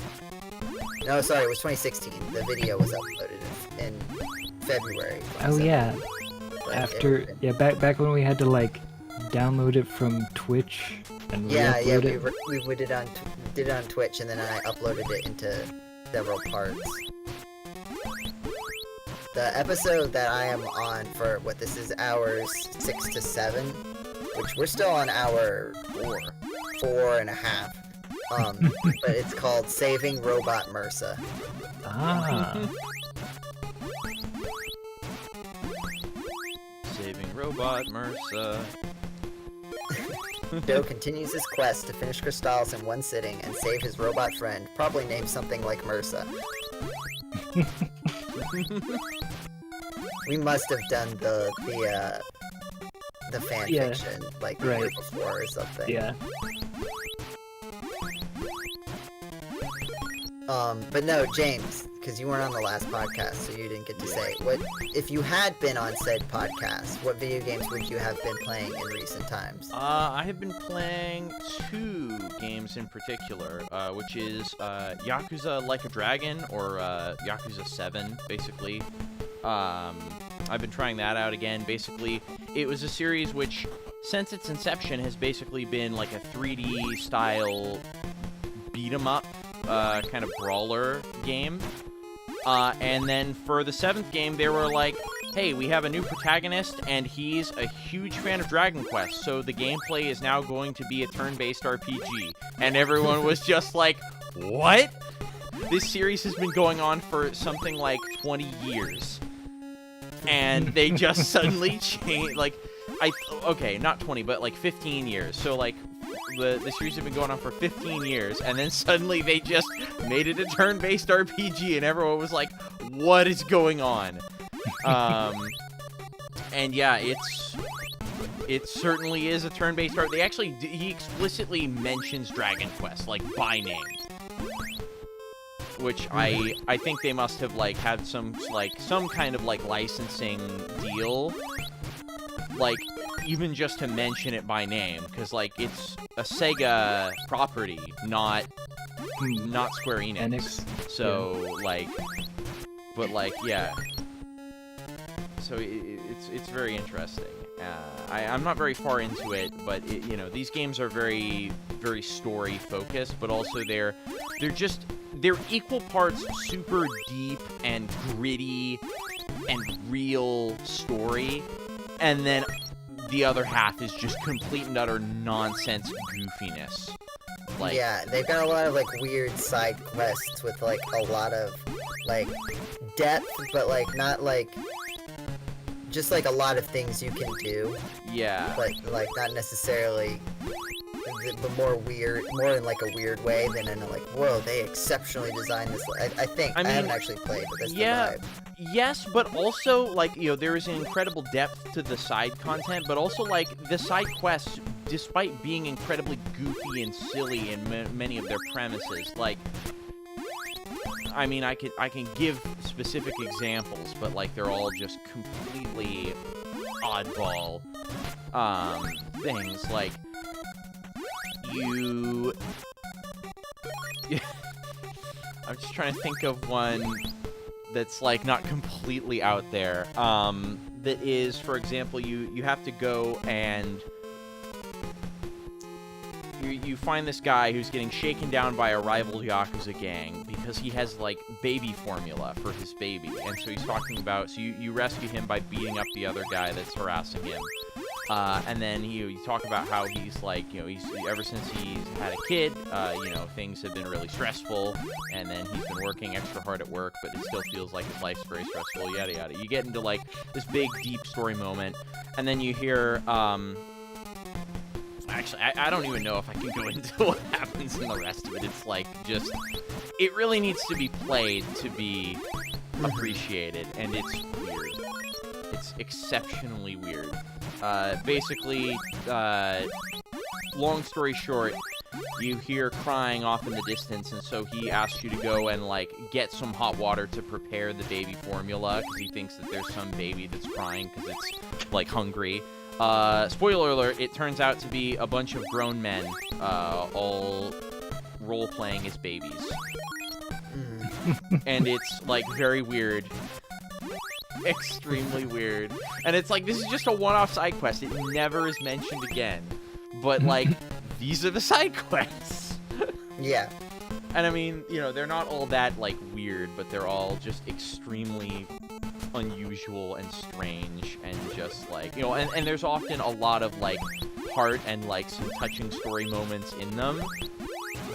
No, sorry, it was 2016. The video was uploaded in February. Oh yeah. But After back when we had to like download it from Twitch and re-upload it. we did it on Twitch, and then I uploaded it into several parts. The episode that I am on for what this is hours 6 to 7, which we're still on hour 4.5. But it's called Saving Robot MRSA. Ah. Saving Robot MRSA. Joe continues his quest to finish Crystalis in one sitting and save his robot friend, probably named something like MRSA. We must have done the fan fiction like the year before or something. Yeah. But no, James, because you weren't on the last podcast, so you didn't get to say what. If you had been on said podcast, what video games would you have been playing in recent times? I have been playing 2 games in particular, which is Yakuza Like a Dragon, or Yakuza 7, basically. I've been trying that out again. Basically, it was a series which, since its inception, has basically been like a 3D style beat-em-up kind of brawler game. And then for the 7th game, they were like, hey, we have a new protagonist, and he's a huge fan of Dragon Quest, so the gameplay is now going to be a turn-based RPG. And everyone was just like, what? This series has been going on for something like 20 years. And they just suddenly changed, like, okay, not 20, but like 15 years. So, like, the series had been going on for 15 years, and then suddenly they just made it a turn-based RPG, and everyone was like, what is going on? And yeah, it certainly is a turn-based RPG. He explicitly mentions Dragon Quest, like, by name. Which I think they must have, like, had some kind of, like, licensing deal. Like, even just to mention it by name, because, like, it's a Sega property, not Square Enix. So, like, but, like, yeah. So it's very interesting. I'm not very far into it, but you know, these games are very, very story focused, but also they're equal parts super deep and gritty and real story, and then the other half is just complete and utter nonsense goofiness. Like, yeah, they've got a lot of, like, weird side quests with, like, a lot of, like, depth, but, like, not, like, just, like, a lot of things you can do. yeah. But, like, not necessarily, but more in, like, a weird way than in a, like, whoa, they exceptionally designed this. I think. I haven't actually played, but that's the vibe. Yes, but also, like, you know, there is an incredible depth to the side content, but also, like, the side quests, despite being incredibly goofy and silly in many of their premises, like, I mean, I can give specific examples, but, like, they're all just completely oddball things. Like, I'm just trying to think of one that's, like, not completely out there. That is, for example, you have to go and you find this guy who's getting shaken down by a rival Yakuza gang because he has, like, baby formula for his baby. And so he's talking about, so you rescue him by beating up the other guy that's harassing him. And then you talk about how he's, like, he's ever since he's had a kid, things have been really stressful, and then he's been working extra hard at work, but it still feels like his life's very stressful, yada yada. You get into, like, this big, deep story moment, and then you hear, actually, I don't even know if I can go into what happens in the rest of it. It's, like, just, it really needs to be played to be appreciated, and it's weird. It's exceptionally weird. Basically, long story short, you hear crying off in the distance, and so he asks you to go and, like, get some hot water to prepare the baby formula, because he thinks that there's some baby that's crying because it's, like, hungry. Spoiler alert, it turns out to be a bunch of grown men, all role-playing as babies. And it's, like, very weird. Extremely weird. And it's like, this is just a one-off side quest. It never is mentioned again. But, like, these are the side quests. Yeah. And I mean, they're not all that, like, weird, but they're all just extremely unusual and strange and just, like, and there's often a lot of, like, heart and, like, some touching story moments in them.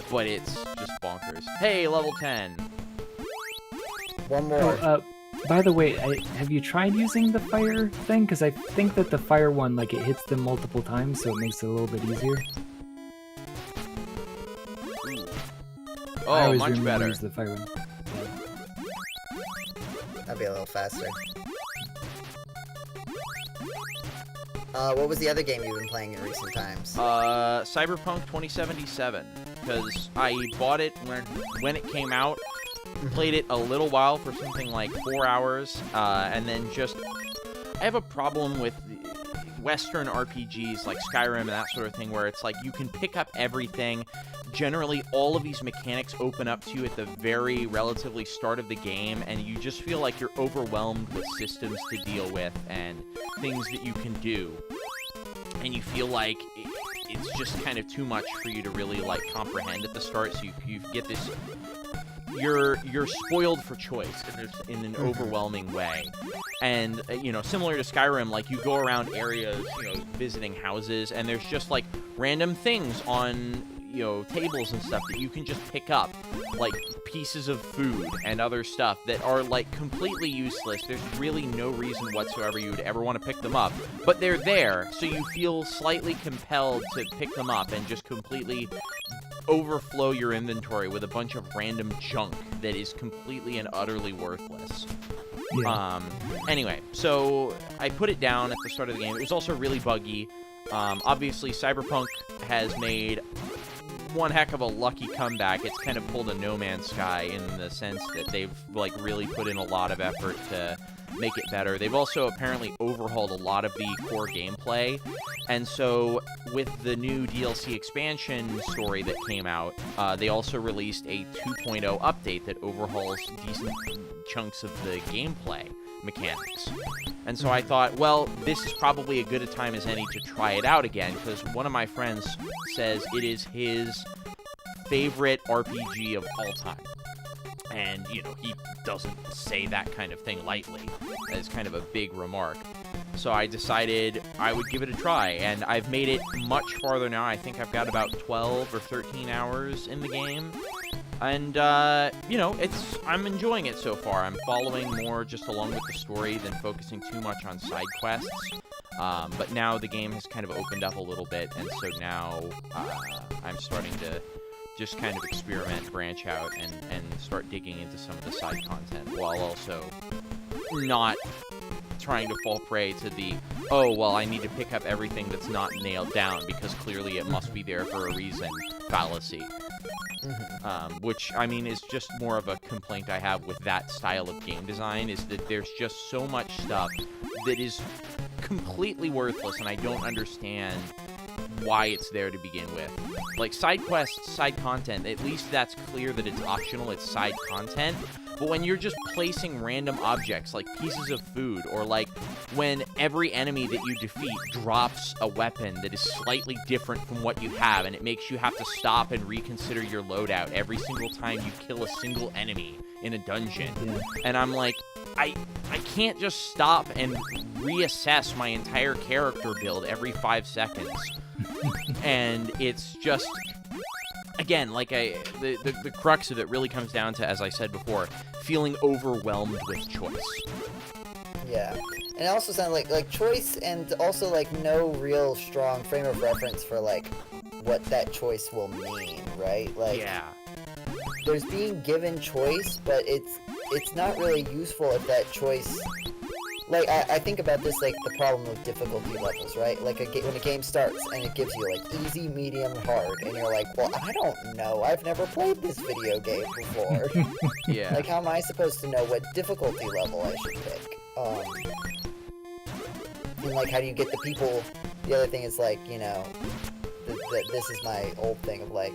But it's just bonkers. Hey, level 10. One more. By the way, have you tried using the fire thing? Because I think that the fire one, like, it hits them multiple times, so it makes it a little bit easier. Ooh. I Oh, always much remember better. use the fire one. That'd be a little faster. What was the other game you've been playing in recent times? Cyberpunk 2077. Because I bought it when it came out. Played it a little while for something like 4 hours, and then I have a problem with Western RPGs like Skyrim and that sort of thing, where it's like you can pick up everything. Generally, all of these mechanics open up to you at the very relatively start of the game, and you just feel like you're overwhelmed with systems to deal with and things that you can do. And you feel like it's just kind of too much for you to really, like, comprehend at the start, so you get this... You're spoiled for choice in an overwhelming way. And, similar to Skyrim, like, you go around areas, visiting houses, and there's just, like, random things on, tables and stuff that you can just pick up. Like, pieces of food and other stuff that are, like, completely useless. There's really no reason whatsoever you would ever want to pick them up. But they're there, so you feel slightly compelled to pick them up and just completely overflow your inventory with a bunch of random junk that is completely and utterly worthless. Yeah. Anyway, so I put it down at the start of the game. It was also really buggy. Obviously, Cyberpunk has made one heck of a lucky comeback. It's kind of pulled a No Man's Sky in the sense that they've, like, really put in a lot of effort to make it better. They've also apparently overhauled a lot of the core gameplay, and so with the new DLC expansion story that came out, they also released a 2.0 update that overhauls decent chunks of the gameplay mechanics. And so I thought, well, this is probably as good a time as any to try it out again, because one of my friends says it is his favorite RPG of all time. And, he doesn't say that kind of thing lightly. It's kind of a big remark. So I decided I would give it a try, and I've made it much farther now. I think I've got about 12 or 13 hours in the game. And, I'm enjoying it so far. I'm following more just along with the story than focusing too much on side quests. But now the game has kind of opened up a little bit, and so now I'm starting to just kind of experiment, branch out, and start digging into some of the side content, while also not trying to fall prey to the, oh, well, I need to pick up everything that's not nailed down, because clearly it must be there for a reason, fallacy. Which, I mean, is just more of a complaint I have with that style of game design, is that there's just so much stuff that is completely worthless, and I don't understand why it's there to begin with. Like, side quests, side content, at least that's clear that it's optional, it's side content, But when you're just placing random objects like pieces of food, or like when every enemy that you defeat drops a weapon that is slightly different from what you have, and it makes you have to stop and reconsider your loadout every single time you kill a single enemy in a dungeon. Yeah. And I'm like, I can't just stop and reassess my entire character build every 5 seconds. And it's just, again, like the crux of it really comes down to, as I said before, feeling overwhelmed with choice. Yeah. And it also sounds like choice, and also like no real strong frame of reference for like what that choice will mean, right? Like, Yeah. there's being given choice, but it's not really useful if that choice. Like, I think about this, like, the problem with difficulty levels, right? Like, when a game starts, and it gives you, like, easy, medium, hard, and you're like, well, I don't know, I've never played this video game before. Yeah. Like, how am I supposed to know what difficulty level I should pick? And, like, how do you get the people... The other thing is, like, you know, this is my old thing of, like,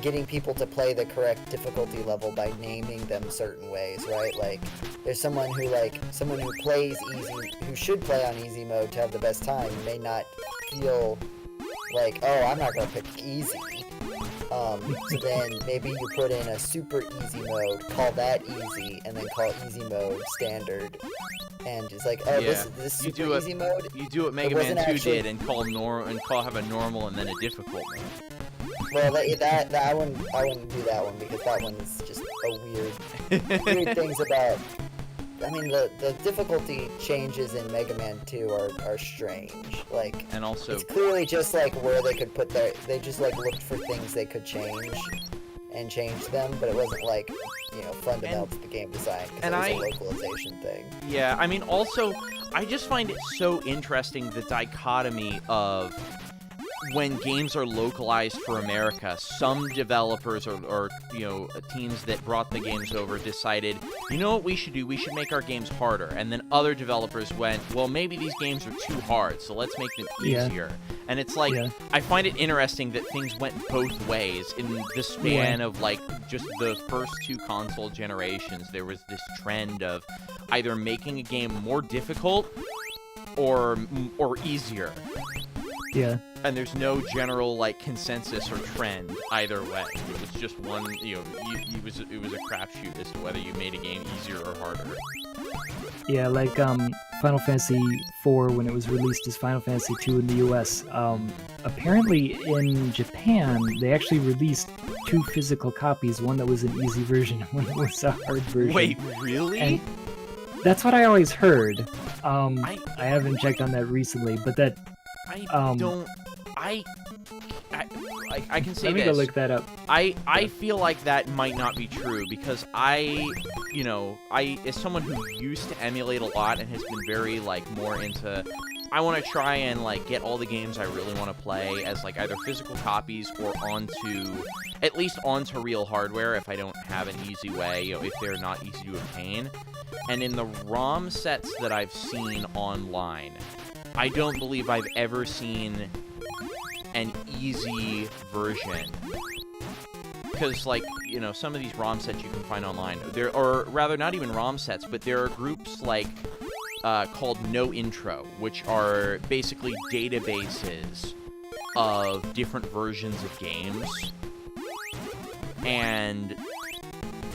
getting people to play the correct difficulty level by naming them certain ways, right? Like, there's someone who plays easy, who should play on easy mode to have the best time, may not feel like, oh, I'm not gonna pick easy. So then maybe you put in a super easy mode, call that easy, and then call easy mode standard. And it's like, oh, Yeah. this super easy mode. You do what Mega Man 2 did and have a normal and then a difficult mode. Well, that I wouldn't do that one, because that one is just a weird things about. I mean, the difficulty changes in Mega Man 2 are strange. Like, And also, it's clearly just like where they could put they just like looked for things they could change and change them, but it wasn't like, you know, fundamental to the game design, because it was a localization thing. yeah, I mean, also, I just find it so interesting, the dichotomy of when games are localized for America, some developers or you know, teams that brought the games over decided, you know what we should do? We should make our games harder. And then other developers went, well, maybe these games are too hard, so let's make them easier. And it's like, I find it interesting that things went both ways in the span of like just the first 2 console generations. There was this trend of either making a game more difficult or easier. Yeah. And there's no general like consensus or trend either way. It was just one, you know, it was a crapshoot as to whether you made a game easier or harder. Yeah, like Final Fantasy IV, when it was released as Final Fantasy II in the US, apparently in Japan they actually released 2 physical copies, one that was an easy version and one that was a hard version. Wait, really? And that's what I always heard. I haven't checked on that recently, but that I can say let me this. go look that up. I feel like that might not be true, because you know, as someone who used to emulate a lot and has been very like more into, I want to try and like get all the games I really want to play as like either physical copies or at least onto real hardware if I don't have an easy way, you know, if they're not easy to obtain. And in the ROM sets that I've seen online, I don't believe I've ever seen an easy version. Because, like, you know, some of these ROM sets you can find online, or rather not even ROM sets, but there are groups like called No Intro, which are basically databases of different versions of games. And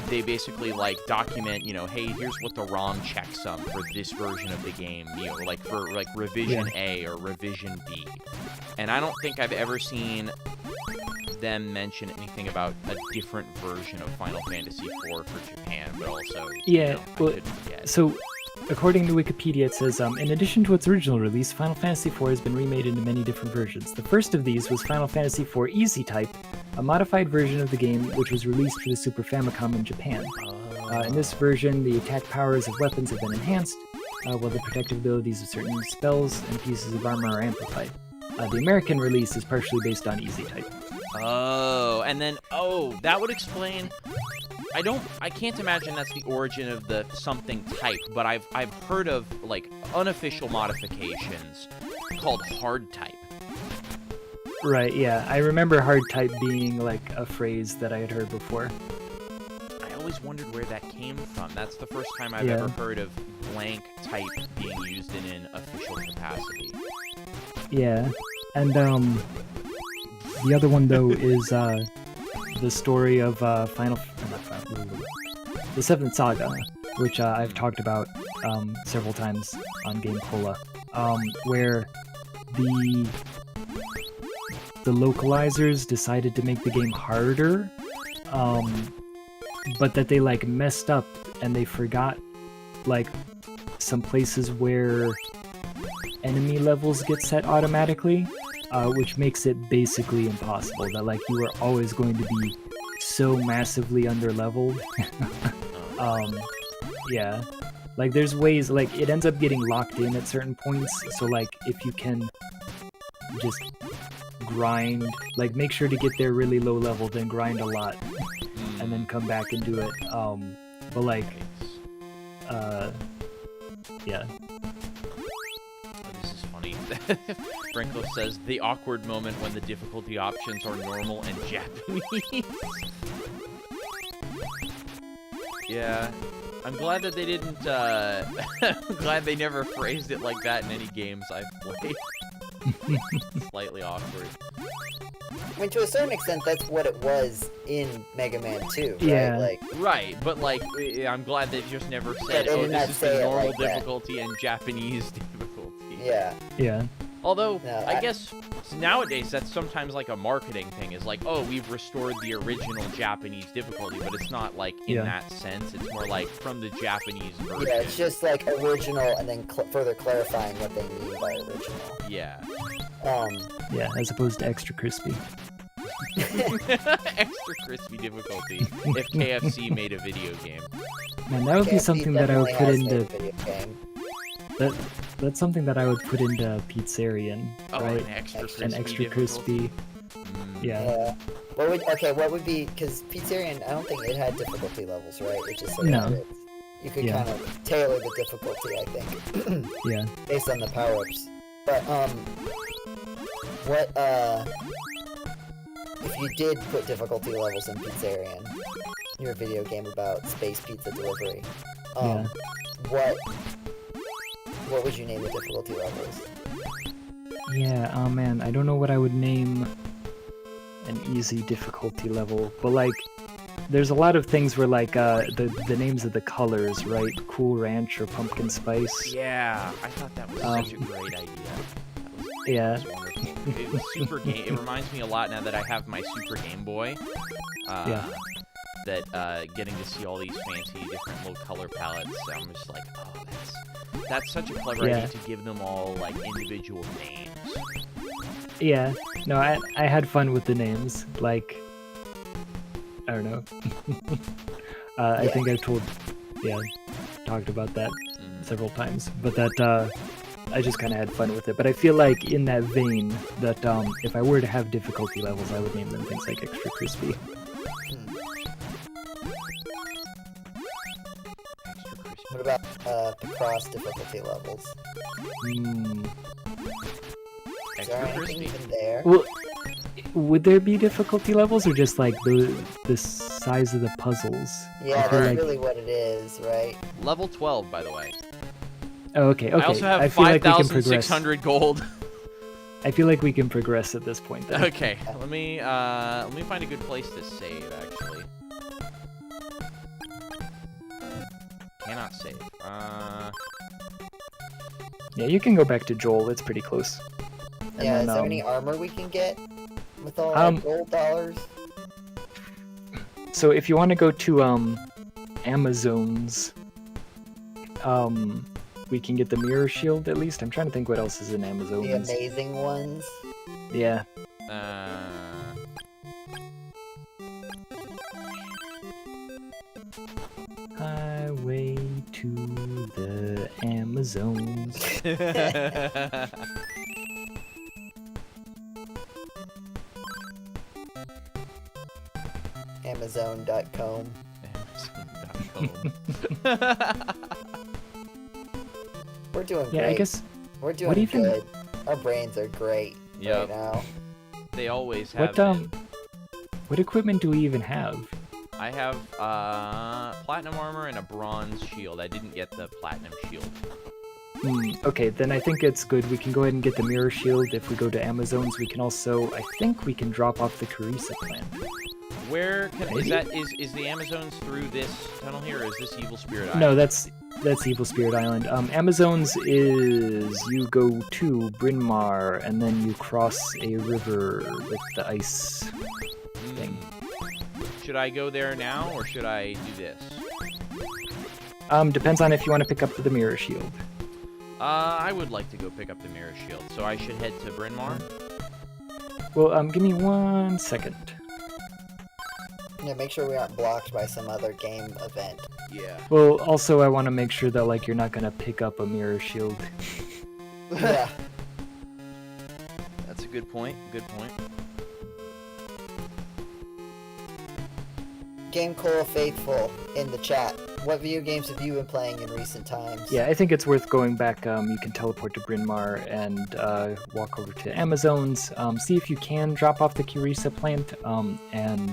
they basically like document, you know, hey, here's what the ROM checksum for this version of the game, you know, like for like revision A or revision B. And I don't think I've ever seen them mention anything about a different version of Final Fantasy IV for Japan, but also, yeah, you know, well, so according to Wikipedia, it says, in addition to its original release, Final Fantasy IV has been remade into many different versions. The first of these was Final Fantasy IV Easy Type, a modified version of the game which was released for the Super Famicom in Japan. In this version, the attack powers of weapons have been enhanced, while the protective abilities of certain spells and pieces of armor are amplified. The American release is partially based on Easy Type. Oh, and then, that would explain... I can't imagine that's the origin of the something type, but I've heard of, like, unofficial modifications called hard type. Right, yeah. I remember hard type being, like, a phrase that I had heard before. I always wondered where that came from. That's the first time I've Yeah. ever heard of blank type being used in an official capacity. Yeah, and the other one though is the story of the Seventh Saga, which I've talked about several times on GameCola, where the localizers decided to make the game harder, but that they like messed up and they forgot like some places where enemy levels get set automatically, which makes it basically impossible. That like you are always going to be so massively underleveled. Yeah, like there's ways like it ends up getting locked in at certain points. So like if you can just grind, like make sure to get there really low level, then grind a lot, and then come back and do it. But like, yeah. This is funny. Franco says the awkward moment when the difficulty options are normal and Japanese. Yeah, I'm glad that they didn't. I'm glad they never phrased it like that in any games I've played. Slightly awkward. I mean, to a certain extent, that's what it was in Mega Man 2, right? Yeah. Like, Right, but like, I'm glad they just never Yeah, said, they "Oh, did not this is say the it normal like that. difficulty and Japanese difficulty." yeah. Yeah. Although, No, I guess nowadays that's sometimes like a marketing thing. Is like, oh, we've restored the original Japanese difficulty, but it's not like in Yeah. that sense. It's more like from the Japanese version. Yeah, it's just like original and then further clarifying what they mean by original. Yeah. Yeah, as opposed to extra crispy. Extra crispy difficulty if KFC made a video game. Man, that would be KFC something that I would put definitely has into made a video game. that's something that I would put into Pizzerian, Oh, right? an extra crispy. An extra difficulty? crispy. Yeah. Yeah. What would be, because Pizzerian, I don't think it had difficulty levels, right? It just No. allowed it. You could Yeah. kind of tailor the difficulty, I think, Yeah. based on the power-ups. But, if you did put difficulty levels in Pizzerian, your video game about space pizza delivery, Yeah. what would you name the difficulty levels? Yeah, oh man, I don't know what I would name an easy difficulty level, but like, there's a lot of things where like, the names of the colors, right? Cool Ranch or Pumpkin Spice. Yeah, I thought that was such a great idea. Yeah. That was wonderful. It was Super Game. It reminds me a lot now that I have my Super Game Boy. Yeah. That getting to see all these fancy different little color palettes, I'm just like, oh, that's such a clever Yeah. idea to give them all like individual names. Yeah. No, I had fun with the names. Like, I don't know. I Yeah. think I've talked about that Mm. several times, but that I just kind of had fun with it. But I feel like in that vein, that if I were to have difficulty levels, I would name them things like extra crispy. Extra crispy. What about the cross difficulty levels? Is there Extra anything crispy. even there? Well, would there be difficulty levels, or just like the size of the puzzles? Yeah, I feel that's like- really what it is, right? Level 12, by the way. Oh, okay. I also have I feel like we can progress. 5,600 gold. I feel like we can progress at this point. Then. Okay, let me find a good place to save. Actually, cannot save. Yeah, you can go back to Joel. It's pretty close. And Yeah, then, is there any armor we can get with all Um, our gold dollars? So if you want to go to Amazons, we can get the mirror shield at least. I'm trying to think what else is in The Amazons. amazing ones? Yeah. Highway to the Amazons. Amazon.com. We're doing Yeah, great. I guess. We're doing what even- good. Our brains are great Yep. right now. They always have What been. what equipment do we even have? I have platinum armor and a bronze shield. I didn't get the platinum shield. Okay, then I think it's good. We can go ahead and get the mirror shield. If we go to Amazons, we can also, I think we can drop off the Carissa plant. Where can, is the Amazons through this tunnel here, or is this Evil Spirit Island? No, that's Evil Spirit Island. Amazons is you go to Bryn Mawr and then you cross a river with the ice thing. Should I go there now, or should I do this? Depends on if you want to pick up the mirror shield. I would like to go pick up the mirror shield, so I should head to Bryn Mawr? Well, give me 1 second. Yeah, make sure we aren't blocked by some other game event. Yeah. Well, also I want to make sure that, like, you're not gonna pick up a mirror shield. Yeah. That's a good point, good point. GameCola Faithful in the chat. What video games have you been playing in recent times? Yeah, I think it's worth going back. You can teleport to Bryn Mawr and walk over to Amazons. See if you can drop off the Carissa plant and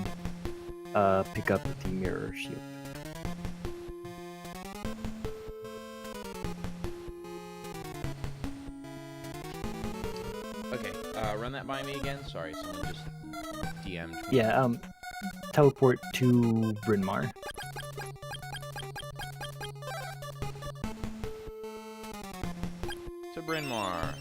pick up the mirror shield. Okay, run that by me again. Sorry, someone just DM'd me. Yeah, teleport to Bryn Mawr. To Bryn Mawr.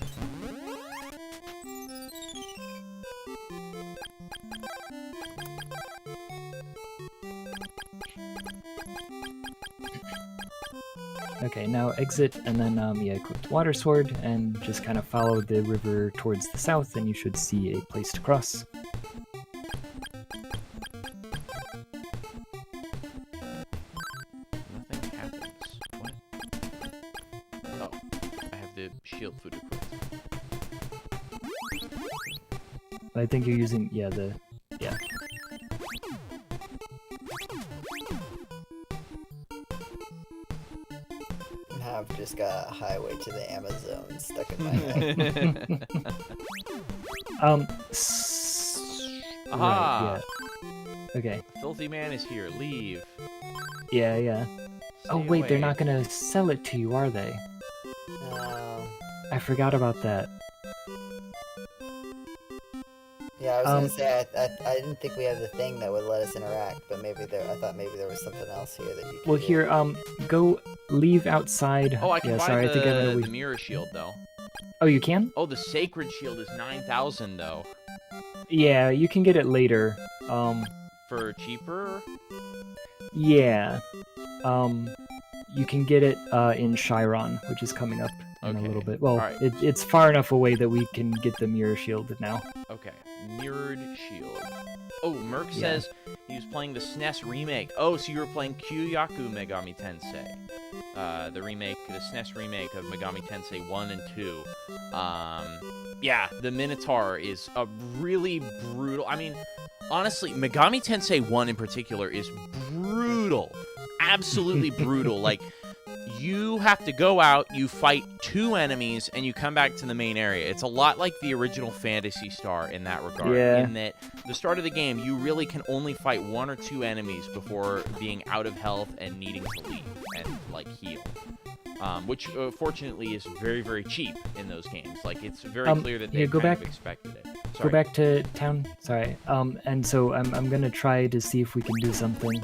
Okay, now exit and then yeah, equip Water Sword and just kind of follow the river towards the south and you should see a place to cross. Nothing happens. What? Oh, I have the shield food equipped. I think you're using, yeah. I've just got a highway to the Amazon stuck in my head. Aha! Right, yeah. Okay. Filthy man is here. Leave. Yeah. Oh Stay wait, away. they're not gonna sell it to you, are they? No. I forgot about that. Yeah, I was gonna say I didn't think we had the thing that would let us interact, but maybe I thought maybe there was something else here that you could Well, do. here, go leave outside. Oh, I can yeah, buy sorry, I think I'm the gonna mirror shield, though. Oh, you can? Oh, the sacred shield is 9,000, though. Yeah, you can get it later. For cheaper? Yeah. You can get it in Chiron, which is coming up in a Okay. little bit. Well, Alright. it's far enough away that we can get the mirror shield now. Okay. Mirrored shield. Oh, Merc Yeah. says he was playing the SNES remake. Oh, so you were playing Kyoyaku Megami Tensei. The SNES remake of Megami Tensei 1 and 2. Yeah, the Minotaur is a really brutal... I mean, honestly, Megami Tensei 1 in particular is brutal. Absolutely brutal. Like, you have to go out, you fight 2 enemies, and you come back to the main area. It's a lot like the original Phantasy Star in that regard. Yeah. In that, the start of the game, you really can only fight 1 or 2 enemies before being out of health and needing to leave and, like, heal. Which, fortunately, is very, very cheap in those games. Like, it's very clear that they here, go kind of back. expected it. Go Sorry. back to town. Sorry. And so I'm gonna try to see if we can do something.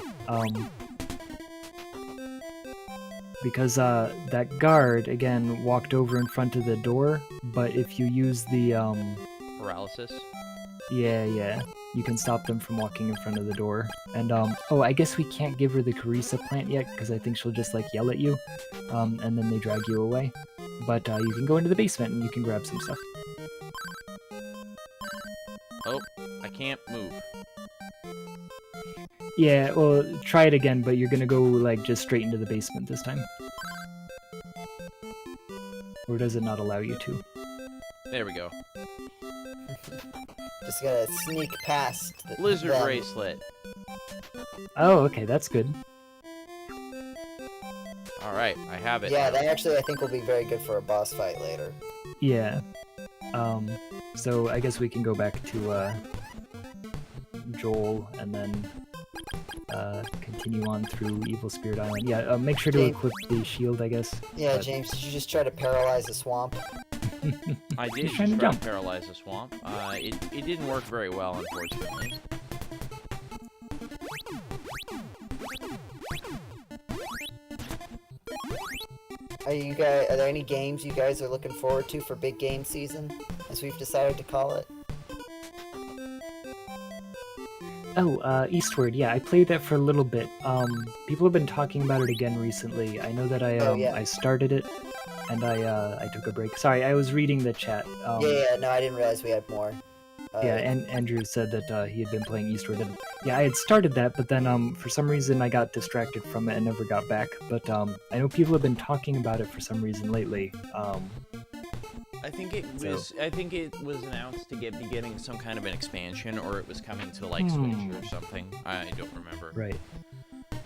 Because that guard again walked over in front of the door, but if you use the Paralysis? yeah, you can stop them from walking in front of the door. And oh, I guess we can't give her the Carissa plant yet because I think she'll just like yell at you, and then they drag you away. But you can go into the basement and you can grab some stuff. Oh, I can't move. Yeah, well, try it again, but you're gonna go like just straight into the basement this time. Or does it not allow you to? There we go. Just gotta sneak past Lizard them. bracelet. Oh, okay, that's good. Alright, I have it. Yeah, that actually I think will be very good for a boss fight later. Yeah. So I guess we can go back to Joel and then continue on through Evil Spirit Island. Yeah, make sure to James. equip the shield, I guess. Yeah, but- James, did you just try to paralyze the swamp? I did He's trying to try to jump. paralyze the swamp. It didn't work very well, unfortunately. Are there any games you guys are looking forward to for big game season, as we've decided to call it? Oh, Eastward. Yeah, I played that for a little bit. People have been talking about it again recently. I know that yeah. I started it, and I took a break. Sorry, I was reading the chat. Yeah, no, I didn't realize we had more. Yeah, and Andrew said that he had been playing Eastward, and yeah, I had started that, but then for some reason I got distracted from it and never got back. But I know people have been talking about it for some reason lately. I think it was announced to be getting some kind of an expansion, or it was coming to like Switch or something. I don't remember. Right.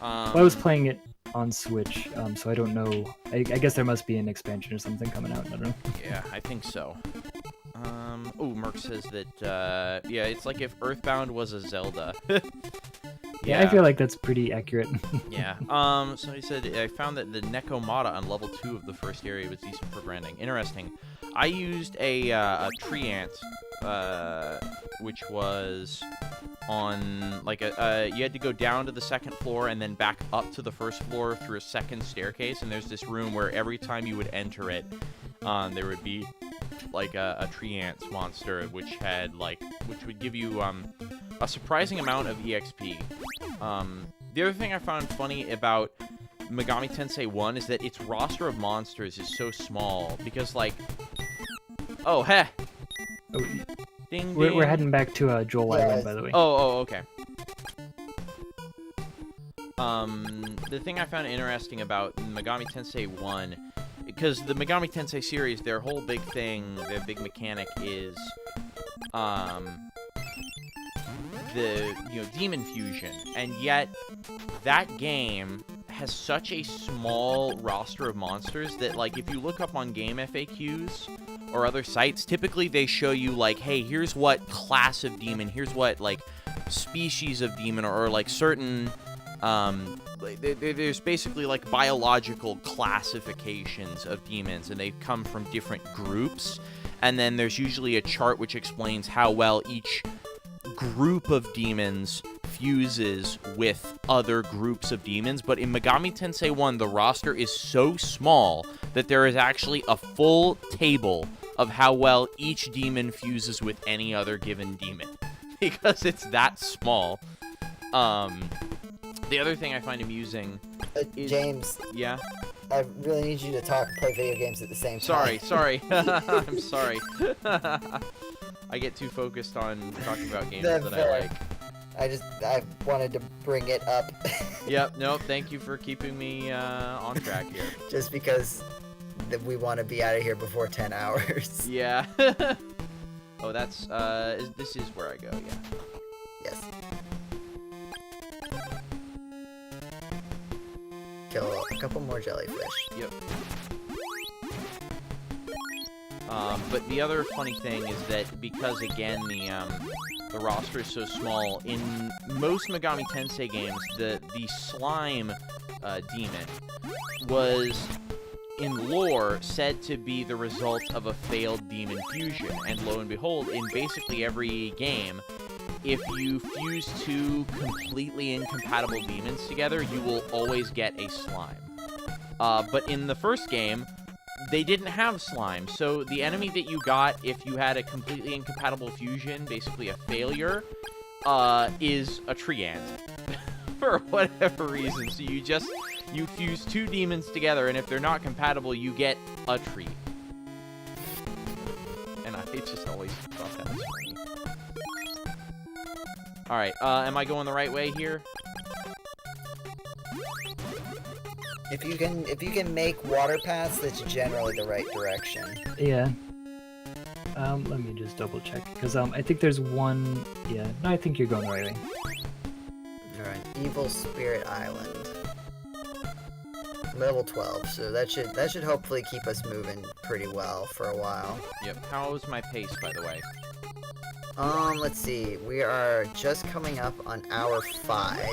Well, I was playing it on Switch, so I don't know. I guess there must be an expansion or something coming out. I don't know. Yeah, I think so. Oh, Merc says that, yeah, it's like if Earthbound was a Zelda. Yeah, I feel like that's pretty accurate. Yeah. So he said, I found that the Nekomata on level 2 of the first area was decent for grinding. Interesting. I used a tree ant, which was on, like, you had to go down to the second floor and then back up to the first floor through a second staircase, and there's this room where every time you would enter it, there would be like a tree ant monster, which would give you a surprising amount of EXP. The other thing I found funny about Megami Tensei 1 is that its roster of monsters is so small, because like, oh heh, Oh, ding, we're ding. heading back to Joel Yeah, Island, by the way. Oh, okay. The thing I found interesting about Megami Tensei 1, because the Megami Tensei series, their whole big thing, their big mechanic is, the, demon fusion, and yet that game has such a small roster of monsters that, like, if you look up on game FAQs or other sites, typically they show you, like, hey, here's what class of demon, here's what, like, species of demon, or like, certain, there's basically, like, biological classifications of demons, and they come from different groups, and then there's usually a chart which explains how well each group of demons fuses with other groups of demons. But in Megami Tensei 1, the roster is so small that there is actually a full table of how well each demon fuses with any other given demon, because it's that small. The other thing I find amusing is... James, Yeah? I really need you to talk and play video games at the same time. Sorry. I'm sorry. I get too focused on talking about games that I like. I wanted to bring it up. Yep, no, thank you for keeping me on track here. Just because we want to be out of here before 10 hours. Yeah. Oh, that's, this is where I go, yeah. Yes. Kill a couple more jellyfish. Yep. But the other funny thing is that because, again, the roster is so small, in most Megami Tensei games, the slime demon was, in lore, said to be the result of a failed demon fusion. And lo and behold, in basically every game, if you fuse two completely incompatible demons together, you will always get a slime. But in the first game, they didn't have slime, so the enemy that you got if you had a completely incompatible fusion, basically a failure, is a tree ant. For whatever reason. So you fuse two demons together, and if they're not compatible, you get a tree. And I just always thought that was funny. Alright, am I going the right way here? If you can make water paths, that's generally the right direction. Yeah. Let me just double check, because I think there's one. Yeah, no, I think you're going the right way. Alright, Evil Spirit Island. Level 12, so that should hopefully keep us moving pretty well for a while. Yep. How's my pace, by the way? Let's see. We are just coming up on hour 5.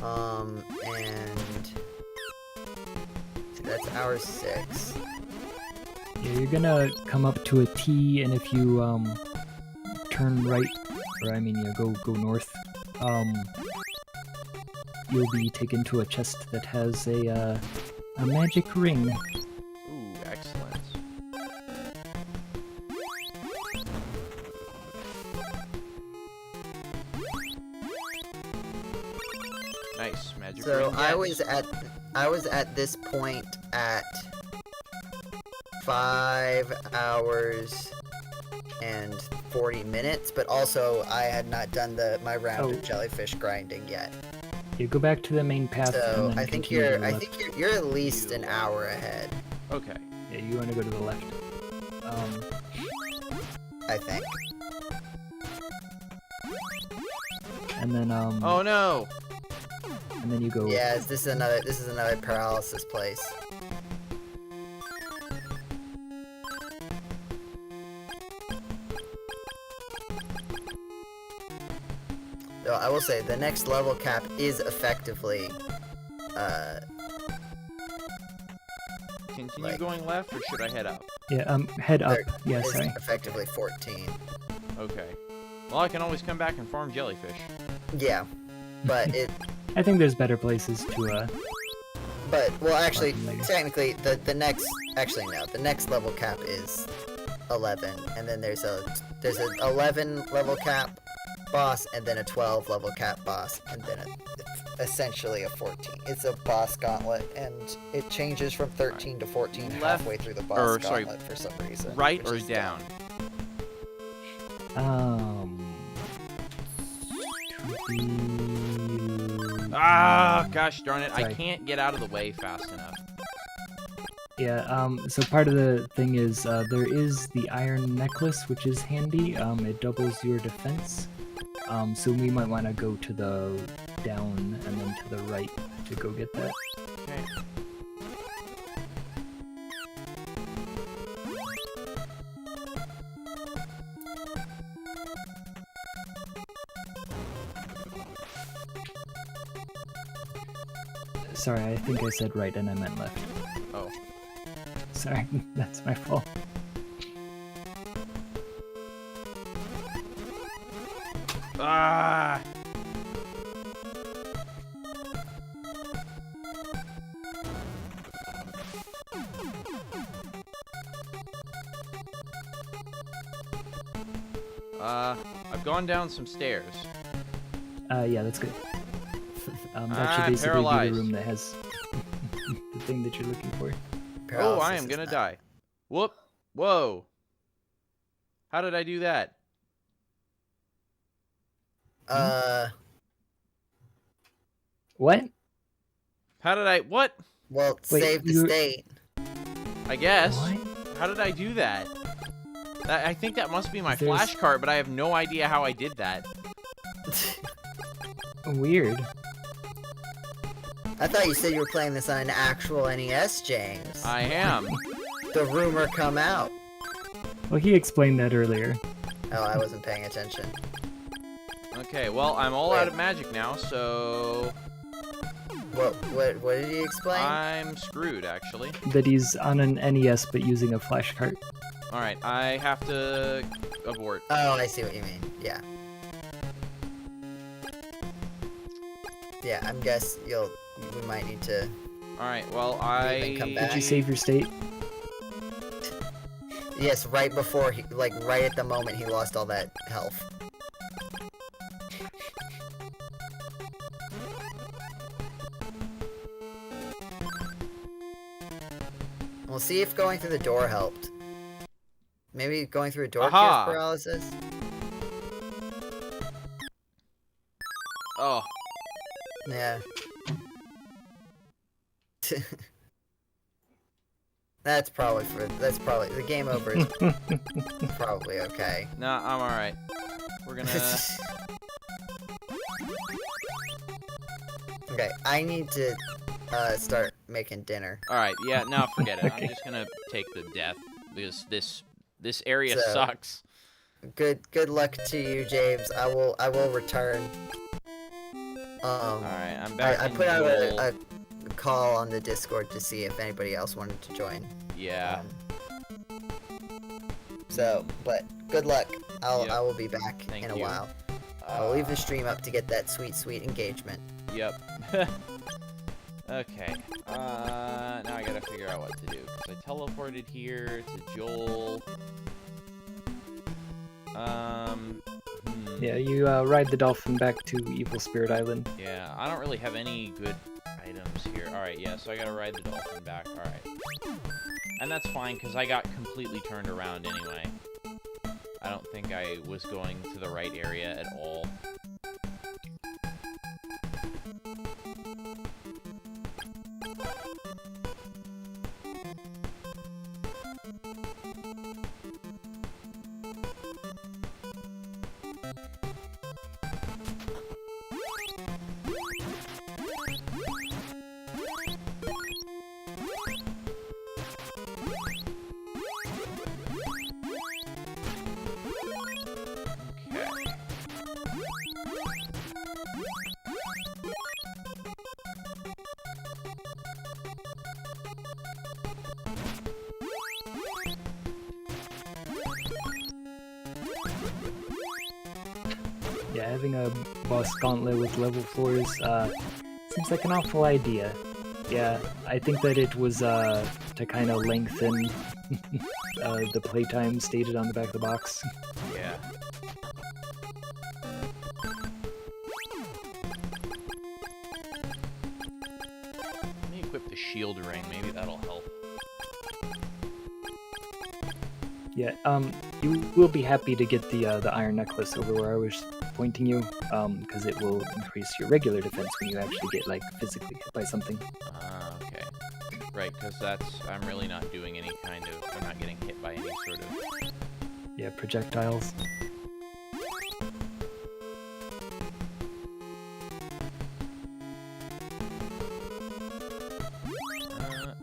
And see, that's hour 6. Yeah, you're gonna come up to a T, and if you turn right, or I mean, go north, you'll be taken to a chest that has a magic ring. Ooh, excellent. Nice magic. So ring, yes. I was at this point at 5 hours and 40 minutes, but also I had not done my round of jellyfish grinding yet. You go back to the main path. So and then I think continue to the you're left. you're at least an hour ahead. Okay. Yeah, you want to go to the left. I think. And then Oh no! and then you go. Yeah, this is another paralysis place. So I will say the next level cap is effectively Continue like- going left, or should I head up? Yeah, head up. There Yeah, is sorry. effectively 14. Okay. Well, I can always come back and farm jellyfish. Yeah, but I think there's better places to well actually Farm later. technically the next the next level cap is 11, and then there's an 11 level cap boss, and then a 12 level cap boss, and then essentially a 14. It's a boss gauntlet, and it changes from 13 to 14 halfway through the boss gauntlet for some reason. Right which or is down? to be... Ah, gosh darn it! I Sorry. can't get out of the way fast enough. Yeah, so part of the thing is, there is the iron necklace, which is handy. It doubles your defense. So we might want to go to the down and then to the right to go get that. Okay. Sorry, I think I said right and I meant left. Oh. Sorry, that's my fault. Ah! I've gone down some stairs. Yeah, that's good. That should I'm basically paralyzed. be the room that has the thing that you're looking for. Oh, Paralysis I am is gonna not- die. Whoop! Whoa! How did I do that? What? How did I? What? Well, Wait, save the you- state. I guess. What? How did I do that? I think that must be my There's- flash card, but I have no idea how I did that. Weird. I thought you said you were playing this on an actual NES, James. I am. The rumor come out. Well, he explained that earlier. Oh, I wasn't paying attention. Okay, well, I'm all out of magic now, so What did he explain? I'm screwed, actually. That he's on an NES but using a flash cart. Alright, I have to abort. Oh, I see what you mean. Yeah. Yeah, I'm guess we might need to. Alright, well, Leave and come back. Did you save your state? Yes, right before right at the moment he lost all that health. We'll see if going through the door helped. Maybe going through a door Aha! cures paralysis? Oh, Yeah. That's probably the game over is probably okay. nah, I'm alright. We're gonna... Okay, I need to start making dinner. Alright, yeah, no, forget it. Okay. I'm just gonna take the death, because this area So- sucks. Good luck to you, James. I will return. Alright, I'm back I in put out Joel. a call on the Discord to see if anybody else wanted to join. Yeah. But good luck. Yep. I will be back Thank in a you. while. I'll leave the stream up to get that sweet engagement. Yep. Okay. Now I gotta figure out what to do. Because I teleported here to Joel. Yeah, you ride the dolphin back to Evil Spirit Island. Yeah, I don't really have any good items here. Alright, yeah, so I gotta ride the dolphin back. Alright. And that's fine, because I got completely turned around anyway. I don't think I was going to the right area at all. Yeah, having a boss gauntlet with level floors seems like an awful idea. Yeah, I think that it was to kind of lengthen the playtime stated on the back of the box. Yeah. Let me equip the shield ring, maybe that'll help. Yeah, you will be happy to get the iron necklace over where I was pointing you, because it will increase your regular defense when you actually get, like, physically hit by something. Ah, okay. Right, because I'm really not doing any kind of, I'm not getting hit by any sort of... Yeah, projectiles.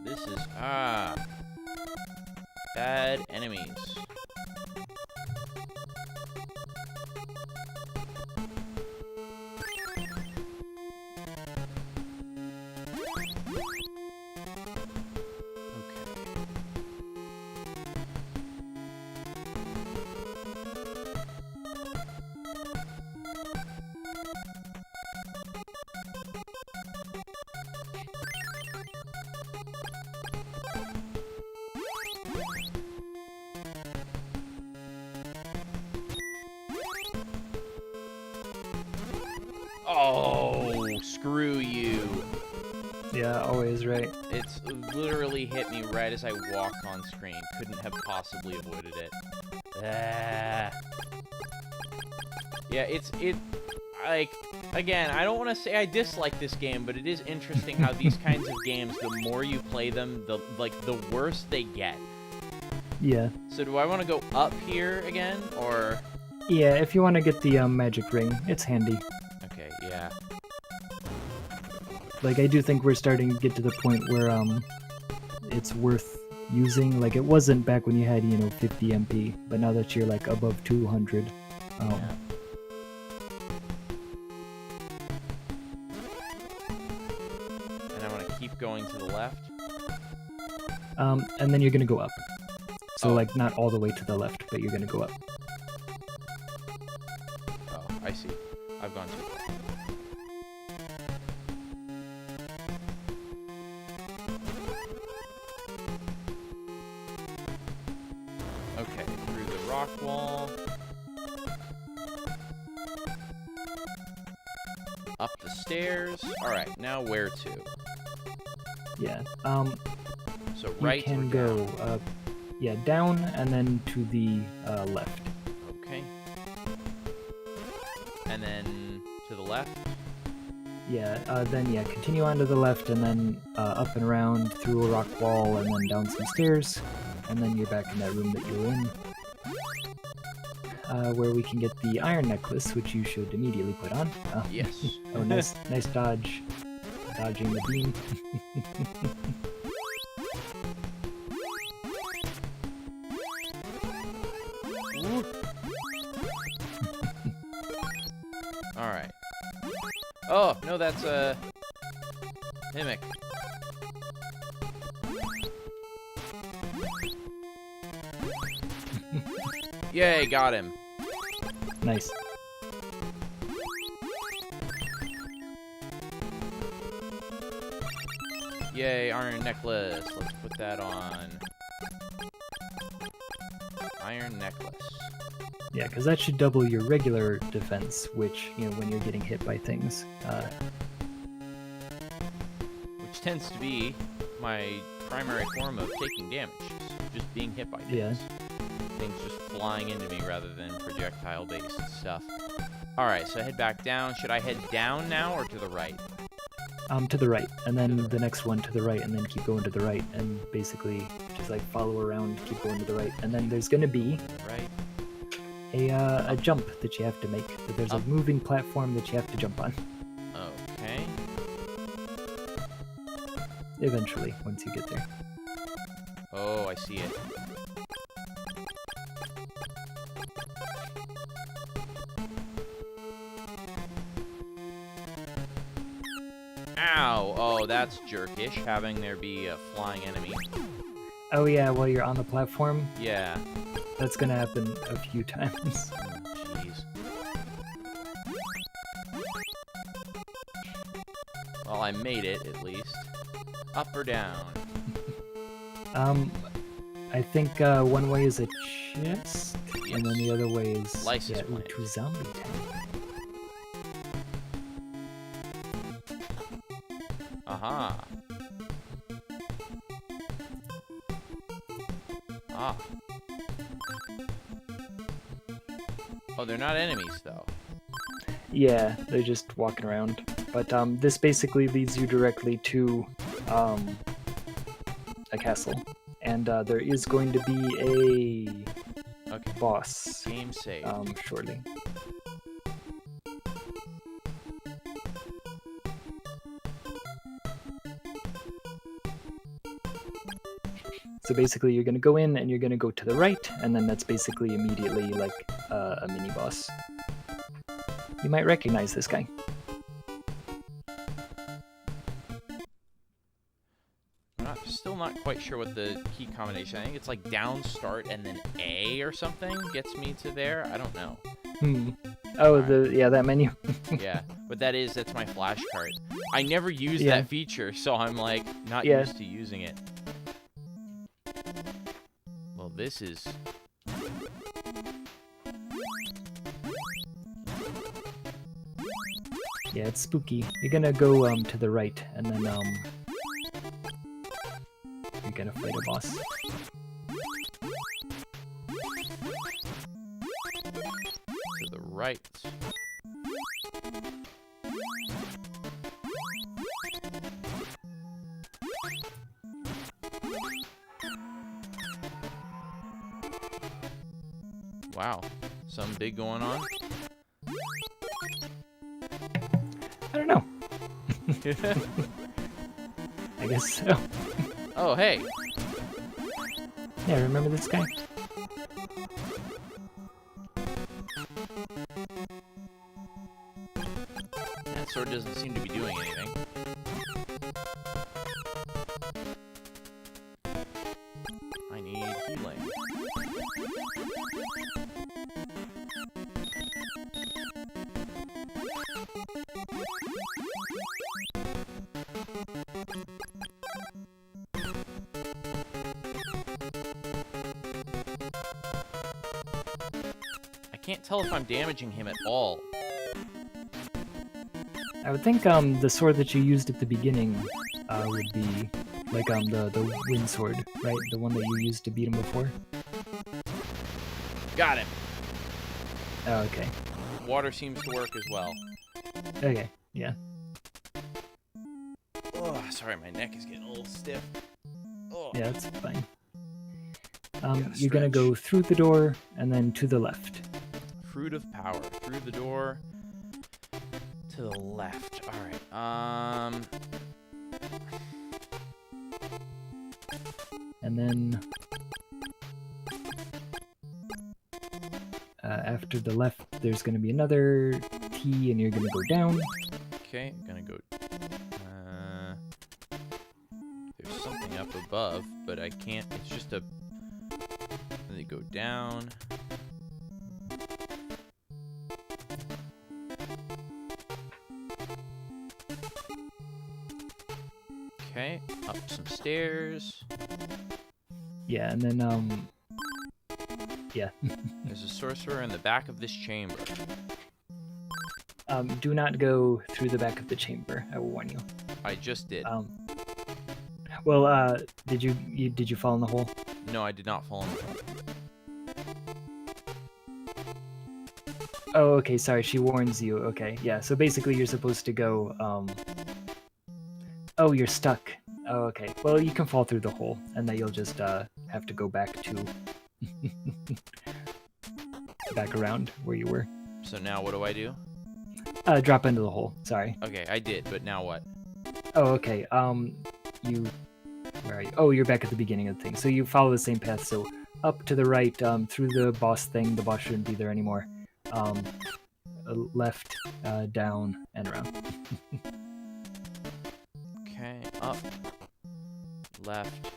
This is, bad enemies. Oh, screw you. Yeah, always right. It's literally hit me right as I walked on screen. Couldn't have possibly avoided it. Ah. Yeah, like, again, I don't want to say I dislike this game, but it is interesting how these kinds of games, the more you play them, the worse they get. Yeah. So do I want to go up here again, or... Yeah, if you want to get the magic ring, it's handy. Okay, yeah. Like, I do think we're starting to get to the point where it's worth using. Like, it wasn't back when you had, 50 MP, but now that you're, like, above 200. Yeah. And I want to keep going to the left. And then you're gonna go up. So, Oh. like, not all the way to the left, but you're gonna go up. Oh, I see. I've gone too far. Okay, through the rock wall. Up the stairs. Alright, now where to? Yeah. So You right can or go, down? down and then to the left. Okay. And then to the left? Yeah, then continue on to the left and then up and around through a rock wall and then down some stairs. And then you're back in that room that you were in. Where we can get the iron necklace, which you should immediately put on. Yes. Oh, nice dodge. Dodging the beam. Alright. Oh, no, that's a mimic. Yay, got him. Nice. Yay, iron necklace. Let's put that on. Iron necklace. Yeah, because that should double your regular defense, which, you know, when you're getting hit by things. Which tends to be my primary form of taking damage. Just being hit by things. Yeah. Things just flying into me rather than projectile-based stuff. Alright, so head back down. Should I head down now or to the right? To the right, and then the next one to the right, and then keep going to the right, and basically just like follow around, keep going to the right, and then there's gonna be Right. a jump that you have to make. There's a moving platform that you have to jump on. Okay. Eventually, once you get there. Oh, I see it. Ow! Oh, that's jerkish, having there be a flying enemy. Oh yeah, while you're on the platform, Yeah. that's gonna happen a few times. Oh, jeez. Well, I made it, at least. Up or down? I think one way is a chest, and then the other way is License yeah, plate. to zombie town. Aha. Ah. Oh, they're not enemies, though. Yeah, they're just walking around. But this basically leads you directly to a castle, and there is going to be a Okay. boss Game save. shortly. So basically you're going to go in and you're going to go to the right, and then that's basically immediately like a mini-boss. You might recognize this guy. Still not quite sure what the key combination. I think it's like down, start, and then A or something gets me to there. I don't know. Oh, Alright. yeah, that menu. Yeah, but that's my flash card. I never use Yeah. that feature, so I'm like not Yeah. used to using it. Well, this is Yeah, it's spooky. You're gonna go to the right, and then you're gonna fight a boss. to the right. Wow, something big going on. I don't know. I guess so. Oh, hey. Yeah, remember this guy? That sword doesn't seem to be doing anything. I need healing. I can't tell if I'm damaging him at all. I would think the sword that you used at the beginning would be like the wind sword, right? The one that you used to beat him before. Got him. Oh, okay. Water seems to work as well. Okay, yeah. Oh, sorry, my neck is getting a little stiff. Oh. Yeah, that's fine. Gotta You're gonna stretch. go through the door and then to the left. Fruit of power. Through the door. To the left. Alright. And then after the left, there's going to be another T, and you're going to go down. Okay, I'm gonna go. There's something up above, but I can't. It's just a. They go down. Okay, up some stairs. Yeah, and then yeah. There's a sorcerer in the back of this chamber. Do not go through the back of the chamber. I will warn you. I just did. Well, did you fall in the hole? No, I did not fall in the hole. Oh, okay. Sorry, she warns you. Okay, yeah. So basically, you're supposed to go. Oh, you're stuck. Oh, okay. Well, you can fall through the hole, and then you'll just have to go back to back around where you were. So now what do I do? Drop into the hole. Sorry. Okay, I did, but now what? Oh, okay. You. Where are you? Oh, you're back at the beginning of the thing. So you follow the same path. So up to the right, through the boss thing. The boss shouldn't be there anymore. Left, down, and around. Okay, up, left.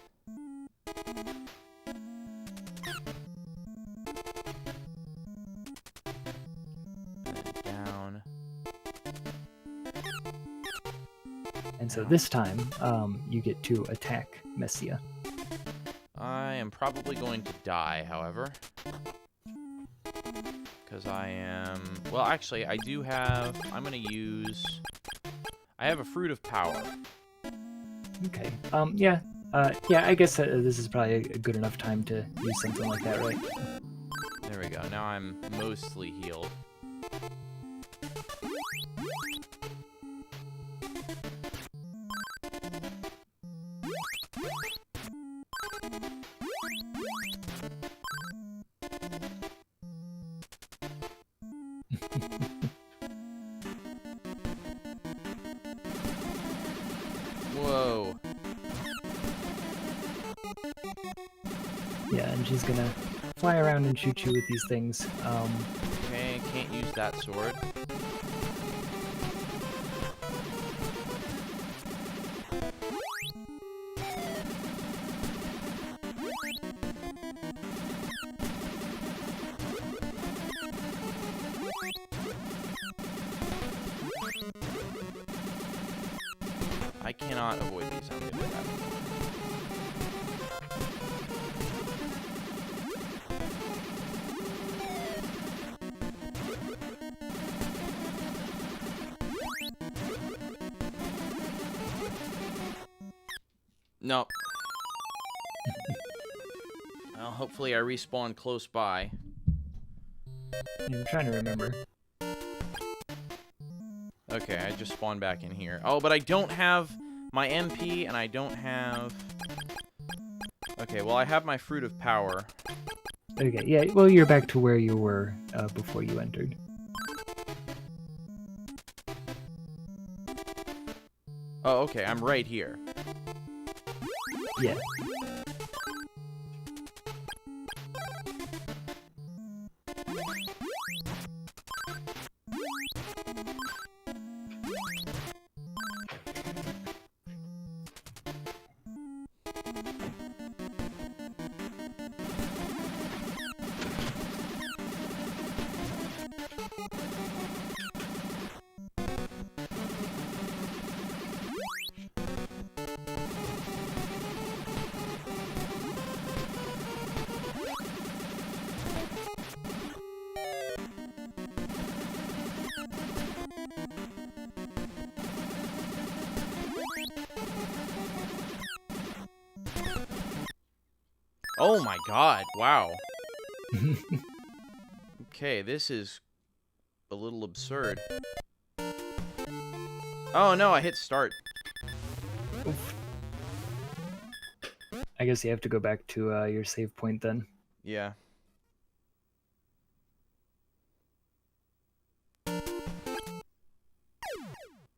And down. And so this time, you get to attack Messia. I am probably going to die, however. Because I am... Well, actually, I do have... I'm going to use... I have a Fruit of Power. Okay. Yeah. Yeah, I guess this is probably a good enough time to use something like that, right? There we go. Now I'm mostly healed. Whoa. Yeah, and she's gonna fly around and shoot you with these things. Okay, can't use that sword. I cannot avoid these. I'm good at that. Nope. Well, hopefully I respawn close by. I'm trying to remember. Okay, I just spawned back in here. Oh, but I don't have my MP, and I don't have... Okay, well, I have my Fruit of Power. Okay, yeah, well, you're back to where you were before you entered. Oh, okay, I'm right here. Yeah. Oh my god, wow. Okay, this is a little absurd. Oh no, I hit start. Oof. I guess you have to go back to your save point then. Yeah.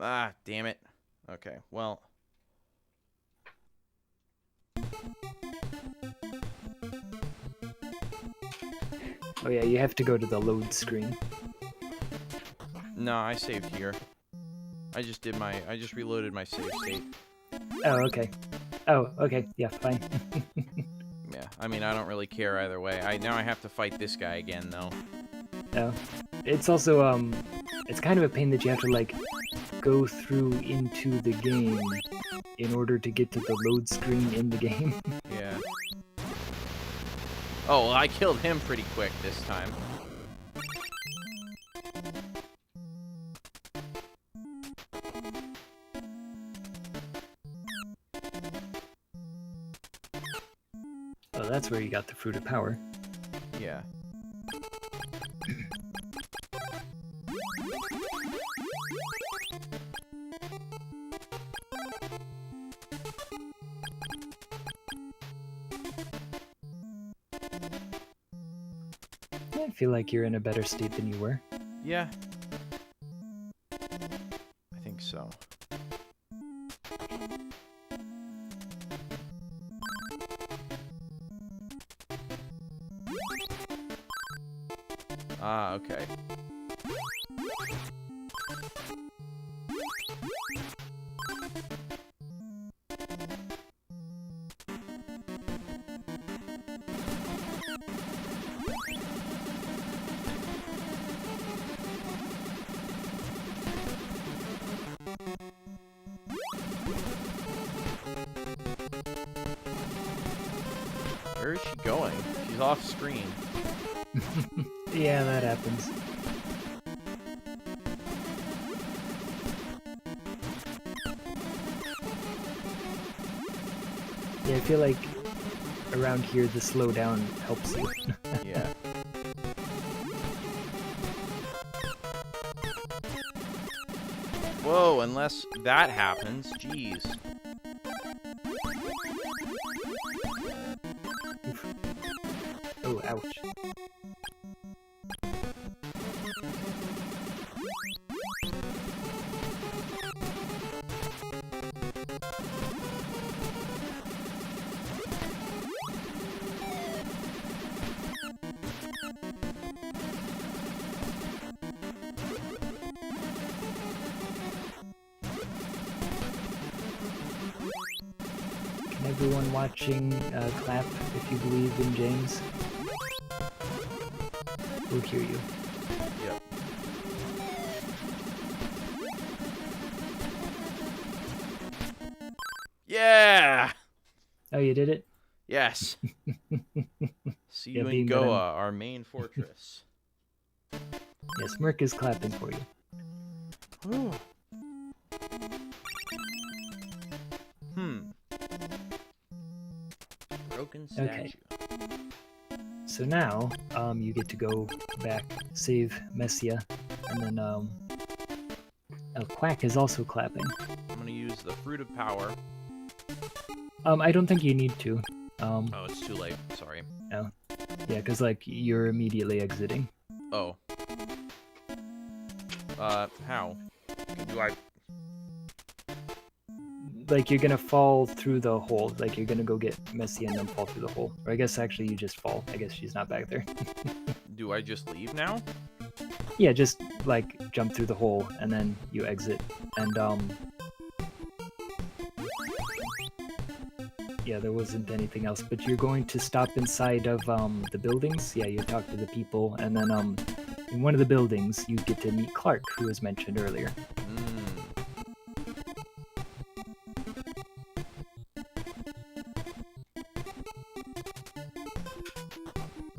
Ah, damn it. Okay, well. Oh yeah, you have to go to the load screen. No, I saved here. I just reloaded my save state. Oh, okay. Oh, okay. Yeah, fine. Yeah, I mean, I don't really care either way. Now I have to fight this guy again, though. Oh. It's also, it's kind of a pain that you have to, like, go through into the game in order to get to the load screen in the game. Yeah. Oh, well, I killed him pretty quick this time. Oh, that's where you got the Fruit of Power. Yeah. I feel like you're in a better state than you were. Yeah. I think so. Ah, okay. Where is she going? She's off screen. Yeah, that happens. Yeah, I feel like around here the slowdown helps you. Yeah. Whoa, unless that happens, jeez. Oof. Oh, ouch. Can everyone watching clap if you believe in James? We'll hear you. Yep. Yeah! Oh, you did it? Yes. See Yeah, you in being that Goa, I'm- our main fortress. Yes, Merc is clapping for you. Whew. Broken statue. Okay. So now, you get to go back, save Messia, and then, El Quack is also clapping. I'm gonna use the Fruit of Power. I don't think you need to. Oh, it's too late. Sorry. Yeah, because, like, you're immediately exiting. Oh. How? Do I... Like, you're gonna fall through the hole. Like, you're gonna go get Messia and then fall through the hole. Or I guess, actually, you just fall. I guess she's not back there. Do I just leave now? Yeah, just, like, jump through the hole, and then you exit. And, yeah, there wasn't anything else, but you're going to stop inside of, the buildings. Yeah, you talk to the people, and then, in one of the buildings, you get to meet Clark, who was mentioned earlier.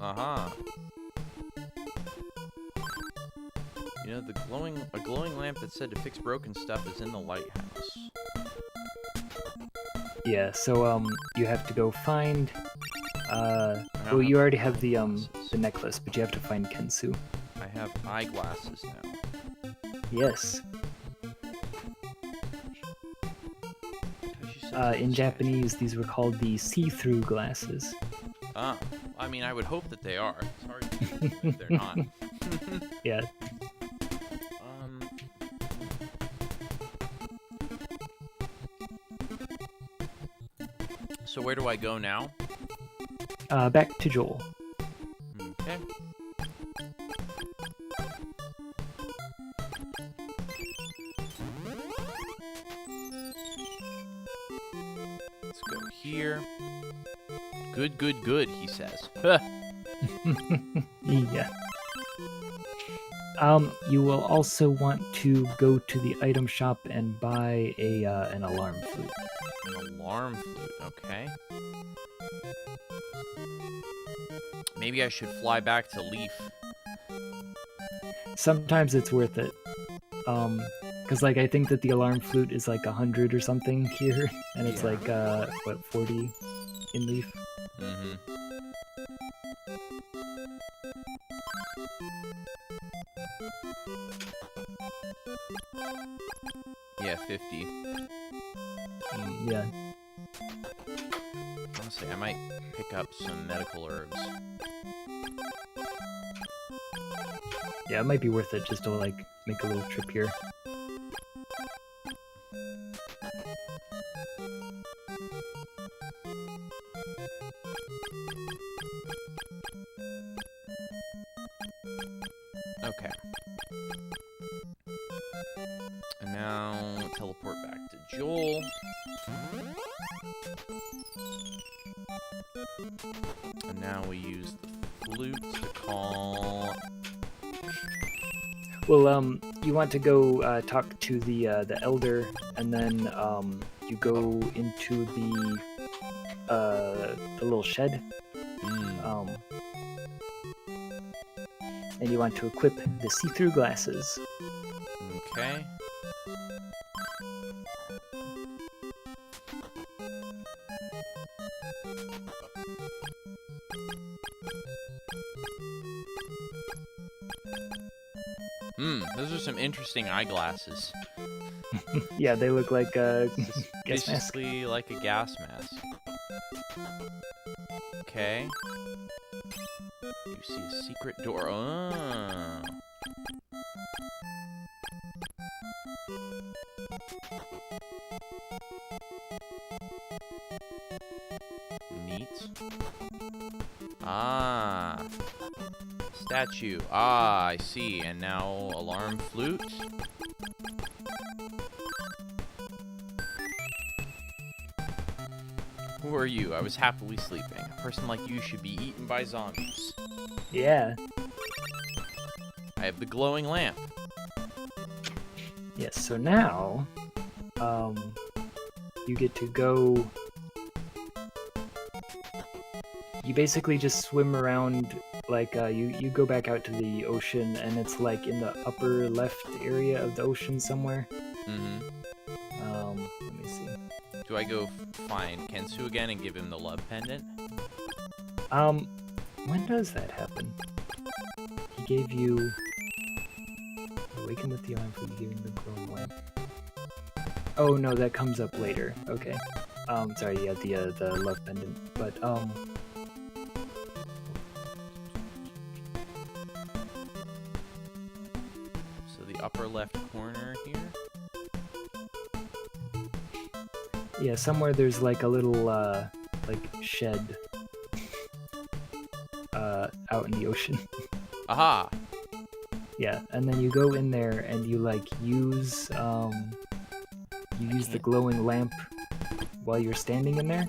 Uh-huh. You know, a glowing lamp that said to fix broken stuff is in the lighthouse. Yeah, so, you have to go find, I well, don't you have already have the eyeglasses. necklace, but you have to find Kensu. I have eyeglasses now. Yes. She said In statue. Japanese, these were called the see-through glasses. Ah, I mean, I would hope that they are. It's hard to believe if they're not. Yeah. So where do I go now? Back to Joel. Okay. here. Good, good, good, he says. Yeah. You will also want to go to the item shop and buy an alarm flute. An alarm flute, okay. Maybe I should fly back to Leaf. Sometimes it's worth it. Because like I think that the alarm flute is like 100 or something here, and it's like what, 40 in Leaf. Mm-hmm. Yeah, 50. Yeah. Honestly, I might pick up some medical herbs. Yeah, it might be worth it just to like make a little trip here. Okay. And now teleport back to Joel. And now we use the flute to call. Well, you want to go talk to the elder, and then you go into the little shed. And you want to equip the see-through glasses. Okay. Those are some interesting eyeglasses. Yeah, they look like a gas mask. Basically like a gas mask. Okay. You see a secret door. Oh. Neat. Ah. Statue. Ah, I see. And now alarm flute. Who are you? I was happily sleeping. A person like you should be eaten by zombies. Yeah. I have the glowing lamp. Yes, so now, you get to go... You basically just swim around, like, you go back out to the ocean, and it's, like, in the upper left area of the ocean somewhere. Mm-hmm. Let me see. Do I go find Kensu again and give him the love pendant? When does that happen? He gave you... Awaken with the alarm for giving the glowing lamp. Oh no, that comes up later. Okay. Sorry, yeah, the love pendant. But So the upper left corner here. yeah, somewhere there's like a little like shed out in the ocean. Aha! Yeah, and then you go in there and you like use the glowing lamp while you're standing in there.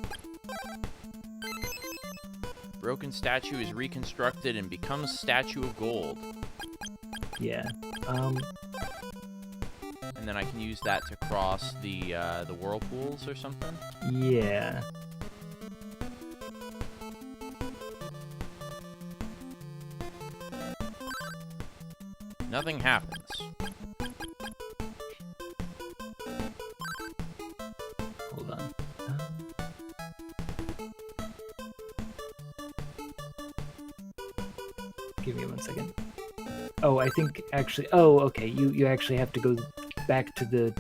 Broken statue is reconstructed and becomes statue of gold. Yeah. And then I can use that to cross the whirlpools or something? Yeah. Nothing happens. Hold on. Give me 1 second. Oh, I think actually... Oh, okay. You actually have to go back to the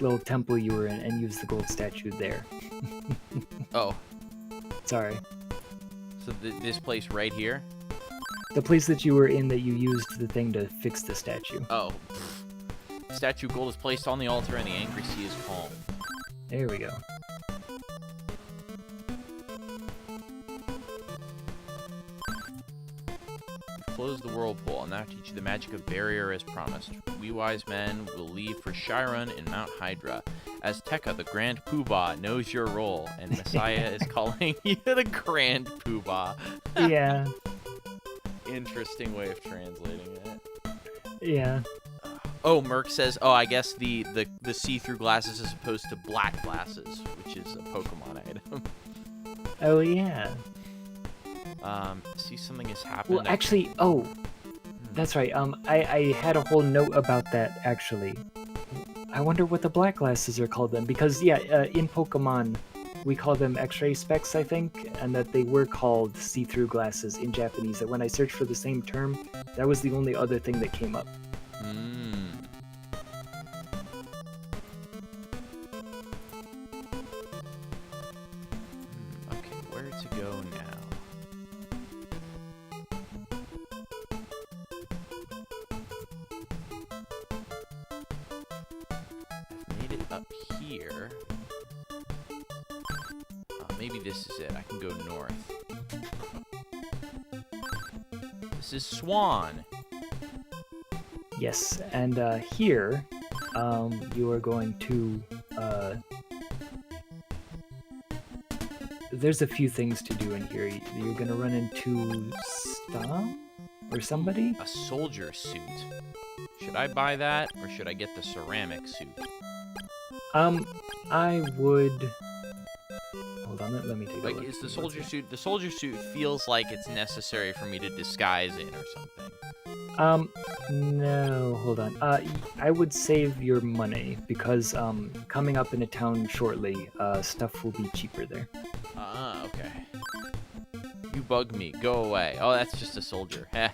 little temple you were in and use the gold statue there. Oh. Sorry. So this place right here? The place that you were in that you used the thing to fix the statue. Oh. Statue of gold is placed on the altar and the angry sea is calm. There we go. close the whirlpool. I'll now teach you the magic of barrier as promised. We wise men will leave for Chiron in Mount Hydra. As Tekka, the Grand Poobah, knows your role, and Messiah is calling you the Grand Poobah. Yeah. Interesting way of translating it. Yeah. Oh, Merc says, oh, I guess the see-through glasses is opposed to black glasses, which is a Pokemon item. Oh, yeah. See, something has happened. Well, actually, oh, that's right. I had a whole note about that, actually. I wonder what the black glasses are called then, because, yeah, in Pokemon, we call them X-ray specs, I think, and that they were called see-through glasses in Japanese, that when I searched for the same term, that was the only other thing that came up. Okay, where to go now? I've made it up here. Maybe this is it. I can go north. This is Swan. Yes, and here, you are going to, there's a few things to do in here. You're gonna run into Stom? Or somebody? A soldier suit. Should I buy that, or should I get the ceramic suit? I would... Hold on, let me take a look. Like, is the soldier suit... The soldier suit feels like it's necessary for me to disguise in or something. No, hold on. I would save your money, because, coming up in a town shortly, stuff will be cheaper there. Ah, okay. You bug me. Go away. Oh, that's just a soldier. Heh.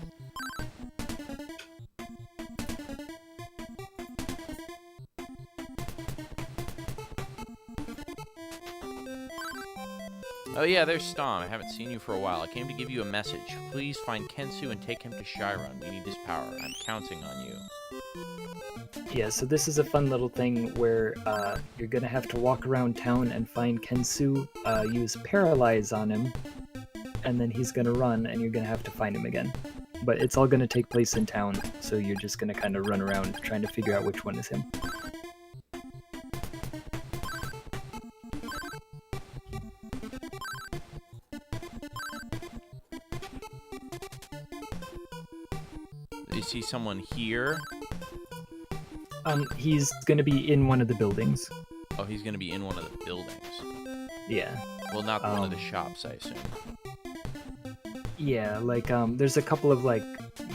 Oh yeah, there's Stom. I haven't seen you for a while. I came to give you a message. Please find Kensu and take him to Chiron. We need his power. I'm counting on you. Yeah, so this is a fun little thing where you're gonna have to walk around town and find Kensu, use Paralyze on him, and then he's gonna run and you're gonna have to find him again. But it's all gonna take place in town, so you're just gonna kind of run around trying to figure out which one is him. You see someone here? He's gonna be in one of the buildings. Oh, he's gonna be in one of the buildings. Yeah. Well, not one of the shops, I assume. Yeah, like, there's a couple of, like,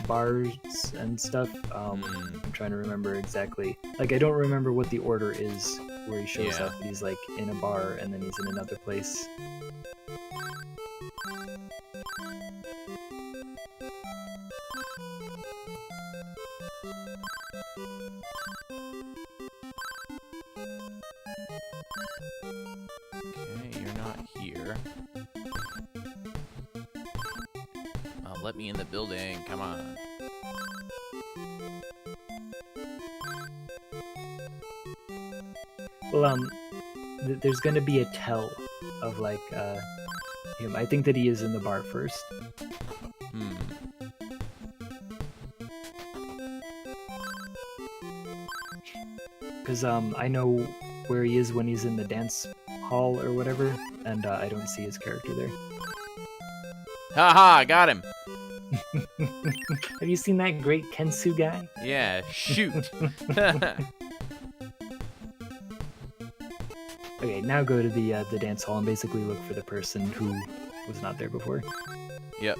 bars and stuff. I'm trying to remember exactly. Like, I don't remember what the order is where he shows up. He's, like, in a bar, and then he's in another place. Okay, you're not here. Let me in the building, come on. Well, there's gonna be a tell of, like, him. I think that he is in the bar first. Because, I know where he is when he's in the dance hall or whatever, and I don't see his character there. Haha, I got him! Have you seen that great Kensu guy? Yeah, shoot! Okay, now go to the dance hall and basically look for the person who was not there before. Yep.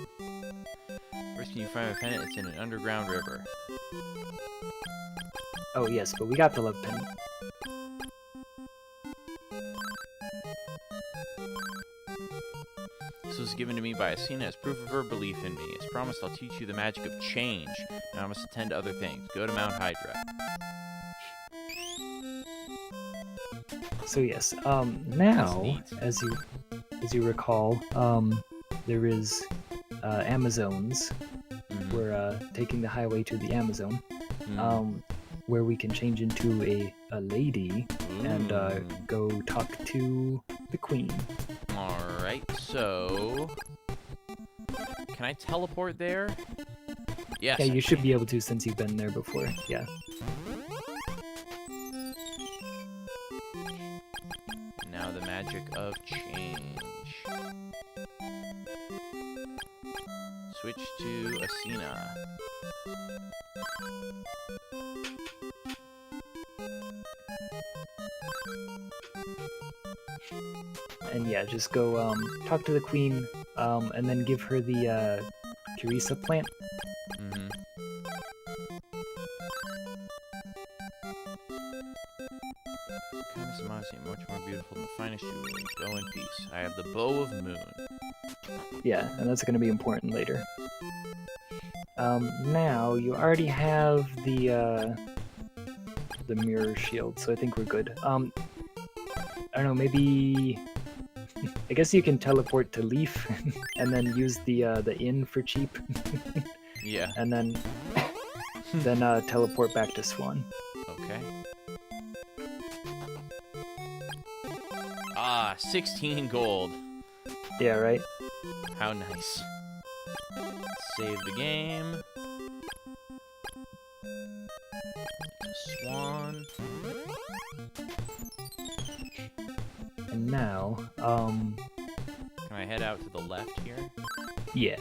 First, can you find a pennant? It's in an underground river. Oh yes, but we got the love pennant. This was given to me by Asina as proof of her belief in me. As promised, I'll teach you the magic of change. Now I must attend to other things. Go to Mount Hydra. So yes, now, as you recall, there is Amazons. We're taking the highway to the Amazon, where we can change into a lady and go talk to the queen. Alright, so... Can I teleport there? Yes. Yeah, I you should can. be able to since you've been there before. Yeah. Now the magic of change. Switch to Asina. And yeah, just go talk to the queen, and then give her the Curisa plant. Mm-hmm. Kindness and modesty are much more beautiful than the finest jewelry. Go in peace. I have the bow of moon. Yeah, and that's going to be important later. Now you already have the mirror shield, so I think we're good. I don't know, maybe I guess you can teleport to Leaf and then use the inn for cheap, Yeah. and then teleport back to Swan. Okay. Ah, 16 gold. Yeah, right. How nice. Save the game. Swan. And now, Can I head out to the left here? yeah.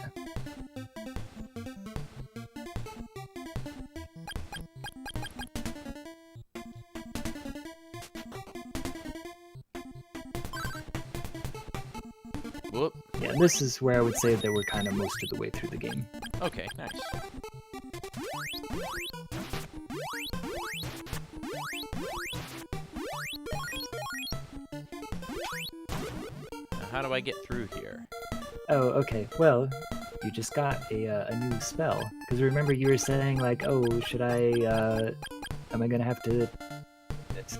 Whoop. Yeah, this is where I would say that we're kind of most of the way through the game. Okay, nice. Now, how do I get through here? Oh, okay. Well, you just got a new spell. Because remember you were saying, like, oh, should I, am I gonna have to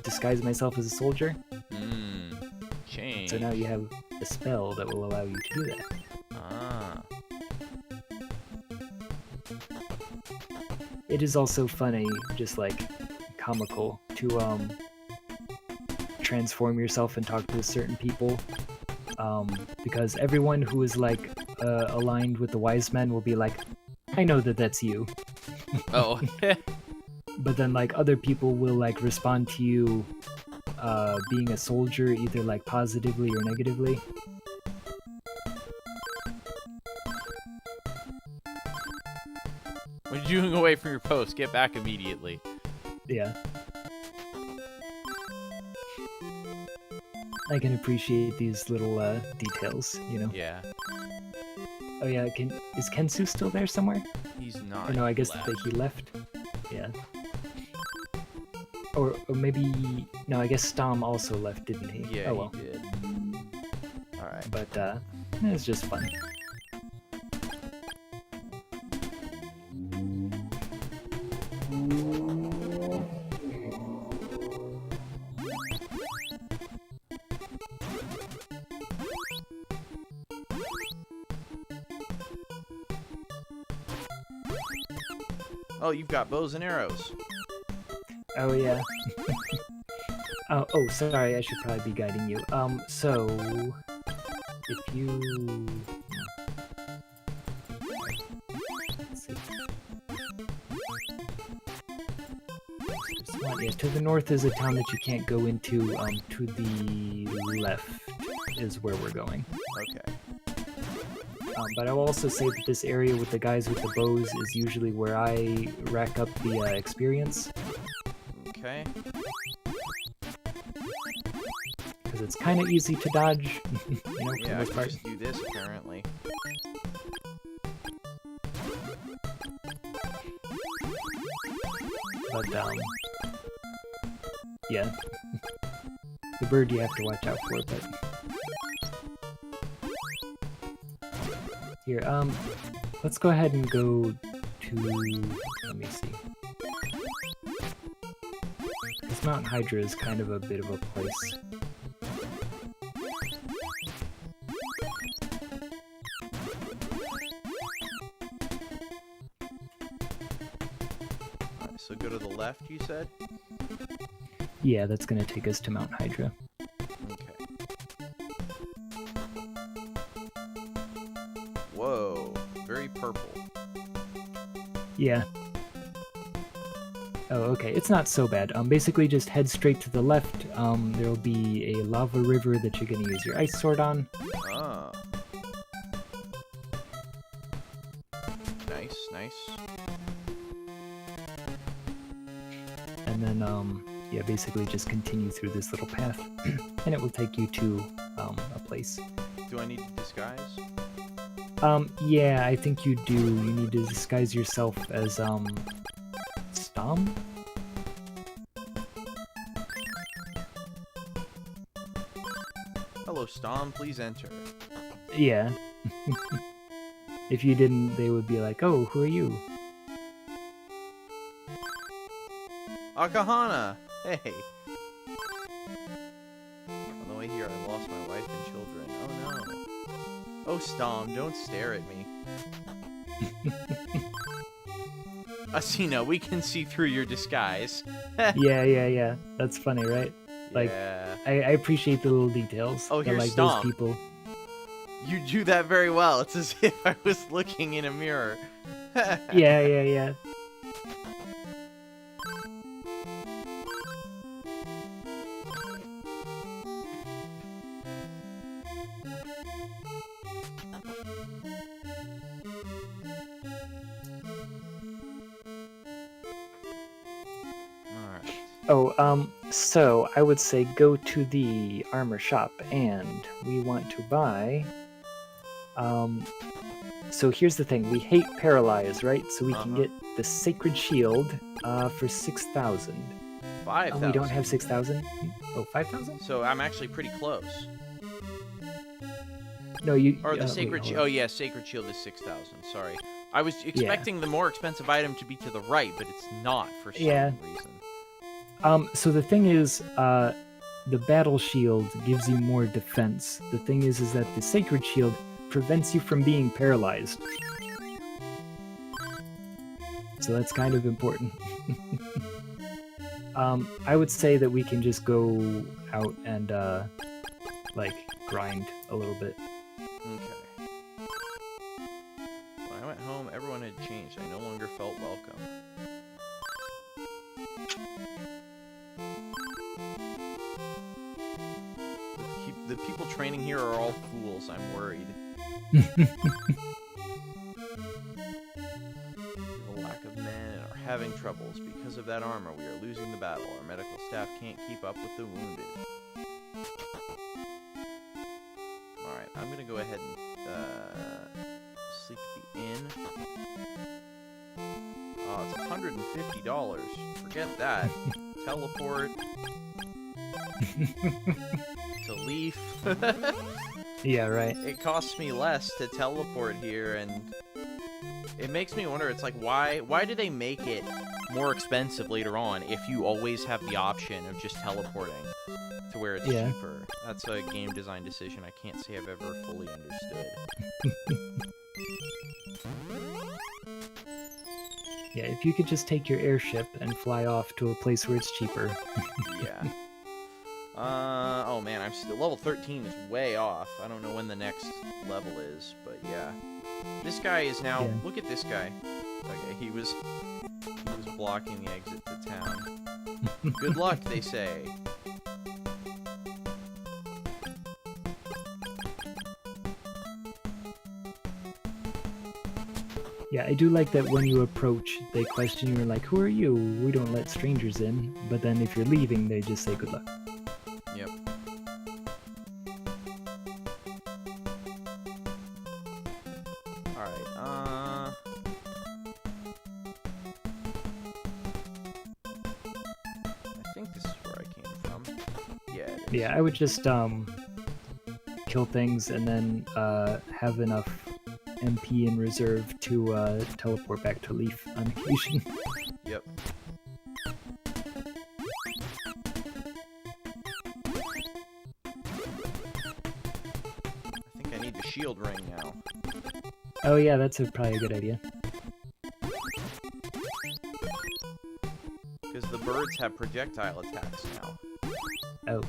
disguise myself as a soldier? Change. So now you have a spell that will allow you to do that. Ah. It is also funny, just like comical, to transform yourself and talk to certain people. Because everyone who is like aligned with the wise men will be like, I know that that's you. Oh. But then like other people will like respond to you being a soldier either like positively or negatively. What are you doing away from your post? Get back immediately. Yeah. I can appreciate these little details, you know? Yeah. Oh yeah, is Kensu still there somewhere? He's not. Or no, I guess left. that he left. Yeah. Or maybe... No, I guess Stom also left, didn't he? Yeah, oh, well. he did. Alright. But, it's just fun. Oh, you've got bows and arrows. Oh, yeah. oh, sorry, I should probably be guiding you. So... If you... Let's see. Yeah, to the north is a town that you can't go into. To the left is where we're going. Okay. But I will also say that this area with the guys with the bows is usually where I rack up the experience. Okay. Because it's kind of easy to dodge, you know, for the Yeah, I most can part. just do this apparently. But, yeah. The bird you have to watch out for, but... Here, let's go ahead and go to... Let me see. Because Mount Hydra is kind of a bit of a place. Alright, so go to the left, you said? Yeah, that's gonna take us to Mount Hydra. Okay. Whoa, very purple. Yeah. Oh, okay. It's not so bad. Basically just head straight to the left. There'll be a lava river that you're gonna use your ice sword on. Ah. Nice, nice. And then, yeah, basically just continue through this little path, and it will take you to, a place. Do I need to disguise? Yeah, I think you do. You need to disguise yourself as, Stom? Hello, Stom. Please enter. Yeah. If you didn't, they would be like, oh, who are you? Akahana! Hey! On the way here, I lost my wife and children. Oh no. Oh, Stom, don't stare at me. Asina, we can see through your disguise. Yeah. That's funny, right? Like, yeah. I appreciate the little details. Oh, that, here's like, Stomp. those people. You do that very well. It's as if I was looking in a mirror. Yeah. Alright. Oh, so I would say go to the armor shop, and we want to buy, so here's the thing, we hate Paralyze, right? So we can get the Sacred Shield, for 6,000. 5,000. Oh, we don't have 6,000? Oh, 5,000? So I'm actually pretty close. No, you... Or the wait, Sacred hold Shield. on. Oh, yeah, Sacred Shield is 6,000. Sorry. I was expecting the more expensive item to be to the right, but it's not for some reason. So the thing is, the Battle Shield gives you more defense. The thing is that the Sacred Shield prevents you from being paralyzed. So that's kind of important. I would say that we can just go out and, like, grind a little bit. Okay. When I went home, everyone had changed. I no longer felt welcome. The people training here are all fools. I'm worried. We have a lack of men and are having troubles. Because of that armor, we are losing the battle. Our medical staff can't keep up with the wounded. Alright, I'm gonna go ahead and sleep at the inn. Oh, it's $150. Forget that. Teleport. To Leaf. Yeah, right. It costs me less to teleport here, and it makes me wonder, it's like, why do they make it more expensive later on if you always have the option of just teleporting to where it's cheaper? That's a game design decision I can't say I've ever fully understood. Yeah, if you could just take your airship and fly off to a place where it's cheaper. Yeah. Oh man, I'm still level 13 is way off. I don't know when the next level is, but yeah. This guy is now, look at this guy. Okay, he was blocking the exit to town. Good luck, they say. Yeah, I do like that when you approach, they question you, like, who are you? We don't let strangers in. But then if you're leaving, they just say good luck. Yep. Alright, I think this is where I came from. Yeah, it is. Yeah, I would just, kill things and then, have enough MP in reserve to, teleport back to Leaf on occasion. Yep. I think I need the shield ring now. Oh yeah, that's probably a good idea. Because the birds have projectile attacks now. Oh.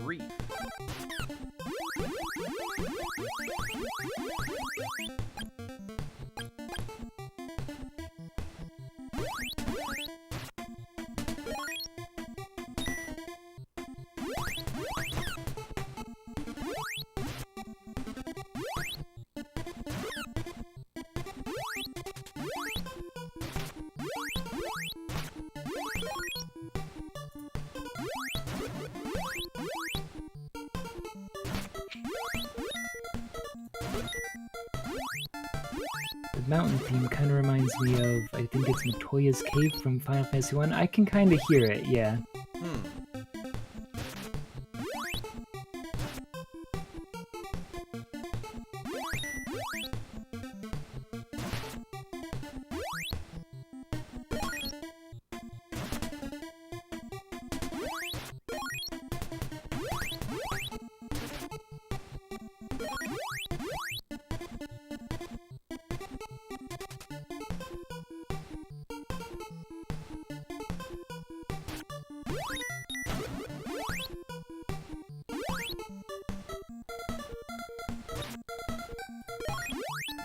grief. The mountain theme kind of reminds me of, I think it's Matoya's Cave from Final Fantasy 1. I can kind of hear it, yeah.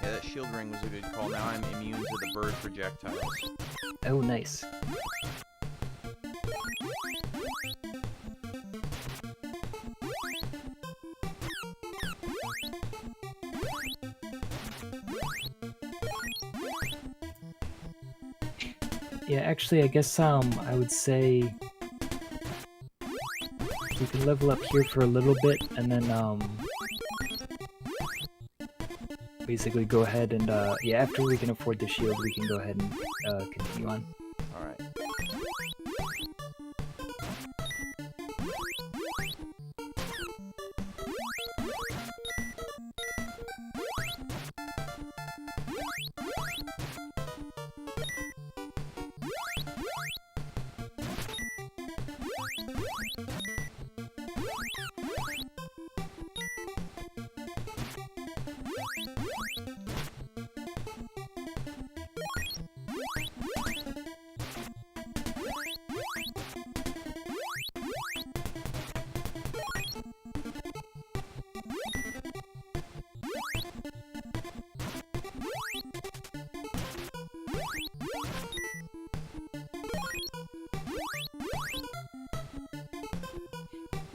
Yeah, that shield ring was a good call. Now I'm immune to the bird projectiles. Oh, nice. Yeah, actually, I guess I would say we can level up here for a little bit, and then basically go ahead and yeah, after we can afford the shield, we can go ahead and continue on. All right.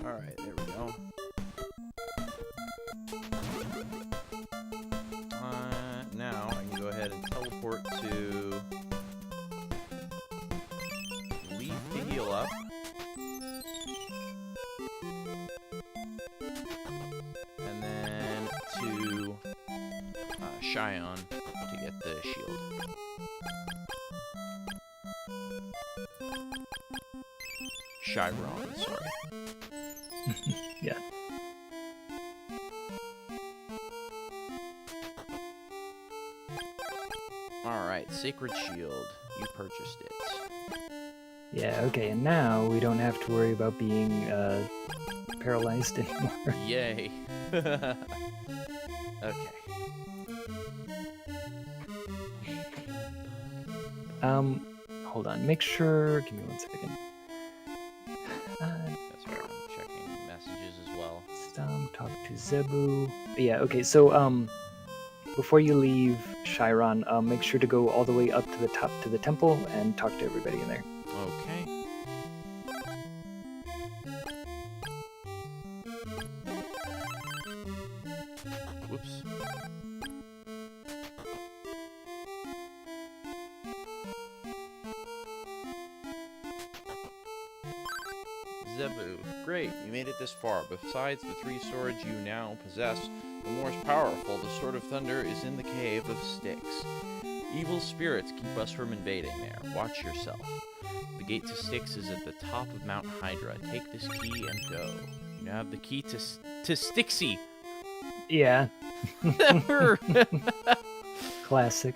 Alright, there we go. Now I can go ahead and teleport to Leaf to heal up. And then to Shion to get the shield. Chiron, sorry. Yeah. Alright, Sacred Shield. You purchased it. Yeah, okay, and now we don't have to worry about being paralyzed anymore. Yay. Okay. Hold on, make sure, give me 1 second. That's right, I'm checking messages as well. Talk to Zebu. Yeah, okay, so, before you leave Chiron, make sure to go all the way up to the top to the temple and talk to everybody in there. Okay. Whoops. Zebu, great, you made it this far. Besides the 3 swords you now possess, the most powerful, the Sword of Thunder, is in the Cave of Styx. Evil spirits keep us from invading there. Watch yourself. The gate to Styx is at the top of Mount Hydra. Take this key and go. You now have the key to Styxy. Yeah. Classic.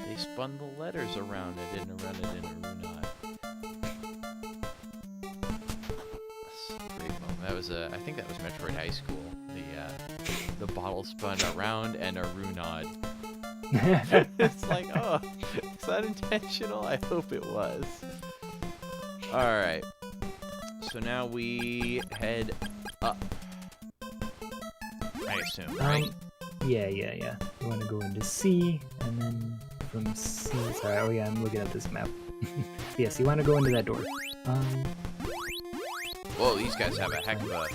They spun the letters around it and around it in a runot. Great moment. That was I think that was Metroid High School. The bottle spun around and a runod. It's like, oh, that intentional? I hope it was. Alright. So now we head up. I assume, right? Yeah. You want to go into C, and then from C... Sorry, oh yeah, I'm looking at this map. Yes, you want to go into that door. Whoa, these guys have a heck of a...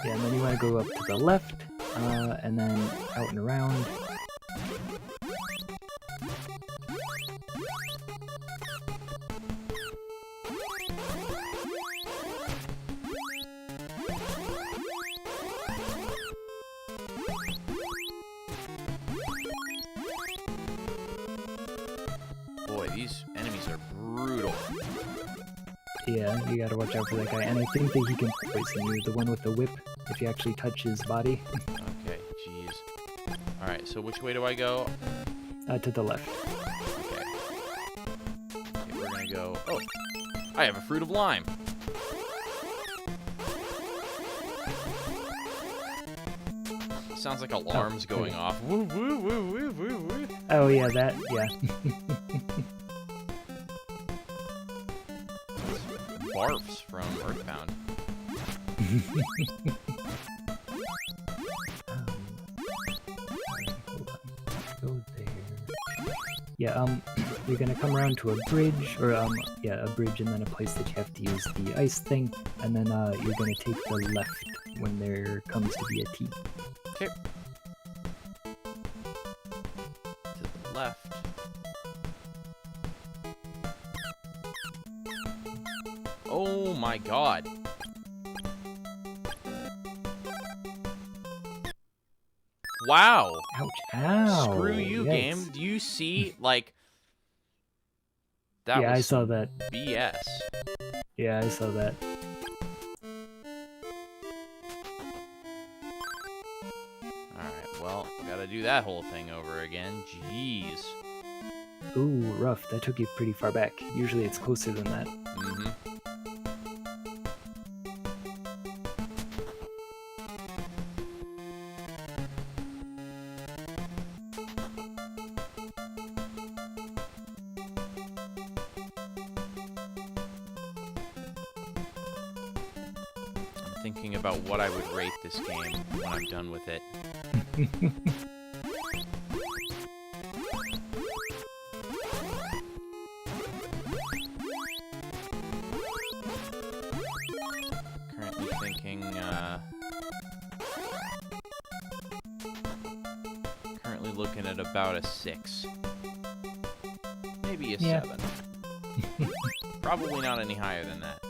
Yeah, and then you want to go up to the left, and then out and around. Boy, these enemies are brutal. Yeah, you gotta watch out for that guy. And I think that he can poison you, the one with the whip, if you actually touch his body. Okay, jeez. Alright, so which way do I go? To the left. Okay. Okay, we're gonna go... Oh! I have a fruit of lime! Sounds like alarms going off. Woo, woo, woo, woo, woo, woo. Oh yeah, that, yeah. Barfs from Earthbound. Go there. Yeah, you're gonna come around to a bridge, or yeah, a bridge, and then a place that you have to use the ice thing, and then you're gonna take the left when there comes to be a T. Okay. To the left. Oh my god. Wow. Ouch. Ow. Screw you, Yikes. game. Do you see, like... That Yeah, was I saw that. BS. Yeah, I saw that. Alright, well, gotta do that whole thing over again. Jeez. Ooh, rough. That took you pretty far back. Usually it's closer than that. Mm-hmm. I'm thinking about what I would rate this game when I'm done with it. Currently thinking, currently looking at about a 6. Maybe a Yeah. 7. Probably not any higher than that.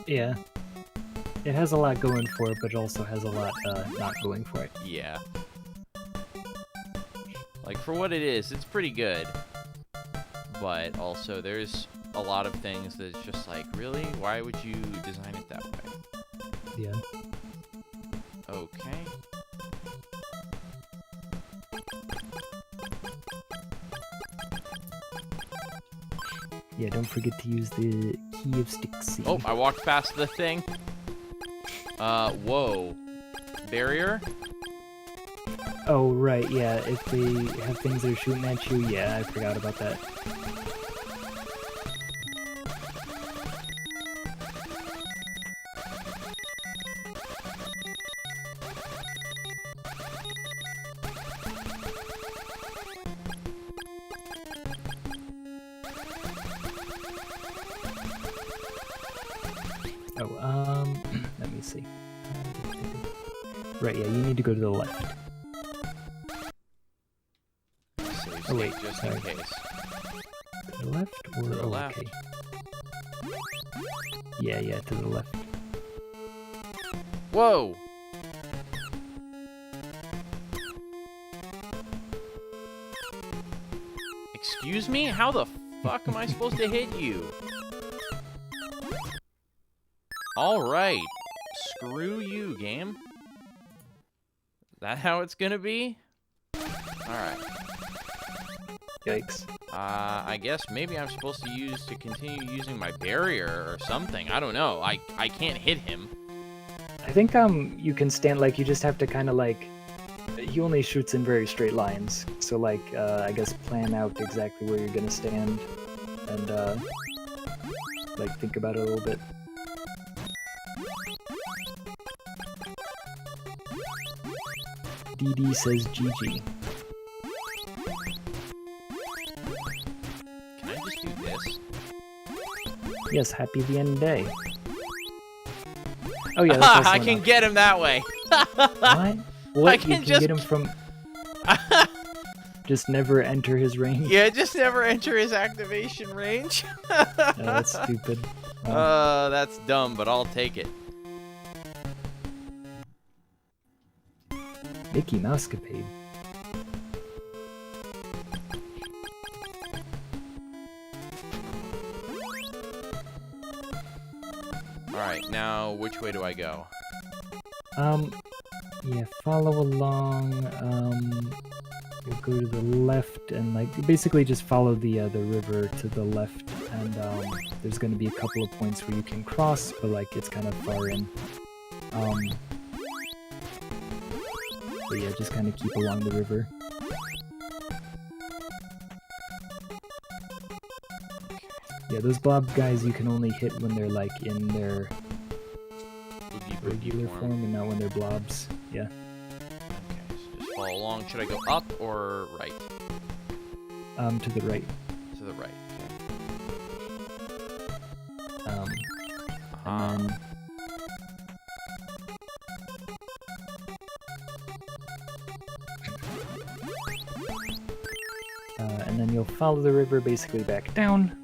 Yeah. It has a lot going for it, but it also has a lot not going for it. Yeah. Like, for what it is, it's pretty good. But also, there's a lot of things that's just like, really? Why would you design it that way? Yeah. Okay. Yeah, don't forget to use the key of stick C. Oh, I walked past the thing. Whoa. Barrier? Oh, right, yeah. If they have things that are shooting at you, yeah, I forgot about that. Oh, let me see. Right, yeah, you need to go to the left. Save Oh, wait, state just sorry. in case. To the left or To the oh, left. okay. Yeah, to the left. Whoa! Excuse me? How the fuck am I supposed to hit you? Alright. Screw you, game. That how it's gonna be? Alright. Yikes. I guess maybe I'm supposed to continue using my barrier or something. I don't know. I can't hit him. I think you can stand, like, you just have to kind of like he only shoots in very straight lines. So like, I guess plan out exactly where you're gonna stand, and like think about it a little bit. DD says GG. Can I just do this? Yes, happy the end day. Oh yeah, that's also I an can option. get him that way. What? What? I You can can just- get him from... Just never enter his range? Yeah, just never enter his activation range. Oh, that's stupid. That's dumb, but I'll take it. Mickey Mousecapade. Alright, now which way do I go? Yeah, follow along, you'll go to the left, and like, basically just follow the river to the left, and there's gonna be a couple of points where you can cross, but like, it's kind of far in. But yeah, just kind of keep along the river. Yeah, those blob guys you can only hit when they're like in their regular form and not when they're blobs. Yeah. Okay, so just follow along. Should I go up or right? To the right. To the right. And then and then you'll follow the river basically back down.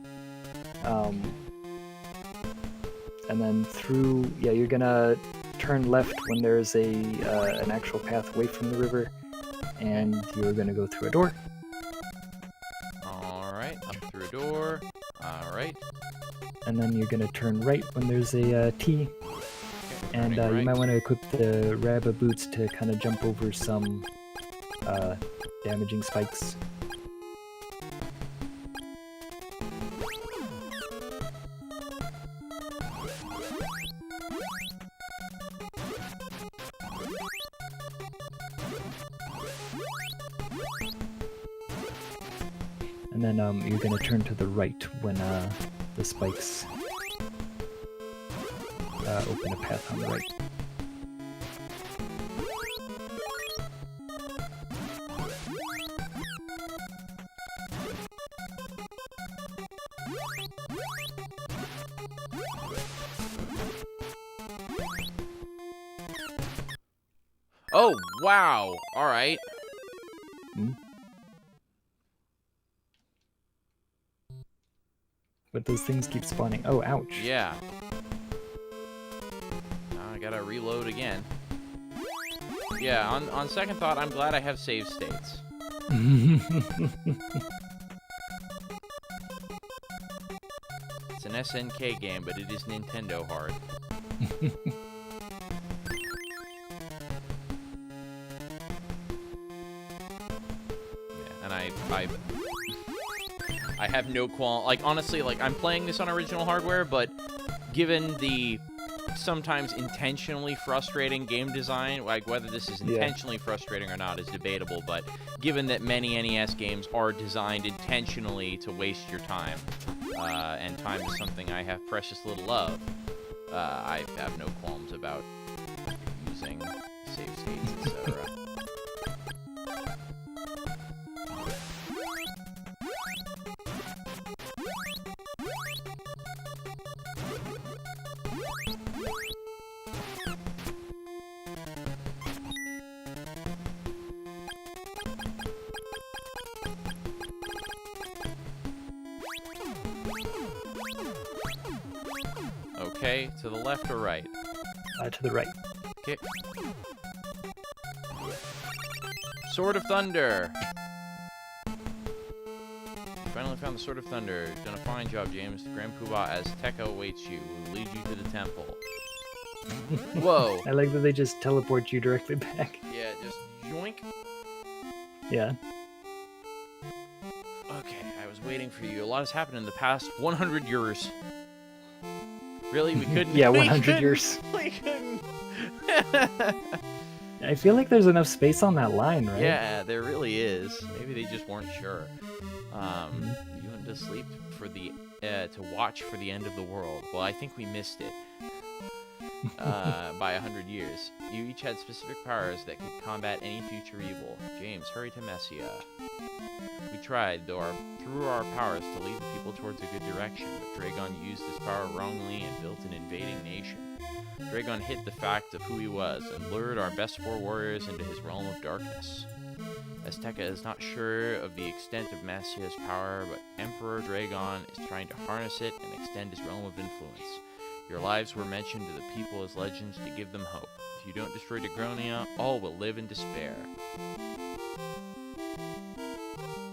And then through, yeah, you're gonna turn left when there's an actual path away from the river, and you're gonna go through a door. Alright, up through a door. Alright. And then you're gonna turn right when there's a T, and turning you right. might want to equip the rabbit boots to kind of jump over some damaging spikes. And then you're gonna turn to the right when the spikes open a path on the right. Oh, wow! Alright. Hmm? But those things keep spawning. Oh, ouch. Yeah. Now I gotta reload again. Yeah, on second thought, I'm glad I have save states. It's an SNK game, but it is Nintendo hard. Yeah, and I have no like, honestly, like, I'm playing this on original hardware, but given the sometimes intentionally frustrating game design, like, whether this is intentionally frustrating or not is debatable, but given that many NES games are designed intentionally to waste your time, and time is something I have precious little of, I have no qualms about using save states, etc. Okay, to the left or right? To the right. Okay. Sword of Thunder! Finally found the Sword of Thunder. You've done a fine job, James. Grand Poobah as Tekka awaits you. Will lead you to the temple. Whoa! I like that they just teleport you directly back. Yeah, just yoink. Yeah. Okay, I was waiting for you. A lot has happened in the past 100 years. Really? We couldn't? Yeah, we 100 couldn't- years. We couldn't. I feel like there's enough space on that line, right? Yeah, there really is. Maybe they just weren't sure. You went to sleep for the to watch for the end of the world. Well, I think we missed it by 100 years. You each had specific powers that could combat any future evil. James, hurry to Messia. We tried, through our powers, to lead the people towards a good direction, but Dragon used his power wrongly and built an invading nation. Dragon hid the fact of who he was and lured our best 4 warriors into his realm of darkness. Azteca is not sure of the extent of Messia's power, but Emperor Dragon is trying to harness it and extend his realm of influence. Your lives were mentioned to the people as legends to give them hope. If you don't destroy Dagronia, all will live in despair.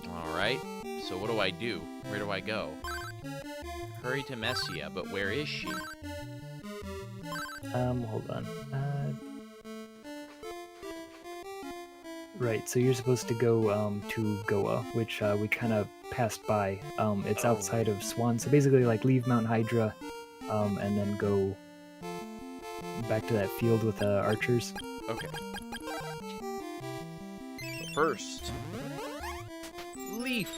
Alright, so what do I do? Where do I go? Hurry to Messia, but where is she? Hold on. Right, so you're supposed to go to Goa, which we kind of passed by. It's outside of Swan, so basically like leave Mount Hydra, and then go back to that field with archers. Okay. First, Leaf.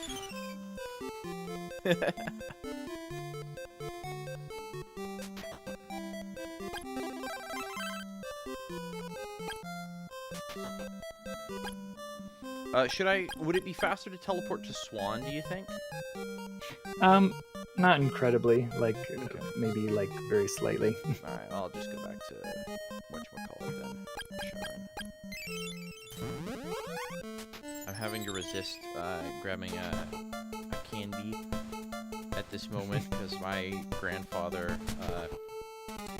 Would it be faster to teleport to Swan, do you think? Not incredibly, like, maybe, like, very slightly. Alright, I'll just go back to whatchamacallit then. Sharon. I'm having to resist, grabbing a candy at this moment, because my grandfather,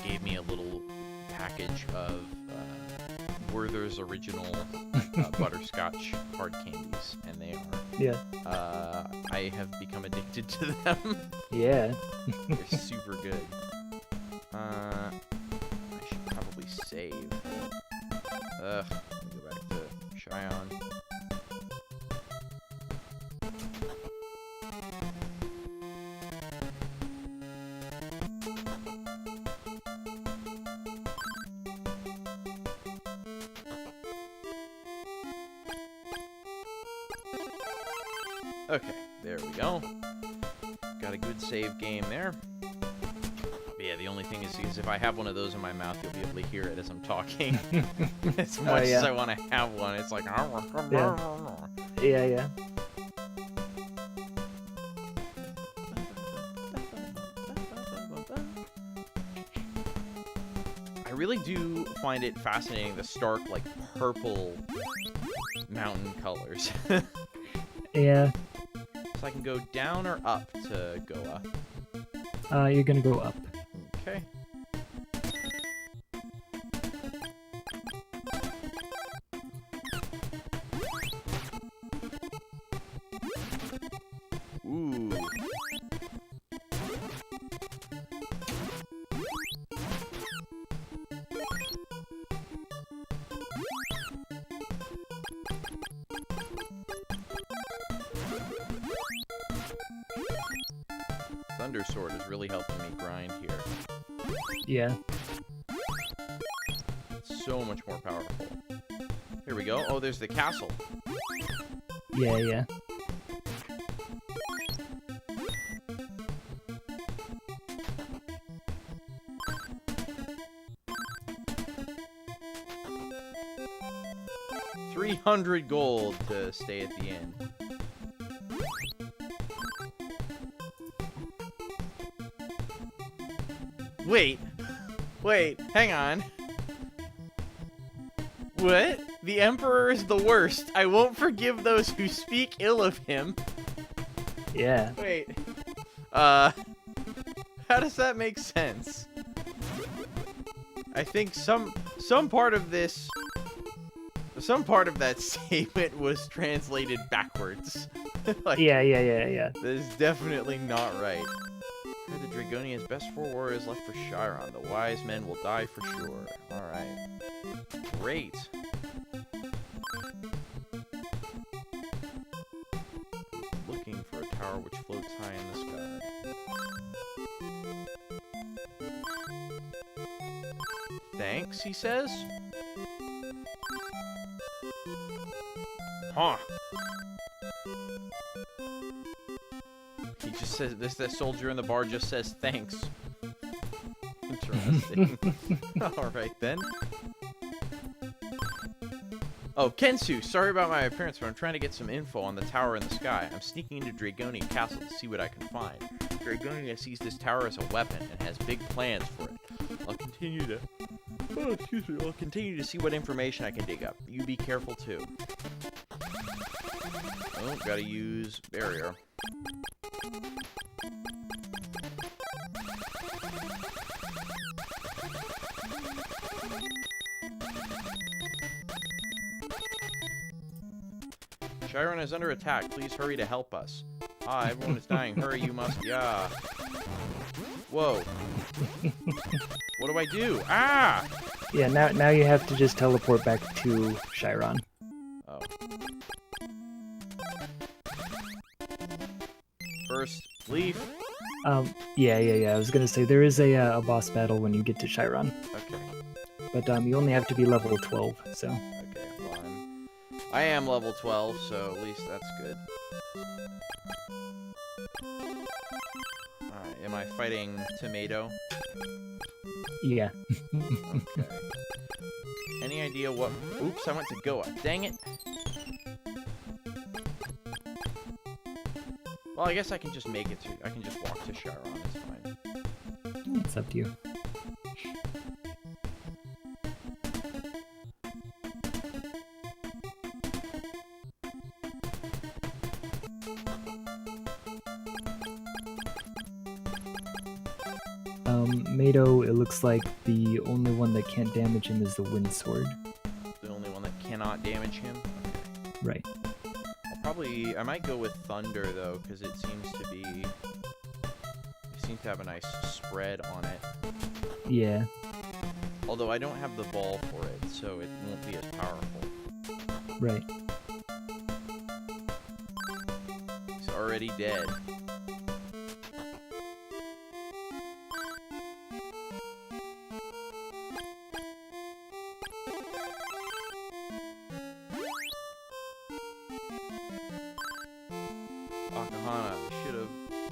gave me a little package of, Werther's original butterscotch hard candies, and they are. Yeah. I have become addicted to them. Yeah. They're super good. I should probably save. Let me go back to Cheyenne. Okay, there we go. Got a good save game there. But yeah, the only thing is if I have one of those in my mouth, you'll be able to hear it as I'm talking. As much as I want to have one, it's like... Yeah. I really do find it fascinating, the stark, like, purple mountain colors. Yeah. So I can go down or up to Goa? You're gonna go up. Okay. Ooh. Thunder Sword is really helping me grind here. Yeah. So much more powerful. Here we go. Oh, there's the castle. Yeah. 300 gold to stay at the inn. Wait, hang on. What? The Emperor is the worst. I won't forgive those who speak ill of him. Yeah. Wait. How does that make sense? I think some part of this... Some part of that statement was translated backwards. Like, Yeah. that is definitely not right. The Dragonia's best 4 warriors left for Chiron. The wise men will die for sure. Alright. Great. Looking for a tower which floats high in the sky. Thanks, he says? Huh. He just says, that soldier in the bar just says thanks. Interesting. Alright then. Oh, Kensu, sorry about my appearance, but I'm trying to get some info on the tower in the sky. I'm sneaking into Dragonia Castle to see what I can find. Dragonia sees this tower as a weapon and has big plans for it. I'll continue to see what information I can dig up. You be careful too. Oh, gotta use barrier. Chiron is under attack. Please hurry to help us. Ah, everyone is dying. Hurry, you must. Yeah. Whoa. What do I do? Ah! Yeah, now you have to just teleport back to Chiron. Oh. First, leaf. Yeah. I was gonna say there is a boss battle when you get to Chiron, Okay. but you only have to be level 12. So. Okay. Well, I am level 12, so at least that's good. Alright, am I fighting Tomato? Yeah. Okay. Any idea what... Oops, I went to Goa. Dang it! Well, I guess I can just make it through. I can just walk to Chiron. It's fine. It's up to you. Mado, it looks like the only one that can't damage him is the Wind Sword. The only one that cannot damage him? Okay. Right. I might go with Thunder, though, because it seems to be... It seems to have a nice spread on it. Yeah. Although I don't have the ball for it, so it won't be as powerful. Right. He's already dead. Akahana, I should have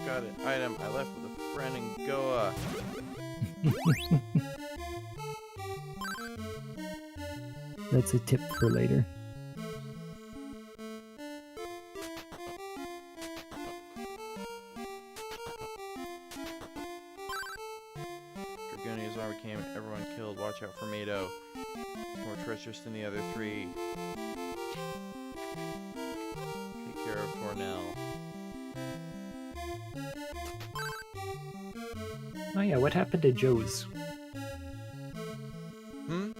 got an item I left with a friend in Goa. That's a tip for later. Dragonia's armor came, everyone killed. Watch out for Mado. He's more treacherous than the other three. Take care of Tornell. Oh yeah, what happened to Joe's? Hmm?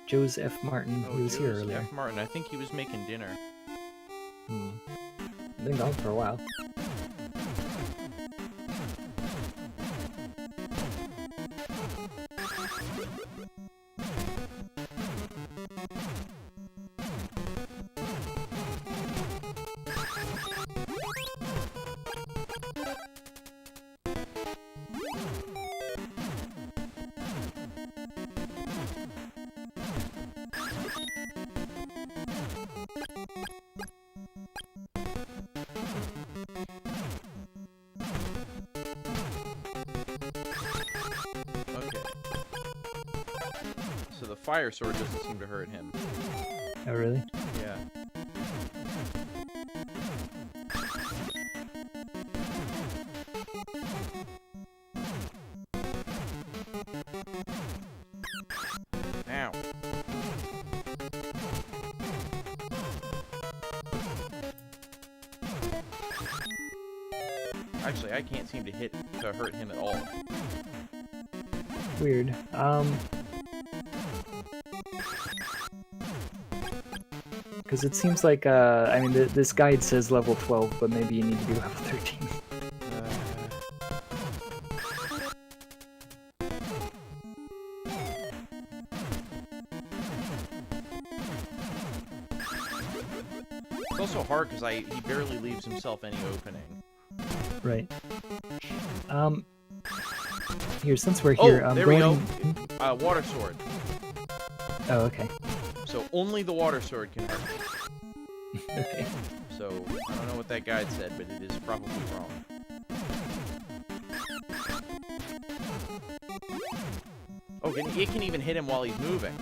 Joe's F. Martin, Oh, he was here Joe's earlier. F. Martin. I think he was making dinner. Been gone for a while. So the fire sword doesn't seem to hurt him. Oh really? Yeah. Ow. Actually, I can't seem to hurt him at all. Weird. Because it seems like, I mean, this guide says level 12, but maybe you need to be level 13. It's also hard because he barely leaves himself any opening. Right. Here, since we're here, Oh, I'm there going... we go. Water sword. Oh, okay. So only the water sword can hurt me. Okay. So I don't know what that guide said, but it is probably wrong. Oh, it can even hit him while he's moving.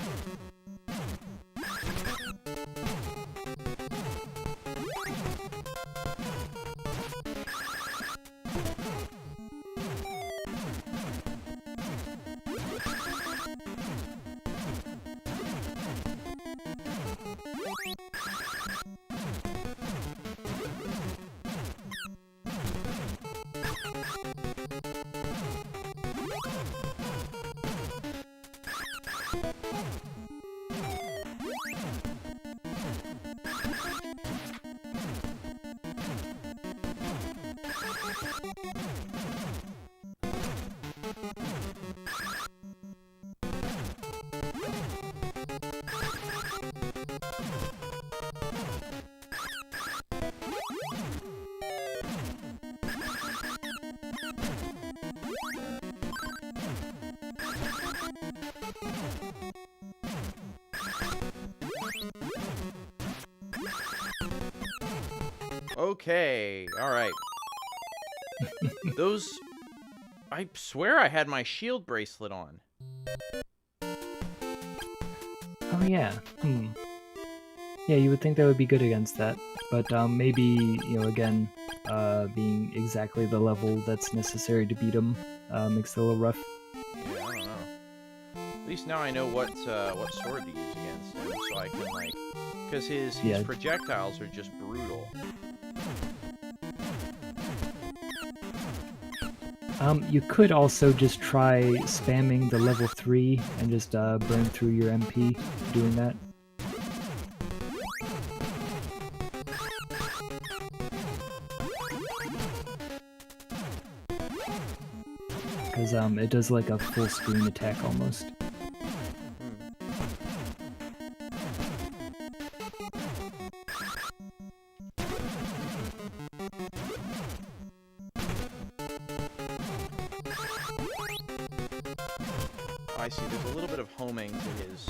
Okay, alright. Those... I swear I had my shield bracelet on. Oh yeah. Yeah, you would think that would be good against that, but maybe, you know, again, being exactly the level that's necessary to beat him makes it a little rough. Yeah, I don't know. At least now I know what sword to use against him, so I can, like... Because his projectiles are just brutal. You could also just try spamming the level 3 and just burn through your MP doing that. Because it does like a full screen attack almost. I see, there's a little bit of homing to his...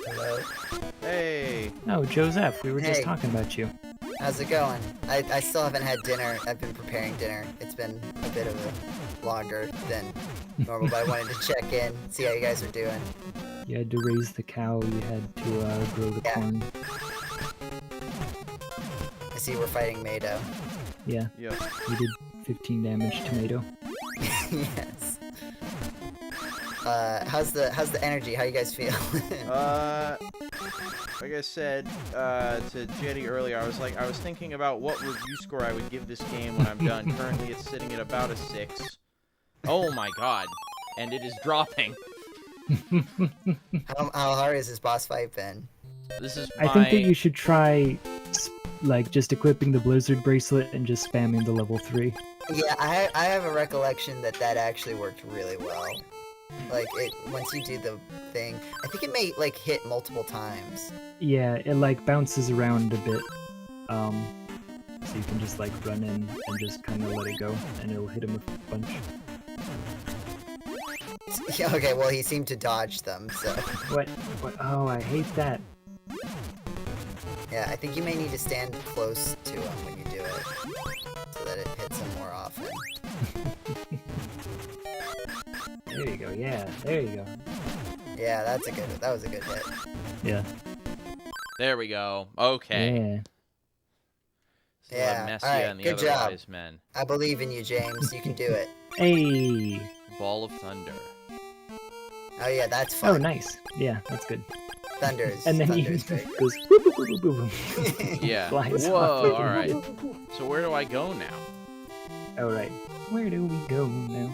Hello? Hey! Oh, Joseph, we were just Hey. talking about you. How's it going? I still haven't had dinner. I've been preparing dinner. It's been a bit of a longer than normal, but I wanted to check in, see how you guys are doing. You had to raise the cow, you had to grow the corn. I see we're fighting Mado. Yeah, Yeah. you did 15 damage tomato. Yes. How's the energy? How you guys feel? Like I said to Jetty earlier, I was thinking about what review score I would give this game when I'm done. Currently, it's sitting at about a 6. Oh my god! And it is dropping. How hard has this boss fight been? This is I think that you should try, like, just equipping the Blizzard bracelet and just spamming the level 3. Yeah, I have a recollection that actually worked really well. Like, once you do the thing, I think it may, like, hit multiple times. Yeah, it, like, bounces around a bit. So you can just, like, run in and just kind of let it go, and it'll hit him a bunch. Yeah, okay, well, he seemed to dodge them, so... What? Oh, I hate that. Yeah, I think you may need to stand close to him when you do it, so that it hits him more often. There you go, yeah, there you go. Yeah, that was a good hit. Yeah. There we go. Okay. Yeah. This is Yeah, Messia alright, and the good other job. wise men. I believe in you, James. You can do it. Hey! Ball of thunder. Oh yeah, that's fun. Oh, nice. Yeah, that's good. Thunders. And then he Thunders great. goes boop, boop, boop, boop, boop. Yeah. Flies Whoa, off. alright. So where do I go now? Alright. Where do we go now?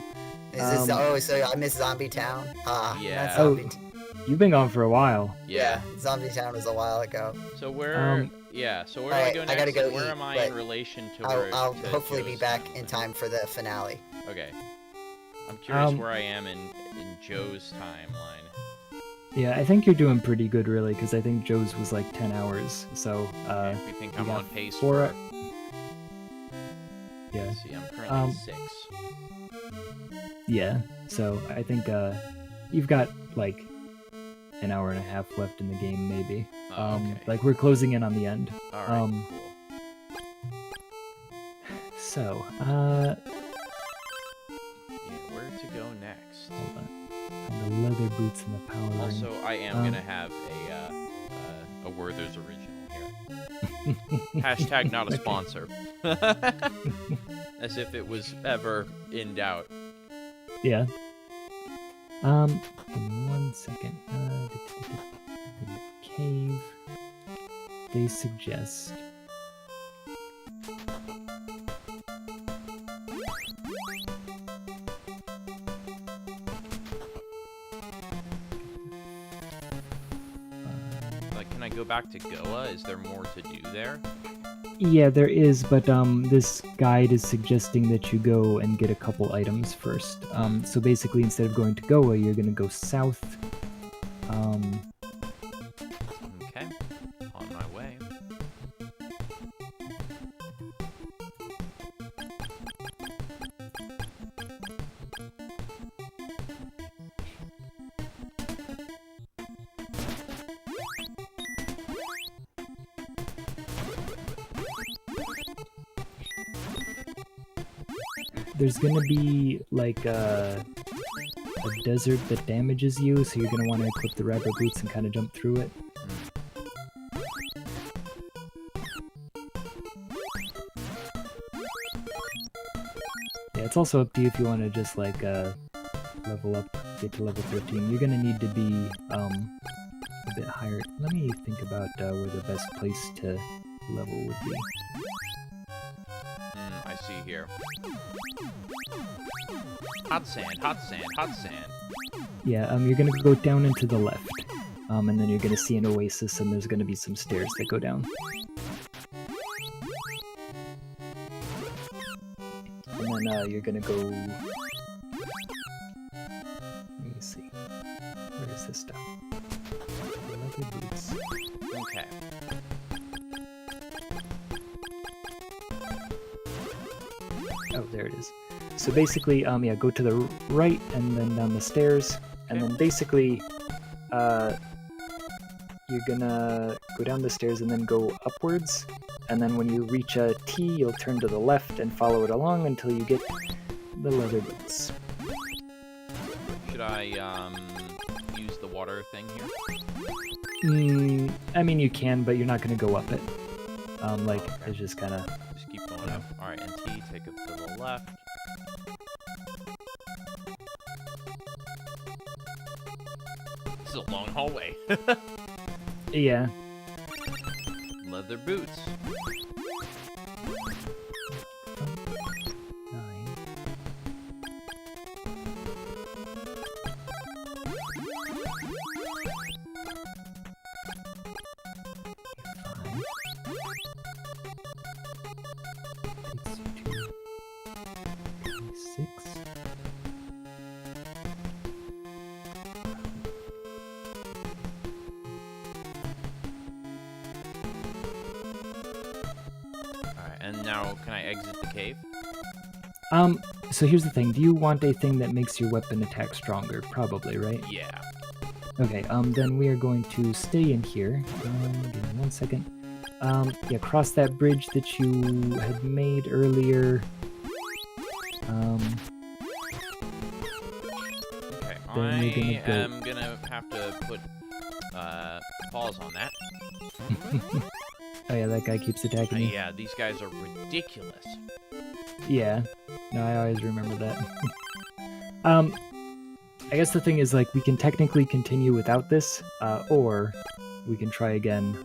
Is this? Oh, so I miss Zombie Town. Ah, Yeah. that's Zombie. You've been gone for a while. Yeah. Zombie Town was a while ago. So where? Yeah. So where do I alright, go I next? gotta go and where eat, am I but in relation to? I'll to hopefully be Joe's? back in time for the finale. Okay. I'm curious where I am in Joe's timeline. Yeah, I think you're doing pretty good, really, because I think Joe's was like 10 hours. So, Okay, we think I'm got on pace four- for... Yeah. Let's see, I'm currently at 6. Yeah. So I think you've got like an hour and a half left in the game, maybe. Oh, okay. Like we're closing in on the end. All right, cool. So, Yeah, where to go next? hold on. And the leather boots and the power ring. Also, I am gonna have a Werther's original here. Hashtag not a sponsor. As if it was ever in doubt. Yeah. Give me 1 second. The cave. They suggest. Like, can I go back to Goa? Is there more to do there? Yeah, there is, but this guide is suggesting that you go and get a couple items first. So basically, instead of going to Goa, you're gonna go south. Okay, on my way. There's gonna be like a desert that damages you, so you're gonna want to equip the rubber boots and kind of jump through it. Yeah, it's also up to you if you want to just like level up, get to level 13. You're gonna need to be a bit higher. Let me think about where the best place to level would be. I see here. Hot sand, hot sand, hot sand. Yeah, you're gonna go down and to the left, and then you're gonna see an oasis, and there's gonna be some stairs that go down. And then you're gonna go. Let me see. Where is this stuff? Leather boots. Okay. Oh, there it is. So basically, yeah, go to the right and then down the stairs, and then basically, you're gonna go down the stairs and then go upwards, and then when you reach a T, you'll turn to the left and follow it along until you get the leather boots. Should I use the water thing here? I mean, you can, but you're not gonna go up it. Like, okay. it's just kind of... Just keep going up. Alright, and T, take it to the left. This is a long hallway. Yeah. Leather boots. 9. Takes you to 26. Alright, and now can I exit the cave? So here's the thing. Do you want a thing that makes your weapon attack stronger? Probably, right? Yeah. Okay, then we are going to stay in here. Give me 1 second. Yeah, cross that bridge that you had made earlier. Okay, Then you're gonna I go- am gonna have to put pause on that. Oh yeah, that guy keeps attacking you. Yeah, these guys are ridiculous. Yeah. No, I always remember that. I guess the thing is, like, we can technically continue without this, or we can try again.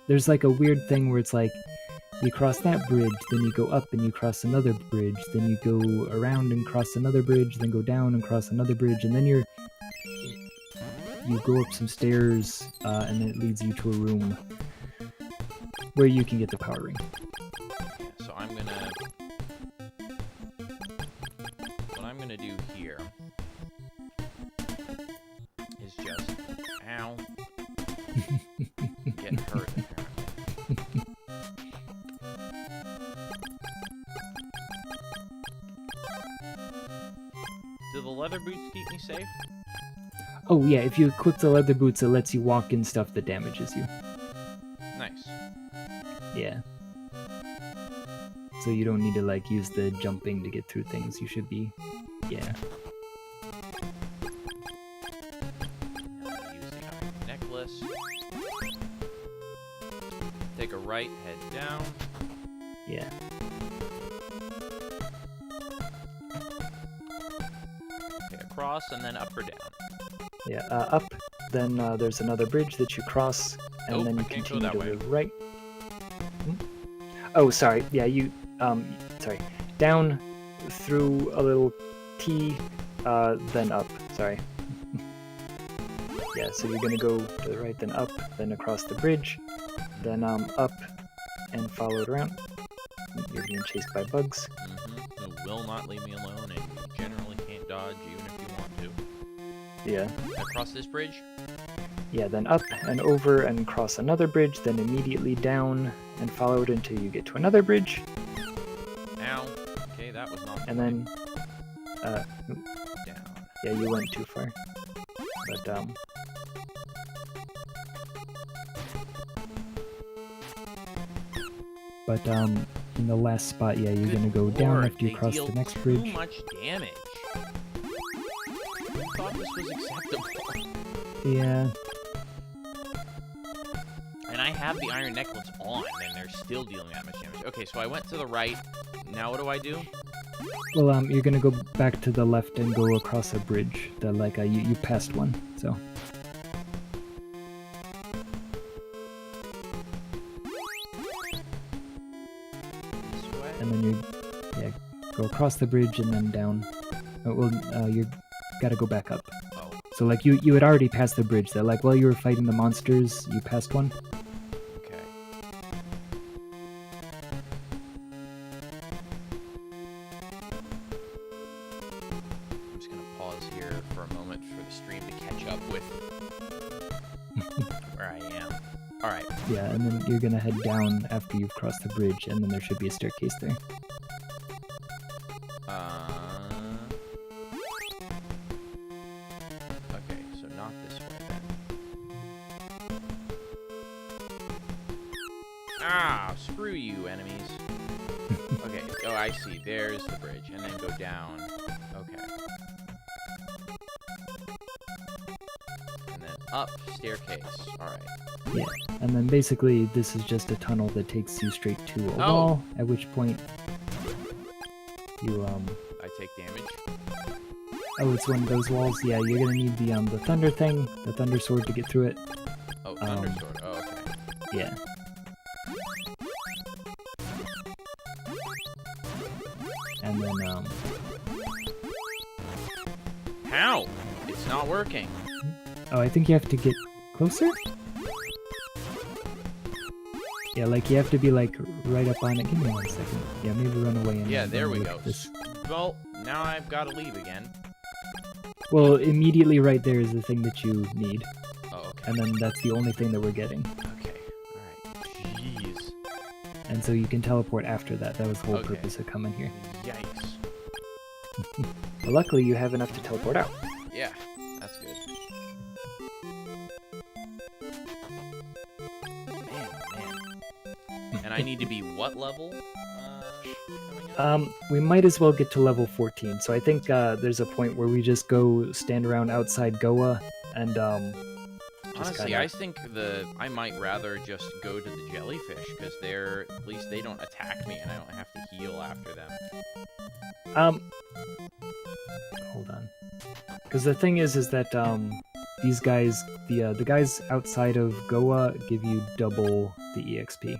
There's like a weird thing where it's like, you cross that bridge, then you go up and you cross another bridge, then you go around and cross another bridge, then go down and cross another bridge, and then you go up some stairs, and then it leads you to a room where you can get the power ring. Yeah, so I'm gonna... What I'm gonna gonna do here is just, ow, get hurt apparently. Do the leather boots keep me safe? Oh yeah, if you equip the leather boots, it lets you walk in stuff that damages you. Nice. Yeah. So you don't need to like use the jumping to get through things. You should be, yeah. Use the iron necklace. Take a right, head down. Yeah. Okay, across and then up or down. Yeah, up. Then there's another bridge that you cross, and Nope, then you I can't go continue that to way. the right. Hmm? Oh, sorry. Yeah, you. Sorry. Down through a little T, then up. Sorry. Yeah, so you're gonna go to the right, then up, then across the bridge, then up, and follow it around. You're being chased by bugs. Who will not leave me alone, and you generally can't dodge even if you want to. Yeah. Across this bridge? Yeah, then up and over and cross another bridge, then immediately down and follow it until you get to another bridge. Ow. Okay, that was not. And then, down. yeah, you went too far. But, in the last spot, yeah, you're Good gonna go down Lord, after you they cross deal the next too bridge. much damage. I thought this was acceptable. Yeah. And I have the iron necklace on, and they're still dealing that much damage. Okay, so I went to the right. Now what do I do? Well, you're gonna go back to the left and go across a bridge. That, like, you passed one, so. This way? And then you, yeah, go across the bridge and then down. Oh, well, you gotta go back up. Oh, So, like, you had already passed the bridge. That, like, while you were fighting the monsters, you passed one. okay. I'm just gonna pause here for a moment for the stream to catch up with where I am. Alright. Yeah, and then you're gonna head down after you've crossed the bridge, and then there should be a staircase there. Okay, so not this way then. Ah, screw you, enemies. Okay, oh, I see. There's the bridge, and then go down. Okay. And then up, staircase. Alright. Yeah, and then basically this is just a tunnel that takes you straight to a wall, at which point you, I take damage. oh, it's one of those walls? Yeah, you're gonna need the thunder thing, the thunder sword to get through it. Oh, thunder sword. Oh, okay. Yeah. And then, How? It's not working. oh, I think you have to get closer? Yeah, like, you have to be, like, right up on it. Give me 1 second. Yeah, maybe run away and Yeah, there we look go. at this. Well, now I've got to leave again. Well, immediately right there is the thing that you need, Oh, okay. and then that's the only thing that we're getting. Okay. Alright. Jeez. And so you can teleport after that. That was the whole Okay. purpose of coming here. Yikes. But luckily, you have enough to teleport out. Yeah, that's good. Man. And I need to be what level? Coming up? We might as well get to level 14. So I think there's a point where we just go stand around outside Goa and just Honestly, kinda... I think I might rather just go to the jellyfish because at least they don't attack me and I don't have to heal after them. Hold on. Because the thing is that these guys, the guys outside of Goa give you double the EXP.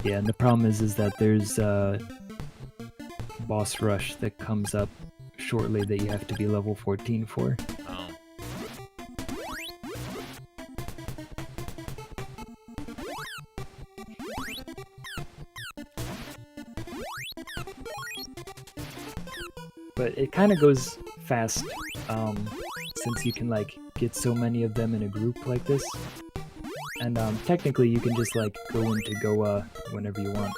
Yeah, and the problem is that there's boss rush that comes up shortly that you have to be level 14 for. Oh. But it kind of goes fast, since you can like get so many of them in a group like this. And technically you can just like go into Goa whenever you want.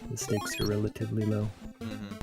The stakes are relatively low. Mm-hmm.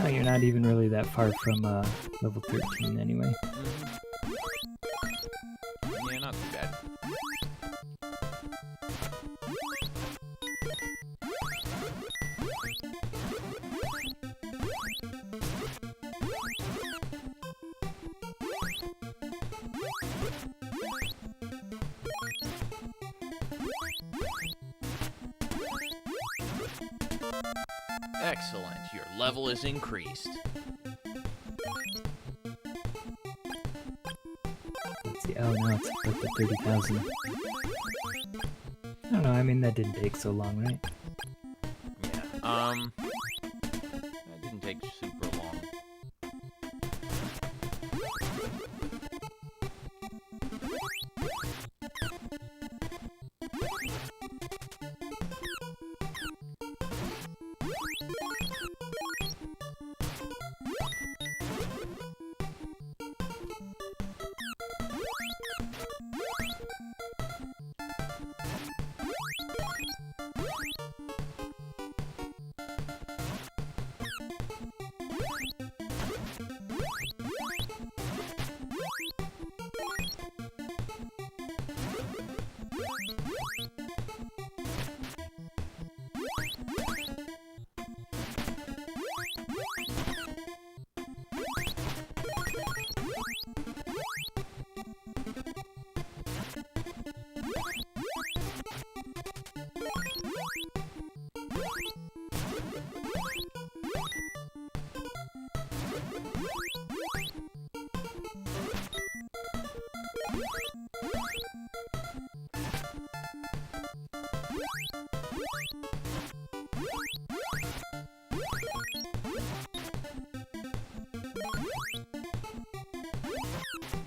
Oh, you're not even really that far from level 13 anyway. Yeah, not too bad. Excellent. Your level is increased. Let's see. Oh no, it's up to 30,000. I don't know. I mean, that didn't take so long, right? Yeah. That didn't take super long.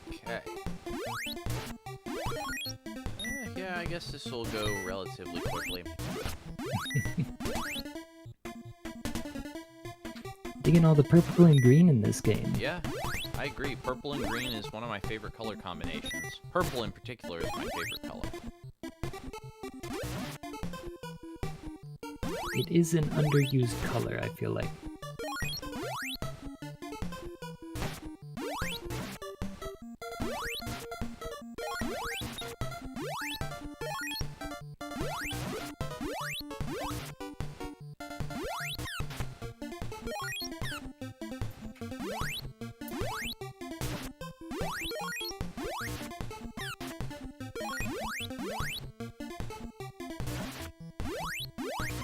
Okay. Yeah, I guess this will go relatively quickly. Digging all the purple and green in this game. Yeah, I agree. Purple and green is one of my favorite color combinations. Purple in particular is my favorite color. It is an underused color, I feel like.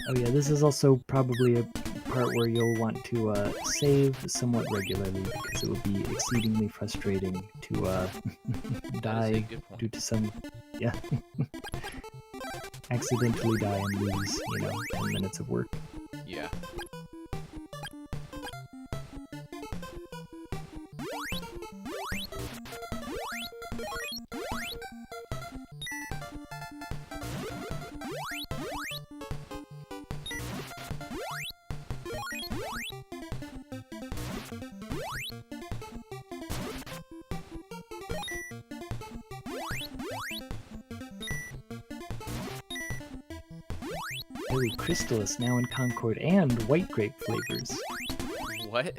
Oh yeah, this is also probably a part where you'll want to save somewhat regularly, because it will be exceedingly frustrating to That is a die good point. due to some... yeah. accidentally die and lose, 10 minutes of work. Yeah. Oh, Crystalis now in Concord and white grape flavors. What?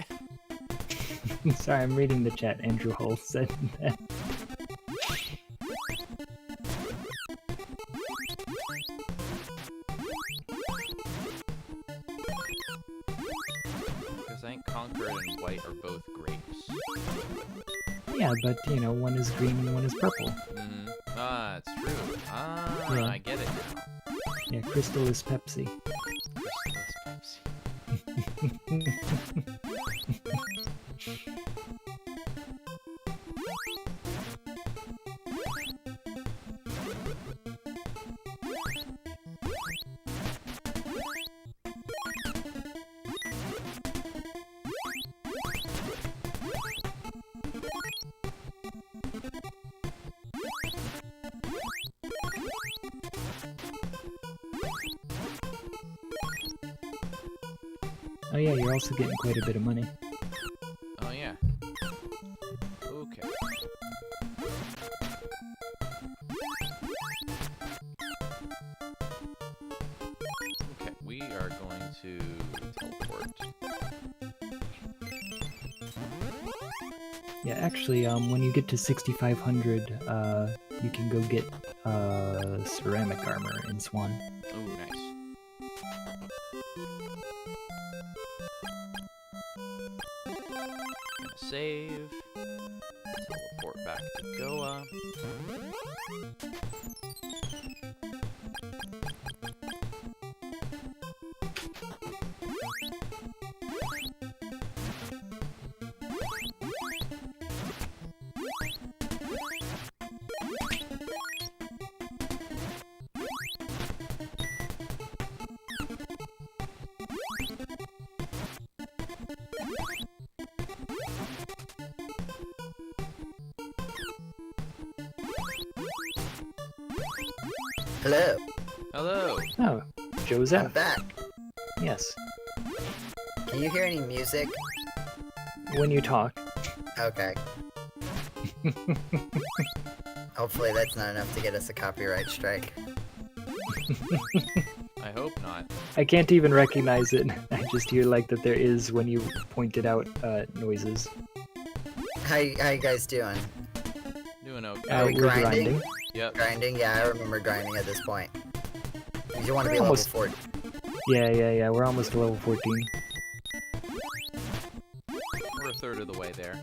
Sorry, I'm reading the chat. Andrew Hull said that. Because I think Concord and white are both grapes. Yeah, but, one is green and one is purple. Mm-hmm. Ah, it's true. Ah, Yeah. I get it now. Yeah, Crystalis Pepsi. Crystalis Pepsi. Oh yeah, you're also getting quite a bit of money. Oh, yeah. Okay. Okay, we are going to teleport. Yeah, actually, when you get to 6,500, you can go get ceramic armor in Swan. Oh, nice. Gonna save. Teleport back to Goa. Hello. Hello. Oh, I'm Joseph. back. Yes. Can you hear any music? When you talk. Okay. Hopefully that's not enough to get us a copyright strike. I hope not. I can't even recognize it. I just hear like that there is when you pointed out noises. How you guys doing? Doing okay. Are we We're grinding? Yep. Grinding? Yeah, I remember grinding at this point. You want to We're be level almost- 40. Yeah. We're almost to level 14. We're a third of the way there.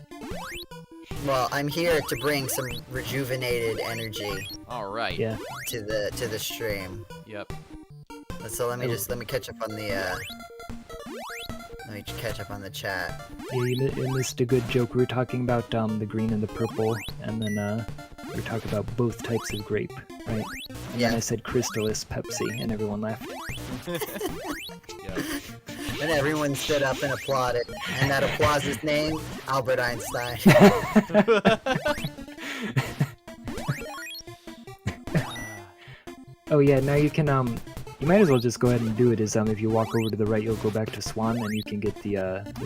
Well, I'm here to bring some rejuvenated energy All right. Yeah. to the stream. Yep. So let me catch up on the chat. Yeah, you missed a good joke. We were talking about the green and the purple, and then we were talking about both types of grape, right? And Yeah. then I said Crystalis Pepsi, and everyone laughed. Yep. And everyone stood up and applauded. And that applause's name, Albert Einstein. Oh yeah, now you can you might as well just go ahead and do it. Is if you walk over to the right, you'll go back to Swan, and you can get the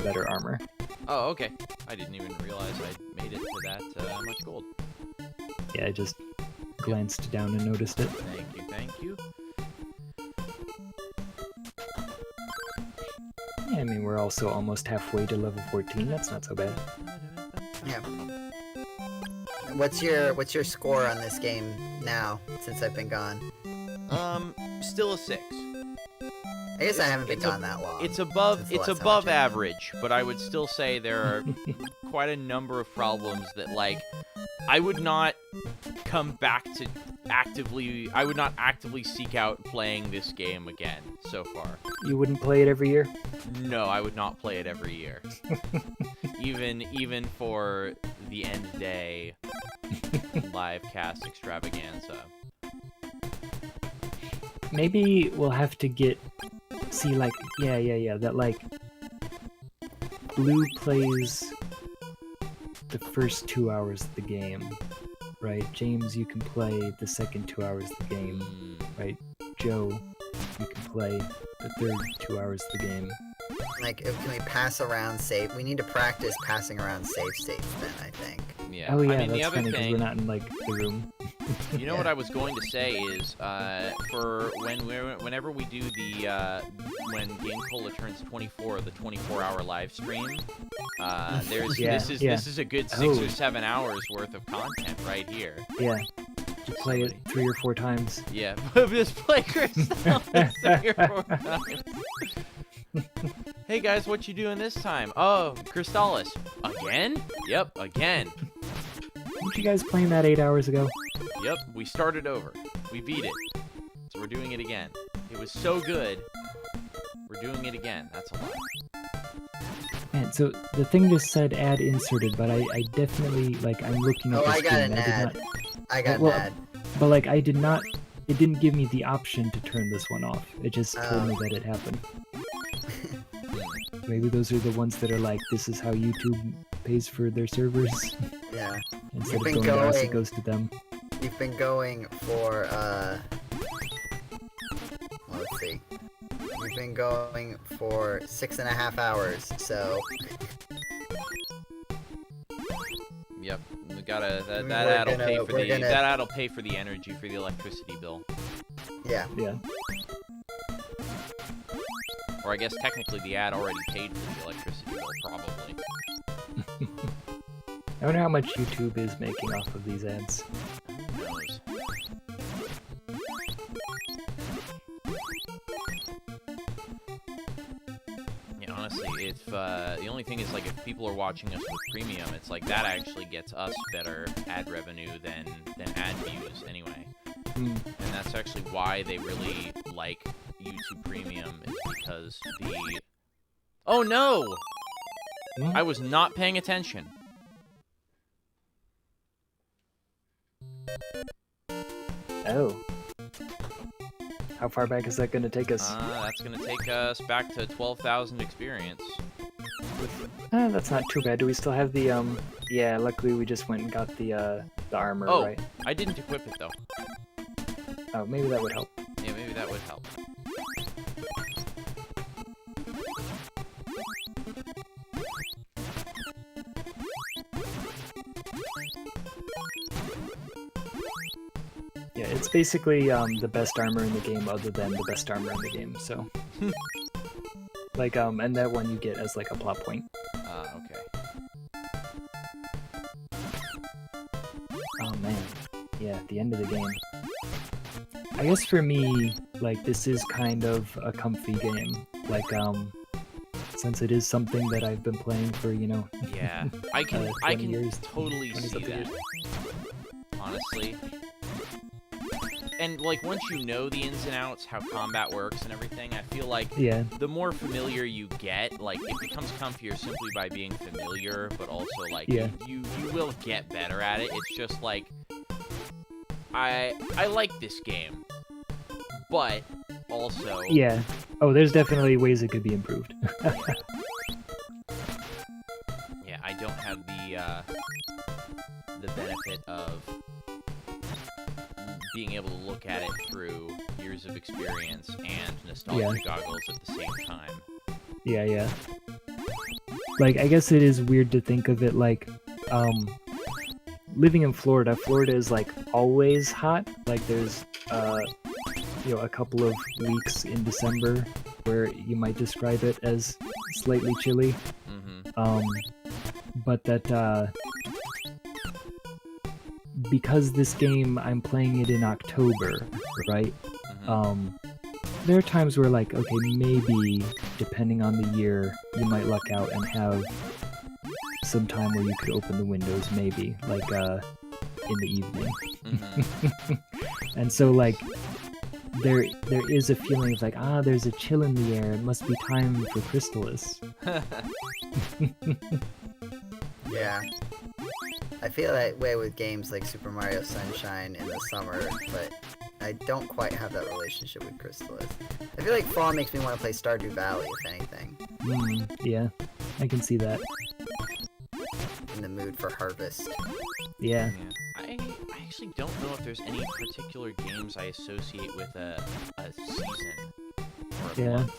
better armor. Oh, okay. I didn't even realize I made it to that much gold. Yeah, I just glanced down and noticed it. Thank you, thank you. Yeah, I mean we're also almost halfway to level 14. That's not so bad. Yeah. What's your score on this game now, since I've been gone? Still a 6. I guess I haven't been gone that long. It's above Since the last time I above checked. average, but I would still say there are quite a number of problems that like I would not come back to actively. I would not actively seek out playing this game again so far. You wouldn't play it every year? No, I would not play it every year. even for the end day live cast extravaganza. maybe we'll have to see like yeah that like Blue plays the first 2 hours of the game, right? James, you can play the second 2 hours of the game, right? Joe, you can play the third 2 hours of the game. Like, can we pass around save? We need to practice passing around save states then, I think. Yeah. Oh yeah, I mean, that's the other funny because thing, we're not in like the room. you know what I was going to say is, for whenever we do the when GameCola turns 24, the 24-hour live stream, this is a good 6 or 7 hours worth of content right here. Yeah. You play it 3 or 4 times. Yeah, just play Crystalis 3 or 4 times. Hey guys, what you doing this time? Oh, Crystalis. Again? Yep, again. Weren't you guys playing that 8 hours ago? Yep, we started over. We beat it. So we're doing it again. It was so good. We're doing it again. That's a lot. Man, so the thing just said ad inserted, but I definitely, like, I'm looking at Oh, the I got screen. an ad. I got an ad. But, like, it didn't give me the option to turn this one off. It just told me that it happened. Maybe those are the ones that are like, this is how YouTube pays for their servers. Yeah. Instead of going to us, it goes to them. You've been going for, well, let's see. You've been going for 6.5 hours, so... Yep, we gotta, that ad'll pay for that ad'll pay for the energy, for the electricity bill. Yeah. Yeah. Or I guess technically the ad already paid for the electricity bill, probably. I wonder how much YouTube is making off of these ads. Who knows? Yeah, honestly, if the only thing is, like, if people are watching us with premium, it's like that actually gets us better ad revenue than ad views anyway. And that's actually why they really like YouTube Premium, is because the... Oh no! I was not paying attention. Oh. How far back is that going to take us? That's going to take us back to 12,000 experience. That's not too bad. Do we still have the, yeah, luckily we just went and got the armor, right? I didn't equip it, though. Oh, maybe that would help. Yeah, maybe that would help. Yeah, it's basically the best armor in the game other than the best armor in the game, so... like, and that one you get as, like, a plot point. Okay. Oh, man. Yeah, at the end of the game. I guess for me, like, this is kind of a comfy game. Like, since it is something that I've been playing for, you know... Yeah, I can years, totally see that. Honestly. And, like, once you know the ins and outs, how combat works and everything, I feel like the more familiar you get, like, it becomes comfier simply by being familiar, but also, like, you will get better at it. It's just, like, I like this game, but also... Yeah. Oh, there's definitely ways it could be improved. Yeah, I don't have the benefit of being able to look at it through years of experience and nostalgia goggles at the same time. Yeah. Like, I guess it is weird to think of it like, living in Florida is, like, always hot. Like, there's, you know, a couple of weeks in December where you might describe it as slightly chilly. But that, because this game, I'm playing it in October, right? There are times where, like, okay, maybe, depending on the year, you might luck out and have some time where you could open the windows, maybe, like, in the evening. And so, like, there is a feeling of, like, there's a chill in the air, it must be time for Crystalis. Yeah. I feel that way with games like Super Mario Sunshine in the summer, but I don't quite have that relationship with Crystalis. I feel like Fall makes me want to play Stardew Valley, if anything. Yeah, I can see that. In the mood for Harvest. Yeah. I actually don't know if there's any particular games I associate with a season. Or a Yeah. month.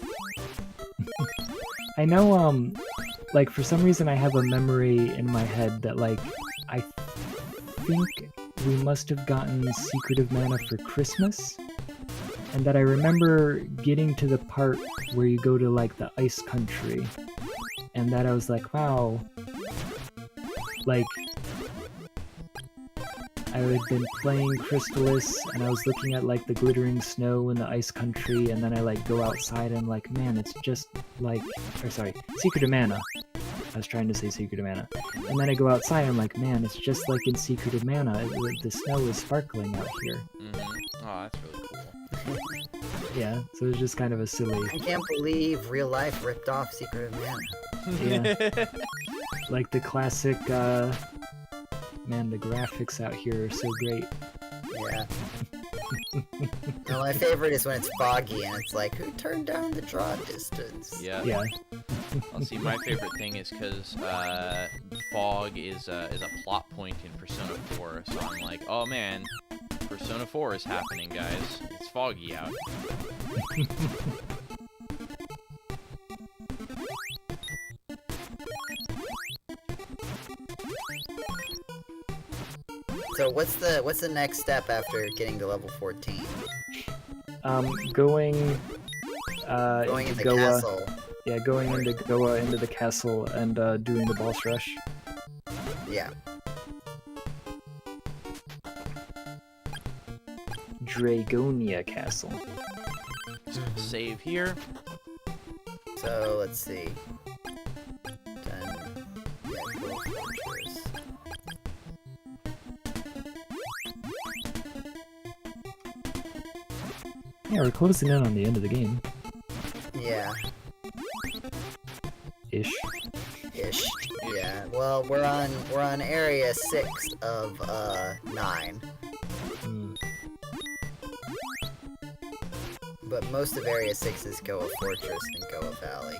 I know, like, for some reason I have a memory in my head that, like, I think we must have gotten Secretive Mana for Christmas, and that I remember getting to the part where you go to, like, the ice country, and that I was like, wow, like, I had been playing Crystalis, and I was looking at, like, the glittering snow in the ice country, and then I, like, go outside and I'm like, man, it's just like, or sorry, Secretive Mana. I was trying to say Secretive Mana. And then I go outside and I'm like, man, it's just like in Secretive Mana. The snow is sparkling out here. Oh, that's really cool. Yeah, so it's just kind of a silly... I can't believe real life ripped off Secret of Mana. Yeah. Like the classic, man, the graphics out here are so great. Yeah. No, my favorite is when it's foggy and it's like, who turned down the draw distance? Yeah. Yeah. Well, see, my favorite thing is because fog is a plot point in Persona 4, so I'm like, oh man, Persona 4 is happening, guys. It's foggy out. So what's the next step after getting to level 14? Going Going into in the Goa. castle. Yeah, going into Goa, into the castle, and doing the boss rush. Yeah. Dragonia Castle. Save here. So let's see. Done. Yeah, Gold Fortress. Yeah, we're closing in on the end of the game. Yeah. Ish. Ish. Yeah. Well, we're on area 6 of 9. Mm. But most of area 6 is Goa Fortress and Goa Valley.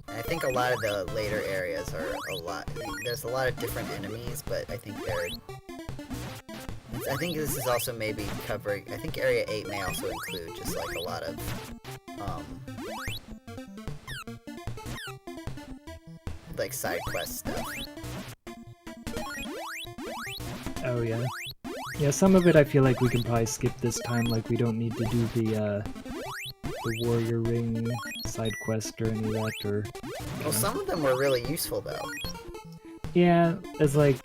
And I think a lot of the later areas are there's a lot of different enemies, but I think I think this is also maybe covering, I think area 8 may also include just like a lot of, like side quest stuff. Oh yeah. Yeah, some of it I feel like we can probably skip this time, like we don't need to do the Warrior Ring side quest or any of that, or... Well, some of them were really useful though. Yeah, it's like,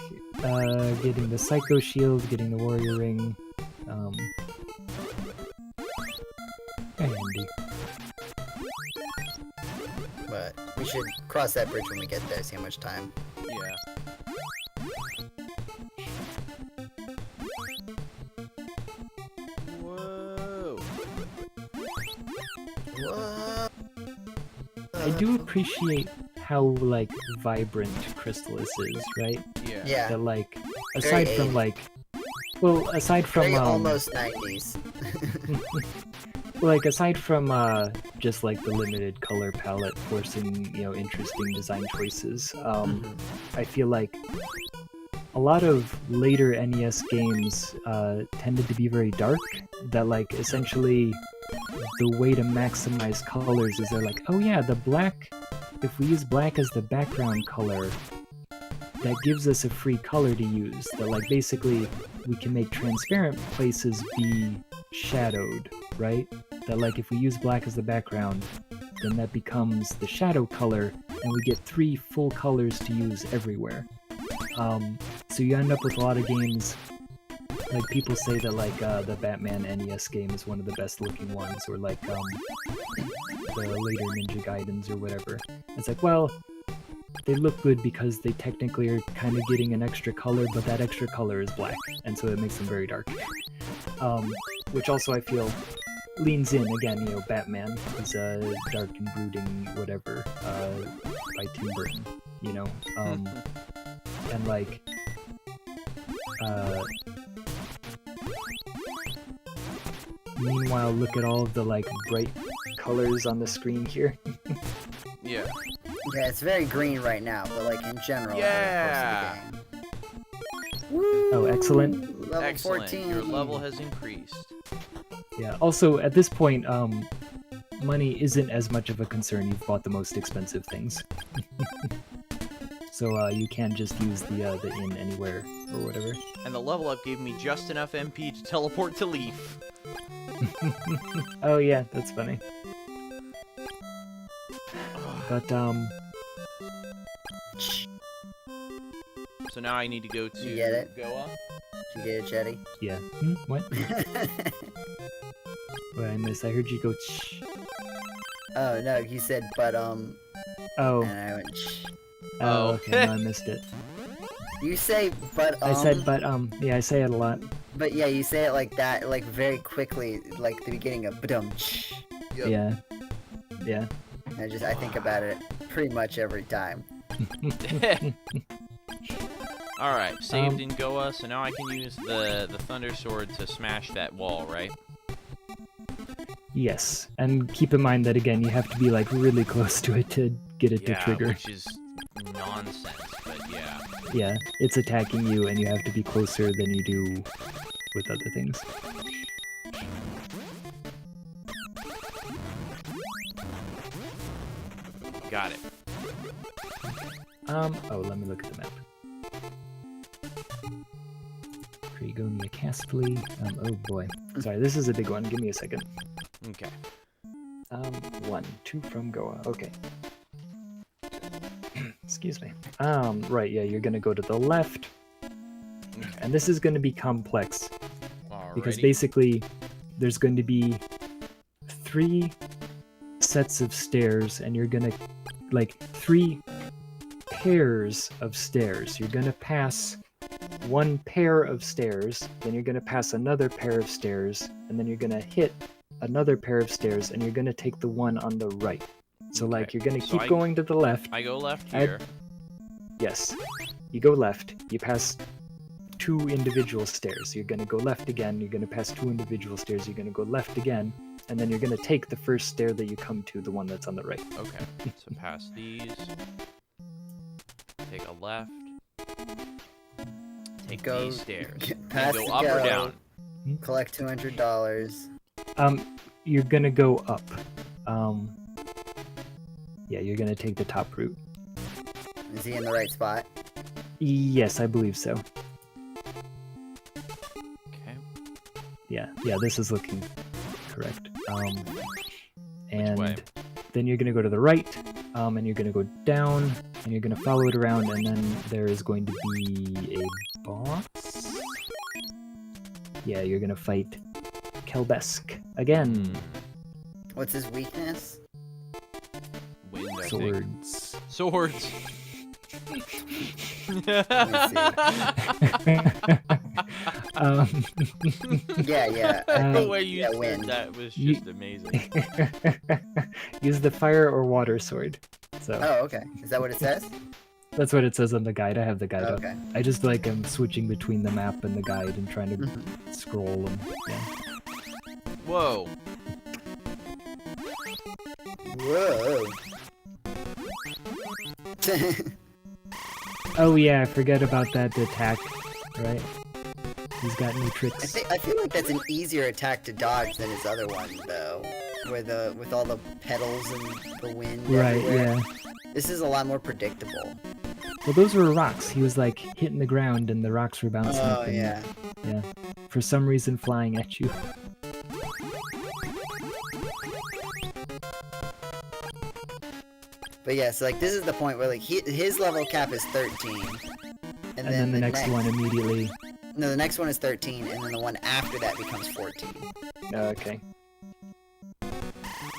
getting the Psycho Shield, getting the Warrior Ring, handy. But we should cross that bridge when we get there, see how much time. Yeah. Whoa. What? I do appreciate how, like, vibrant Crystalis is, right? Yeah. Yeah. That, like, aside from, 80s. like... Well, aside from, Very almost 90s. like, aside from, just, like, the limited color palette forcing, you know, interesting design choices, I feel like a lot of later NES games, tended to be very dark, that, like, essentially the way to maximize colors is they're like, oh yeah, the black, if we use black as the background color, that gives us a free color to use, that, like, basically we can make transparent places be shadowed, right? That, like, if we use black as the background, then that becomes the shadow color, and we get 3 full colors to use everywhere. So you end up with a lot of games, like, people say that, like, the Batman NES game is one of the best looking ones, or, like, the later Ninja Gaidens or whatever. It's like, well, they look good because they technically are kind of getting an extra color, but that extra color is black, and so it makes them very dark. Which also I feel leans in, again, you know, Batman is a dark and brooding whatever, by Tim Burton, you know? And, like, Meanwhile, look at all of the like bright colors on the screen here. Yeah. Yeah, it's very green right now, but like in general, Yeah. over the course of the game. Woo! Oh, excellent. Level Excellent. 14. Your level has increased. Yeah. Also, at this point, money isn't as much of a concern. You've bought the most expensive things, so you can just use the inn anywhere or whatever. And the level up gave me just enough MP to teleport to Leaf. Oh yeah, that's funny. But So now I need to go to You get it? Goa. Did you get it, Chetty? yeah. What? What I missed? I heard you go. Shh. Oh no, he said but Oh. and I went shh. Oh. Okay. No, I missed it. You say but I said but Yeah, I say it a lot. But yeah, you say it like that, like very quickly, like the beginning of ba-dum. Yep. Yeah. Yeah. I think about it pretty much every time. Alright, saved in Goa, so now I can use the Thunder Sword to smash that wall, right? Yes, and keep in mind that again, you have to be like really close to it to get it to trigger. Which is nonsense, but yeah. Yeah, it's attacking you, and you have to be closer than you do with other things. Got it. Oh, let me look at the map. Trigonia Castly. Oh boy. Sorry, this is a big one. Give me a second. Okay. 1, 2 from Goa. Okay. Excuse me. Right, yeah, you're gonna go to the left. And this is gonna be complex. Because Alrighty. basically, there's going to be 3 sets of stairs, and you're gonna, like, 3 pairs of stairs. You're gonna pass 1 pair of stairs, then you're gonna pass another pair of stairs, and then you're gonna hit another pair of stairs, and you're gonna take the one on the right. So, Okay. like, you're gonna So keep going to the left. I go left here. Yes. You go left, you pass 2 individual stairs. You're gonna go left again, you're gonna pass 2 individual stairs, you're gonna go left again, and then you're gonna take the first stair that you come to, the one that's on the right. Okay, so pass these. Take a left. Take Go- these stairs. pass And the go up or go. down. Collect $200. You're gonna go up. Yeah, you're gonna take the top route. Is he in the right spot? Yes, I believe so. Okay. Yeah, this is looking correct. way? And then you're gonna go to the right, and you're gonna go down, and you're gonna follow it around, and then there is going to be a boss. Yeah, you're gonna fight Kelbesk again. What's his weakness? Wind, I think. Swords. Swords. Yeah. I The The think, way you yeah, said wind. that was You- just amazing. Use the fire or water sword. So Oh, okay. Is that what it says? that's what it says on the guide. I have the guide up. Okay. I just like I'm switching between the map and the guide and trying to Mhm. scroll and yeah. Whoa. Whoa. Oh yeah, I forget about that attack, right? He's got new tricks. I feel like that's an easier attack to dodge than his other one, though. With all the petals and the wind Right, everywhere. yeah. This is a lot more predictable. Well, those were rocks. He was like hitting the ground and the rocks were bouncing Oh, up and yeah. for some reason flying at you. But yeah, so like this is the point where like his level cap is 13. And then the next one immediately. No, the next one is 13, and then the one after that becomes 14. Okay.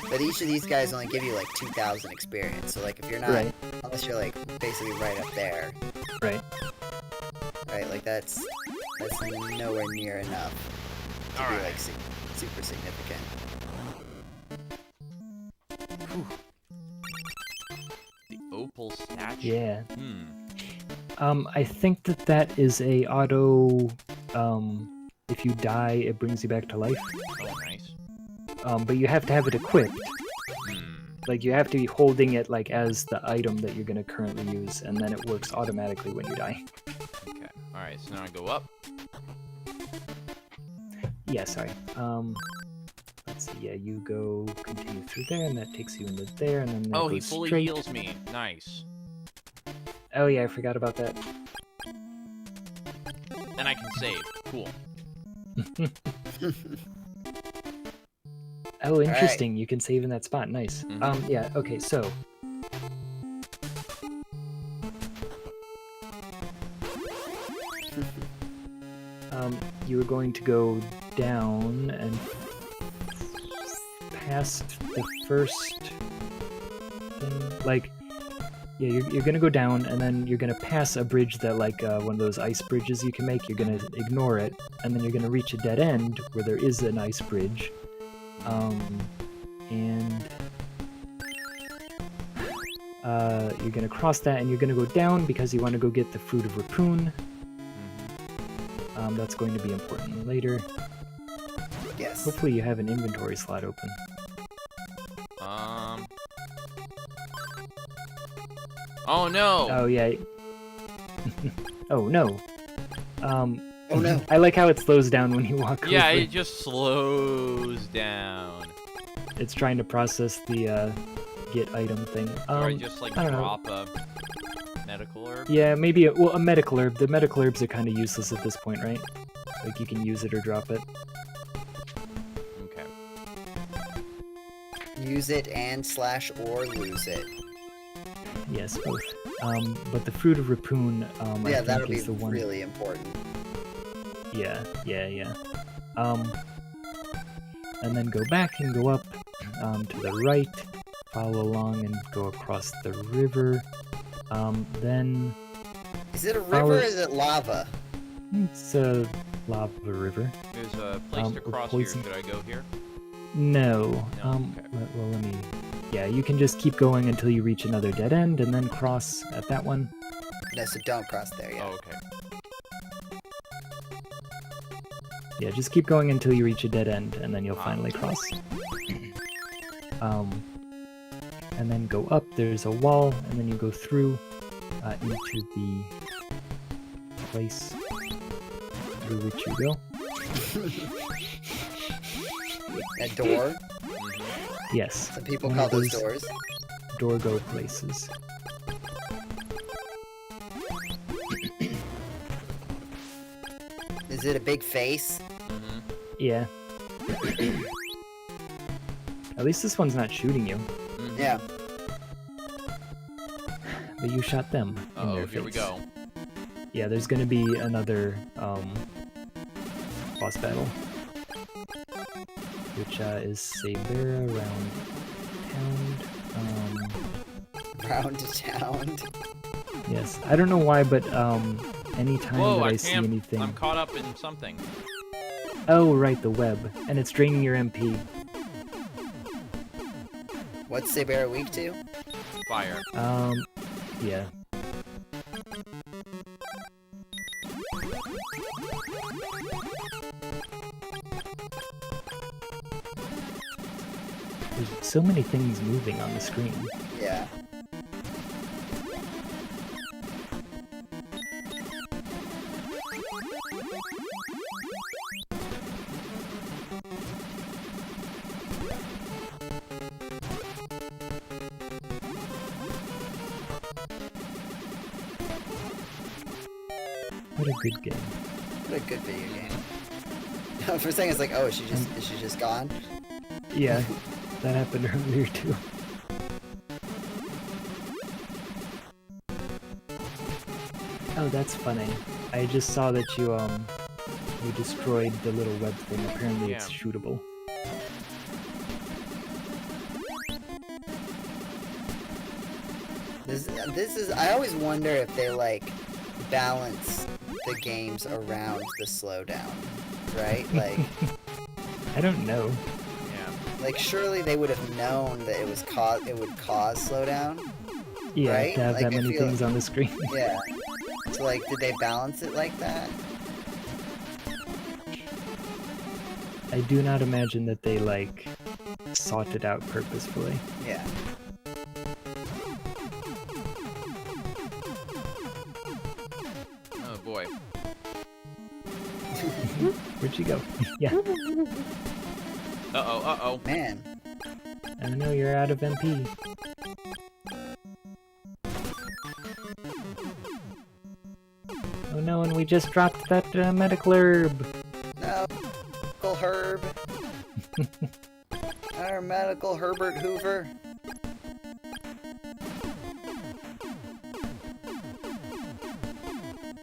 But each of these guys only give you like 2,000 experience. So like if you're not, Right. unless you're like basically right up there, Right. right? Like that's nowhere near enough to be Alright. like super significant. The opal statue. Yeah. I think that is a auto. If you die, it brings you back to life. Oh, nice. But you have to have it equipped. Hmm. Like you have to be holding it like as the item that you're gonna currently use, and then it works automatically when you die. Okay. All right. So now I go up. Yeah, sorry. Let's see. Yeah, you go continue through there, and that takes you into there, and then that Oh, goes he fully straight. heals me. Nice. Oh yeah, I forgot about that. Then I can save. Cool. Oh, interesting. You can save in that spot. Nice. Mhm. Yeah. Okay. So. You are going to go down and past the first thing. Like, yeah, you're gonna go down, and then you're gonna pass a bridge that, like, one of those ice bridges you can make. You're gonna ignore it, and then you're gonna reach a dead end where there is an ice bridge. And you're gonna cross that, and you're gonna go down because you want to go get the Fruit of Rapun. That's going to be important later. Yes. Hopefully you have an inventory slot open. Oh no! Oh yeah. Oh no. Oh no. I like how it slows down when you walk over. Yeah, it just slows down. It's trying to process the get item thing. Or I just like I don't know. drop a medical herb. Yeah, maybe a medical herb. The medical herbs are kind of useless at this point, right? Like you can use it or drop it. Okay. Use it and / or lose it. Yes, both. But the Fruit of Rapun, Yeah, I that'll think be is the one. really important. Yeah. And then go back and go up to the right, follow along and go across the river. Then Is it a river or is it lava? it's a lava river. There's a place to Or cross here. poison. Should I go here? No. No, okay. Well, let me. Yeah, you can just keep going until you reach another dead end, and then cross at that one. No, so don't cross there yet. Oh, okay. Yeah, just keep going until you reach a dead end, and then you'll finally cross. And then go up. There's a wall, and then you go through into the place through which you go. A door? Mm-hmm. Yes. Some people One call of those those doors. Door-go places. Is it a big face? Mm-hmm. Yeah. At least this one's not shooting you, Mm-hmm. Yeah. but you shot them in Oh, their here we face. go. Yeah, there's gonna be another boss battle, which is Sabera around town. Round to town. Yes, I don't know why, but anytime Whoa, that I I see can't. anything. I'm caught up in something. Oh, right, the web, and it's draining your MP. What's Sabera weak to? Fire. Yeah. There's so many things moving on the screen. Yeah. What a good game. What a good video game. For a second, it's like, oh, is she just gone? Yeah, that happened earlier too. Oh, that's funny. I just saw that you destroyed the little web thing. Apparently it's Yeah. shootable. This is. I always wonder if they like balance the games around the slowdown, right? Like, I don't know. Yeah. like surely they would have known that it would cause slowdown. Yeah, Right? to have Like, that I many feel- things on the screen. Yeah. So, like, did they balance it like that? I do not imagine that they, like, sought it out purposefully. Yeah. Oh boy. Where'd she go? Yeah. Uh-oh, uh-oh. Man. I know you're out of MP. Oh no, and we just dropped that medical herb. No. Medical Herb. Our medical Herbert Hoover.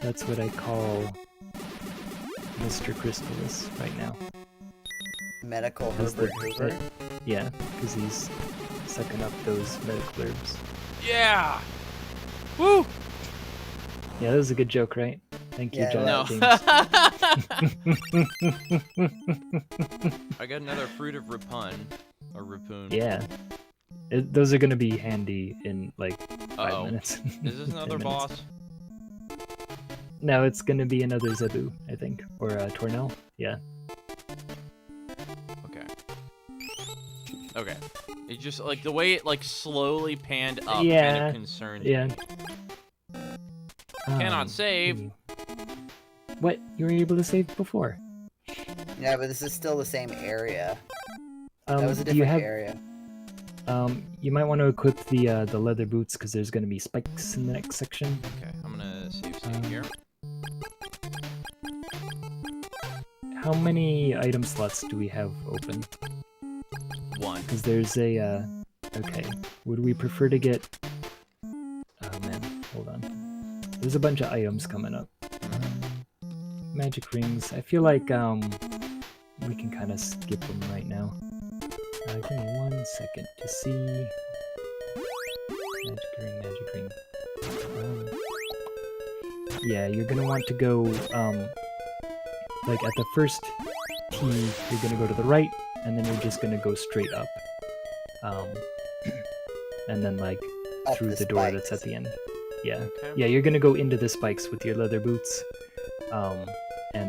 That's what I call Mr. Crystalis right now. Medical 'Cause Herbert the- Hoover. Yeah, because he's sucking up those medical herbs. Yeah! Woo! Yeah, that was a good joke, right? Thank you, Yeah, it John. No. James. I got another fruit of Rapun. Or Rapoon. Yeah. Those are gonna be handy in, like, 5 Uh-oh. minutes. Is this 10 another minutes. boss? No, it's gonna be another Zebu, I think. Or Tornel. Yeah. Okay. Okay. It just, like, the way it, like, slowly panned up Yeah, kind of concerned Yeah. me. Cannot save. What? You were able to save before? Yeah, but this is still the same area. That was a do you different have? area. You might want to equip the leather boots because there's gonna be spikes in the next section. Okay, I'm gonna save here. How many item slots do we have open? 1. Because there's a. Okay. Would we prefer to get? Oh man, hold on. There's a bunch of items coming up. Magic rings. I feel like we can kind of skip them right now. Give me 1 second to see. Magic ring. Yeah, you're gonna want to go like at the first T, you're gonna go to the right, and then you're just gonna go straight up. And then like Up through the door that's at spikes. the end. Yeah. Okay. Yeah, you're gonna go into the spikes with your leather boots, and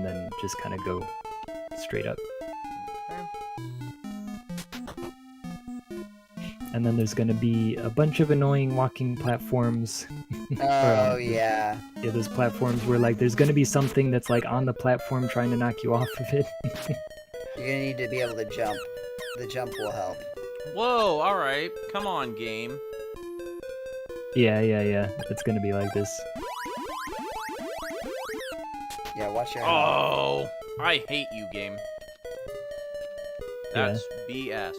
then just kind of go straight up. Okay. And then there's gonna be a bunch of annoying walking platforms. Oh, yeah. Yeah, those platforms where like there's gonna be something that's like on the platform trying to knock you off of it. You're gonna need to be able to jump. The jump will help. Whoa, alright. Come on, game. Yeah. It's gonna be like this. Yeah, watch your head. Oh! I hate you, game. That's BS.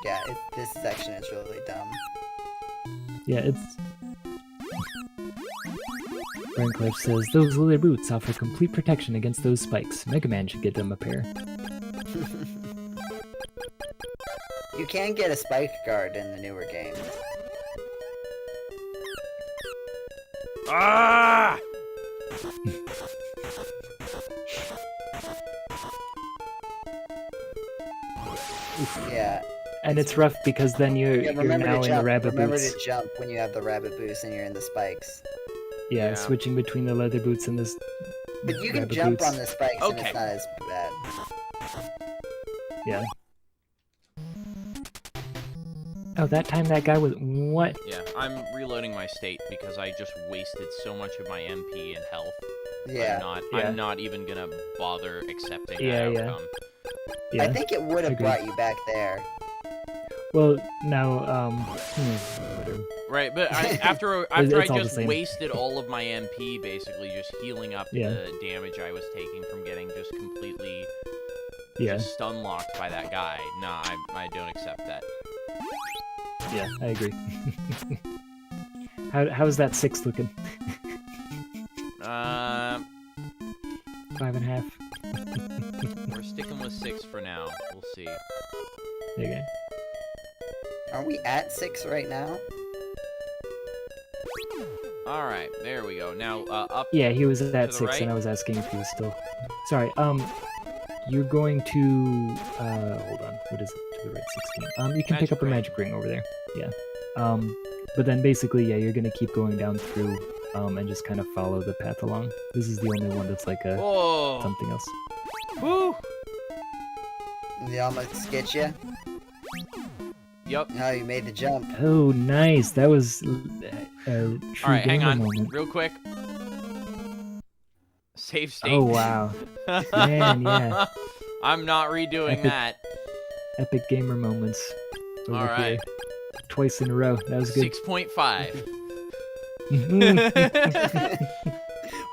Yeah, this section is really dumb. Yeah, it's. Braincliff says those leather boots offer complete protection against those spikes. Mega Man should get them a pair. You can get a spike guard in the newer games. Ah! Yeah. And it's rough because then you're Remember now to in jump. the rabbit Remember boots. to jump when you have the rabbit boots and you're in the spikes. Yeah, Yeah. switching between the leather boots and this. But you can rabbit jump boots. on the spikes and Okay. it's not as bad. Yeah. Oh, that time that guy was what? Yeah, I'm reloading my state because I just wasted so much of my MP and health. Yeah. Yeah. I'm not even gonna bother accepting Yeah, that yeah. outcome. Yeah. I think it would have Agreed. brought you back there. Well, now whatever. Right, but after It's I all the just same. wasted all of my MP, basically just healing up Yeah. the damage I was taking from getting just completely Yeah, just stun locked by that guy. Nah, I don't accept that. yeah, I agree. How's that 6 looking? 5.5. We're sticking with 6 for now. We'll see. Okay. Aren't we at 6 right now? All right, there we go. Now up. Yeah, he was at the 6, right? and I was asking if he was still. Sorry. You're going to. Hold on. What is it? to the right 16. You can pick Magic up a ring. magic ring over there. Yeah. But then basically, yeah, you're gonna keep going down through, and just kind of follow the path along. This is the only one that's like a Whoa! something else. Woo! They almost get you. Yup. Oh, you made the jump. Oh, nice. That was a true All right, hang gamer on, moment. real quick. Save state. Oh wow, man, yeah. I'm not redoing Epic. that. Epic gamer moments. Over All right. here. Twice in a row. That was good. 6.5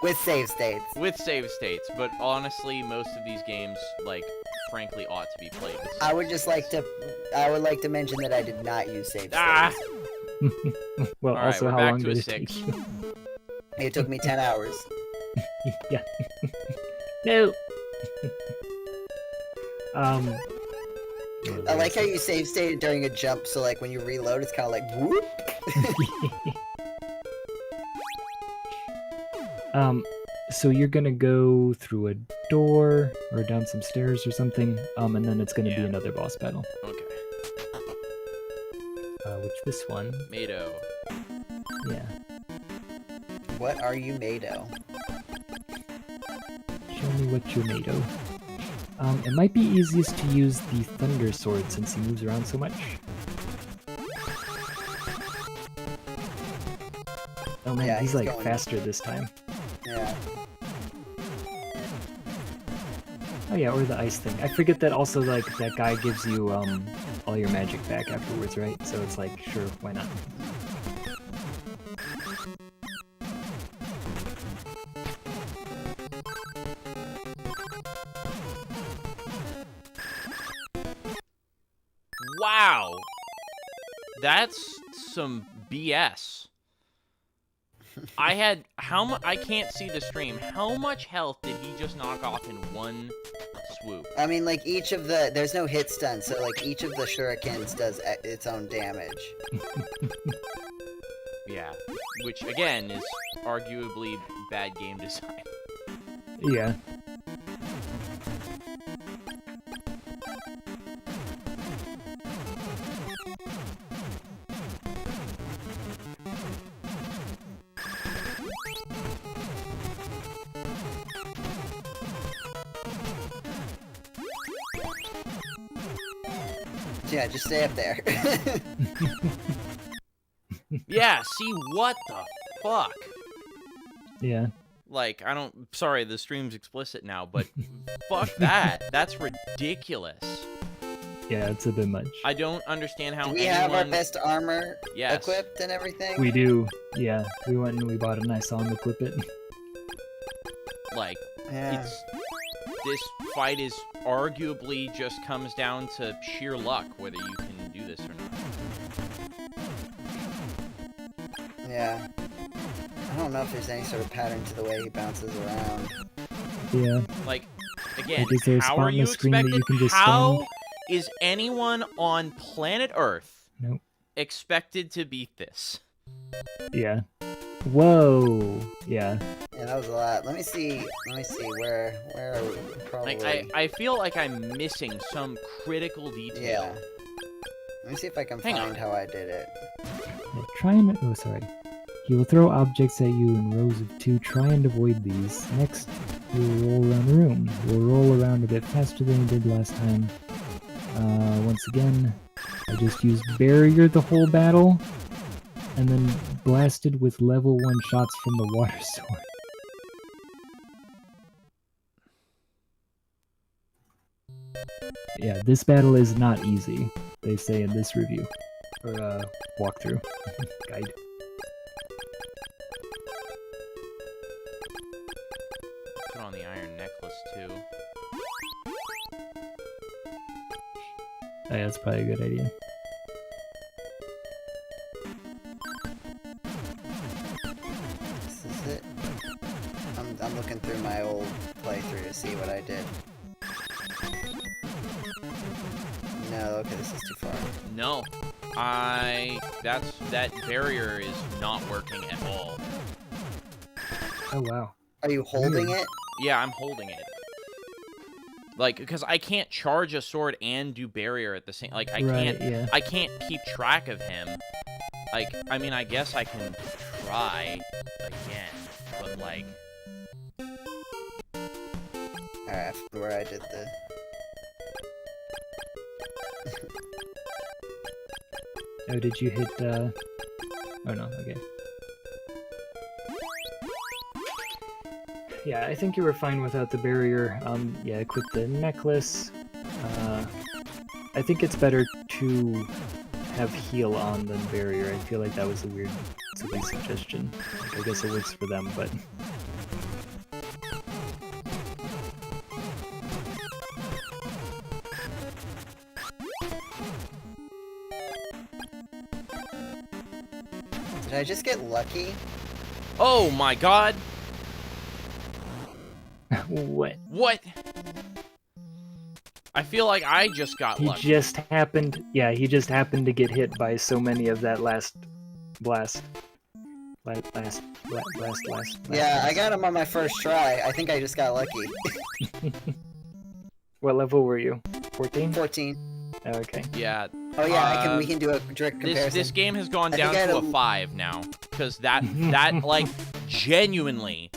With save states. with save states, but honestly, most of these games, like, frankly, ought to be played with I save would just states. I would like to mention that I did not use save states. Ah! Well, All right, also, we're how back long to a did it 6. take you? It took me 10 hours. Yeah. No. I like how you save stated during a jump, so like when you reload, it's kind of like whoop. So you're gonna go through a door or down some stairs or something, and then it's gonna be Yeah. another boss battle. Okay. Which this one? Mado. Yeah. What are you made of? Show me what you're made of. It might be easiest to use the Thunder Sword since he moves around so much. Oh man, Yeah, he's he's like going- faster this time. Yeah. Oh yeah, or the ice thing. I forget that also like that guy gives you all your magic back afterwards, right? So it's like, sure, why not? Wow! That's some BS. I had I can't see the stream. How much health did he just knock off in one swoop? I mean, like each of the there's no hit stun, so like each of the shurikens does its own damage. Yeah, which again is arguably bad game design. Yeah. Yeah, just stay up there. Yeah, see, what the fuck? Yeah. Like, sorry, the stream's explicit now, but fuck that. That's ridiculous. Yeah, it's a bit much. I don't understand how Do we have our anyone... best armor Yes. equipped and everything? We do. Yeah. We went and we bought a nice arm, equip it. Like, Yeah. this fight is arguably just comes down to sheer luck, whether you can do this or not. Yeah. I don't know if there's any sort of pattern to the way he bounces around. Yeah. Like, again, Like, is there a how spot are on the you screen that you expected? can just How stand? is anyone on planet Earth Nope. expected to beat this? Yeah. Whoa. Yeah. Yeah, that was a lot. Let me see where are we? Probably. Like, I feel like I'm missing some critical detail. Yeah. Let me see if I can Hang find on. how I did it. Yeah, try and... Oh, sorry. He will throw objects at you in rows of 2. Try and avoid these. Next, he will roll around the room. He will roll around a bit faster than he did last time. Once again, I just used barrier the whole battle, and then blasted with level 1 shots from the water sword. Yeah, this battle is not easy, they say in this review. Or, walkthrough. Guide. Put on the iron necklace, too. Oh, yeah, that's probably a good idea. This is it. I'm looking through my old playthrough to see what I did. No, okay, this is too far. No. That barrier is not working at all. Oh, wow. Are you holding it? Yeah, I'm holding it. Like, because I can't charge a sword and do barrier at the same. Like, I Right, can't. yeah. I can't keep track of him. Like, I mean, I guess I can try again, but like. Alright, where I did the. Oh, did you hit, Oh no, okay. Yeah, I think you were fine without the barrier. Yeah, equip the necklace. I think it's better to have heal on than barrier. I feel like that was a weird, silly suggestion. Like, I guess it works for them, but... Did I just get lucky? Oh my god! What? What? I feel like I just got He lucky. just happened... Yeah, he just happened to get hit by so many of that last blast. Last. Yeah, I got him on my first try. I think I just got lucky. What level were you? 14? 14. Oh, okay. Yeah. Oh yeah, we can do a direct comparison. This game has gone I down think I to had a a- 5 now, because that like genuinely,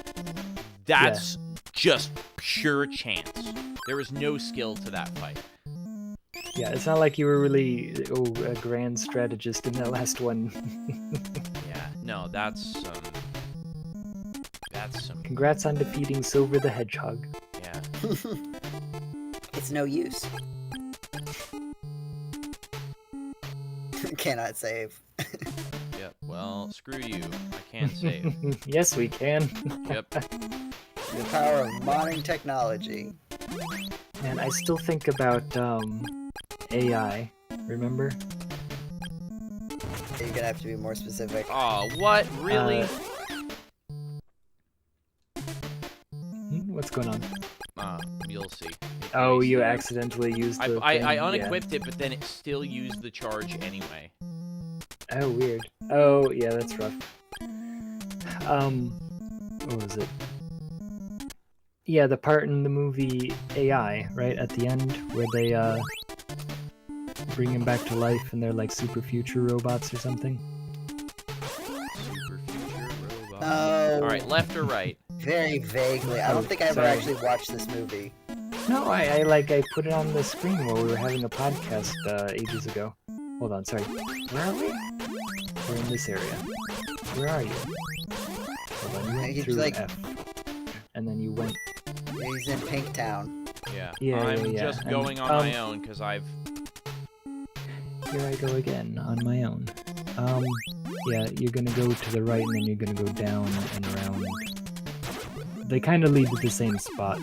that's just pure chance. There was no skill to that fight. Yeah, it's not like you were really a grand strategist in that last one. Yeah, no, that's some. Congrats on defeating Silver the Hedgehog. Yeah. It's no use. Cannot save. Yep. Well, screw you. I can't save. Yes, we can. Yep. The power of modern technology. Man, I still think about AI. Remember? You're gonna have to be more specific. Oh, what? Really? What's going on? You'll see. Oh, you accidentally used the I thing? unequipped it, but then it still used the charge anyway. Oh, weird. Oh, yeah, that's rough. What was it? Yeah, the part in the movie AI, right, at the end, where they, bring him back to life and they're like super future robots or something. Super future robot. Oh. Alright, left or right? Very vaguely. I don't think I ever sorry. actually watched this movie. No, I put it on the screen while we were having a podcast, ages ago. Hold on, sorry. Where are we? We're in this area. Where are you? Hold on, you went He's through like- F. And then you went... He's in Pinktown. Yeah. Yeah, I'm yeah, just and, going on my own because I've. Here I go again, on my own. Yeah, you're gonna go to the right and then you're gonna go down and around. They kind of lead to the same spot.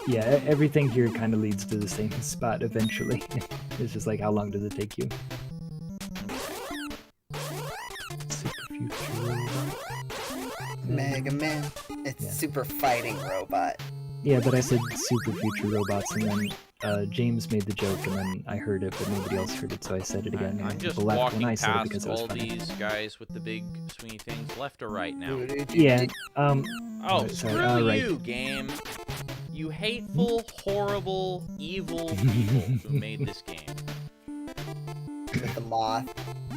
Yeah, everything here kind of leads to the same spot eventually. It's just like, how long does it take you? Super future robot. Mega Man. It's Yeah. super fighting robot. Yeah, but I said super future robots, and then James made the joke, and then I heard it, but nobody else heard it, so I said it again. I'm and just people laughed when walking I said it past because it was all funny. these guys with the big swingy things. Left or right now? Yeah, Oh, sorry, screw right. you, game! You hateful, horrible, evil people who made this game. With the moth.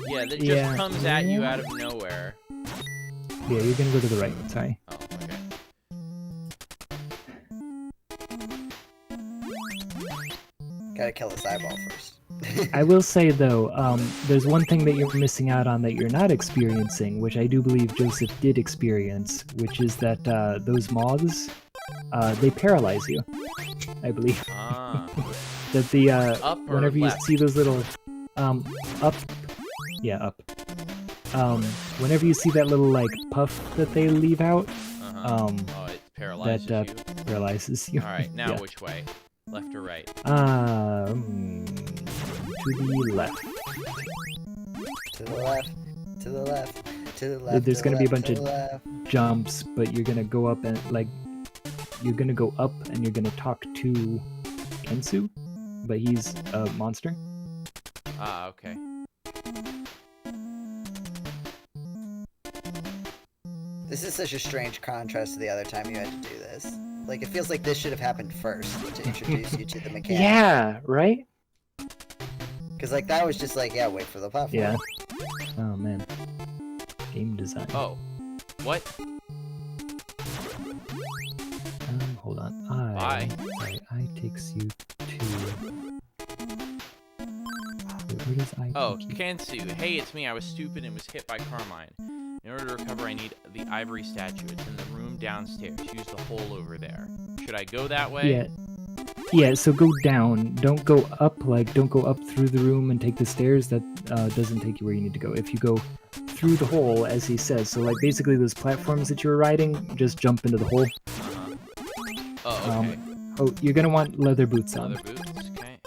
Yeah, that just Yeah. comes at you out of nowhere. Yeah, you're gonna go to the right, sorry. Oh, okay. Gotta kill this eyeball first. I will say, though, there's one thing that you're missing out on that you're not experiencing, which I do believe Joseph did experience, which is that those moths, they paralyze you, I believe. Ah. That the, Up or whenever you left? see those little, up, yeah, up. Whenever you see that little, like, puff that they leave out, Oh, it paralyzes that you. paralyzes you. Alright, now Yeah. which way? Left or right? To the left. To the left. To the left. To the left. There's to the gonna be a left, bunch to of the left. jumps, but you're gonna go up and, like, you're gonna go up and you're gonna talk to Kensu, but he's a monster. Ah, okay. This is such a strange contrast to the other time you had to do this. Like, it feels like this should have happened first to introduce you to the mechanic. Yeah, right? Because, like, that was just like, yeah, wait for the platform. Yeah. Oh, man. Game design. Oh. What? Hold on. Bye. Sorry, I takes you to... Wait, where does I Oh, take you? Kansu. Hey, it's me. I was stupid and was hit by Carmine. In order to recover, I need the ivory statue. It's in the room downstairs. Use the hole over there. Should I go that way? Yeah. Yeah, so go down. Don't go up, like, don't go up through the room and take the stairs. That doesn't take you where you need to go. If you go through the hole, as he says, so, like, basically those platforms that you were riding, just jump into the hole. Oh, okay. Oh, you're gonna want leather boots on. Leather boots? Okay.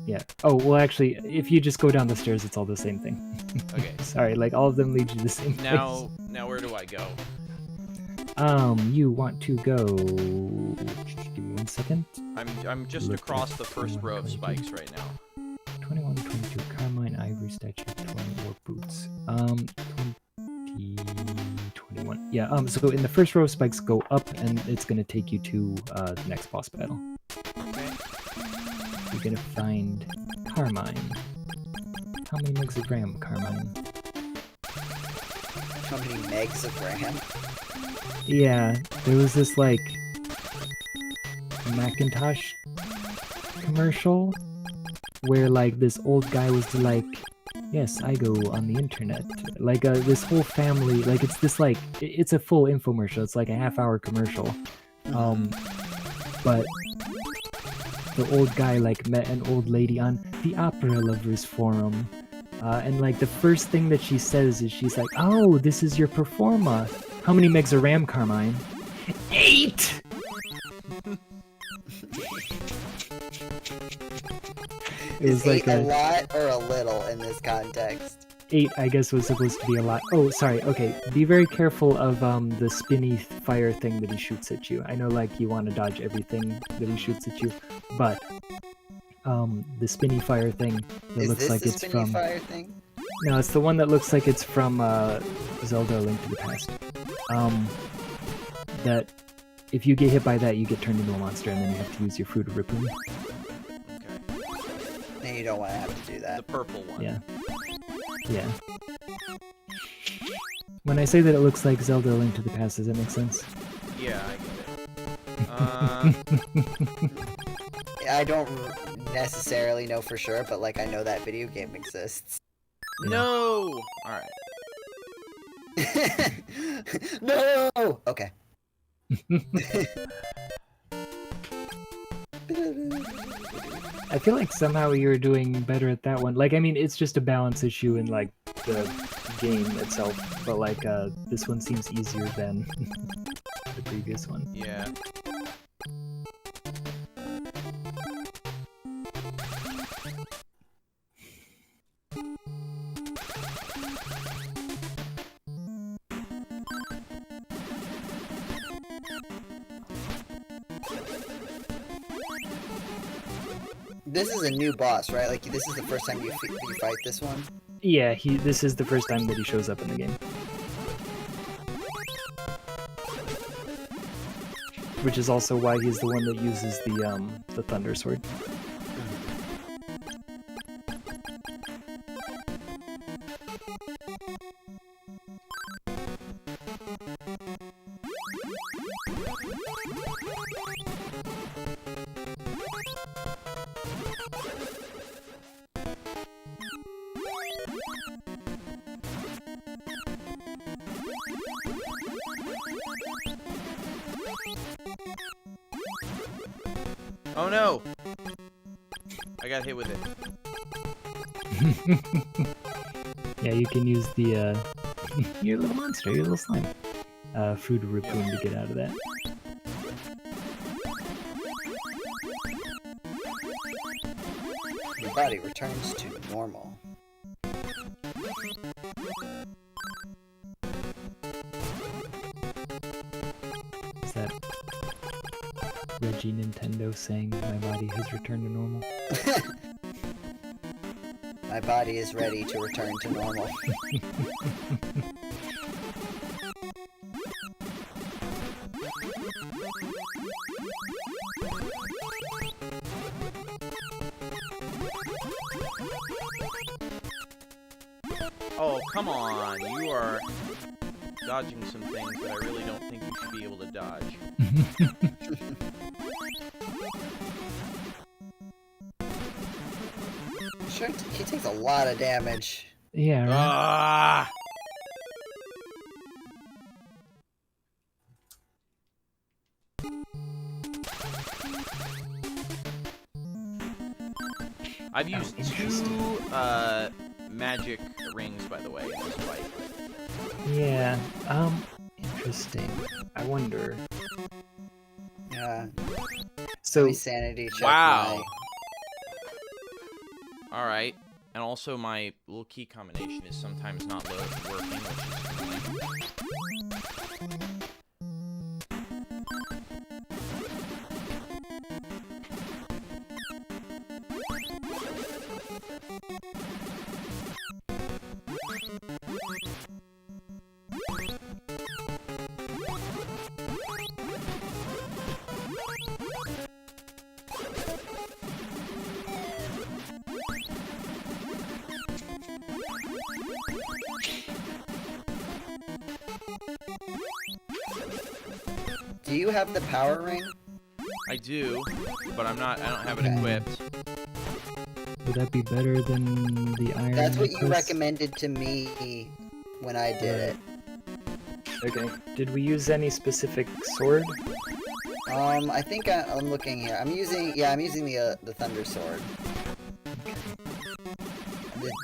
Yeah. Oh, well, actually, if you just go down the stairs, it's all the same thing. Okay. Sorry, like, all of them lead you to the same place. Now where do I go? You want to go... Give me 1 second. I'm just Look across at the first row of 21, spikes right now. 21, 22, Carmine, Ivory, Statue, 24 boots. 20, 21. Yeah, so in the first row of spikes, go up, and it's gonna take you to, the next boss battle. Okay. You're gonna find Carmine. How many megs of RAM, Carmine? How many megs of RAM? Yeah, there was this, like, Macintosh commercial where, like, this old guy was like, yes, I go on the internet. Like, this whole family, like, it's this, like, it's a full infomercial. It's like a half-hour commercial. But the old guy, like, met an old lady on the Opera Lovers Forum. And, like, the first thing that she says is she's like, oh, this is your performa. How many megs of RAM, Carmine? 8! It was like a lot or a little in this context? 8, I guess, was supposed to be a lot. Oh, sorry. Okay, be very careful of the spinny fire thing that he shoots at you. I know, like, you want to dodge everything that he shoots at you, but the spinny fire thing that looks like it's from... Fire thing? No, it's the one that looks like it's from Zelda: A Link to the Past. That if you get hit by that, you get turned into a monster, and then you have to use your Fruit of Rippoon. Okay. And you don't want to have to do that. The purple one. Yeah. Yeah. When I say that it looks like Zelda: A Link to the Past, does that make sense? Yeah, I get it. I don't necessarily know for sure, but, like, I know that video game exists. No! Alright. No! Okay. I feel like somehow you're doing better at that one. Like, I mean, it's just a balance issue in, like, the game itself, but, like, this one seems easier than the previous one. Yeah. This is a new boss, right? Like, this is the first time you fight this one? Yeah, this is the first time that he shows up in the game. Which is also why he's the one that uses the Thunder Sword. Oh no! I got hit with it. Yeah, you can use the, your little monster, your little slime. Fruit of Rippoon to get out of that. Your body returns to normal. Is that Reggie Nintendo saying my body has returned to normal? My body is ready to return to normal. come on. You are dodging some things that I really don't think you should be able to dodge. Sure, he takes a lot of damage. Yeah. Right. Ah! I've used two magic rings, by the way, in this fight. Yeah. Interesting. I wonder. Yeah. So Sanity check. Wow. Alright. And also my little key combination is sometimes not working, which is fine. Do you have the power ring? I do, but I don't have it equipped. would that be better than the iron? That's what you necklace? recommended to me when I did it. Okay. Did we use any specific sword? I think I'm looking here. I'm using the thunder sword.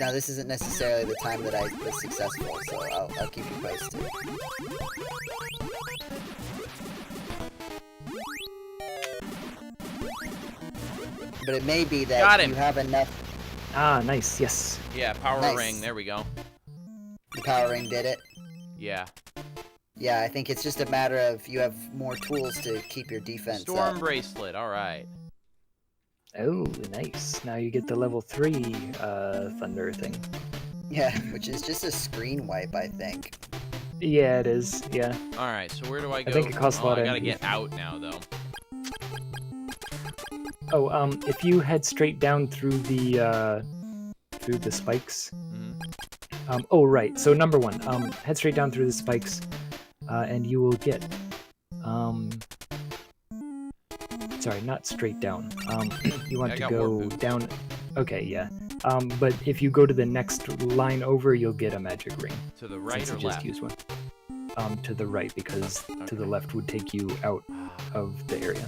Now this isn't necessarily the time that I was successful, so I'll keep you posted. But it may be that you have enough. Ah, nice. Yes. Yeah, power Nice. ring. There we go. The power ring did it. Yeah. Yeah, I think it's just a matter of you have more tools to keep your defense Storm up. bracelet. All right. Oh, nice. Now you get the level 3 thunder thing. Yeah, which is just a screen wipe, I think. Yeah, it is. Yeah. All right. So where do I go? think it costs a lot I of gotta MP. get out now, though. Oh, if you head straight down through the spikes. Mm-hmm. Oh, right. So number 1, head straight down through the spikes, and you will get. Sorry, not straight down. You want I to got more go boots. down. Okay, yeah. But if you go to the next line over, you'll get a magic ring. To the right Since or you just left? used one. To the right, because to the Okay. left would take you out of the area.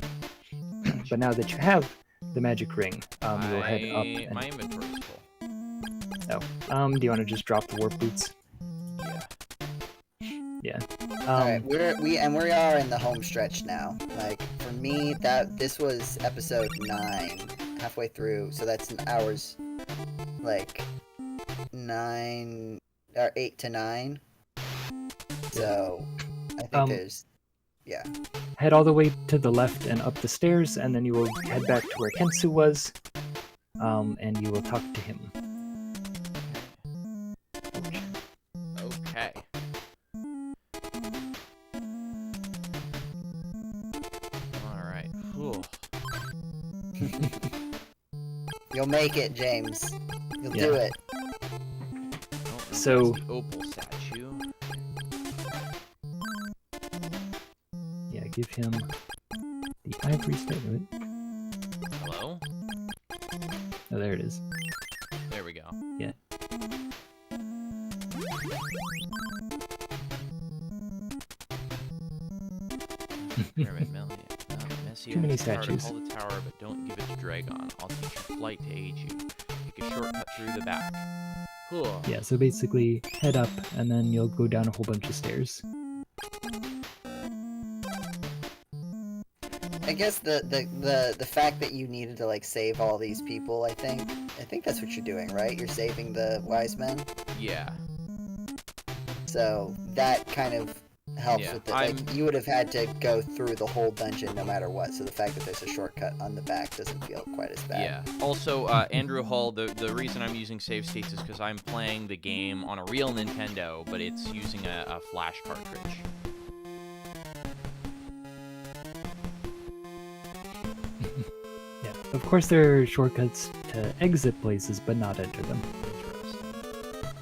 But now that you have the magic ring, you'll head up. And, My inventory's full. do you want to just drop the warp boots? Yeah. Yeah. Alright, we are in the home stretch now. Like, for me, this was episode 9, halfway through, so that's an hours, like, 8 to 9. So, I think there's, yeah. Head all the way to the left and up the stairs, and then you will head back to where Kensu was, and you will talk to him. Okay. Alright. You'll make it, James. You'll do Yeah. it. So- The opal statue. Yeah, give him the ivory statue. Hello? Oh, there it is. There we go. Yeah. Pyramid Melody. Messy Too many has the power to statues. hold the tower, but don't give it to Dragon. I'll teach you flight to aid you. Take a shortcut through the back. Cool. Yeah, so basically head up, and then you'll go down a whole bunch of stairs. I guess the fact that you needed to, like, save all these people, I think that's what you're doing, right? You're saving the wise men. Yeah. So that kind of helps Yeah, with it. Like, you would have had to go through the whole dungeon no matter what, so the fact that there's a shortcut on the back doesn't feel quite as bad. Yeah. Also, Andrew Hall, the reason I'm using save states is because I'm playing the game on a real Nintendo, but it's using a flash cartridge. Yeah, of course there are shortcuts to exit places, but not enter them. Interesting.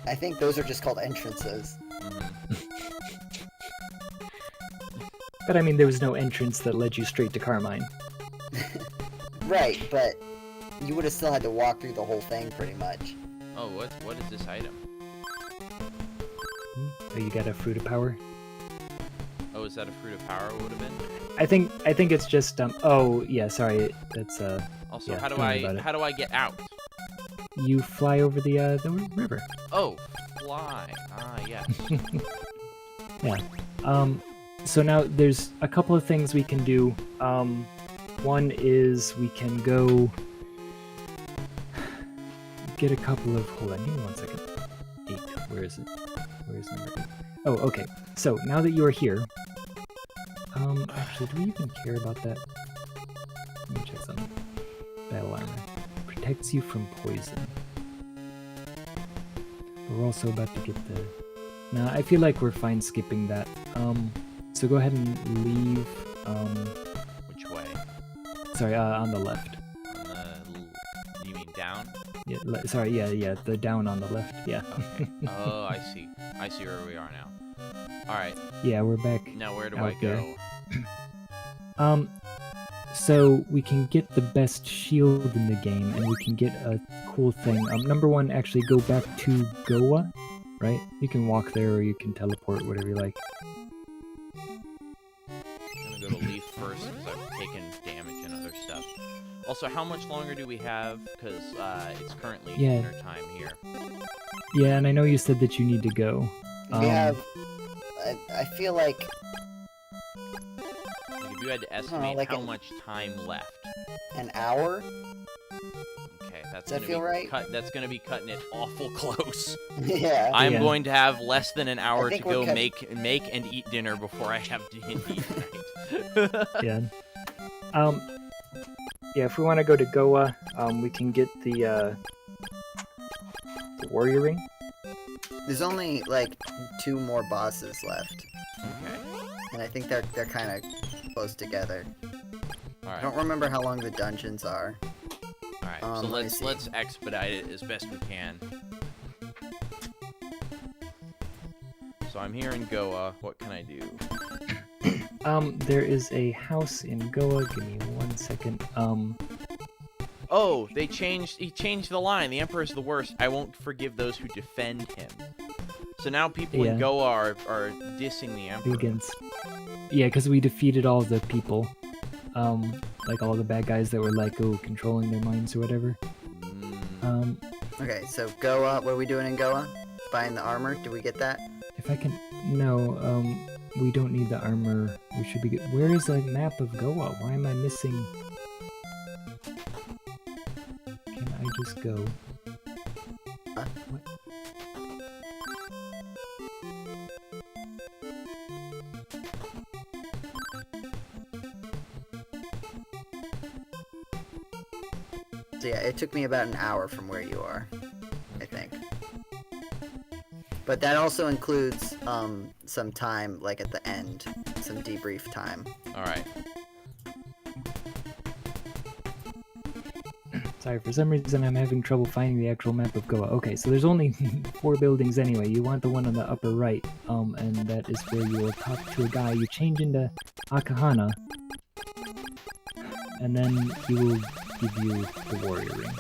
I think those are just called entrances. But I mean, there was no entrance that led you straight to Carmine. Right, but you would have still had to walk through the whole thing pretty much. Oh, what is this item? Oh, you got a fruit of power? Oh, is that a fruit of power would have been? I think it's just oh yeah, sorry, that's Also, yeah, how do don't worry about it. I get out? You fly over the river. Oh, fly. Ah, yes. Yeah. So now there's a couple of things we can do. One is we can go get a couple of. Hold on, give me 1 second. 8. Where is it? Where's number 8? Oh, okay. So now that you are here, actually, do we even care about that? Let me check something. Battle armor protects you from poison. But we're also about to get the. Nah, I feel like we're fine skipping that. So go ahead and leave. Which way? Sorry, on the left. You mean down? Yeah, sorry, yeah, the down on the left. Yeah. Okay. Oh, I see. I see where we are now. All right. Yeah, we're back. Now where do out I go? there. So we can get the best shield in the game, and we can get a cool thing. Number 1, actually go back to Goa, right? You can walk there, or you can teleport, whatever you like. I'm gonna go to Leaf first because I've taken damage and other stuff. Also, how much longer do we have? Because it's currently dinner time here. Yeah, and I know you said that you need to go. We have. I feel like. Like if you had to estimate like how much time left. An hour? Okay, that's Does that feel right? That's gonna be cutting it awful close. Yeah. I'm going to have less than an hour to go we're make and eat dinner before I have to eat tonight. Yeah. Yeah, if we want to go to Goa, we can get the warrior ring. There's only like 2 more bosses left, Okay. and I think they're kind of close together. All I right. don't remember how long the dungeons are. All right. So let me see. let's expedite it as best we can. So I'm here in Goa. What can I do? There is a house in Goa. Give me 1 second. Oh, he changed the line. The Emperor's the worst. I won't forgive those who defend him. So now people in Goa are dissing the Emperor. Against. Yeah, because we defeated all the people. Like all the bad guys that were like, controlling their minds or whatever. Okay, so Goa, what are we doing in Goa? Buying the armor? Do we get that? If I can... No, we don't need the armor. We should be good. Where is the map of Goa? Why am I missing... Can I just go... Huh? What? So yeah, it took me about an hour from where you are, I think. But that also includes some time, like at the end, some debrief time. All right. Sorry, for some reason I'm having trouble finding the actual map of Goa. Okay, so there's only 4 buildings anyway. You want the one on the upper right, and that is where you will talk to a guy. You change into Akahana, and then he will give you the warrior ring.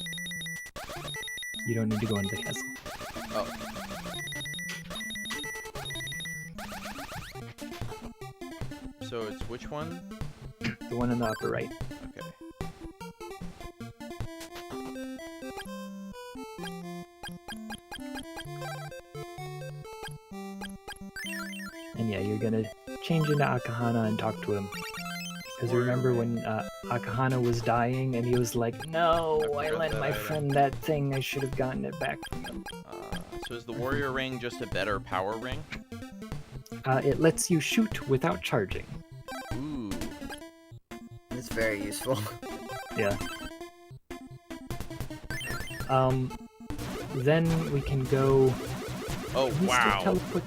You don't need to go into the castle. Oh. So it's which one? The one on the upper right. Okay. And yeah, you're gonna change into Akahana and talk to him. Because remember when Akahana was dying and he was like, no, I lent my friend that thing, I should have gotten it back from him. So is the warrior ring just a better power ring? It lets you shoot without charging. Ooh. It's very useful. Yeah. Then we can go... Oh, Can we still wow. teleport?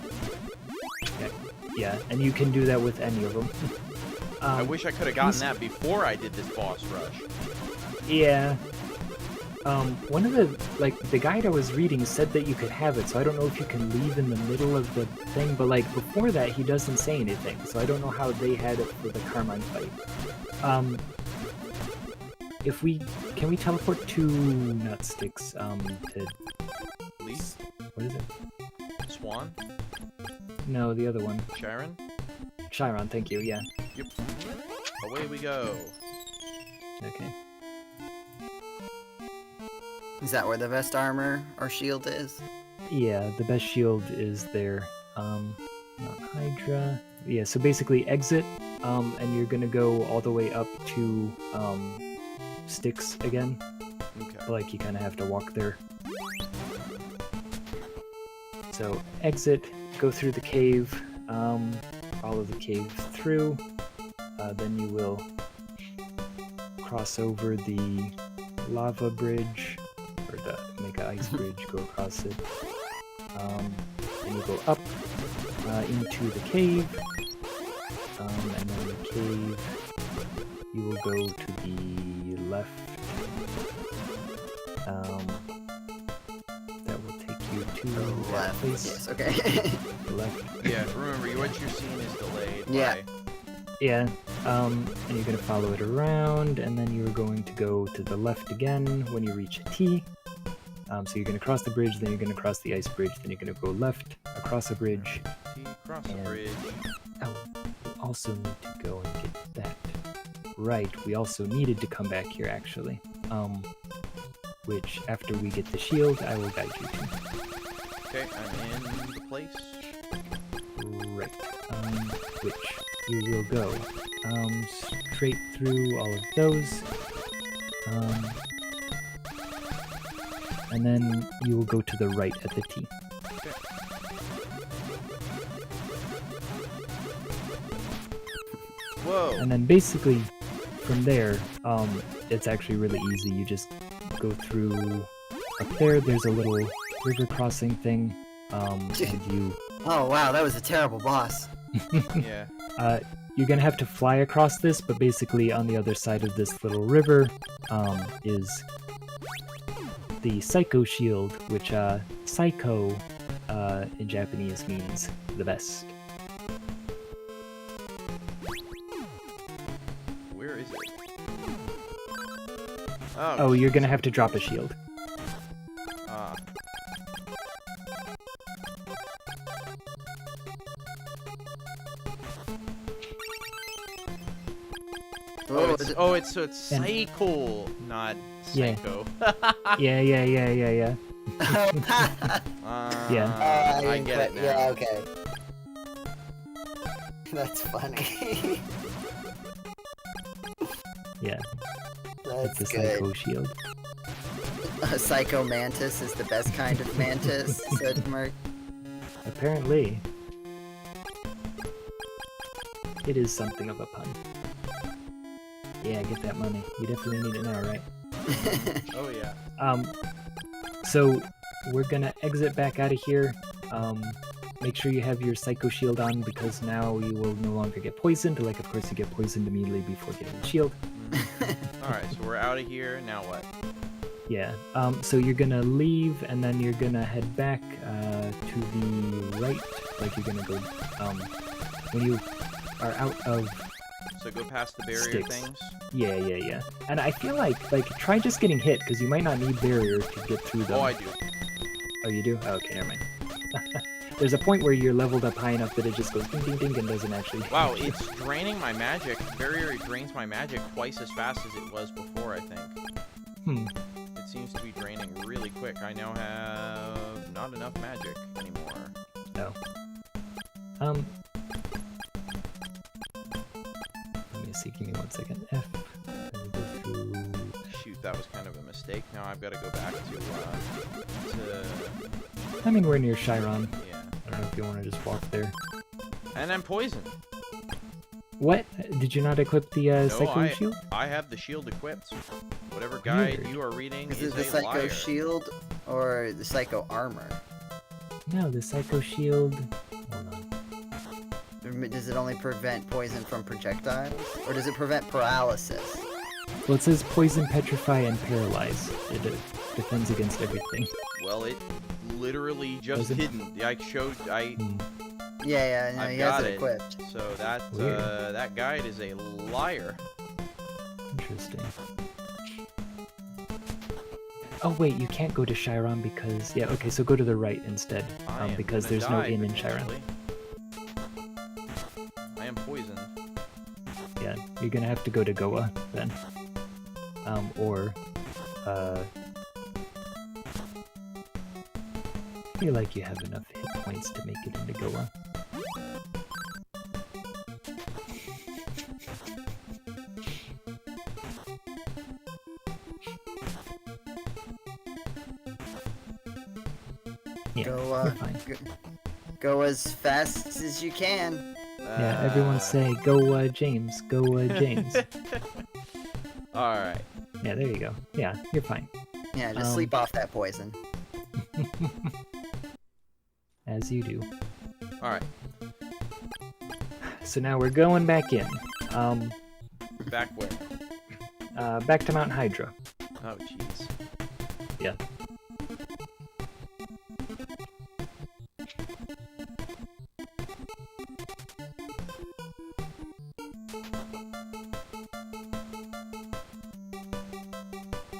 Yeah, and you can do that with any of them. I wish I could have gotten that before I did this boss rush. Yeah. one of the guide I was reading said that you could have it, so I don't know if you can leave in the middle of the thing, but like before that he doesn't say anything, so I don't know how they had it for the Carmine fight. Can we teleport to, not Styx, to... Leaf? What is it? Swan? No, the other one. Chiron? Chiron, thank you, yeah. Yep. Away we go. Okay. Is that where the best armor or shield is? Yeah, the best shield is there. Not Hydra. Yeah, so basically exit, and you're gonna go all the way up to, Styx again. Okay. Like, you kind of have to walk there. So, exit, go through the cave, follow the cave through, then you will cross over the lava bridge, or the mega ice bridge, go across it. Then you go up into the cave, and then the cave, you will go to the left. That will take you to that Left. place. Yes, okay. Left. Yeah, remember, what you're seeing is delayed. Yeah. Yeah, and you're going to follow it around, and then you're going to go to the left again when you reach a T. So you're going to cross the bridge, then you're going to cross the ice bridge, then you're going to go left, across a bridge. Cross the And- bridge. Oh, we also need to go and get that. Right, we also needed to come back here, actually. Which, after we get the shield, I will guide you to. Okay, I'm in the place. Right, which you will go straight through all of those, and then you will go to the right at the T. Whoa! And then basically, from there, it's actually really easy. You just go through up there. There's a little river crossing thing, and you Oh wow, that was a terrible boss. Yeah. you're gonna have to fly across this, but basically on the other side of this little river is the Psycho Shield, which Psycho in Japanese means the best. Where is it? Oh, you're gonna have to drop a shield. Ah. It's Psycho, not Yeah. Psycho. Yeah. Yeah. I get it now. Yeah, okay. That's funny. Yeah, That's it's the good. Psycho Shield. Psycho Mantis is the best kind of mantis, said Merc. Apparently, it is something of a pun. Yeah, get that money. You definitely need it now, right? Oh yeah. So we're gonna exit back out of here. Make sure you have your Psycho Shield on, because now you will no longer get poisoned. Like, of course, you get poisoned immediately before getting the shield. Alright, so we're out of here. Now what? Yeah. So you're gonna leave, and then you're gonna head back to the right. Like, you're gonna go when you are out of. So go past the barrier Sticks. things? Yeah. And I feel like try just getting hit, because you might not need barriers to get through them. Oh, I do. Oh, you do? Oh, okay, never mind. There's a point where you're leveled up high enough that it just goes ding ding ding and doesn't actually. Wow, it's draining my magic. Barrier drains my magic twice as fast as it was before, I think. It seems to be draining really quick. I now have not enough magic anymore. No. Let me see. Give me 1 second. F. And we go through. Shoot, that was kind of a mistake. Now I've got to go back to I mean, we're near Chiron. yeah. I don't know if you want to just walk there. And I'm poisoned. What? Did you not equip the No, Psycho Shield? I have the shield equipped. Whatever guide Weird. you are reading Is is it the a Psycho liar. Shield or the Psycho Armor? No, the Psycho Shield. Hold on. Does it only prevent poison from projectiles? Or does it prevent paralysis? Well, it says poison, petrify, and paralyze. It defends against everything. Well, it literally just Does it? didn't. I showed. Yeah, no, I've he has got it it. equipped. So that Weird. that guide is a liar. Interesting. Oh wait, you can't go to Chiron because okay, so go to the right instead, I am because gonna there's no die, inn in Chiron. potentially. I am poisoned. Yeah, you're gonna have to go to Goa then, or I feel like you have enough hit points to make it into Goa. Yeah, you're fine. Go as fast as you can. Yeah, everyone say, go James, go James. Alright. Yeah, there you go. Yeah, you're fine. Yeah, just sleep off that poison. As you do. Alright. So now we're going back in. Back where? Back to Mount Hydra. Oh, jeez. Yeah.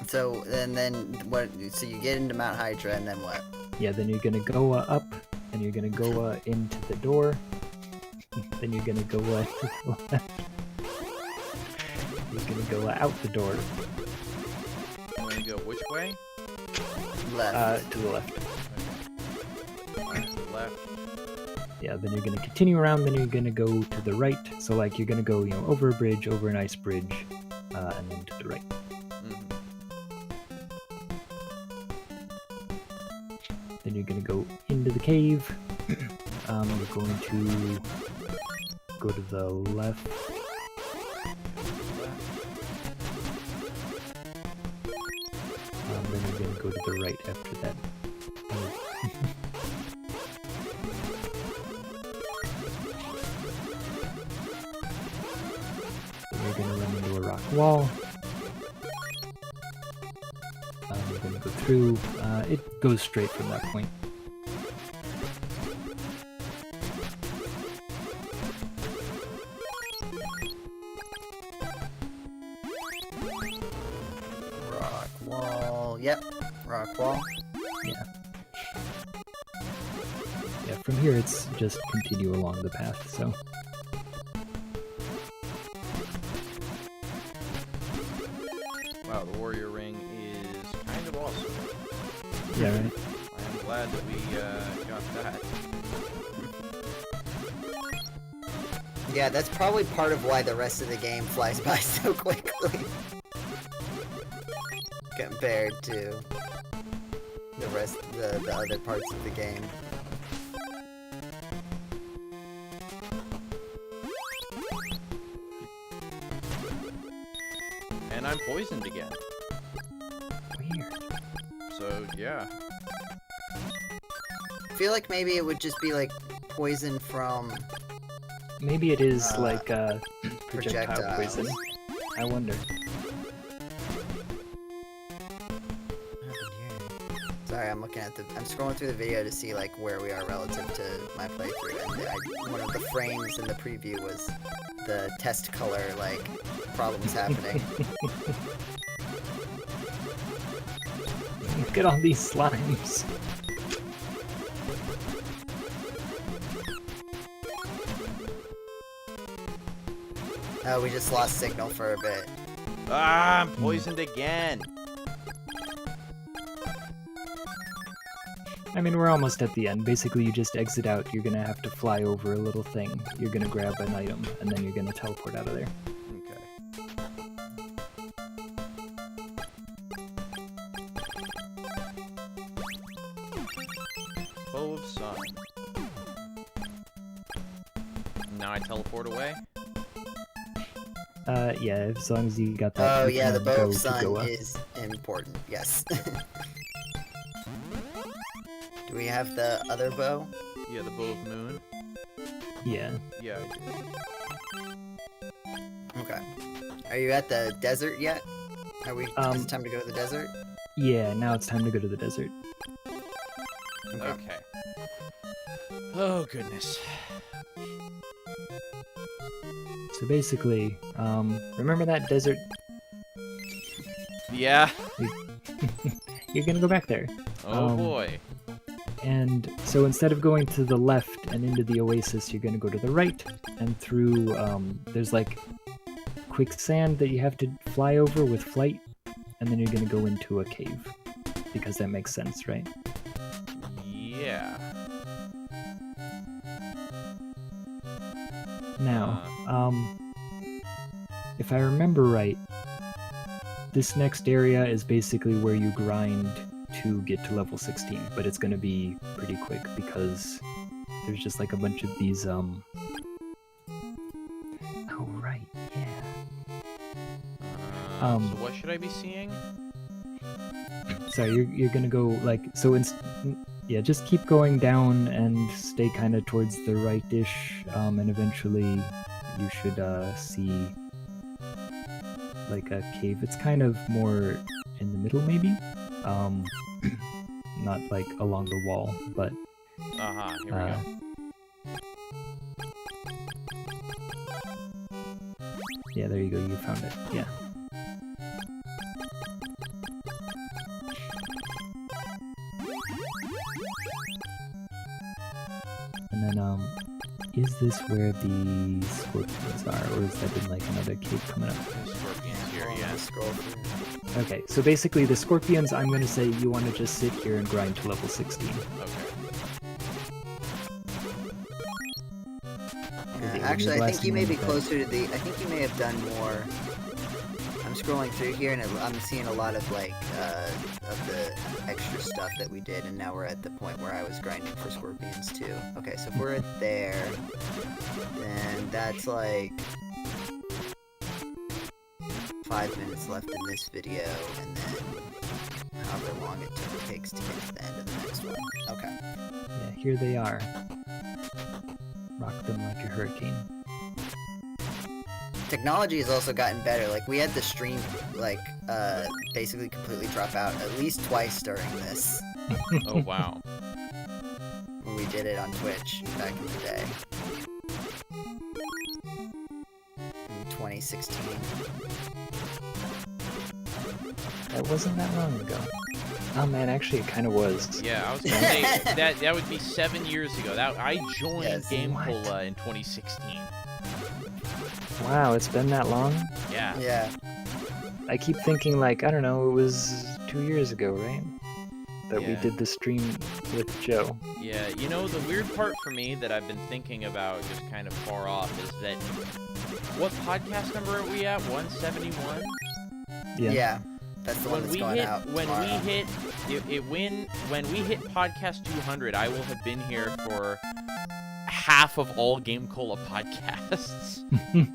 So, and then what? So you get into Mount Hydra, and then what? Yeah, then you're gonna go up, and you're gonna go into the door. Then you're gonna go to the left. You're gonna go out the door. I'm gonna go which way? Left. To the left. Alright, to the left. Yeah, then you're gonna continue around, then you're gonna go to the right. So like you're gonna go, over a bridge, over an ice bridge, and then to the right. Mhm. Then you're gonna go into the cave. You're going to go to the left. Then you're gonna go to the right after that. Then you're gonna run into a rock wall. You're gonna go through. It goes straight from that point. Rock wall. Yep. Rock wall. Yeah. Yeah, from here it's just continue along the path, so. Wow, the warrior ring is kind of awesome. Yeah, right? I am glad that we got that. Yeah, that's probably part of why the rest of the game flies by so quickly. Compared to the rest, the other parts of the game. And I'm poisoned again. Weird. So, yeah. I feel like maybe it would just be like poison from Maybe it is like projectile projectiles. poison. I wonder. Sorry, I'm looking at I'm scrolling through the video to see like where we are relative to my playthrough, and one of the frames in the preview was the test color like problems happening. Look at all these slimes. Oh, we just lost signal for a bit. Ah, I'm poisoned again. I mean, we're almost at the end. Basically, you just exit out. You're gonna have to fly over a little thing. You're gonna grab an item, and then you're gonna teleport out of there. Okay. Bow of Sun. Now I teleport away? Yeah, as long as you got that. Oh you yeah, the can bow go of to sun Goa. is important. Yes. Do we have the other bow? Yeah, the Bow of Moon. Yeah. Yeah, I do. Okay. Are you at the desert yet? Are we? Is it time to go to the desert? Yeah, now it's time to go to the desert. Okay. Oh, goodness. So basically, remember that desert? Yeah. You're gonna go back there. Oh, boy. And so instead of going to the left and into the oasis, you're gonna go to the right and through, there's like quicksand that you have to fly over with flight, and then you're gonna go into a cave. Because that makes sense, right? Yeah. Now, if I remember right, this next area is basically where you grind to get to level 16, but it's gonna be pretty quick because there's just like a bunch of these, Oh, right, yeah. So what should I be seeing? Sorry, you're gonna go, like, so yeah, just keep going down and stay kind of towards the right-ish, and eventually you should, see, like, a cave. It's kind of more in the middle, maybe? Not, like, along the wall, but... Here we go. Yeah, there you go, you found it, yeah. And then, is this where the scorpions are, or is that in, like, another cave coming up? The scorpions here, yeah. Scroll through. Okay, so basically the scorpions, I'm gonna say you want to just sit here and grind to level 16. Okay. Actually, I think you may be closer to the... I think you may have done more... I'm scrolling through here, and I'm seeing a lot of, like, of the extra stuff that we did, and now we're at the point where I was grinding for scorpions, too. Okay, so if we're at there, then that's, like... 5 minutes left in this video, and then however long it takes to get to the end of the next one. Okay. Yeah, here they are. Rock them like a hurricane. Technology has also gotten better. Like, we had the stream, like, basically completely drop out at least twice during this. Oh, wow. When we did it on Twitch back in the day. In 2016. That wasn't that long ago. Oh man, actually it kind of was. Yeah, I was gonna say, that would be 7 years ago. I joined Yes. GameCola in 2016. Wow, it's been that long? Yeah. Yeah. I keep thinking, like, I don't know, it was 2 years ago, right? That we Yeah. did the stream with Joe. Yeah, you know, the weird part for me that I've been thinking about just kind of far off is that, what podcast number are we at? 171? Yeah. That's the one that's going out when tomorrow. we hit podcast 200, I will have been here for half of all GameCola podcasts.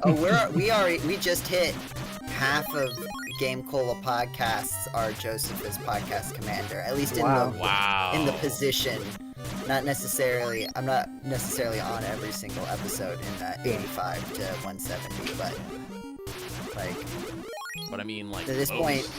Oh, we just hit half of GameCola podcasts are Joseph as podcast commander. At least in the position. Not necessarily. I'm not necessarily on every single episode in that 85 to 170, but like. But I mean, like, at this point,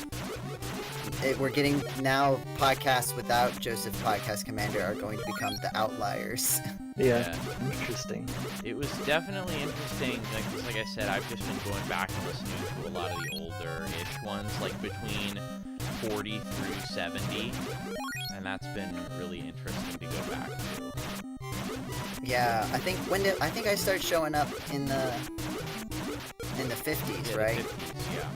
we're getting now podcasts without Joseph Podcast Commander are going to become the outliers. Yeah. Interesting. It was definitely interesting. Like I said, I've just been going back and listening to a lot of the older-ish ones, like between 40 through 70, and that's been really interesting to go back to. Yeah, I think I started showing up in the 50s, right? The 50s, yeah.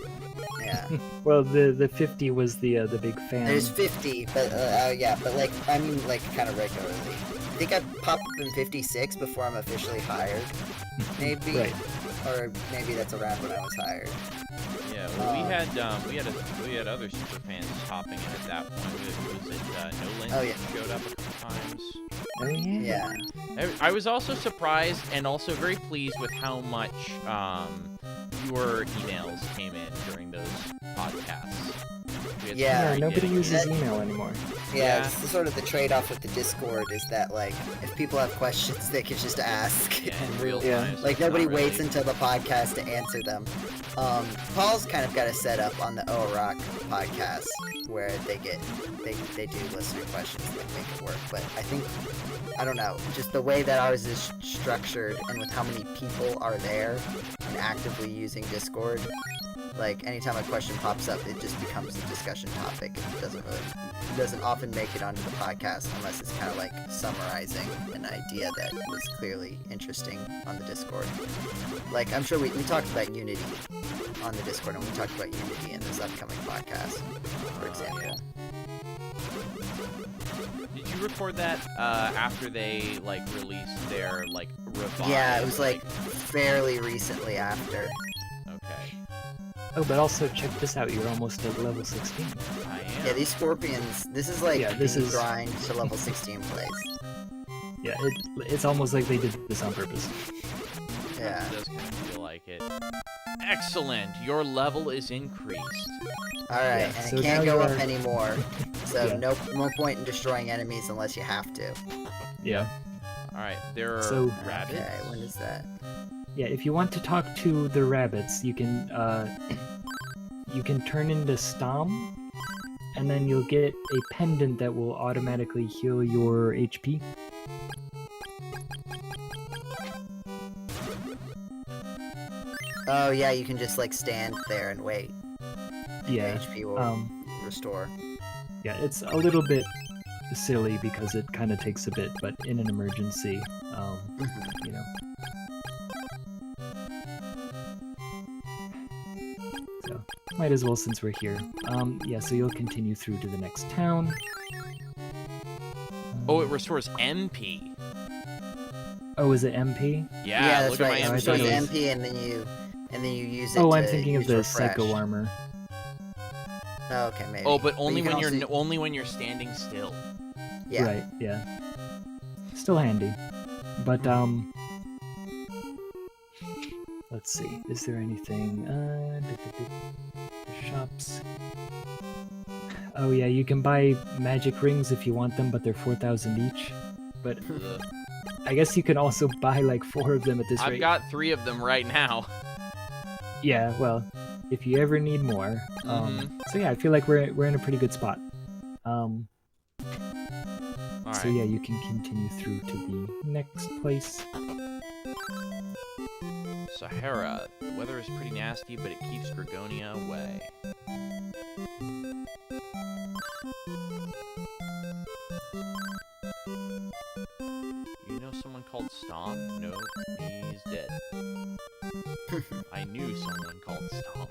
Yeah. Well, the 50 was the big fan. There's 50, but yeah, but like I mean like kind of regularly. I think I popped up in 56 before I'm officially hired, maybe, Right. or maybe that's around when I was hired. Yeah, well, we had other super fans hopping in at that point. Was it No Oh, yeah. showed up a couple times? Oh yeah. Yeah. I was also surprised and also very pleased with how much fewer emails came in during those podcasts. Yeah, nobody uses email anymore. Yeah, it's sort of the trade-off with the Discord is that, like, if people have questions, they can just ask. Yeah, in and real time. like, nobody waits until the podcast to answer them. Paul's kind of got a setup on the Rock podcast where they do listener questions and they make it work. But I think, I don't know, just the way that ours is structured and with how many people are there and actively using Discord, like, anytime a question pops up, it just becomes a discussion topic. It doesn't often make it onto the podcast unless it's kind of like summarizing an idea that was clearly interesting on the Discord. Like, I'm sure we talked about Unity on the Discord, and we talked about Unity in this upcoming podcast, for example. Did you record that after they, like, released their, like, revive? Yeah, it was, like, fairly recently after. Okay. Oh, but also check this out. You're almost at level 16. I am. Yeah, these scorpions, this is like this is grind to level 16 place. Yeah, it's almost like they did this on purpose. Yeah. It does kind of feel like it. Excellent! Your level is increased. Alright, Yeah, and so it can't now go you up are- anymore. So Yeah. no point in destroying enemies unless you have to. Yeah. Alright, there are So- rabbits. Okay, when is that? Yeah, if you want to talk to the rabbits, you can turn into Stom, and then you'll get a pendant that will automatically heal your HP. Oh yeah, you can just like stand there and wait. Yeah. HP will restore. Yeah, it's a little bit silly because it kind of takes a bit, but in an emergency, you know. So, might as well since we're here. Yeah, so you'll continue through to the next town. Oh, it restores MP. Oh, is it MP? Yeah, that's look right. at I my So thought it's it was- MP and then you use it. Oh, I'm to thinking of use the refresh. Psycho Armor. Oh, okay, maybe. Oh, but only when can you're also- only when you're standing still. Yeah. Right, yeah. Still handy. But, let's see. Is there anything? The shops. Oh yeah, you can buy magic rings if you want them, but they're 4,000 each. But Ugh. I guess you can also buy like 4 of them at this I've rate. got 3 of them right now. Yeah, well, if you ever need more. So yeah, I feel like we're in a pretty good spot. All So right. yeah, you can continue through to the next place. Sahara. The weather is pretty nasty, but it keeps Dragonia away. You know someone called Stom? No, he's dead. I knew someone called Stom.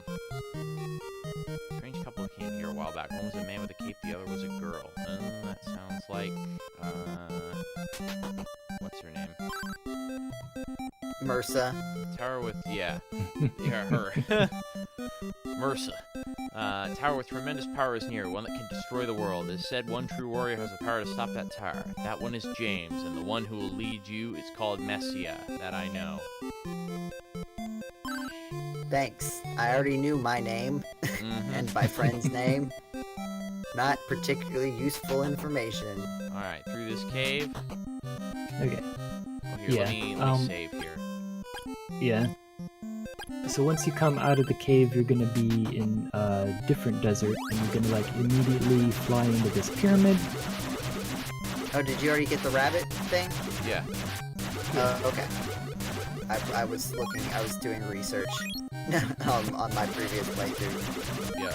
Strange couple came here a while back. One was a man with a cape, the other was a girl. That sounds like, what's her name? MRSA. Tower with, yeah, her. MRSA. Tower with tremendous power is near, one that can destroy the world. It is said one true warrior has the power to stop that tower. That one is James, and the one who will lead you is called Messia. That I know. Thanks. I already knew my name and my friend's name. Not particularly useful information. Alright, through this cave. Okay. Oh, here, Yeah, let me save here. Yeah. So once you come out of the cave, you're gonna be in a different desert, and you're gonna like immediately fly into this pyramid. Oh, did you already get the rabbit thing? Yeah. Okay. I was doing research on my previous playthrough. Yeah.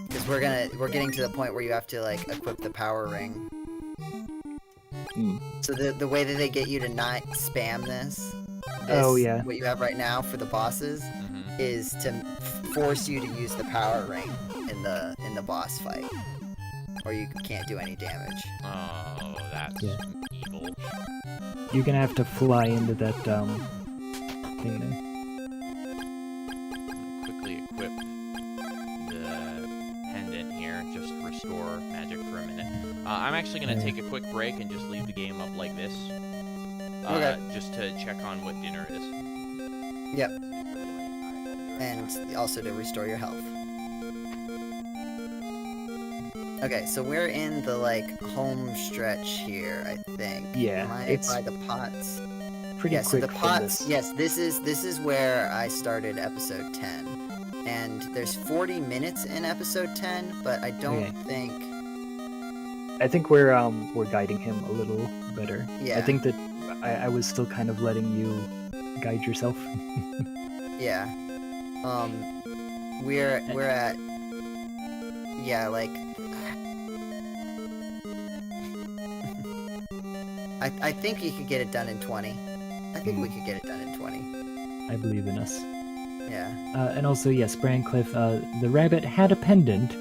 Because we're getting to the point where you have to like equip the power ring. So the way that they get you to not spam this Oh, yeah. what you have right now for the bosses is to force you to use the power ring in the boss fight, or you can't do any damage. Oh, that's evil. You're gonna have to fly into that thing there. Quickly equip the pendant here, just restore magic for a minute. I'm actually going to take a quick break and just leave the game up like this. Okay. Just to check on what dinner is. Yep. and also to restore your health. Okay, so we're in the like home stretch here, I think. Yeah, Am I it's by the pots? pretty Yeah, so quick the from pots. this. Yes, this is where I started episode 10, and there's 40 minutes in episode 10, but I don't Okay. think. I think we're guiding him a little better. Yeah. I think that I was still kind of letting you guide yourself. Yeah. We're at. Yeah, like. I think you could get it done in 20. I think we could get it done in 20. I believe in us. Yeah. And also, yes, Brancliff, the rabbit had a pendant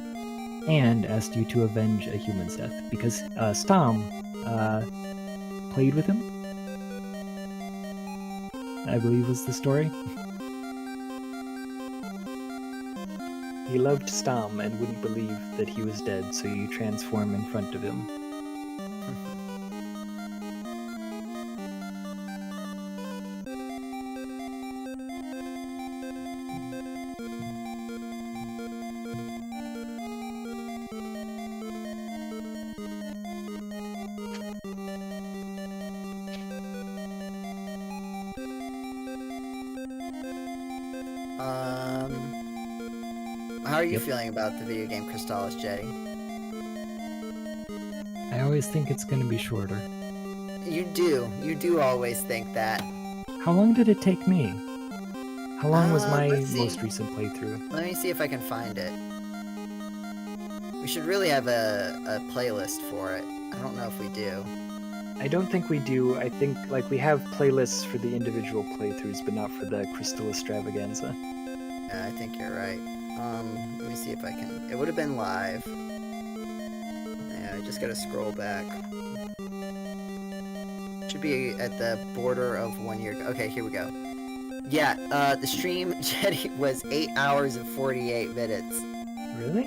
and asked you to avenge a human's death because Stom played with him. I believe was the story. He loved Stom and wouldn't believe that he was dead, so you transform in front of him. How are you feeling about the video game Crystalis, Jetty? I always think it's going to be shorter. You do always think that. How long did it take me? How long was my let's see. most recent playthrough? Let me see if I can find it. We should really have a playlist for it. I don't know if we do. I don't think we do. I think like we have playlists for the individual playthroughs, but not for the Crystalistravaganza. Yeah, I think you're right. Let me see if I can. It would have been live. Yeah, I just gotta scroll back. Should be at the border of 1 year. Okay, here we go. Yeah, the stream, Jetty, was 8 hours and 48 minutes. Really?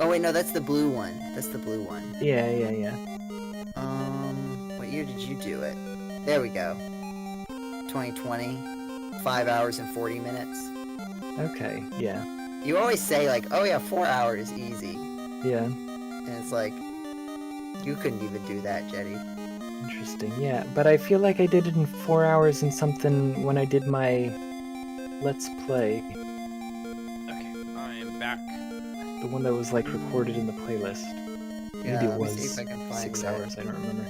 Oh wait, no, that's the blue one. That's the blue one. Yeah. What year did you do it? There we go. 2020. 5 hours and 40 minutes. Okay, yeah. You always say like, oh yeah, 4 hours, easy. Yeah. And it's like, you couldn't even do that, Jetty. Interesting, yeah. But I feel like I did it in 4 hours and something when I did my Let's Play. Okay, I am back. The one that was like recorded in the playlist. Yeah, Maybe it let me was see if I can find 6 that. hours, I don't remember.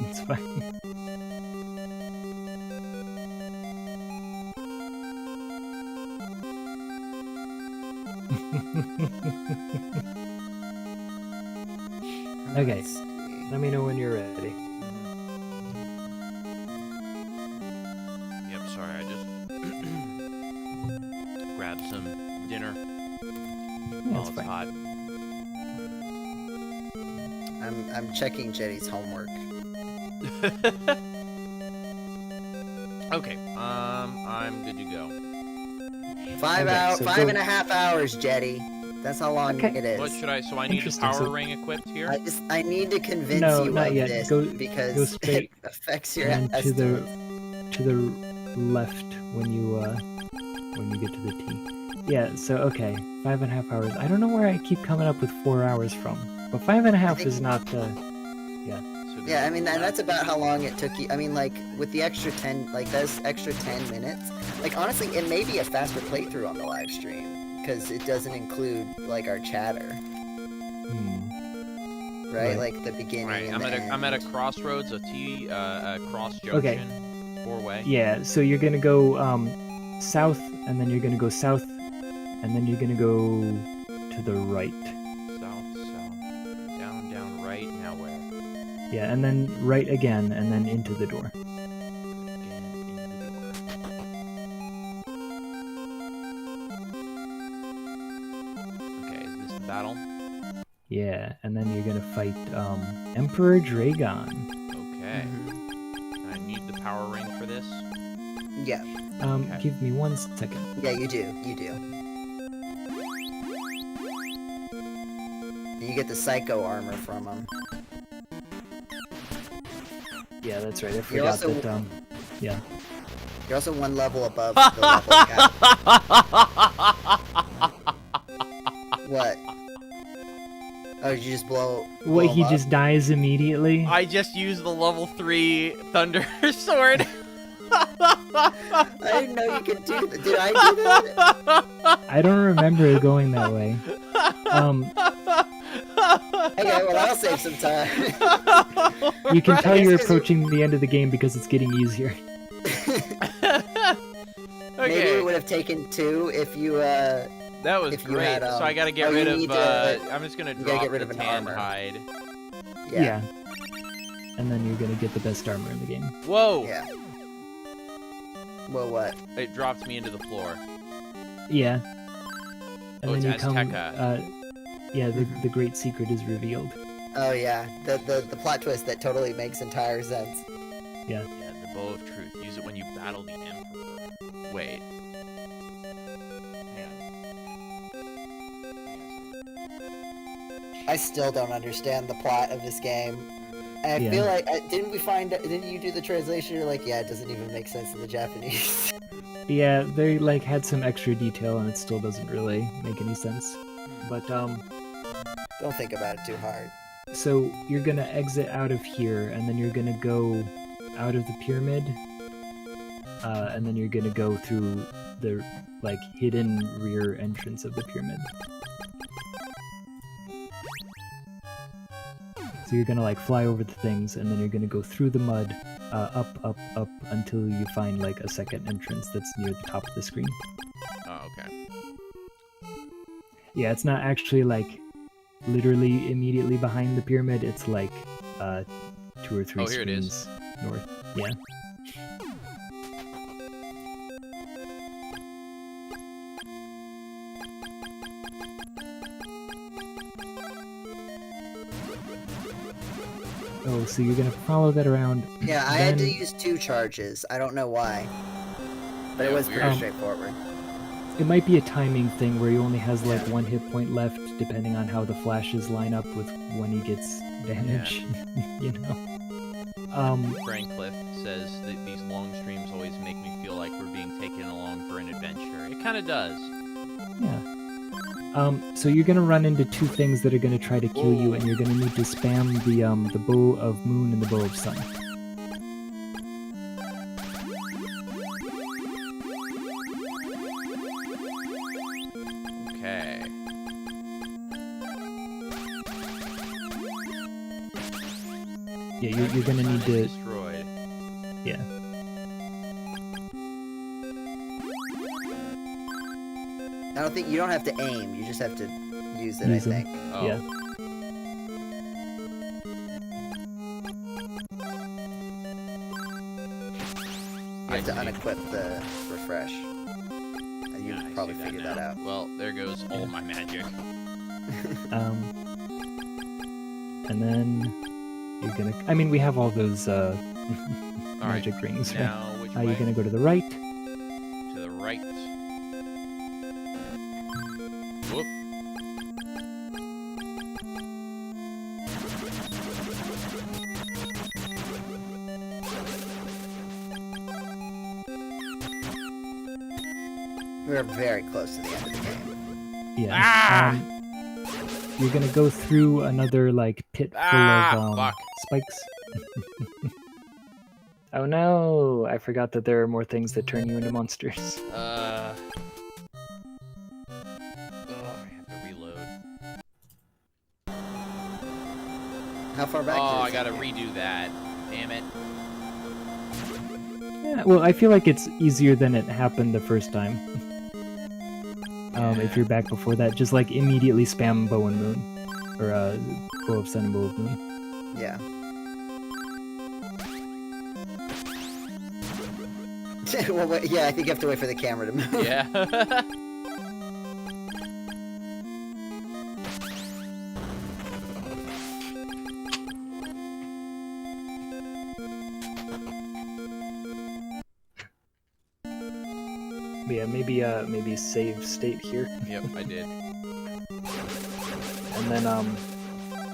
It's fine. Okay, Let's see. let me know when you're ready. Yep, sorry, I just grabbed some dinner while That's it's fine. hot. I'm checking Jetty's homework. Okay, I'm good to go. Five so five go- and a half hours, Jetty. That's how long Okay. it is. What should I? So I need a Interesting, power so- ring equipped here. I need to convince No, you not of yet. this Go because straight it affects your and to the estimates. left when you get to the T. Yeah, so okay, 5.5 hours. I don't know where I keep coming up with 4 hours from, but 5.5 think- is not. So Yeah, I go mean, and that's left. about how long it took you. I mean, like, with the extra 10, like, those extra 10 minutes, like, honestly, it may be a faster playthrough on the live stream, because it doesn't include, like, our chatter, right? Right. Like, the beginning Right, and I'm at a end. crossroads, a cross junction, Okay. 4-way. Yeah, so you're gonna go south, and then you're gonna go south, and then you're gonna go to the right. South, down, right. Now where? Yeah, and then right again, and then into the door. Again, into the door. Okay, is this the battle? Yeah, and then you're gonna fight Emperor Dragon. Okay. Mhm. I need the power ring for this. Yeah, Okay. Give me 1 second. yeah, you do. You get the Psycho armor from him. Yeah, that's right. I You're forgot also- that. Yeah. You're also one level above the level cap. What? Oh, did you just blow What? him He up? just dies immediately? I just used the level 3 Thunder Sword. I didn't know you could do that. Did I do that? I don't remember it going that way. Okay, well, I'll save some time. You can tell you're Yes, 'cause you- approaching the end of the game because it's getting easier. Maybe it Okay, would have taken 2 if you, that was if you great. had, So I gotta get oh, rid you of, need to- I'm just gonna you gotta drop get rid the of an tanned armor. hide. yeah. And then you're gonna get the best armor in the game. Whoa! Yeah. Well, what? It dropped me into the floor. Yeah. And Oh, then it's you come. Azteca. Yeah, the great secret is revealed. Oh, yeah. The plot twist that totally makes entire sense. Yeah. Yeah, the Bow of Truth. Use it when you battle the Emperor. Wait. Hang on. I still don't understand the plot of this game. And I feel like, didn't you do the translation? You're like, yeah, it doesn't even make sense in the Japanese. Yeah, they like had some extra detail and it still doesn't really make any sense. But Don't think about it too hard. so you're gonna exit out of here and then you're gonna go out of the pyramid. And then you're gonna go through the like hidden rear entrance of the pyramid. So you're gonna like fly over the things and then you're gonna go through the mud, up, up, up until you find like a second entrance that's near the top of the screen. Oh, okay. Yeah, it's not actually like literally immediately behind the pyramid. It's like 2 or 3 Oh, here it is. screens north. Yeah. Oh, so you're gonna follow that around. Yeah, I had to Then- use 2 charges. I don't know why. But it Yeah, was pretty weird. straightforward. It might be a timing thing where he only has like Yeah. 1 hit point left, depending on how the flashes line up with when he gets damage. You know. Frank Cliff says that these long streams always make me feel like we're being taken along for an adventure. It kind of does. Yeah. So you're gonna run into 2 things that are gonna try to kill you, and you're gonna need to spam the bow of moon and the bow of sun. Okay. Yeah, you're gonna need to. Destroyed. Yeah. I don't think you don't have to aim. You just have to use it. Use I them. think. Oh. Yeah. You have to I see. unequip the refresh. And you Yeah, I probably see figured now. that out. Well, there goes all my magic. And then you're gonna. I mean, we have all those magic rings. Right? Now, which way? You're gonna go to the right. To the right. Whoop. We're very close to the end of the game. Yeah. Ah! You're gonna go through another like pit full of Fuck. spikes. Oh no! I forgot that there are more things that turn you into monsters. Oh, I have to reload. How far back? Oh, is I it? gotta redo that. Damn it. Yeah, well, I feel like it's easier than it happened the first time. If you're back before that, just like immediately spam bow and moon, or bow of sun and bow of moon. Yeah. Well, wait, yeah, I think you have to wait for the camera to move. Yeah. But yeah, maybe save state here. Yep, I did. and then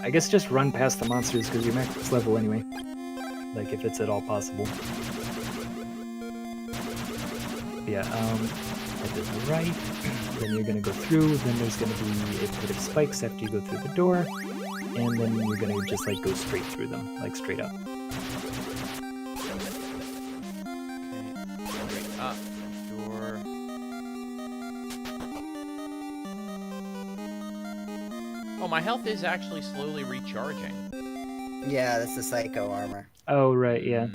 I guess just run past the monsters because you're max level anyway. Like if it's at all possible. Yeah, head to the right, then you're gonna go through, then there's gonna be a pit of spikes after you go through the door, and then you're gonna just like go straight through them, like straight up. Okay, straight up, door. Oh, my health is actually slowly recharging. Yeah, that's the psycho armor. Oh, right, yeah.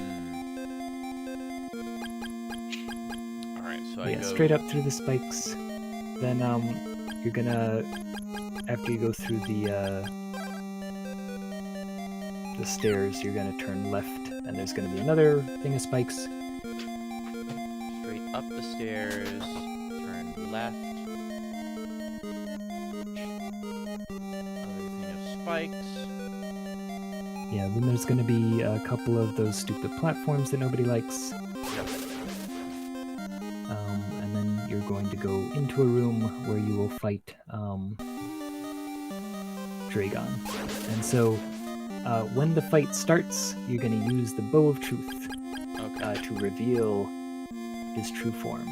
Alright, so I Yeah, go... straight up through the spikes. Then, you're gonna... After you go through the stairs, you're gonna turn left, and there's gonna be another thing of spikes. Straight up the stairs, turn left. Other thing of spikes. Yeah, then there's gonna be a couple of those stupid platforms that nobody likes. Yep. And then you're going to go into a room where you will fight Dragon. And so, when the fight starts, you're going to use the Bow of Truth to reveal his true form.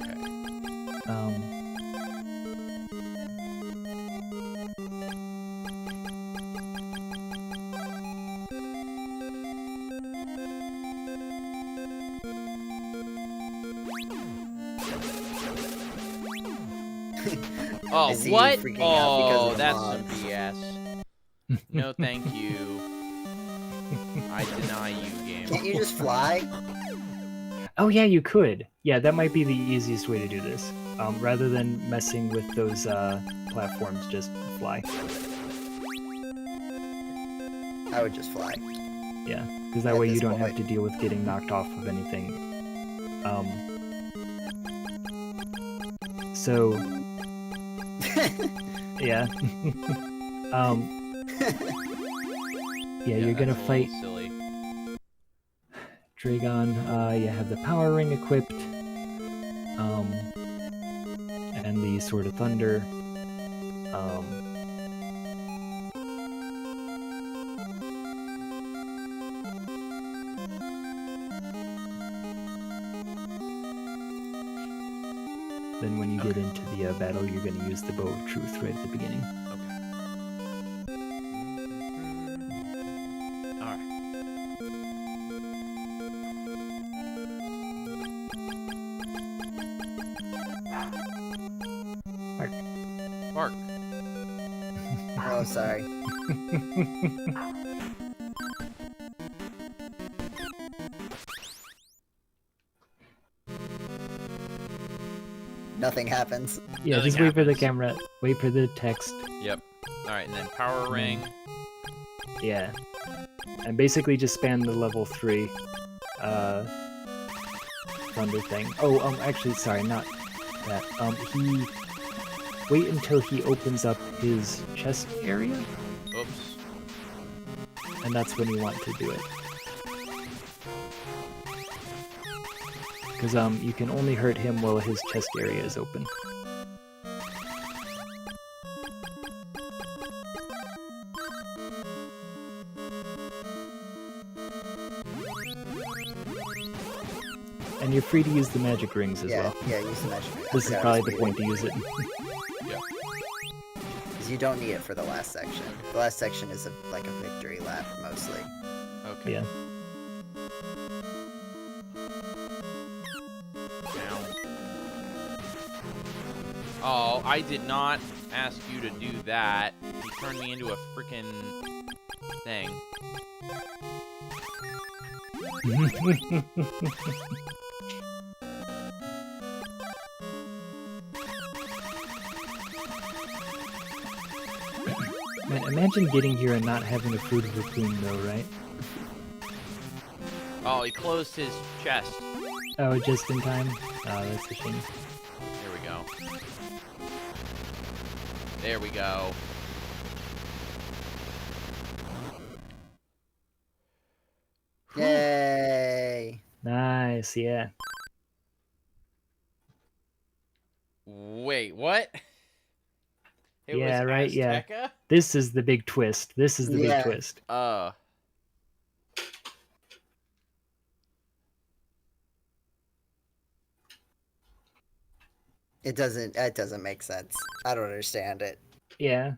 Okay. Oh, I see you what? freaking out because Oh, of that's mods. some BS. No, thank you. I deny you, game. Can't you just fly? Oh yeah, you could. Yeah, that might be the easiest way to do this. Rather than messing with those platforms, just fly. I would just fly. Yeah, because that At way you this don't have point. to deal with getting knocked off of anything. So yeah. Yeah, you're gonna that's a fight little silly. Dragon. You have the power ring equipped. And the Sword of Thunder. Then when you get into the battle, you're going to use the Bow of Truth right at the beginning. Okay. Alright. Bark. Oh, sorry. Nothing happens. Yeah, Nothing just wait for the happens. camera. Wait for the text. Yep. Alright, and then power ring. Yeah. And basically just spam the level 3 thunder thing. Oh, actually, sorry, not that. He... Wait until he opens up his chest area, Oops. and that's when you want to do it. Because, you can only hurt him while his chest area is open. And you're free to use the magic rings as well. Yeah, use the magic. This is probably the point to use it. Because you don't need it for the last section. The last section is like a victory lap, mostly. Okay. Yeah. Now. Oh, I did not ask you to do that. You turned me into a freaking thing. Man, imagine getting here and not having a fruit of raccoon though, right? Oh, he closed his chest. Oh, just in time? Oh, that's a shame. There we go. There we go. Yay! Nice, yeah. Wait, what? It Yeah, was right, yeah. Azteca? This is the big twist. This is the big Yeah. twist. It doesn't make sense. I don't understand it. Yeah.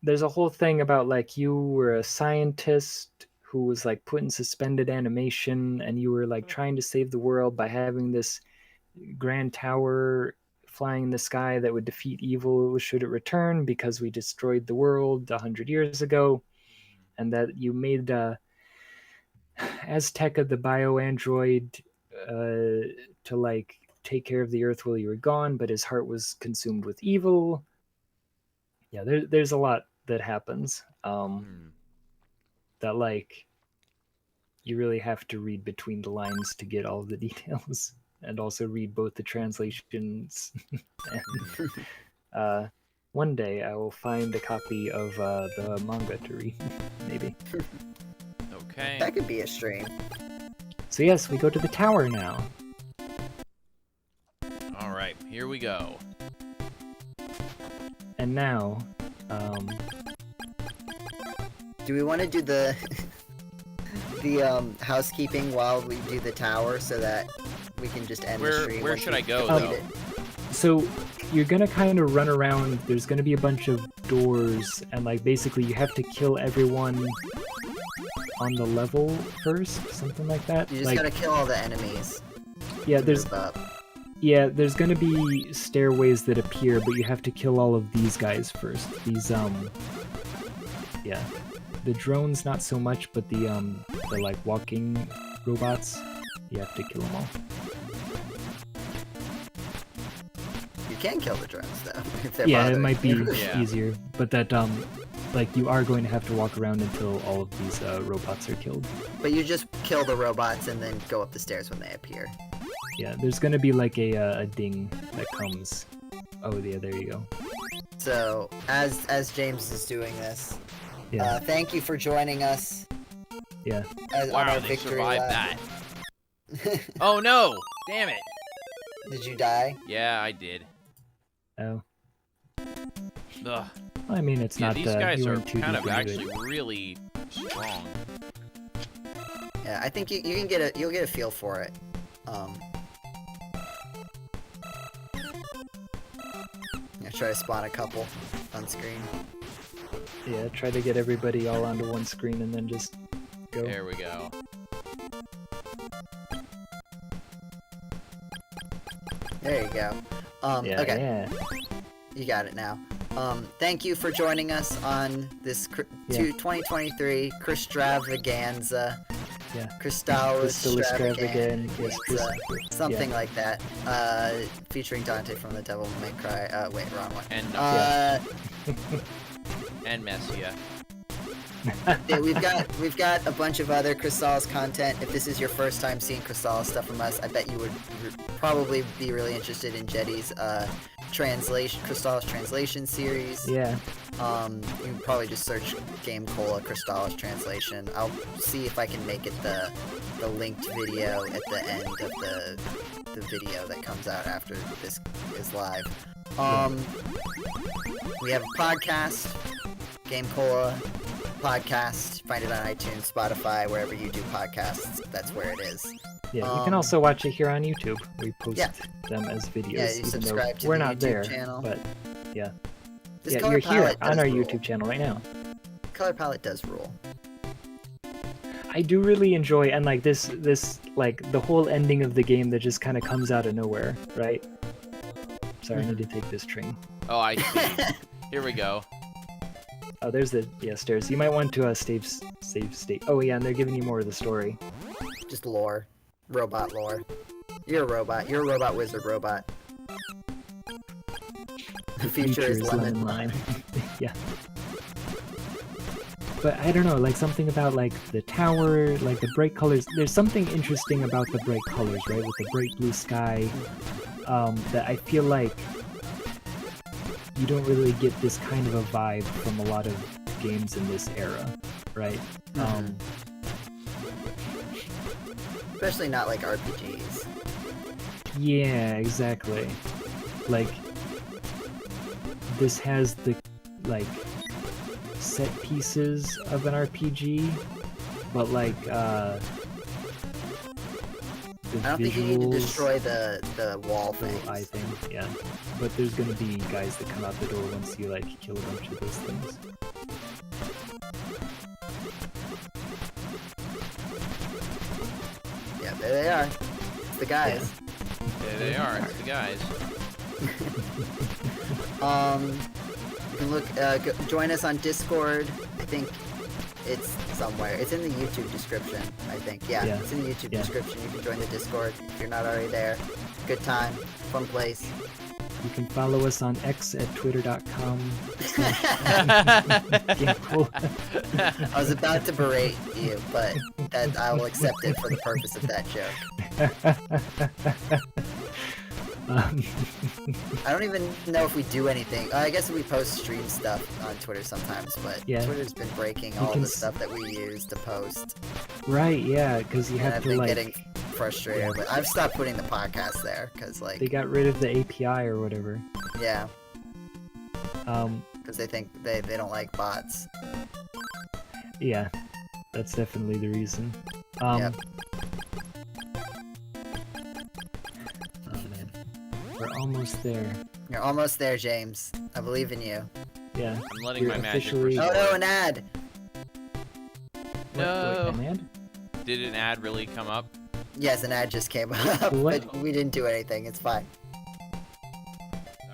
There's a whole thing about like you were a scientist who was like put in suspended animation and you were like trying to save the world by having this grand tower flying in the sky that would defeat evil should it return because we destroyed the world 100 years ago, and that you made Azteca the bio android to like take care of the earth while you were gone, but his heart was consumed with evil. Yeah, there's a lot that happens that like you really have to read between the lines to get all the details, and also read both the translations. And, one day I will find a copy of the manga to read, maybe. Okay. That could be a stream. So yes, we go to the tower now. All right, here we go. And now, Do we want to do the housekeeping while we do the tower so that we can just end the stream? Where should I go though? so you're gonna kind of run around. There's gonna be a bunch of doors, and like basically you have to kill everyone on the level first, something like that. You just like, gotta kill all the enemies. yeah, to there's move up. yeah, there's gonna be stairways that appear, but you have to kill all of these guys first. These yeah, the drones not so much, but the like walking robots, you have to kill them all. You can kill the drones though. If they're Yeah, bothering it might be you. Yeah. easier, but that like you are going to have to walk around until all of these robots are killed. But you just kill the robots and then go up the stairs when they appear. Yeah, there's gonna be like a ding that comes. Oh yeah, there you go. So as James is doing this, Yeah, thank you for joining us. yeah. On Wow, our they victory survived lap. that. Oh no! Damn it! Did you die? Yeah, I did. Oh, Ugh. I mean it's Yeah, not. these guys you are weren't too kind deep of into actually it. really strong. Yeah, I think you can get you'll get a feel for it. Yeah, try to spawn a couple on screen. Yeah, try to get everybody all onto one screen and then just go. There we go. There you go. Yeah, Okay, yeah. you got it now. Thank you for joining us on this 2023 Crystalistravaganza. Yeah. Crystalistravaganza. Yes, Something like that. Featuring Dante from the Devil May Cry. Wait, wrong one. And and Messia. Yeah, we've got a bunch of other Crystalis content. If this is your first time seeing Crystalis stuff from us, I bet you would probably be really interested in Jetty's Crystalis translation series. Yeah. You can probably just search GameCola Crystalis translation. I'll see if I can make it the linked video at the end of the video that comes out after this is live. We have a podcast, GameCola podcast. Find it on iTunes, Spotify, wherever you do podcasts. That's where it is. Yeah, you can also watch it here on YouTube. We post Yeah. them as videos. Yeah, you even though subscribe to we're the not YouTube there, channel. but yeah. This Yeah, color you're here palette on does our rule. YouTube channel right now. Color palette does rule. I do really enjoy, and like this like the whole ending of the game that just kind of comes out of nowhere, right? Sorry, I need to take this train. Oh, I see. Here we go. Oh, there's the stairs. You might want to save state. Oh yeah, and they're giving you more of the story. Just lore. Robot lore. You're a robot. You're a robot wizard robot. The future is lemon lime. Yeah. But I don't know, like something about like the tower, like the bright colors. There's something interesting about the bright colors, right? With the bright blue sky, that I feel like you don't really get this kind of a vibe from a lot of games in this era, right? Especially not like RPGs. Yeah, exactly. Like this has the like set pieces of an RPG, but like the I don't think you need to visuals- destroy the wall things. I think, yeah. But there's gonna be guys that come out the door once you like kill a bunch of those things. Yeah, there they are. It's the guys. There they are. It's the guys. You can look, join us on Discord. I think it's somewhere. It's in the YouTube description, I think. Yeah, Yeah. it's in the YouTube Yeah. description. You can join the Discord if you're not already there. Good time, fun place. You can follow us on X at twitter.com. GameCola. I was about to berate you, but that I will accept it for the purpose of that joke. I don't even know if we do anything. I guess we post stream stuff on Twitter sometimes, but Yeah. Twitter's been breaking You all can the s- stuff that we use to post. Right, yeah, because you And have I've to been like... getting frustrated, but I've stopped putting the podcast there, because, like, They got rid of the API or whatever. yeah, Um, because they think they don't like bots. yeah, that's definitely the reason. Oh man, we're almost there. You're almost there, James. I believe in you. Yeah. I'm letting You're my magic officially- Oh restore. no, an ad! No. Wait, man? Did an ad really come up? Yes, an ad just came up, What? but we didn't do anything. It's fine.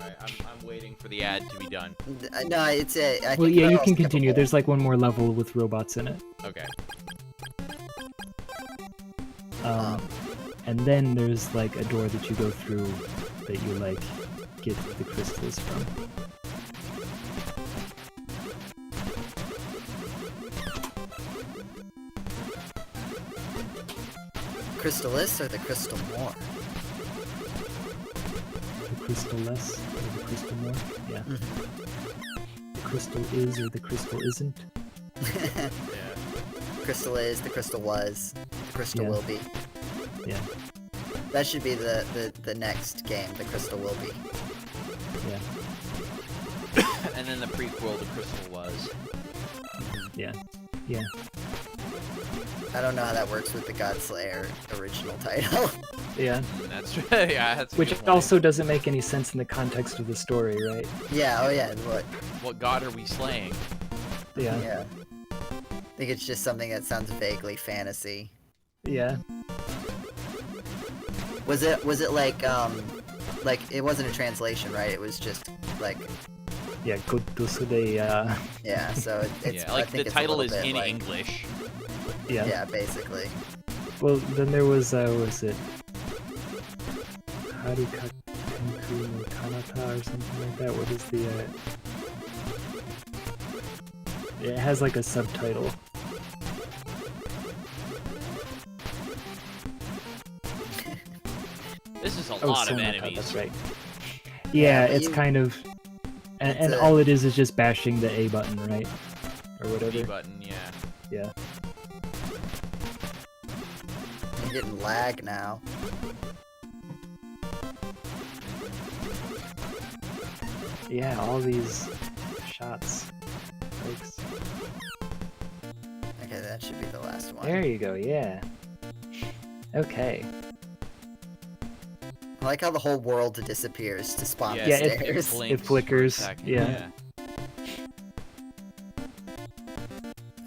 Alright, I'm waiting for the ad to be done. No, it's a. I Well, think yeah, you I'll can skip a continue. poll. There's like one more level with robots in it. Okay. And then there's like a door that you go through that you like get the crystals from. Crystalis or the Crystal Moor? The crystal less or the crystal more? Yeah. Mm-hmm. The crystal is or the crystal isn't. Yeah. Crystal is, the crystal was, the crystal Yeah. will be. Yeah. That should be the next game, the crystal will be. Yeah. And then the prequel, The Crystal Was. Yeah. Yeah. I don't know how that works with the Godslayer original title. Yeah. That's yeah, that's a Which good point. also doesn't make any sense in the context of the story, right? Yeah, oh yeah, what? What god are we slaying? Yeah. Yeah. I think it's just something that sounds vaguely fantasy. Yeah. Was it like it wasn't a translation, right? It was just like, Yeah, Kotosude, yeah, so it's Yeah, I like think the it's a title little is bit in like, English. yeah. Yeah, basically. Well, then there was it Harika Tenku no Kanata or something like that? What is the, It has like a subtitle. This is a Oh, lot of Sonata, enemies. that's right. Yeah, Yeah, but it's you- kind of... And a- all it is just bashing the A button, right? Or whatever. B button, yeah. Yeah. I'm getting lag now. Yeah, all these shots. Folks. Okay, that should be the last one. There you go, yeah. Okay. I like how the whole world disappears to spawn Yeah, the Yeah, stairs. blinks for a flickers, second, yeah.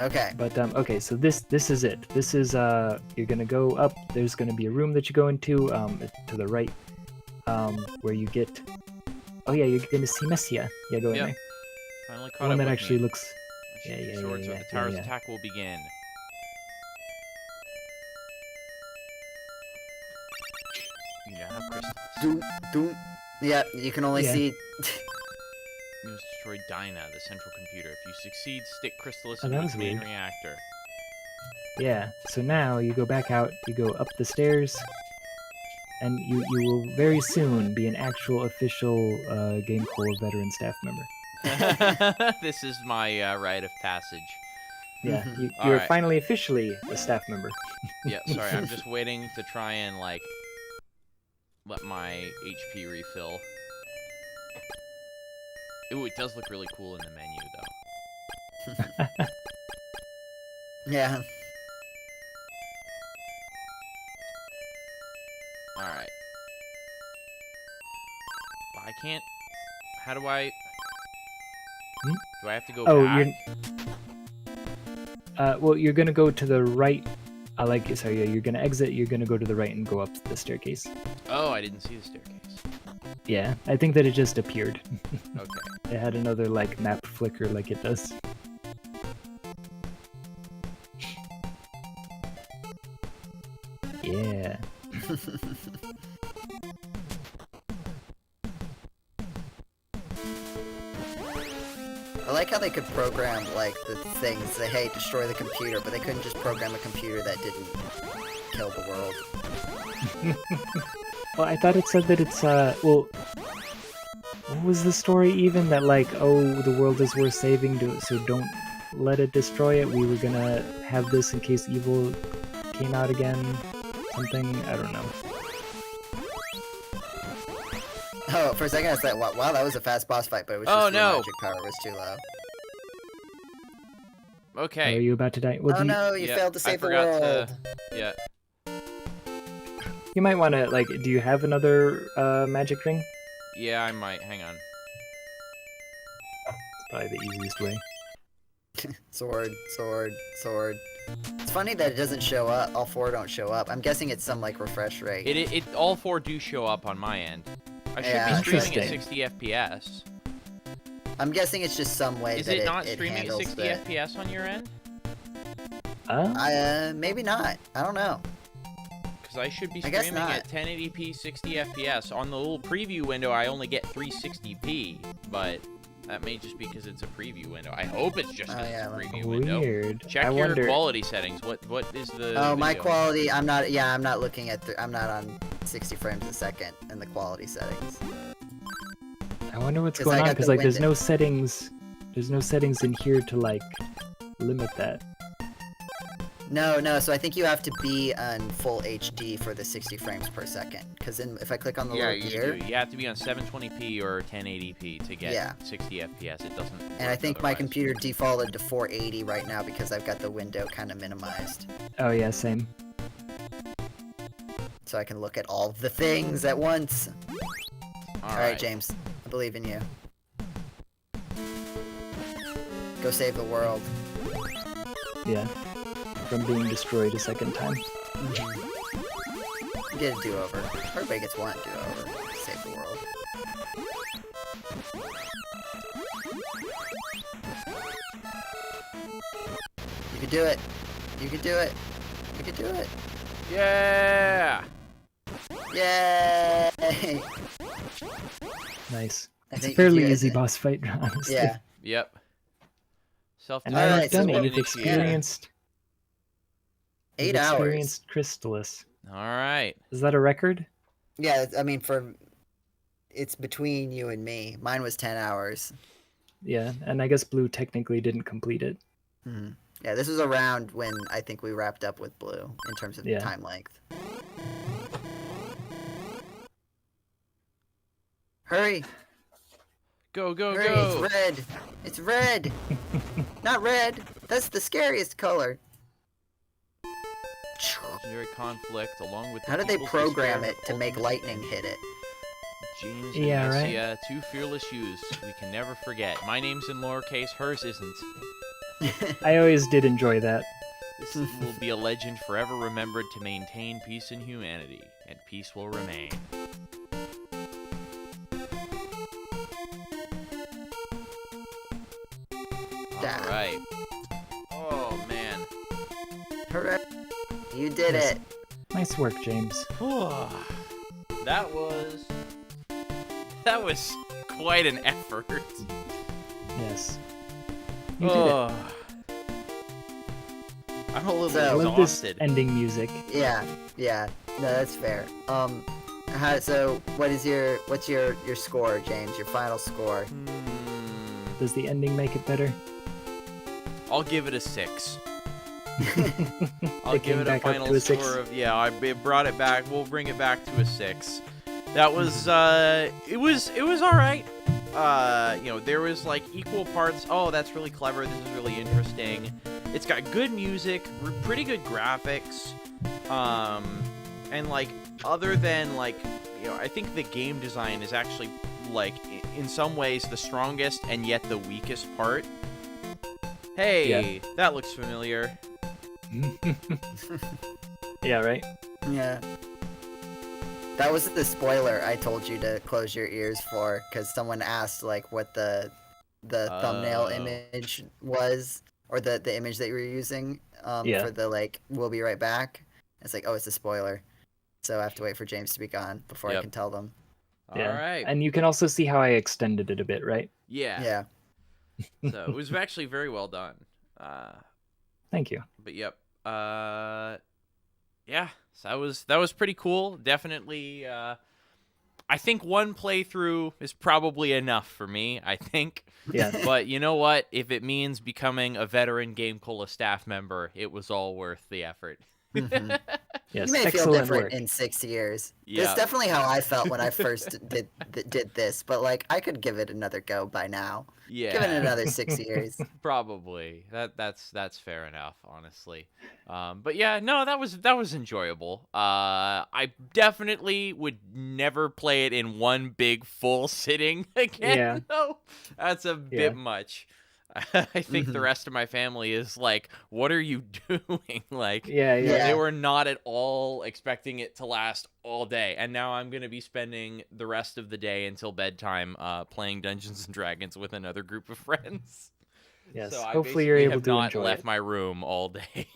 Okay. But okay, so this is it. This is you're gonna go up. There's gonna be a room that you go into to the right, where you get. Oh yeah, you're gonna see Messia. Yeah, go in Yep. there. Finally caught The one up that with actually me. looks. I should Yeah, use yeah, swords yeah, or yeah, the tower's yeah. attack will begin. You now have crystals. Doom, doom. Yeah, you can only Yeah. see. You must destroy Dyna, the central computer. If you succeed, stick Crystalis Oh, into that its was main weird. reactor. Yeah. So now you go back out. You go up the stairs, and you will very soon be an actual official GameCola veteran staff member. This is my rite of passage. Yeah, Mhm. you're Alright. finally officially a staff member. Yeah, sorry, I'm just waiting to try and, like, let my HP refill. Ooh, it does look really cool in the menu, though. Yeah. Alright. I can't... How do I... Hmm? Do I have to go Oh, back? well, you're gonna go to the right. Sorry, yeah, you're gonna exit. You're gonna go to the right and go up the staircase. Oh, I didn't see the staircase. Yeah, I think that it just appeared. Okay. It had another like map flicker like it does. Yeah. I like how they could program, like, the things. Say, hey, destroy the computer, but they couldn't just program a computer that didn't kill the world. Well, I thought it said that it's, well, what was the story even? That, like, oh, the world is worth saving, so don't let it destroy it. We were gonna have this in case evil came out again. Something, I don't know. Oh, for a second I was like, wow, that was a fast boss fight, but it was Oh, just your no. magic power was too low. Okay. Are you about to die? Well, Oh no, you Yeah, failed to I save the forgot world! Yeah. You might want to, like, do you have another magic ring? Yeah, I might. Hang on. It's probably the easiest way. Sword, sword, sword. It's funny that it doesn't show up, all four don't show up. I'm guessing it's some, like, refresh rate. It all four do show up on my end. I should Yeah, be streaming at interesting. 60 FPS. I'm guessing it's just some way Is that it not it streaming at handles 60 the... FPS on your end? Maybe not. I don't know. Because I should be I guess streaming not. at 1080p 60 FPS. On the little preview window, I only get 360p, but that may just be because it's a preview window. I hope it's just because it's a preview window. Weird. Check I your wonder. quality settings. What is the Oh, my video? quality, I'm not looking at, I'm not on 60 frames a second in the quality settings. I wonder what's 'Cause going I on got because the like there's window. no settings. There's no settings in here to like limit that. No, so I think you have to be on full HD for the 60 frames per second. Because if I click on the Yeah, little you gear, do. You have to be on 720p or 1080p to get Yeah. 60 FPS. It doesn't. and I work think my otherwise. computer defaulted to 480 right now because I've got the window kind of minimized. Oh yeah, same. So I can look at all the things at once. All Alright, James. I believe in you. Go save the world. Yeah. From being destroyed a second time. Get a do-over. Everybody gets one do-over. Save the world. You can do it. You can do it. You can do it. Yeah. Yay! Nice. I It's a think fairly you- easy boss fight, honestly. Yeah. Yep. And now Alright, you've done so it. what- You've experienced. 8 you've hours. experienced Crystalis. All right. Is that a record? Yeah, I mean, it's between you and me. Mine was 10 hours. Yeah, and I guess Blue technically didn't complete it. Mhm. Yeah, this was around when I think we wrapped up with Blue in terms of Yeah. time length. Hurry! Go, go, Hurry! go. It's red! It's red! Not red! That's the scariest color. Legendary conflict along with. The How did they people's program despair it to make ultimate- lightning hit it? James and Yeah, right. Messia, two fearless youths we can never forget. My name's in lowercase, hers isn't. I always did enjoy that. This will be a legend forever remembered to maintain peace and humanity, and peace will remain. Alright. Oh, man. Hooray! You did Yes. it! Nice work, James. That was quite an effort. Yes. You did it. Oh. I'm a little So- I bit love this exhausted. ending music. Yeah. No, that's fair. So what's your score, James? Your final score? Does the ending make it better? I'll give it a 6. I'll It give came it a back up final to a 6? score of it brought it back. We'll bring it back to a 6. That was it was all right. there was like equal parts. Oh, that's really clever. This is really interesting. It's got good music, pretty good graphics, and like other than like, I think the game design is actually like in some ways the strongest and yet the weakest part. Hey, that looks familiar. Yeah, right? Yeah. That was the spoiler I told you to close your ears for, because someone asked like what the thumbnail image was, or the image that you were using for the like we'll be right back. It's like, oh, it's a spoiler. So I have to wait for James to be gone before I can tell them. Yeah. All right. And you can also see how I extended it a bit, right? Yeah. Yeah. So it was actually very well done. Thank you. But yep. Yeah. So that was pretty cool. Definitely. I think one playthrough is probably enough for me. I think. Yeah. But you know what? If it means becoming a veteran GameCola staff member, it was all worth the effort. Mm-hmm. Yes, You may feel excellent different work. in 6 years. Yeah. That's definitely how I felt when I first did this, but like I could give it another go by now. Yeah. Give it another 6 years. Probably. That's fair enough, honestly. But yeah, no, that was enjoyable. I definitely would never play it in one big full sitting again. Yeah. No, that's a bit much. I think the rest of my family is like, "What are you doing?" Like, Yeah. they were not at all expecting it to last all day, and now I'm gonna be spending the rest of the day until bedtime playing Dungeons and Dragons with another group of friends. Yes. So Hopefully you're able to not enjoy left it. my room all day.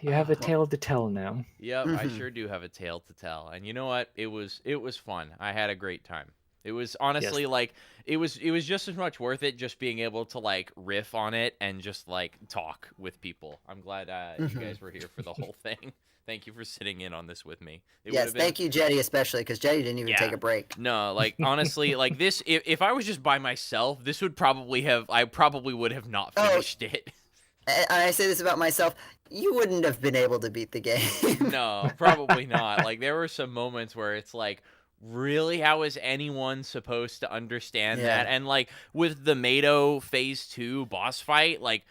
You have a tale to tell now. Yep, I sure do have a tale to tell, and you know what? It was fun. I had a great time. It was honestly like it was just as much worth it just being able to like riff on it and just like talk with people. I'm glad you guys were here for the whole thing. Thank you for sitting in on this with me. Yes, thank you, Jetty, especially, because Jetty didn't even take a break. No, like honestly, like this, if I was just by myself, this would probably I probably would have not finished it. And I say this about myself, you wouldn't have been able to beat the game. No, probably not. Like there were some moments where it's like, really, how is anyone supposed to understand that? And like with the Mato Phase 2 boss fight, like,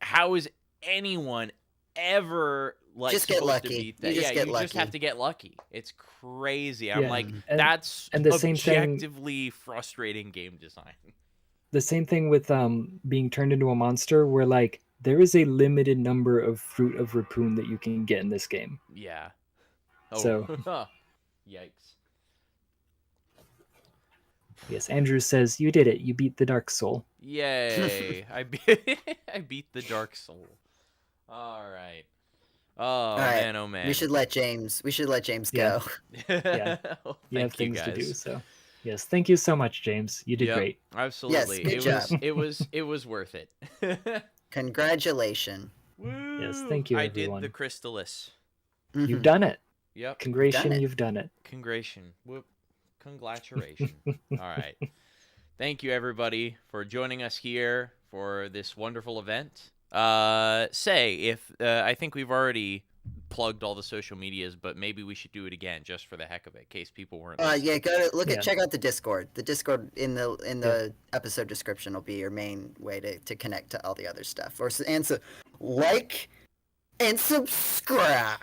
how is anyone ever like just get supposed lucky. to beat that? You just get lucky. Just have to get lucky. It's crazy. I'm like, and that's the same thing- objectively frustrating game design. The same thing with being turned into a monster, where like there is a limited number of Fruit of Raccoon that you can get in this game. Yeah. Oh. So Yikes. yes, Andrew says you did it. You beat the Dark Soul. Yay! I beat the Dark Soul. All right. Oh man, oh man. We should let James Yeah. go. Yeah. Well, You have thank you things to do. guys. So yes, thank you so much, James. You did great. Absolutely. Yes, good job. It was worth it. Congratulations. Woo! Yes, thank you, I everyone. did the Crystalis. You've done it. Yep. Congratulations, you've done it. Whoop. Congratulations. All right. Thank you, everybody, for joining us here for this wonderful event. I think we've already plugged all the social medias, but maybe we should do it again just for the heck of it, in case people weren't. Yeah, check out the Discord. The Discord in the episode description will be your main way to connect to all the other stuff. Like and subscribe.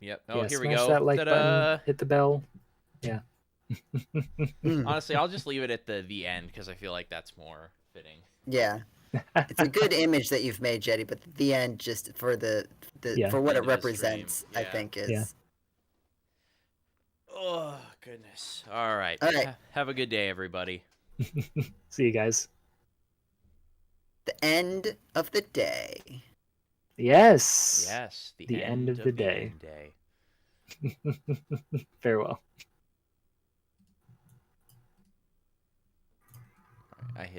Yep. Oh, here we smash go. That like Ta-da! button, hit the bell. Yeah. Honestly, I'll just leave it at the end because I feel like that's more fitting. Yeah. It's a good image that you've made, Jetty, but the end, just for for what it represents, I think is. Yeah. Oh goodness! All right. Have a good day, everybody. See you guys. The end of the day. Yes. Yes. The end of the day. Farewell.